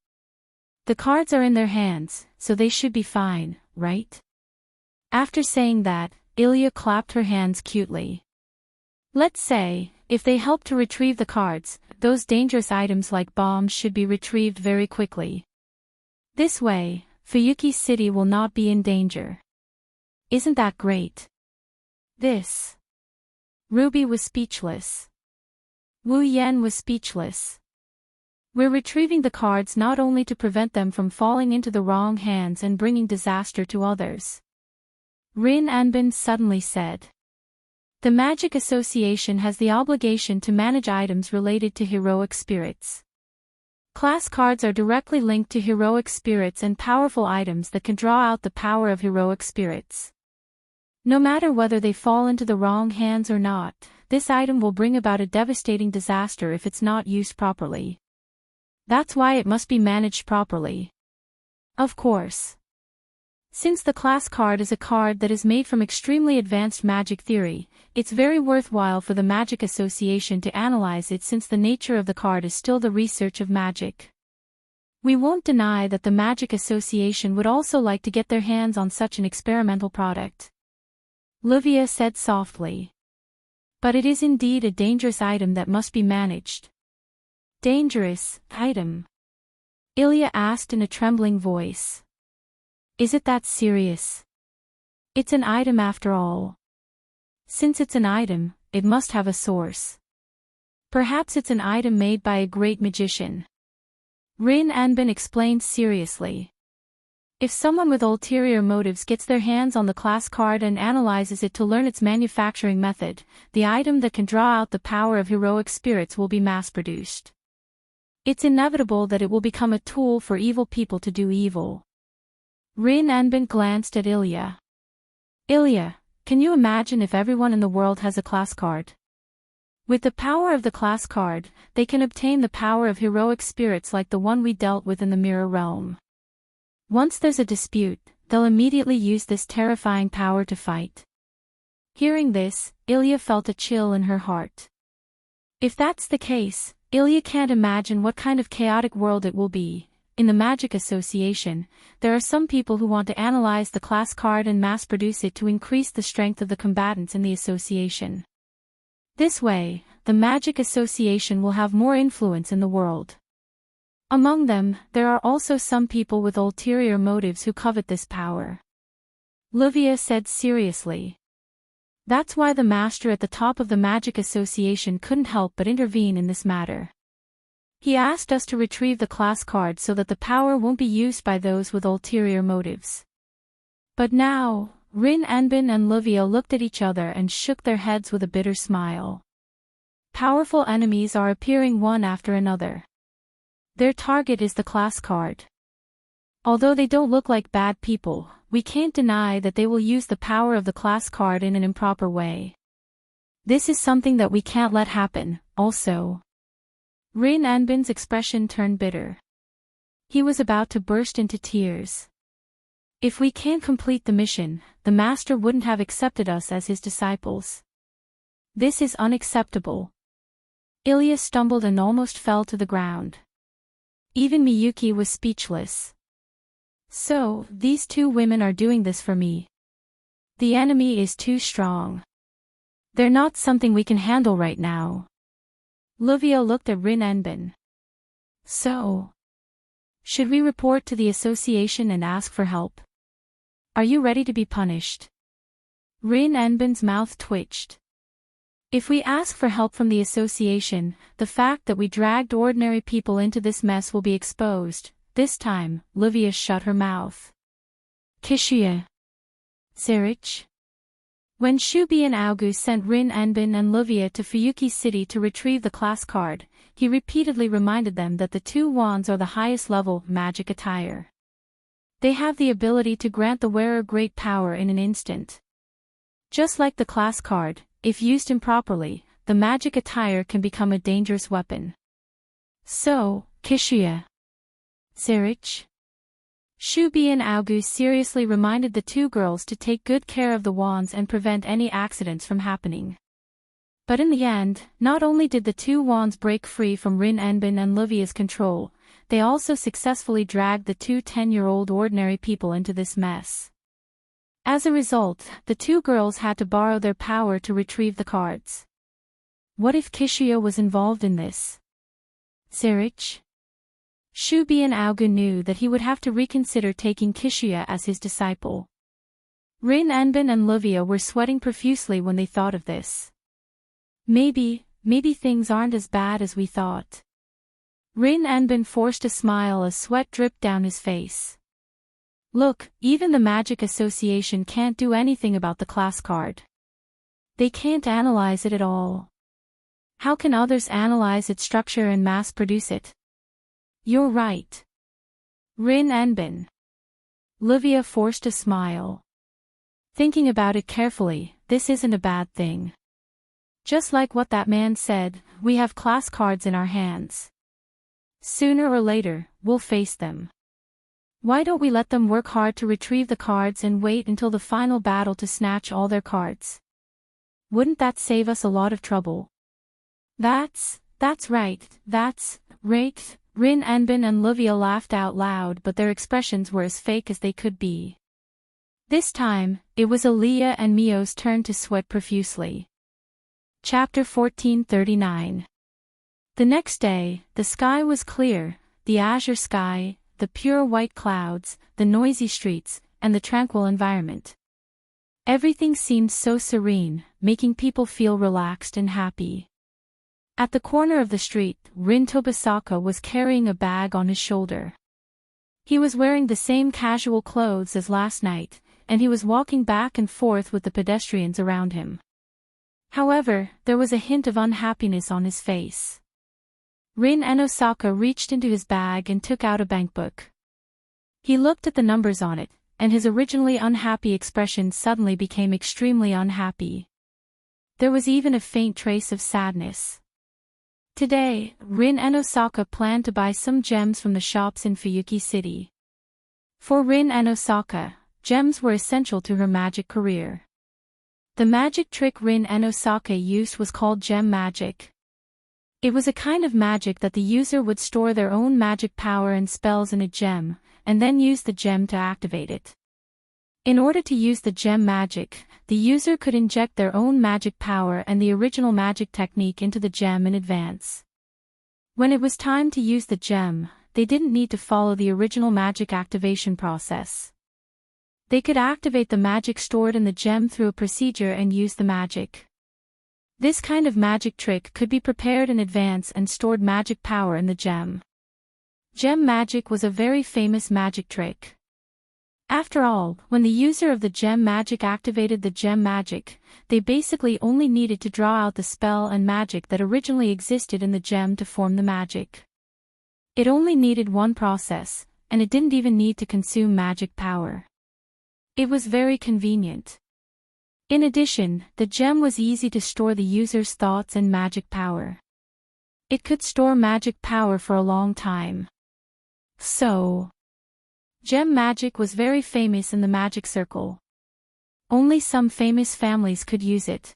The cards are in their hands, so they should be fine, right? After saying that, Ilya clapped her hands cutely. Let's say, if they help to retrieve the cards, those dangerous items like bombs should be retrieved very quickly. This way, Fuyuki City will not be in danger. Isn't that great? This. Ruby was speechless. Wu Yan was speechless. We're retrieving the cards not only to prevent them from falling into the wrong hands and bringing disaster to others. Rin Anbin suddenly said. The Magic Association has the obligation to manage items related to heroic spirits. Class cards are directly linked to heroic spirits and powerful items that can draw out the power of heroic spirits. No matter whether they fall into the wrong hands or not, this item will bring about a devastating disaster if it's not used properly. That's why it must be managed properly. Of course. Since the class card is a card that is made from extremely advanced magic theory, it's very worthwhile for the Magic Association to analyze it since the nature of the card is still the research of magic. We won't deny that the Magic Association would also like to get their hands on such an experimental product. Livia said softly. But it is indeed a dangerous item that must be managed. Dangerous item? Ilya asked in a trembling voice. Is it that serious? It's an item after all. Since it's an item, it must have a source. Perhaps it's an item made by a great magician. Rin Anbin explained seriously. If someone with ulterior motives gets their hands on the class card and analyzes it to learn its manufacturing method, the item that can draw out the power of heroic spirits will be mass-produced. It's inevitable that it will become a tool for evil people to do evil. Rin Anbin glanced at Ilya. Ilya, can you imagine if everyone in the world has a class card? With the power of the class card, they can obtain the power of heroic spirits like the one we dealt with in the Mirror Realm. Once there's a dispute, they'll immediately use this terrifying power to fight. Hearing this, Ilya felt a chill in her heart. If that's the case, Ilya can't imagine what kind of chaotic world it will be. In the Magic Association, there are some people who want to analyze the class card and mass-produce it to increase the strength of the combatants in the association. This way, the Magic Association will have more influence in the world. Among them, there are also some people with ulterior motives who covet this power. Livia said seriously. That's why the master at the top of the Magic Association couldn't help but intervene in this matter. He asked us to retrieve the class card so that the power won't be used by those with ulterior motives. But now, Rin Anbin and Livia looked at each other and shook their heads with a bitter smile. Powerful enemies are appearing one after another. Their target is the class card. Although they don't look like bad people, we can't deny that they will use the power of the class card in an improper way. This is something that we can't let happen, also. Rin Anbin's expression turned bitter. He was about to burst into tears. If we can't complete the mission, the master wouldn't have accepted us as his disciples. This is unacceptable. Ilya stumbled and almost fell to the ground. Even Miyuki was speechless. So, these two women are doing this for me. The enemy is too strong. They're not something we can handle right now. Livia looked at Rin Anbin. So, should we report to the association and ask for help? Are you ready to be punished? Rin Anbin's mouth twitched. If we ask for help from the association, the fact that we dragged ordinary people into this mess will be exposed. This time, Livia shut her mouth. Kishiya. Enrich. When Shubi and Augu sent Rin Anbin and Livia to Fuyuki City to retrieve the class card, he repeatedly reminded them that the two wands are the highest level magic attire. They have the ability to grant the wearer great power in an instant. Just like the class card, if used improperly, the magic attire can become a dangerous weapon. So, Kishiya. Enrich. Shubi and Aogu seriously reminded the two girls to take good care of the wands and prevent any accidents from happening. But in the end, not only did the two wands break free from Rin Enbin and Livia's control, they also successfully dragged the two 10-year-old ordinary people into this mess. As a result, the two girls had to borrow their power to retrieve the cards. What if Kishiya was involved in this? Enrich? Shubi and Aogu knew that he would have to reconsider taking Kishiya as his disciple. Rin Enbin and Livia were sweating profusely when they thought of this. Maybe things aren't as bad as we thought. Rin Enbin forced a smile as sweat dripped down his face. Look, even the Magic Association can't do anything about the class card. They can't analyze it at all. How can others analyze its structure and mass produce it? You're right. Rin Enbin. Livia forced a smile. Thinking about it carefully, this isn't a bad thing. Just like what that man said, we have class cards in our hands. Sooner or later, we'll face them. Why don't we let them work hard to retrieve the cards and wait until the final battle to snatch all their cards? Wouldn't that save us a lot of trouble? That's right. Rin Enbin and Livia laughed out loud, but their expressions were as fake as they could be. This time, it was Aaliyah and Mio's turn to sweat profusely. Chapter 1439. The next day, the sky was clear, the azure sky, the pure white clouds, the noisy streets, and the tranquil environment. Everything seemed so serene, making people feel relaxed and happy. At the corner of the street, Rin Tobisaka was carrying a bag on his shoulder. He was wearing the same casual clothes as last night, and he was walking back and forth with the pedestrians around him. However, there was a hint of unhappiness on his face. Rin Enosaka reached into his bag and took out a bankbook. He looked at the numbers on it, and his originally unhappy expression suddenly became extremely unhappy. There was even a faint trace of sadness. Today, Rin Enosaka planned to buy some gems from the shops in Fuyuki City. For Rin Enosaka, gems were essential to her magic career. The magic trick Rin Enosaka used was called gem magic. It was a kind of magic that the user would store their own magic power and spells in a gem, and then use the gem to activate it. In order to use the gem magic, the user could inject their own magic power and the original magic technique into the gem in advance. When it was time to use the gem, they didn't need to follow the original magic activation process. They could activate the magic stored in the gem through a procedure and use the magic. This kind of magic trick could be prepared in advance and stored magic power in the gem. Gem magic was a very famous magic trick. After all, when the user of the gem magic activated the gem magic, they basically only needed to draw out the spell and magic that originally existed in the gem to form the magic. It only needed one process, and it didn't even need to consume magic power. It was very convenient. In addition, the gem was easy to store the user's thoughts and magic power. It could store magic power for a long time. So, gem magic was very famous in the magic circle. Only some famous families could use it.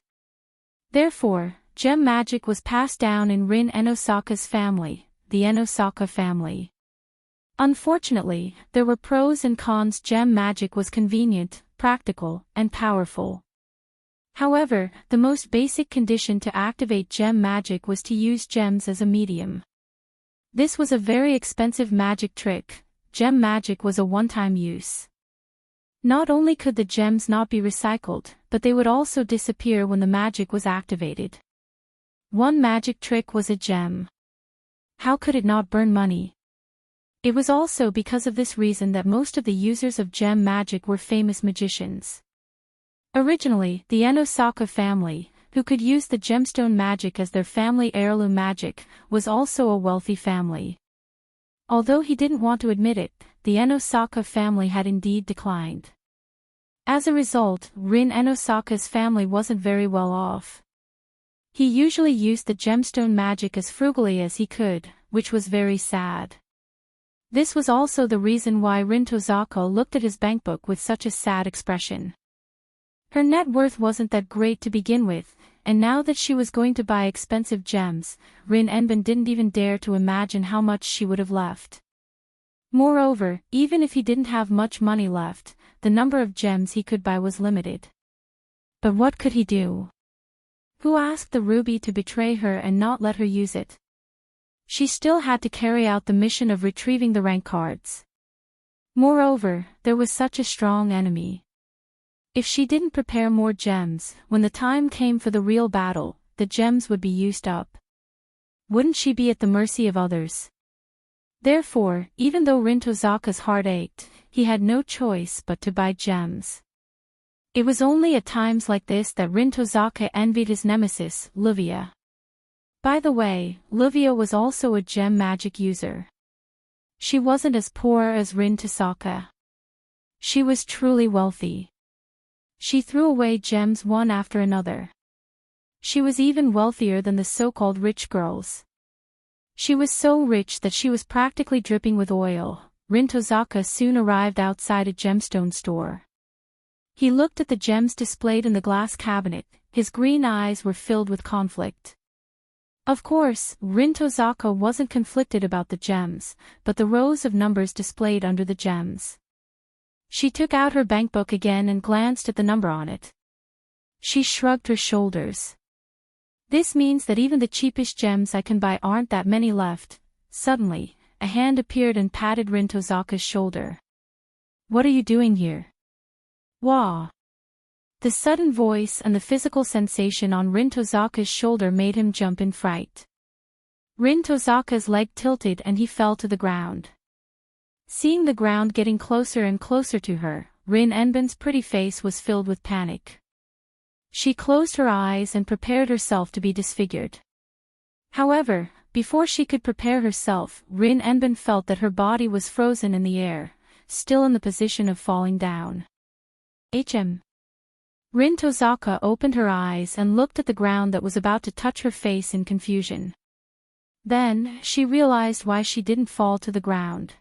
Therefore, gem magic was passed down in Rin Enosaka's family, the Enosaka family. Unfortunately, there were pros and cons. Gem magic was convenient, practical, and powerful. However, the most basic condition to activate gem magic was to use gems as a medium. This was a very expensive magic trick. Gem magic was a one-time use. Not only could the gems not be recycled, but they would also disappear when the magic was activated. One magic trick was a gem. How could it not burn money? It was also because of this reason that most of the users of gem magic were famous magicians. Originally, the Enosaka family, who could use the gemstone magic as their family heirloom magic, was also a wealthy family. Although he didn't want to admit it, the Enosaka family had indeed declined. As a result, Rin and Osaka's family wasn't very well off. He usually used the gemstone magic as frugally as he could, which was very sad. This was also the reason why Rin Tozaka looked at his bankbook with such a sad expression. Her net worth wasn't that great to begin with, and now that she was going to buy expensive gems, Rin Enbin didn't even dare to imagine how much she would have left. Moreover, even if he didn't have much money left, the number of gems he could buy was limited. But what could he do? Who asked the ruby to betray her and not let her use it? She still had to carry out the mission of retrieving the rank cards. Moreover, there was such a strong enemy. If she didn't prepare more gems, when the time came for the real battle, the gems would be used up. Wouldn't she be at the mercy of others? Therefore, even though Rin Tozaka's heart ached, he had no choice but to buy gems. It was only at times like this that Rin Tozaka envied his nemesis, Livia. By the way, Livia was also a gem magic user. She wasn't as poor as Rin Tozaka. She was truly wealthy. She threw away gems one after another. She was even wealthier than the so-called rich girls. She was so rich that she was practically dripping with oil. Rin Tozaka soon arrived outside a gemstone store. He looked at the gems displayed in the glass cabinet. His green eyes were filled with conflict. Of course, Rin Tozaka wasn't conflicted about the gems, but the rows of numbers displayed under the gems. She took out her bankbook again and glanced at the number on it. She shrugged her shoulders. This means that even the cheapest gems I can buy aren't that many left. Suddenly, a hand appeared and patted Rin Tozaka's shoulder. What are you doing here? Wah! The sudden voice and the physical sensation on Rin Tozaka's shoulder made him jump in fright. Rin Tozaka's leg tilted and he fell to the ground. Seeing the ground getting closer and closer to her, Rin Enbin's pretty face was filled with panic. She closed her eyes and prepared herself to be disfigured. However, before she could prepare herself, Rin Enbin felt that her body was frozen in the air, still in the position of falling down. Rin Tozaka opened her eyes and looked at the ground that was about to touch her face in confusion. Then, she realized why she didn't fall to the ground.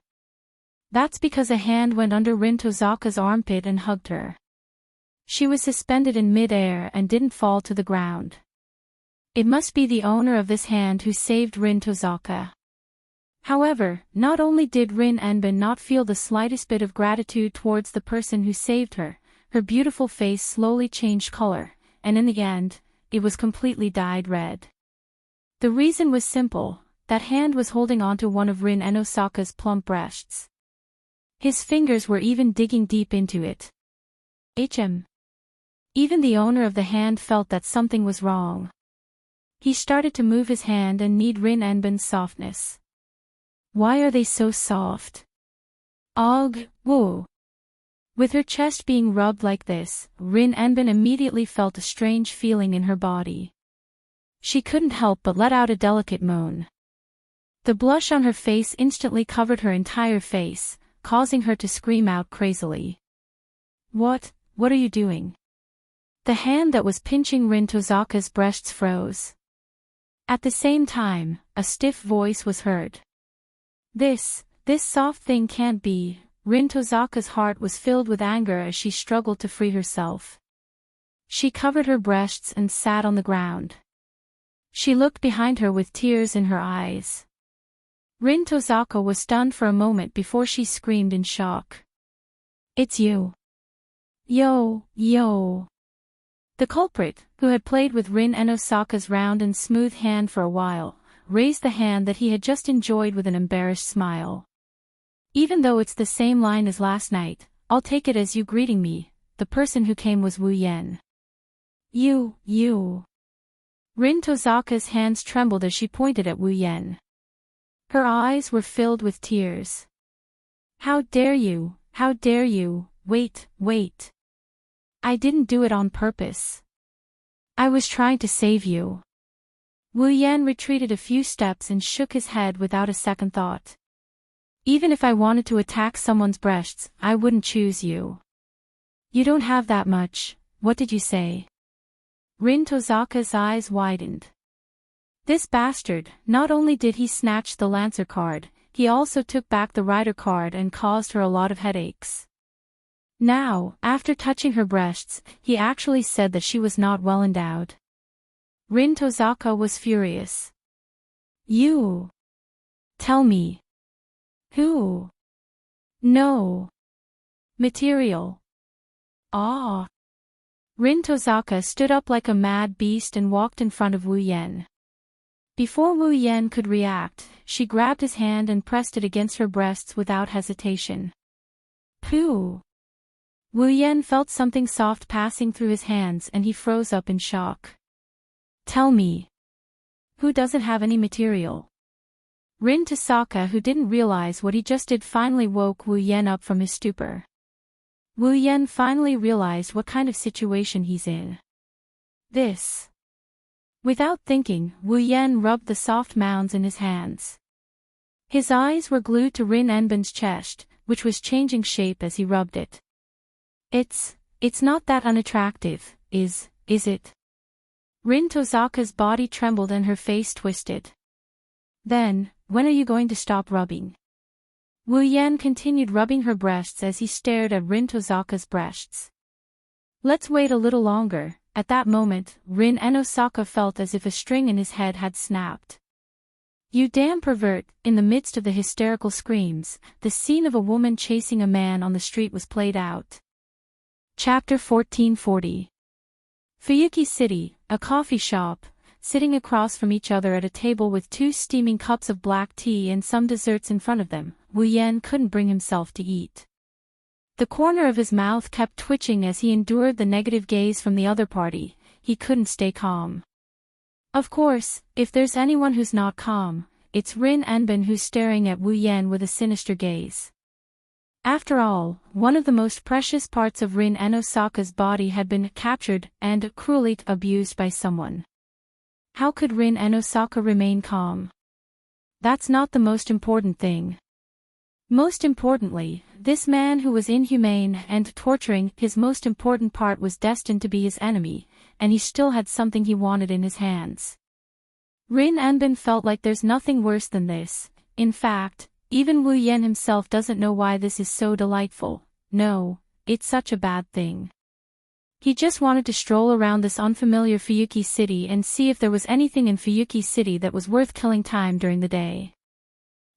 That's because a hand went under Rin Tozaka's armpit and hugged her. She was suspended in mid-air and didn't fall to the ground. It must be the owner of this hand who saved Rin Tozaka. However, not only did Rin Enbin not feel the slightest bit of gratitude towards the person who saved her, her beautiful face slowly changed color, and in the end, it was completely dyed red. The reason was simple: that hand was holding onto one of Rin and Osaka's plump breasts. His fingers were even digging deep into it. Even the owner of the hand felt that something was wrong. He started to move his hand and knead Rin Enbin's softness. Why are they so soft? Ugh, woo. With her chest being rubbed like this, Rin Enbin immediately felt a strange feeling in her body. She couldn't help but let out a delicate moan. The blush on her face instantly covered her entire face, causing her to scream out crazily. What are you doing? The hand that was pinching Rin Tozaka's breasts froze. At the same time, a stiff voice was heard. This soft thing can't be. Rin Tozaka's heart was filled with anger as she struggled to free herself. She covered her breasts and sat on the ground. She looked behind her with tears in her eyes. Rin Tozaka was stunned for a moment before she screamed in shock. It's you. Yo. The culprit, who had played with Rin and Osaka's round and smooth hand for a while, raised the hand that he had just enjoyed with an embarrassed smile. Even though it's the same line as last night, I'll take it as you greeting me. The person who came was Wu Yen. You. Rin Tozaka's hands trembled as she pointed at Wu Yen. Her eyes were filled with tears. How dare you? Wait. I didn't do it on purpose. I was trying to save you. Wu Yen retreated a few steps and shook his head without a second thought. Even if I wanted to attack someone's breasts, I wouldn't choose you. You don't have that much, what did you say? Rin Tozaka's eyes widened. This bastard, not only did he snatch the Lancer card, he also took back the Rider card and caused her a lot of headaches. Now, after touching her breasts, he actually said that she was not well endowed. Rin Tozaka was furious. You. Tell me. Who? No. Material. Ah. Rin Tozaka stood up like a mad beast and walked in front of Wu Yan. Before Wu Yan could react, she grabbed his hand and pressed it against her breasts without hesitation. Pooh! Wu Yan felt something soft passing through his hands and he froze up in shock. Tell me. Who doesn't have any material? Rin Tozaka, who didn't realize what he just did, finally woke Wu Yan up from his stupor. Wu Yan finally realized what kind of situation he's in. This. Without thinking, Wu Yan rubbed the soft mounds in his hands. His eyes were glued to Rin Enbin's chest, which was changing shape as he rubbed it. It's not that unattractive, is it? Rin Tozaka's body trembled and her face twisted. Then, when are you going to stop rubbing? Wu Yan continued rubbing her breasts as he stared at Rin Tozaka's breasts. Let's wait a little longer. At that moment, Rin Enosaka felt as if a string in his head had snapped. You damn pervert! In the midst of the hysterical screams, the scene of a woman chasing a man on the street was played out. Chapter 1440. Fuyuki City, a coffee shop, sitting across from each other at a table with 2 steaming cups of black tea and some desserts in front of them, Wu Yan couldn't bring himself to eat. The corner of his mouth kept twitching as he endured the negative gaze from the other party. He couldn't stay calm. Of course, if there's anyone who's not calm, it's Rin Enbin, who's staring at Wu Yan with a sinister gaze. After all, one of the most precious parts of Rin Enosaka's body had been captured and cruelly abused by someone. How could Rin Enosaka remain calm? That's not the most important thing. Most importantly, this man who was inhumane and torturing his most important part was destined to be his enemy, and he still had something he wanted in his hands. Rin Enbin felt like there's nothing worse than this. In fact, even Wu Yan himself doesn't know why this is so delightful. No, it's such a bad thing. He just wanted to stroll around this unfamiliar Fuyuki City and see if there was anything in Fuyuki City that was worth killing time during the day.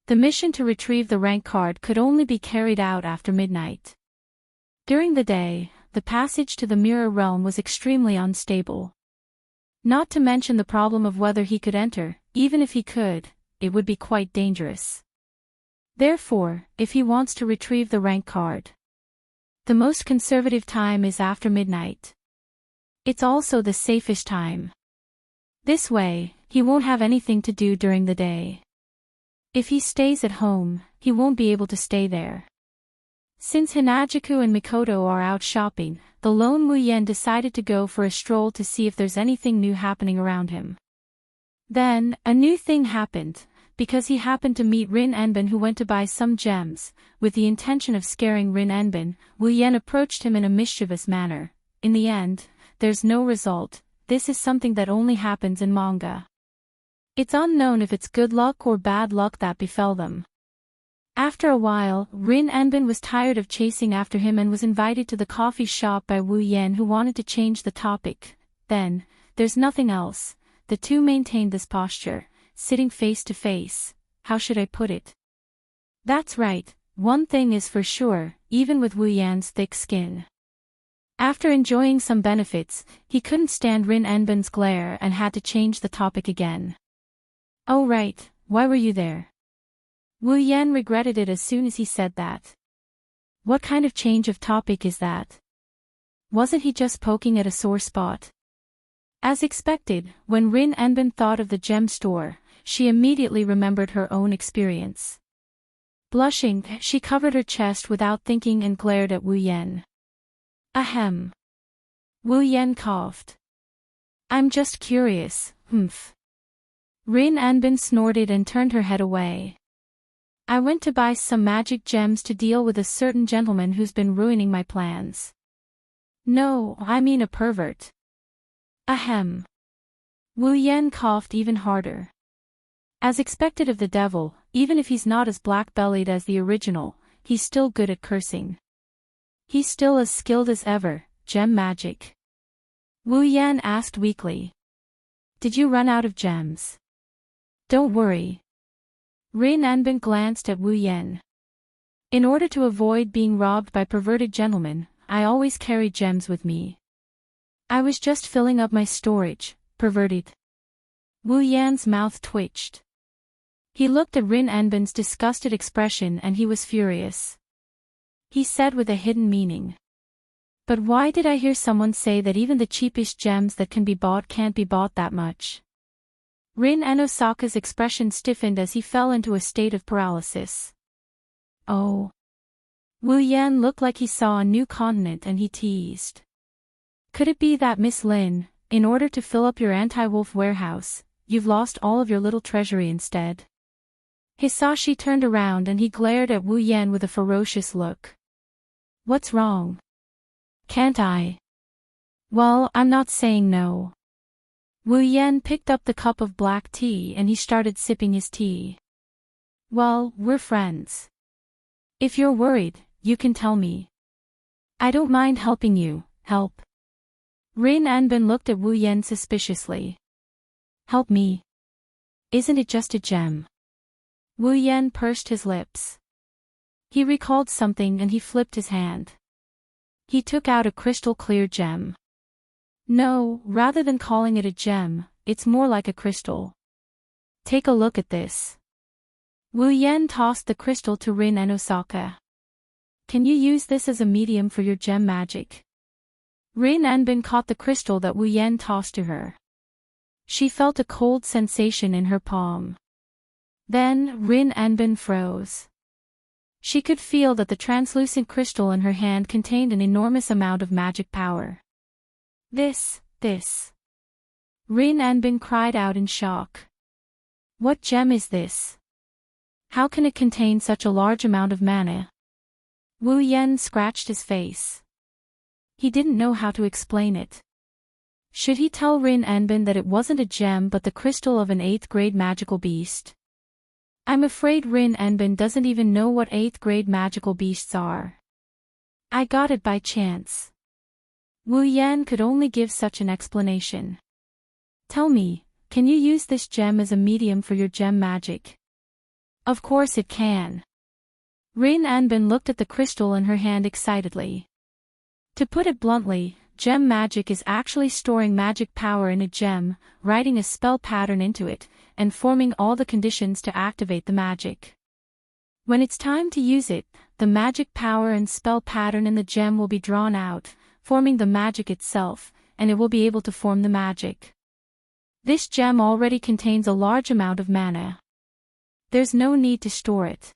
The mission to retrieve the rank card could only be carried out after midnight. During the day, the passage to the Mirror Realm was extremely unstable. Not to mention the problem of whether he could enter. Even if he could, it would be quite dangerous. Therefore, if he wants to retrieve the rank card, the most conservative time is after midnight. It's also the safest time. This way, he won't have anything to do during the day. If he stays at home, he won't be able to stay there. Since Hinajuku and Mikoto are out shopping, the lone Wu Yan decided to go for a stroll to see if there's anything new happening around him. Then, a new thing happened, because he happened to meet Rin Enbin, who went to buy some gems. With the intention of scaring Rin Enbin, Wu Yan approached him in a mischievous manner. In the end, there's no result. This is something that only happens in manga. It's unknown if it's good luck or bad luck that befell them. After a while, Rin Enbin was tired of chasing after him and was invited to the coffee shop by Wu Yan, who wanted to change the topic. Then, there's nothing else. The two maintained this posture, sitting face to face. How should I put it? That's right, one thing is for sure, even with Wu Yan's thick skin. After enjoying some benefits, he couldn't stand Rin Enbin's glare and had to change the topic again. Oh right, why were you there? Wu Yan regretted it as soon as he said that. What kind of change of topic is that? Wasn't he just poking at a sore spot? As expected, when Rin Enbin thought of the gem store, she immediately remembered her own experience. Blushing, she covered her chest without thinking and glared at Wu Yan. Ahem. Wu Yan coughed. I'm just curious, humph. Rin Enbin snorted and turned her head away. I went to buy some magic gems to deal with a certain gentleman who's been ruining my plans. No, I mean a pervert. Ahem. Wu Yan coughed even harder. As expected of the devil, even if he's not as black-bellied as the original, he's still good at cursing. He's still as skilled as ever, gem magic. Wu Yan asked weakly. Did you run out of gems? Don't worry. Rin Anbin glanced at Wu Yan. In order to avoid being robbed by perverted gentlemen, I always carry gems with me. I was just filling up my storage, perverted. Wu Yan's mouth twitched. He looked at Rin Anbin's disgusted expression and he was furious. He said with a hidden meaning. But why did I hear someone say that even the cheapest gems that can be bought can't be bought that much? Rin Anosaka's expression stiffened as he fell into a state of paralysis. Oh. Wu Yan looked like he saw a new continent and he teased. Could it be that Miss Lin, in order to fill up your anti-wolf warehouse, you've lost all of your little treasury instead? Hisashi turned around and he glared at Wu Yan with a ferocious look. What's wrong? Can't I? Well, I'm not saying no. Wu Yan picked up the cup of black tea and he started sipping his tea. Well, we're friends. If you're worried, you can tell me. I don't mind helping you, help. Rin Anbin looked at Wu Yan suspiciously. Help me? Isn't it just a gem? Wu Yan pursed his lips. He recalled something and he flipped his hand. He took out a crystal-clear gem. No, rather than calling it a gem, it's more like a crystal. Take a look at this. Wu Yan tossed the crystal to Rin Anosaka. Can you use this as a medium for your gem magic? Rin Anbin caught the crystal that Wu Yan tossed to her. She felt a cold sensation in her palm. Then, Rin Anbin froze. She could feel that the translucent crystal in her hand contained an enormous amount of magic power. This. Rin Anbin cried out in shock. What gem is this? How can it contain such a large amount of mana? Wu Yan scratched his face. He didn't know how to explain it. Should he tell Rin Anbin that it wasn't a gem but the crystal of an 8th grade magical beast? I'm afraid Rin Anbin doesn't even know what 8th grade magical beasts are. I got it by chance. Wu Yan could only give such an explanation. Tell me, can you use this gem as a medium for your gem magic? Of course it can. Rin Anbin looked at the crystal in her hand excitedly. To put it bluntly, gem magic is actually storing magic power in a gem, writing a spell pattern into it, and forming all the conditions to activate the magic. When it's time to use it, the magic power and spell pattern in the gem will be drawn out, forming the magic itself, and it will be able to form the magic. This gem already contains a large amount of mana. There's no need to store it.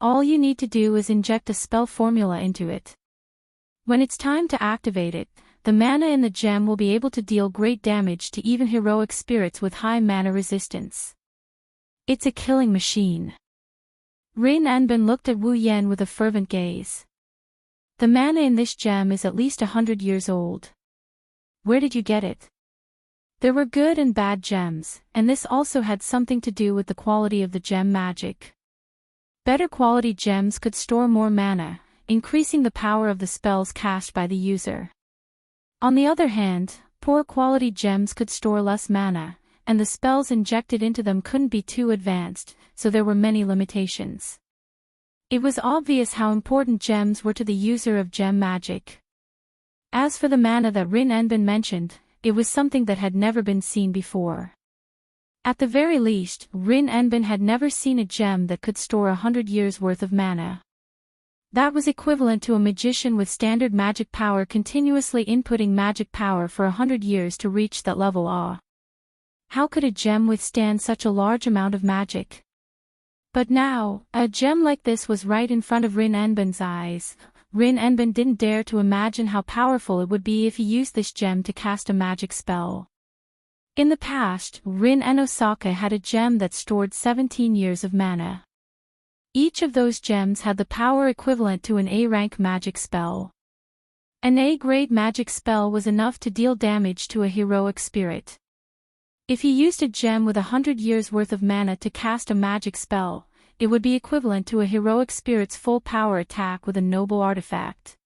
All you need to do is inject a spell formula into it. When it's time to activate it, the mana in the gem will be able to deal great damage to even heroic spirits with high mana resistance. It's a killing machine. Rin Anbin looked at Wu Yan with a fervent gaze. The mana in this gem is at least 100 years old. Where did you get it? There were good and bad gems, and this also had something to do with the quality of the gem magic. Better quality gems could store more mana, increasing the power of the spells cast by the user. On the other hand, poor quality gems could store less mana, and the spells injected into them couldn't be too advanced, so there were many limitations. It was obvious how important gems were to the user of gem magic. As for the mana that Rin Anbin mentioned, it was something that had never been seen before. At the very least, Rin Anbin had never seen a gem that could store 100 years worth of mana. That was equivalent to a magician with standard magic power continuously inputting magic power for 100 years to reach that level. How could a gem withstand such a large amount of magic? But now, a gem like this was right in front of Rin Anbin's eyes. Rin Anbin didn't dare to imagine how powerful it would be if he used this gem to cast a magic spell. In the past, Rin Anosaka had a gem that stored 17 years of mana. Each of those gems had the power equivalent to an A-rank magic spell. An A-grade magic spell was enough to deal damage to a heroic spirit. If he used a gem with 100 years worth of mana to cast a magic spell, it would be equivalent to a heroic spirit's full power attack with a noble artifact.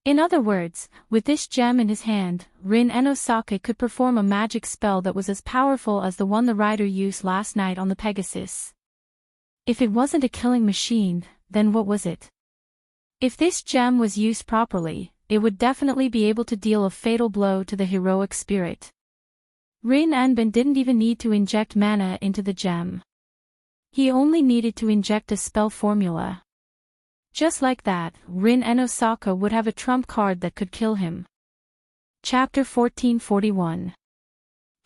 In other words, with this gem in his hand, Rin Enosaka could perform a magic spell that was as powerful as the one the rider used last night on the Pegasus. If it wasn't a killing machine, then what was it? If this gem was used properly, it would definitely be able to deal a fatal blow to the heroic spirit. Rin Anbin didn't even need to inject mana into the gem. He only needed to inject a spell formula. Just like that, Rin Enosaka would have a trump card that could kill him. Chapter 1441.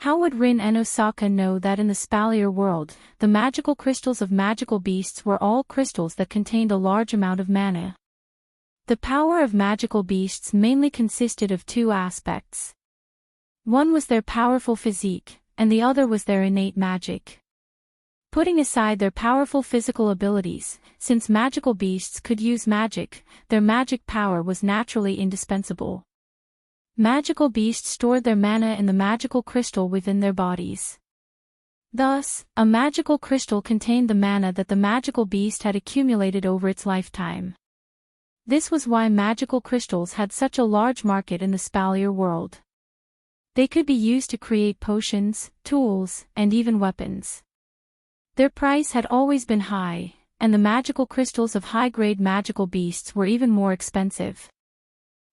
How would Rin Enosaka know that in the Spalier world, the magical crystals of magical beasts were all crystals that contained a large amount of mana? The power of magical beasts mainly consisted of two aspects. One was their powerful physique, and the other was their innate magic. Putting aside their powerful physical abilities, since magical beasts could use magic, their magic power was naturally indispensable. Magical beasts stored their mana in the magical crystal within their bodies. Thus, a magical crystal contained the mana that the magical beast had accumulated over its lifetime. This was why magical crystals had such a large market in the Spalier world. They could be used to create potions, tools, and even weapons. Their price had always been high, and the magical crystals of high-grade magical beasts were even more expensive.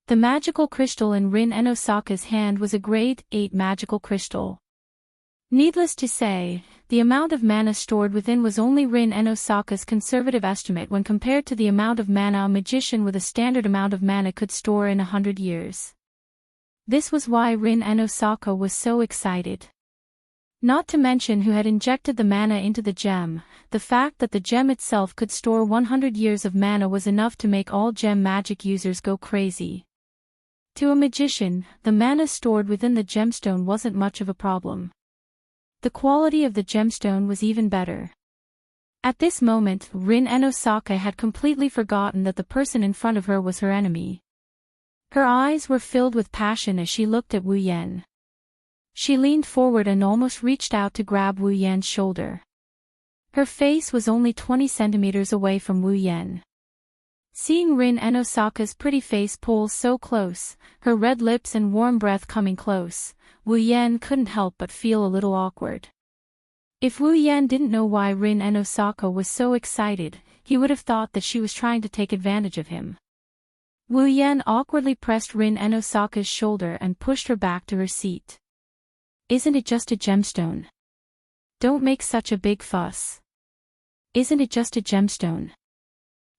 The magical crystal in Rin Enosaka's hand was a grade 8 magical crystal. Needless to say, the amount of mana stored within was only Rin Enosaka's conservative estimate when compared to the amount of mana a magician with a standard amount of mana could store in 100 years. This was why Rin Enosaka was so excited. Not to mention who had injected the mana into the gem, the fact that the gem itself could store 100 years of mana was enough to make all gem magic users go crazy. To a magician, the mana stored within the gemstone wasn't much of a problem. The quality of the gemstone was even better. At this moment, Rin Enosaka had completely forgotten that the person in front of her was her enemy. Her eyes were filled with passion as she looked at Wu Yan. She leaned forward and almost reached out to grab Wu Yan's shoulder. Her face was only 20 centimeters away from Wu Yan. Seeing Rin Enosaka's pretty face pull so close, her red lips and warm breath coming close, Wu Yan couldn't help but feel a little awkward. If Wu Yan didn't know why Rin Enosaka was so excited, he would have thought that she was trying to take advantage of him. Wu Yan awkwardly pressed Rin Enosaka's shoulder and pushed her back to her seat. Isn't it just a gemstone? Don't make such a big fuss. Isn't it just a gemstone?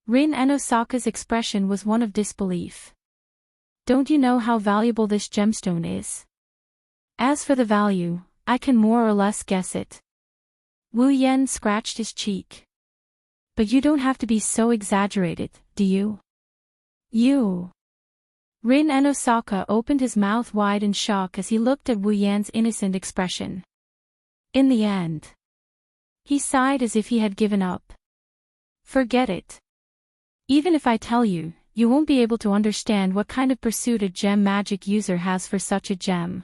Rin Enosaka's expression was one of disbelief. Don't you know how valuable this gemstone is? As for the value, I can more or less guess it. Wu Yan scratched his cheek. But you don't have to be so exaggerated, do you? You. Rin Enosaka opened his mouth wide in shock as he looked at Wu Yan's innocent expression. In the end, he sighed as if he had given up. Forget it. Even if I tell you, you won't be able to understand what kind of pursuit a gem magic user has for such a gem.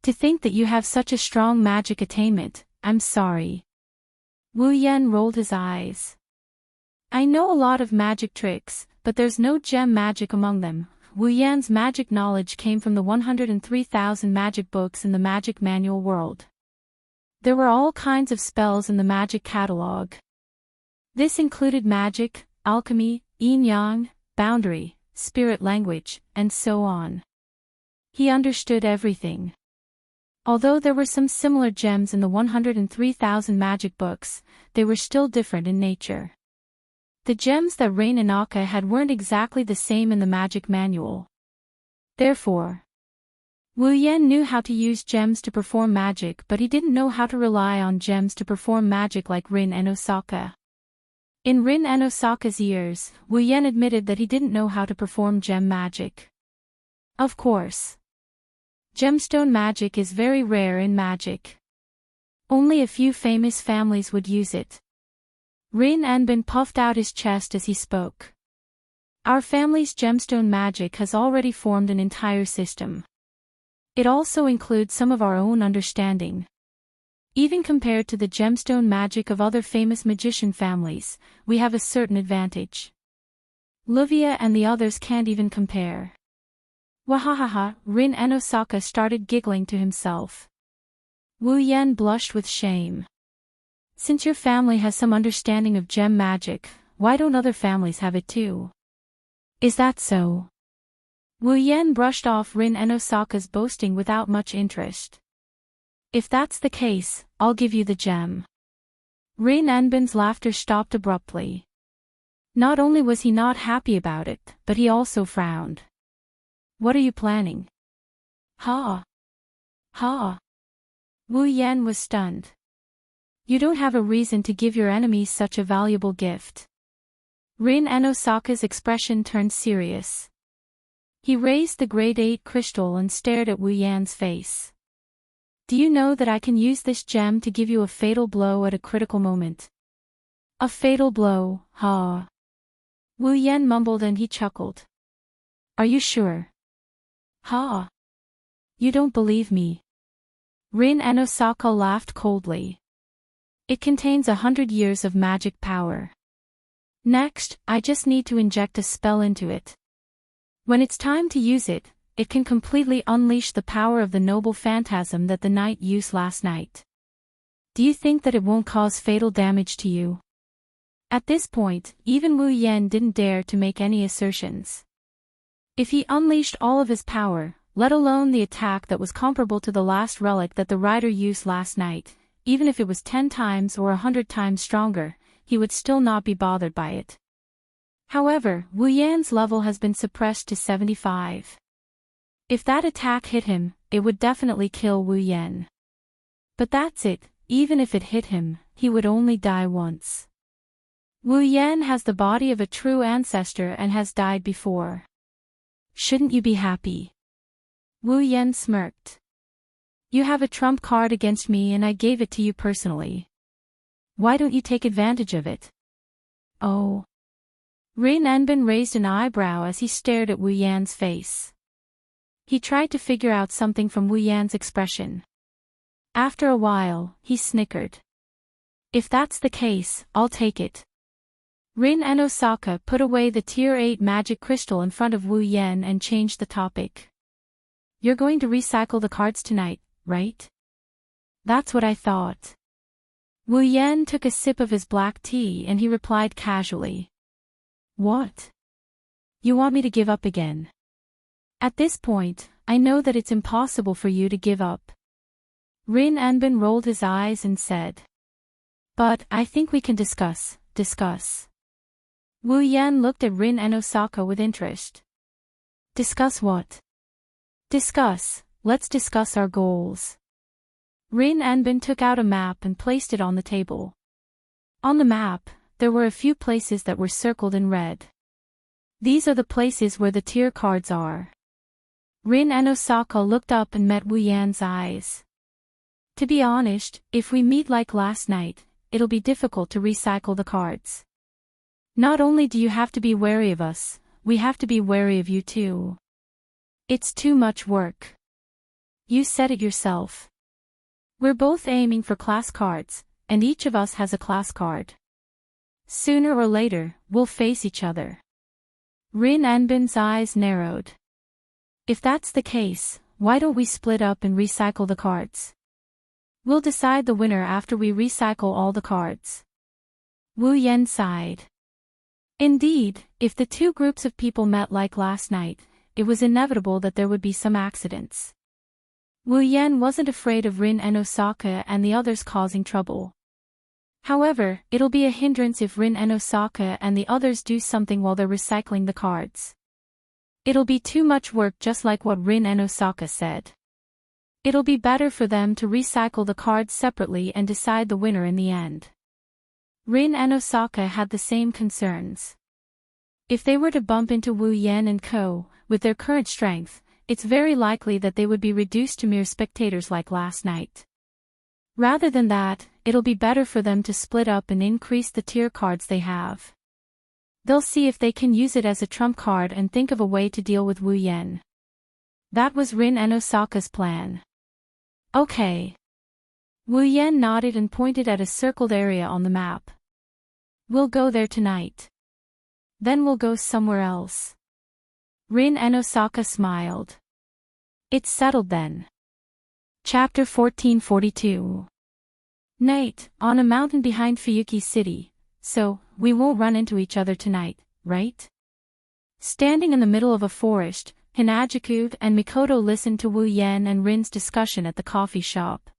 To think that you have such a strong magic attainment, I'm sorry. Wu Yan rolled his eyes. I know a lot of magic tricks, but there's no gem magic among them. Wu Yan's magic knowledge came from the 103,000 magic books in the magic manual world. There were all kinds of spells in the magic catalog. This included magic, alchemy, yin-yang, boundary, spirit language, and so on. He understood everything. Although there were some similar gems in the 103,000 magic books, they were still different in nature. The gems that Rin Enosaka had weren't exactly the same in the magic manual. Therefore, Wu Yan knew how to use gems to perform magic, but he didn't know how to rely on gems to perform magic like Rin Enosaka. In Rin Enosaka's ears, Wu Yan admitted that he didn't know how to perform gem magic. Of course. Gemstone magic is very rare in magic. Only a few famous families would use it. Rin Anbin puffed out his chest as he spoke. Our family's gemstone magic has already formed an entire system. It also includes some of our own understanding. Even compared to the gemstone magic of other famous magician families, we have a certain advantage. Luvia and the others can't even compare. Wahahaha, Rin and Osaka started giggling to himself. Wu Yan blushed with shame. Since your family has some understanding of gem magic, why don't other families have it too? Is that so? Wu Yan brushed off Rin and Osaka's boasting without much interest. If that's the case, I'll give you the gem. Rin Enbin's laughter stopped abruptly. Not only was he not happy about it, but he also frowned. What are you planning? Ha! Ha! Wu Yan was stunned. You don't have a reason to give your enemies such a valuable gift. Rin and Osaka's expression turned serious. He raised the grade 8 crystal and stared at Wu Yan's face. Do you know that I can use this gem to give you a fatal blow at a critical moment? A fatal blow, ha! Wu Yan mumbled and he chuckled. Are you sure? Ha! You don't believe me. Rin and Osaka laughed coldly. It contains 100 years of magic power. Next, I just need to inject a spell into it. When it's time to use it, it can completely unleash the power of the noble phantasm that the knight used last night. Do you think that it won't cause fatal damage to you? At this point, even Wu Yan didn't dare to make any assertions. If he unleashed all of his power, let alone the attack that was comparable to the last relic that the rider used last night, even if it was 10 times or 100 times stronger, he would still not be bothered by it. However, Wu Yan's level has been suppressed to 75. If that attack hit him, it would definitely kill Wu Yan. But that's it, even if it hit him, he would only die once. Wu Yan has the body of a true ancestor and has died before. Shouldn't you be happy? Wu Yan smirked. You have a trump card against me and I gave it to you personally. Why don't you take advantage of it? Oh. Rin Enbin raised an eyebrow as he stared at Wu Yan's face. He tried to figure out something from Wu Yan's expression. After a while, he snickered. If that's the case, I'll take it. Rin and Osaka put away the Tier 8 magic crystal in front of Wu Yan and changed the topic. You're going to recycle the cards tonight, right? That's what I thought. Wu Yan took a sip of his black tea and he replied casually. What? You want me to give up again? At this point, I know that it's impossible for you to give up. Rin Enbin rolled his eyes and said. But I think we can discuss. Wu Yan looked at Rin and Osaka with interest. Discuss what? Let's discuss our goals. Rin Enbin took out a map and placed it on the table. On the map, there were a few places that were circled in red. These are the places where the tier cards are. Rin and Osaka looked up and met Wu Yan's eyes. To be honest, if we meet like last night, it'll be difficult to recycle the cards. Not only do you have to be wary of us, we have to be wary of you too. It's too much work. You said it yourself. We're both aiming for class cards, and each of us has a class card. Sooner or later, we'll face each other. Rin Enbin's eyes narrowed. If that's the case, why don't we split up and recycle the cards? We'll decide the winner after we recycle all the cards. Wu Yan sighed. Indeed, if the two groups of people met like last night, it was inevitable that there would be some accidents. Wu Yan wasn't afraid of Rin and Osaka and the others causing trouble. However, it'll be a hindrance if Rin and Osaka and the others do something while they're recycling the cards. It'll be too much work, just like what Rin and Osaka said. It'll be better for them to recycle the cards separately and decide the winner in the end. Rin and Osaka had the same concerns. If they were to bump into Wu Yan and co., with their current strength, it's very likely that they would be reduced to mere spectators like last night. Rather than that, it'll be better for them to split up and increase the tier cards they have. They'll see if they can use it as a trump card and think of a way to deal with Wu Yen. That was Rin and Osaka's plan. Okay. Wu Yen nodded and pointed at a circled area on the map. We'll go there tonight. Then we'll go somewhere else. Rin and Osaka smiled. It's settled then. Chapter 1442. Night, on a mountain behind Fuyuki City, so, we won't run into each other tonight, right? Standing in the middle of a forest, Hinajuku and Mikoto listened to Wu Yen and Rin's discussion at the coffee shop.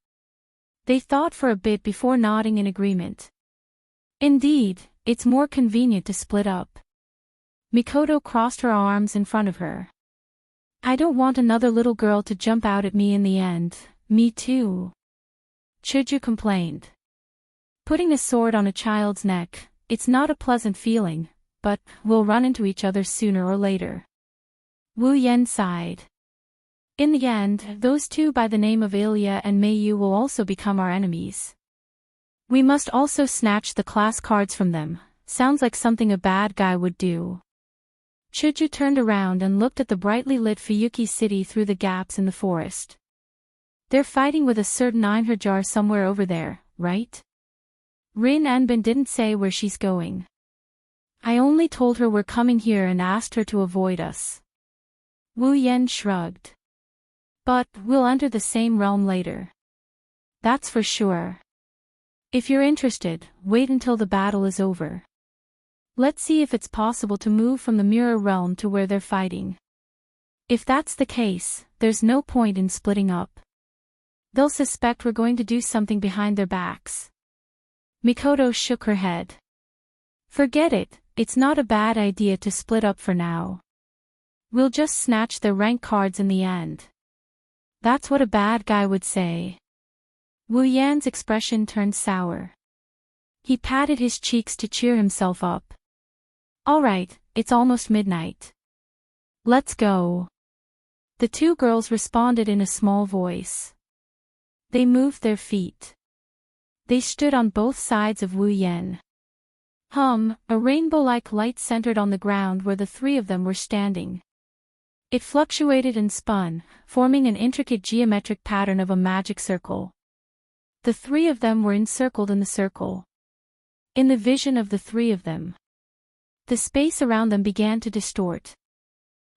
They thought for a bit before nodding in agreement. Indeed, it's more convenient to split up. Mikoto crossed her arms in front of her. I don't want another little girl to jump out at me in the end. Me too. Chuju complained. Putting a sword on a child's neck, it's not a pleasant feeling, but we'll run into each other sooner or later. Wu Yen sighed. In the end, those two by the name of Ilya and Meiyu will also become our enemies. We must also snatch the class cards from them. Sounds like something a bad guy would do. Chuju turned around and looked at the brightly lit Fuyuki City through the gaps in the forest. They're fighting with a certain Einherjar somewhere over there, right? Rin Anbin didn't say where she's going. I only told her we're coming here and asked her to avoid us. Wu Yen shrugged. But we'll enter the same realm later. That's for sure. If you're interested, wait until the battle is over. Let's see if it's possible to move from the mirror realm to where they're fighting. If that's the case, there's no point in splitting up. They'll suspect we're going to do something behind their backs. Mikoto shook her head. Forget it, it's not a bad idea to split up for now. We'll just snatch their rank cards in the end. That's what a bad guy would say. Wu Yan's expression turned sour. He patted his cheeks to cheer himself up. All right, it's almost midnight. Let's go. The two girls responded in a small voice. They moved their feet. They stood on both sides of Wu Yen. A rainbow-like light centered on the ground where the three of them were standing. It fluctuated and spun, forming an intricate geometric pattern of a magic circle. The three of them were encircled in the circle. In the vision of the three of them, the space around them began to distort.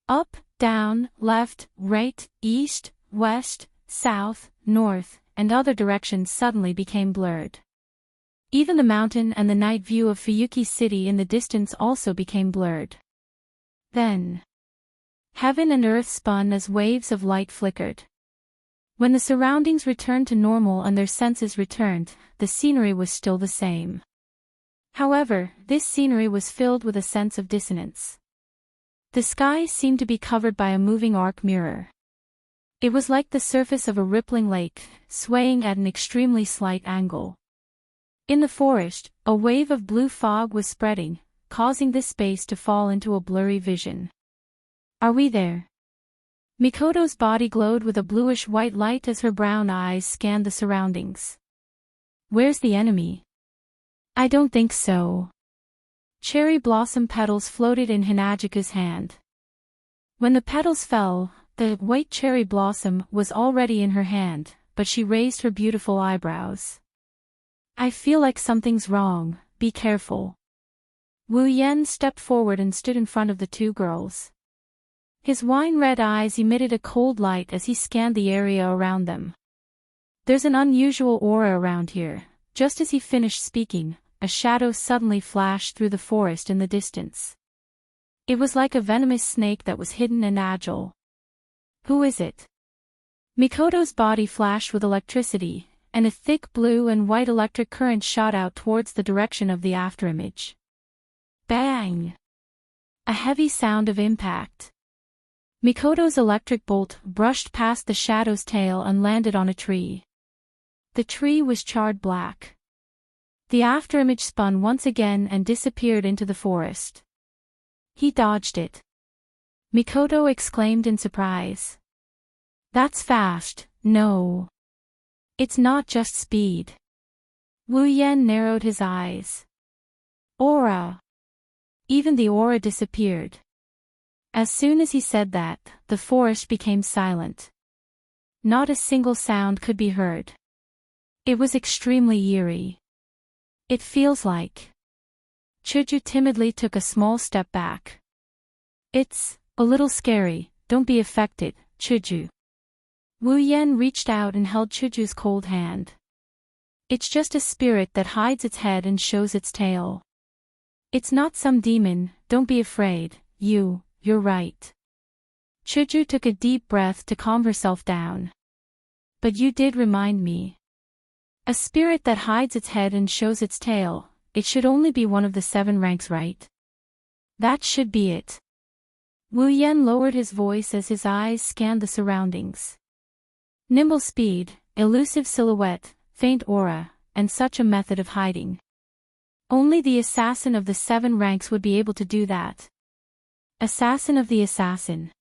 Up, down, left, right, east, west, south, north, and other directions suddenly became blurred. Even the mountain and the night view of Fuyuki City in the distance also became blurred. Then, heaven and earth spun as waves of light flickered. When the surroundings returned to normal and their senses returned, the scenery was still the same. However, this scenery was filled with a sense of dissonance. The sky seemed to be covered by a moving arc mirror. It was like the surface of a rippling lake, swaying at an extremely slight angle. In the forest, a wave of blue fog was spreading, causing this space to fall into a blurry vision. Are we there? Mikoto's body glowed with a bluish-white light as her brown eyes scanned the surroundings. Where's the enemy? I don't think so. Cherry blossom petals floated in Hinajuku's hand. When the petals fell, the white cherry blossom was already in her hand, but she raised her beautiful eyebrows. I feel like something's wrong, be careful. Wu Yen stepped forward and stood in front of the two girls. His wine-red eyes emitted a cold light as he scanned the area around them. There's an unusual aura around here. Just as he finished speaking, a shadow suddenly flashed through the forest in the distance. It was like a venomous snake that was hidden and agile. Who is it? Mikoto's body flashed with electricity, and a thick blue and white electric current shot out towards the direction of the afterimage. Bang! A heavy sound of impact. Mikoto's electric bolt brushed past the shadow's tail and landed on a tree. The tree was charred black. The afterimage spun once again and disappeared into the forest. He dodged it. Mikoto exclaimed in surprise. That's fast, no. It's not just speed. Wu Yen narrowed his eyes. Aura. Even the aura disappeared. As soon as he said that, the forest became silent. Not a single sound could be heard. It was extremely eerie. It feels like. Chuju timidly took a small step back. It's a little scary, don't be affected, Chuju. Wu Yan reached out and held Chuju's cold hand. It's just a spirit that hides its head and shows its tail. It's not some demon, don't be afraid, you're right. Chuju took a deep breath to calm herself down. But you did remind me. A spirit that hides its head and shows its tail, it should only be one of the 7 ranks, right? That should be it. Wu Yan lowered his voice as his eyes scanned the surroundings. Nimble speed, elusive silhouette, faint aura, and such a method of hiding. Only the assassin of the 7 ranks would be able to do that. Assassin of the assassin.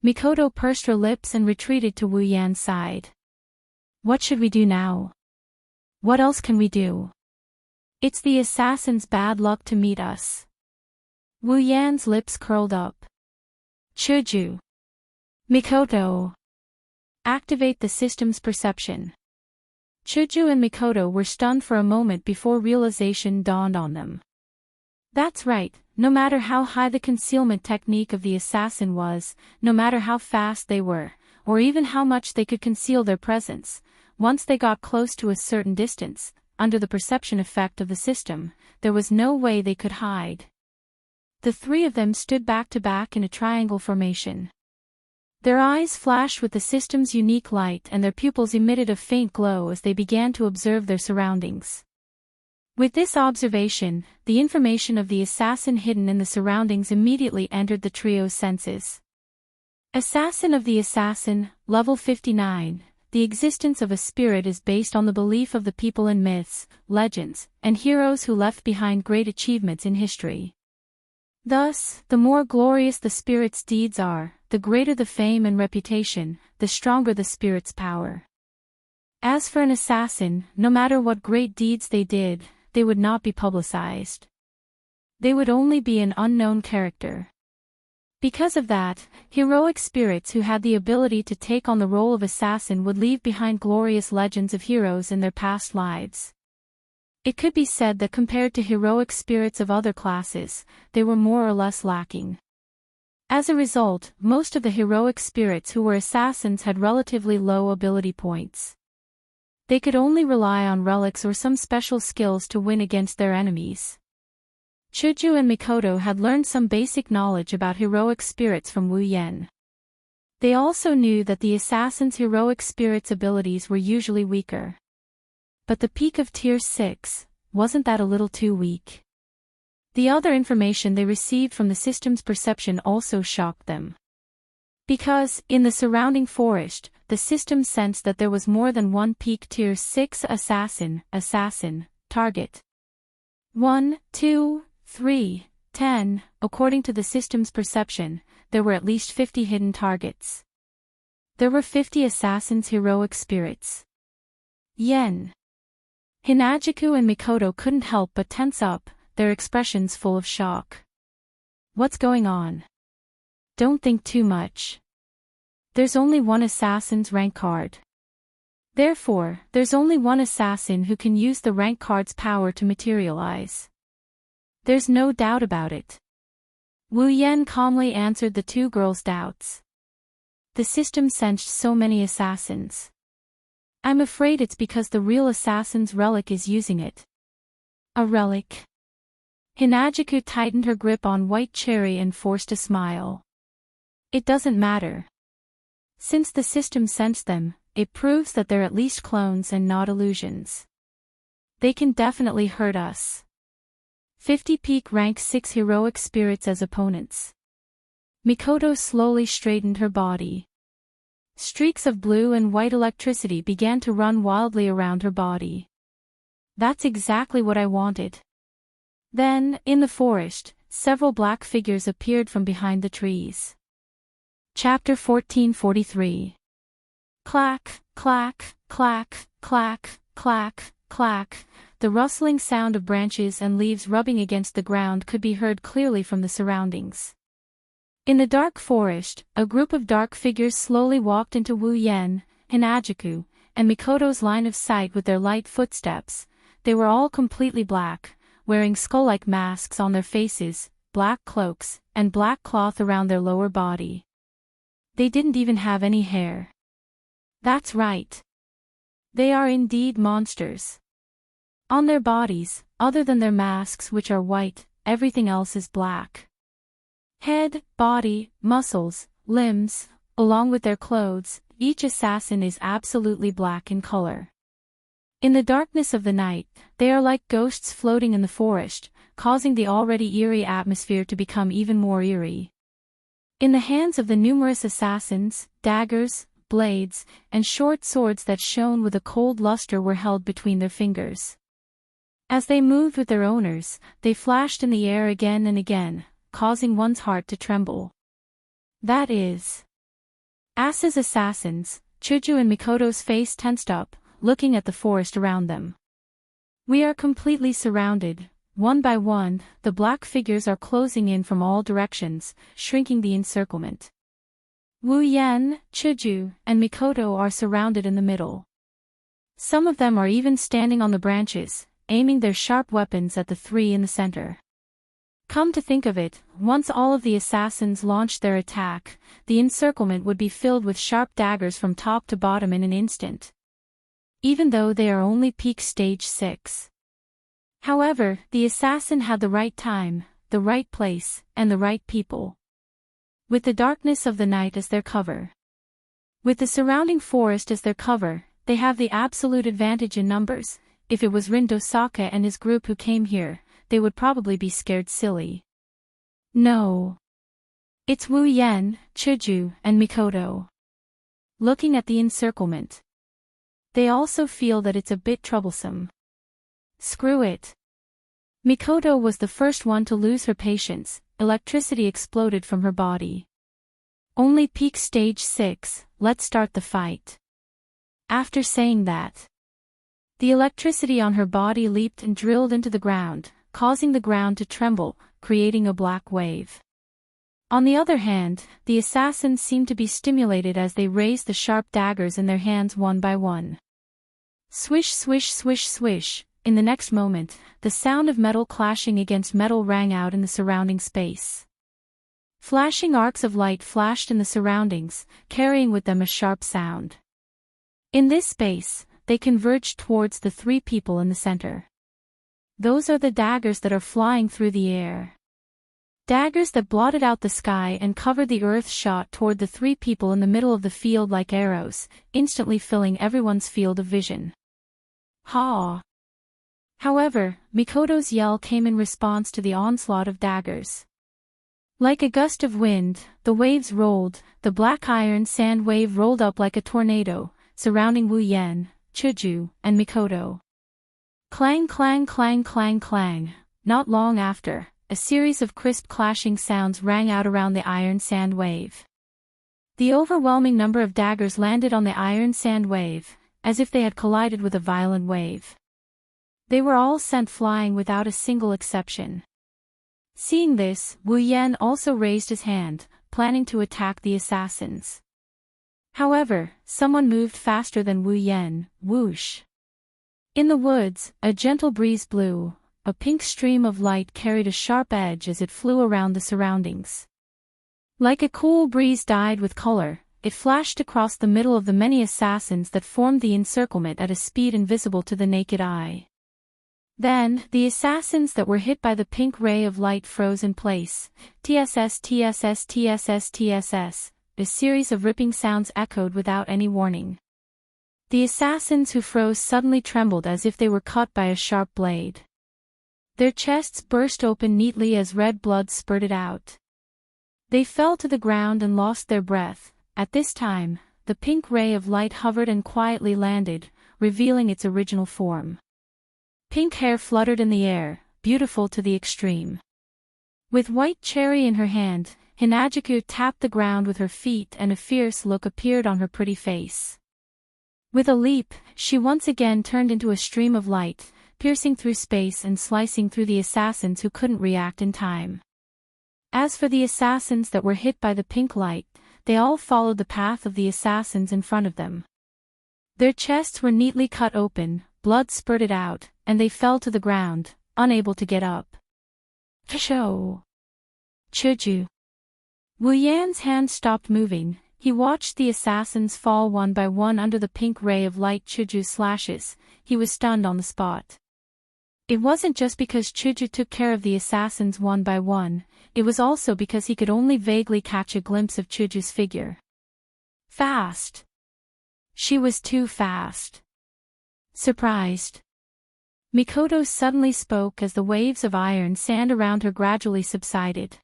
Mikoto pursed her lips and retreated to Wu Yan's side. What should we do now? What else can we do? It's the assassin's bad luck to meet us. Wu Yan's lips curled up. Chuju. Mikoto. Activate the system's perception. Chuju and Mikoto were stunned for a moment before realization dawned on them. That's right, no matter how high the concealment technique of the assassin was, no matter how fast they were, or even how much they could conceal their presence, once they got close to a certain distance, under the perception effect of the system, there was no way they could hide. The 3 of them stood back to back in a triangle formation. Their eyes flashed with the system's unique light and their pupils emitted a faint glow as they began to observe their surroundings. With this observation, the information of the assassin hidden in the surroundings immediately entered the trio's senses. Assassin of the assassin, level 59. The existence of a spirit is based on the belief of the people in myths, legends, and heroes who left behind great achievements in history. Thus, the more glorious the spirit's deeds are, the greater the fame and reputation, the stronger the spirit's power. As for an assassin, no matter what great deeds they did, they would not be publicized. They would only be an unknown character. Because of that, heroic spirits who had the ability to take on the role of assassin would leave behind glorious legends of heroes in their past lives. It could be said that compared to heroic spirits of other classes, they were more or less lacking. As a result, most of the heroic spirits who were assassins had relatively low ability points. They could only rely on relics or some special skills to win against their enemies. Chuju and Mikoto had learned some basic knowledge about heroic spirits from Wu Yan. They also knew that the assassin's heroic spirits' abilities were usually weaker. But the peak of Tier 6, wasn't that a little too weak? The other information they received from the system's perception also shocked them. Because, in the surrounding forest, the system sensed that there was more than one peak Tier 6 assassin target. 1, 2, 3, 10, according to the system's perception, there were at least 50 hidden targets. There were 50 assassins' heroic spirits. Yen. Hinajiku and Mikoto couldn't help but tense up, their expressions full of shock. What's going on? Don't think too much. There's only one assassin's rank card. Therefore, there's only one assassin who can use the rank card's power to materialize. There's no doubt about it. Wu Yan calmly answered the 2 girls' doubts. The system sensed so many assassins. I'm afraid it's because the real assassin's relic is using it. A relic? Hinajiku tightened her grip on White Cherry and forced a smile. It doesn't matter. Since the system sensed them, it proves that they're at least clones and not illusions. They can definitely hurt us. 50 peak rank 6 heroic spirits as opponents. Mikoto slowly straightened her body. Streaks of blue and white electricity began to run wildly around her body. That's exactly what I wanted. Then, in the forest, several black figures appeared from behind the trees. Chapter 1443. Clack, clack, clack, clack, clack, clack. the rustling sound of branches and leaves rubbing against the ground could be heard clearly from the surroundings. In the dark forest, a group of dark figures slowly walked into Wu Yen, Hinajuku, and Mikoto's line of sight with their light footsteps. They were all completely black, wearing skull-like masks on their faces, black cloaks, and black cloth around their lower body. They didn't even have any hair. That's right. They are indeed monsters. On their bodies, other than their masks which are white, everything else is black. Head, body, muscles, limbs, along with their clothes, each assassin is absolutely black in color. In the darkness of the night, they are like ghosts floating in the forest, causing the already eerie atmosphere to become even more eerie. In the hands of the numerous assassins, daggers, blades, and short swords that shone with a cold luster were held between their fingers. As they moved with their owners, they flashed in the air again and again, causing one's heart to tremble. That is. Asa's assassins, Chuju and Mikoto's face tensed up, looking at the forest around them. We are completely surrounded. One by one, the black figures are closing in from all directions, shrinking the encirclement. Wu Yen, Chuju, and Mikoto are surrounded in the middle. Some of them are even standing on the branches, aiming their sharp weapons at the three in the center. Come to think of it, once all of the assassins launched their attack, the encirclement would be filled with sharp daggers from top to bottom in an instant. Even though they are only peak stage 6. However, the assassin had the right time, the right place, and the right people. With the darkness of the night as their cover. With the surrounding forest as their cover, they have the absolute advantage in numbers. If it was Rindosaka and his group who came here, they would probably be scared silly. No. It's Wu Yen, Chuju, and Mikoto. Looking at the encirclement. They also feel that it's a bit troublesome. Screw it. Mikoto was the first one to lose her patience. Electricity exploded from her body. Only peak stage 6, let's start the fight. After saying that, the electricity on her body leaped and drilled into the ground, causing the ground to tremble, creating a black wave. On the other hand, the assassins seemed to be stimulated as they raised the sharp daggers in their hands one by one. Swish, swish, swish, swish. In the next moment, the sound of metal clashing against metal rang out in the surrounding space. Flashing arcs of light flashed in the surroundings, carrying with them a sharp sound. In this space, they converged towards the three people in the center. Those are the daggers that are flying through the air. Daggers that blotted out the sky and covered the earth shot toward the three people in the middle of the field like arrows, instantly filling everyone's field of vision. Ha! However, Mikoto's yell came in response to the onslaught of daggers. Like a gust of wind, the waves rolled, the black iron sand wave rolled up like a tornado, surrounding Wu Yen, Chuju, and Mikoto. Clang, clang, clang, clang, clang. Not long after, a series of crisp clashing sounds rang out around the iron sand wave. The overwhelming number of daggers landed on the iron sand wave, as if they had collided with a violent wave. They were all sent flying without a single exception. Seeing this, Wu Yen also raised his hand, planning to attack the assassins. However, someone moved faster than Wu Yen. Whoosh! In the woods, a gentle breeze blew. A pink stream of light carried a sharp edge as it flew around the surroundings. Like a cool breeze dyed with color, it flashed across the middle of the many assassins that formed the encirclement at a speed invisible to the naked eye. Then, the assassins that were hit by the pink ray of light froze in place. TSS, TSS, TSS, TSS. A series of ripping sounds echoed without any warning. The assassins who froze suddenly trembled as if they were cut by a sharp blade. Their chests burst open neatly as red blood spurted out. They fell to the ground and lost their breath. At this time, the pink ray of light hovered and quietly landed, revealing its original form. Pink hair fluttered in the air, beautiful to the extreme. With white cherry in her hand, Hinajuku tapped the ground with her feet and a fierce look appeared on her pretty face. With a leap, she once again turned into a stream of light, piercing through space and slicing through the assassins who couldn't react in time. As for the assassins that were hit by the pink light, they all followed the path of the assassins in front of them. Their chests were neatly cut open, blood spurted out, and they fell to the ground, unable to get up. Show! Chuju! Wu Yan's hand stopped moving. He watched the assassins fall one by one under the pink ray of light Chuju's slashes. He was stunned on the spot. It wasn't just because Chuju took care of the assassins one by one, it was also because he could only vaguely catch a glimpse of Chuju's figure. Fast! She was too fast. Surprised. Mikoto suddenly spoke as the waves of iron sand around her gradually subsided.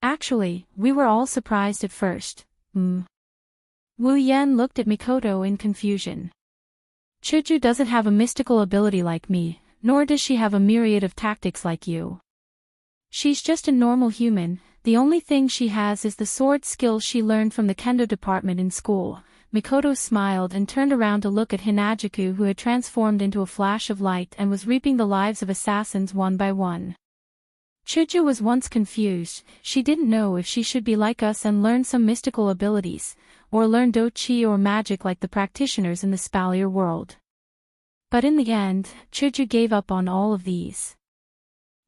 Actually, we were all surprised at first. Wu Yan looked at Mikoto in confusion. Chuju doesn't have a mystical ability like me, nor does she have a myriad of tactics like you. She's just a normal human, the only thing she has is the sword skill she learned from the kendo department in school. Mikoto smiled and turned around to look at Hinajuku, who had transformed into a flash of light and was reaping the lives of assassins one by one. Chuju was once confused. She didn't know if she should be like us and learn some mystical abilities, or learn do-chi or magic like the practitioners in the Spalier world. But in the end, Chuju gave up on all of these.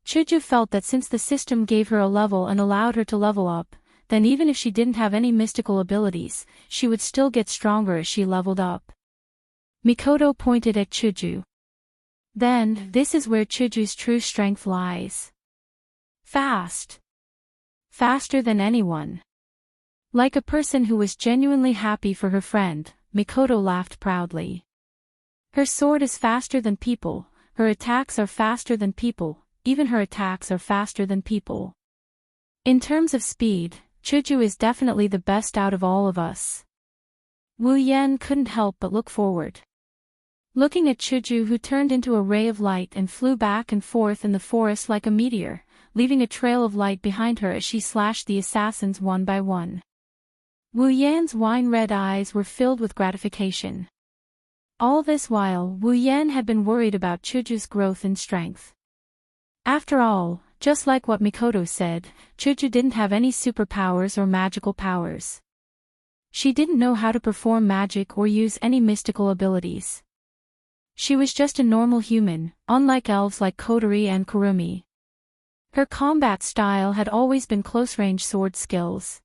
Chuju felt that since the system gave her a level and allowed her to level up, then even if she didn't have any mystical abilities, she would still get stronger as she leveled up. Mikoto pointed at Chuju. Then, this is where Chuju's true strength lies. Fast. Faster than anyone. Like a person who was genuinely happy for her friend, Mikoto laughed proudly. Her sword is faster than people, her attacks are faster than people, even her attacks are faster than people. In terms of speed, Chuju is definitely the best out of all of us. Wu Yan couldn't help but look forward. Looking at Chuju, who turned into a ray of light and flew back and forth in the forest like a meteor, leaving a trail of light behind her as she slashed the assassins one by one. Wu Yan's wine-red eyes were filled with gratification. All this while, Wu Yan had been worried about Chuju's growth in strength. After all, just like what Mikoto said, Chuju didn't have any superpowers or magical powers. She didn't know how to perform magic or use any mystical abilities. She was just a normal human, unlike elves like Kotori and Kurumi. Her combat style had always been close-range sword skills.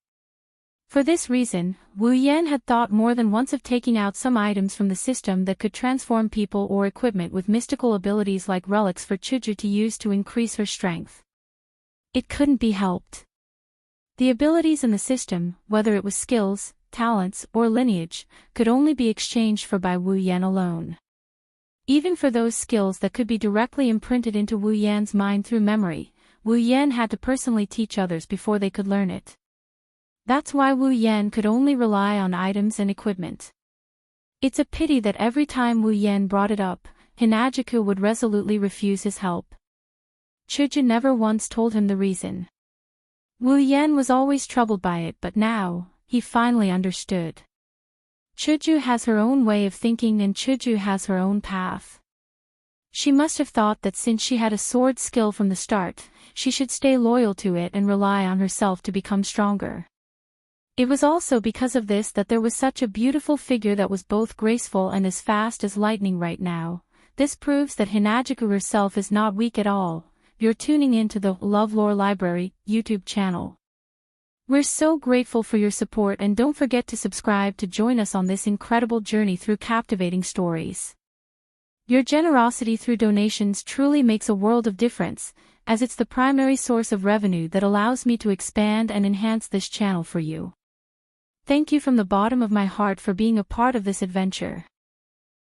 For this reason, Wu Yan had thought more than once of taking out some items from the system that could transform people or equipment with mystical abilities like relics for Chuju to use to increase her strength. It couldn't be helped. The abilities in the system, whether it was skills, talents, or lineage, could only be exchanged for by Wu Yan alone. Even for those skills that could be directly imprinted into Wu Yan's mind through memory, Wu Yan had to personally teach others before they could learn it. That's why Wu Yan could only rely on items and equipment. It's a pity that every time Wu Yan brought it up, Hinajuku would resolutely refuse his help. Chuju never once told him the reason. Wu Yan was always troubled by it, but now, he finally understood. Chuju has her own way of thinking and Chuju has her own path. She must have thought that since she had a sword skill from the start, she should stay loyal to it and rely on herself to become stronger. It was also because of this that there was such a beautiful figure that was both graceful and as fast as lightning right now. This proves that Hinajuku herself is not weak at all. You're tuning in to the LoveLore Library YouTube channel. We're so grateful for your support, and don't forget to subscribe to join us on this incredible journey through captivating stories. Your generosity through donations truly makes a world of difference, as it's the primary source of revenue that allows me to expand and enhance this channel for you. Thank you from the bottom of my heart for being a part of this adventure.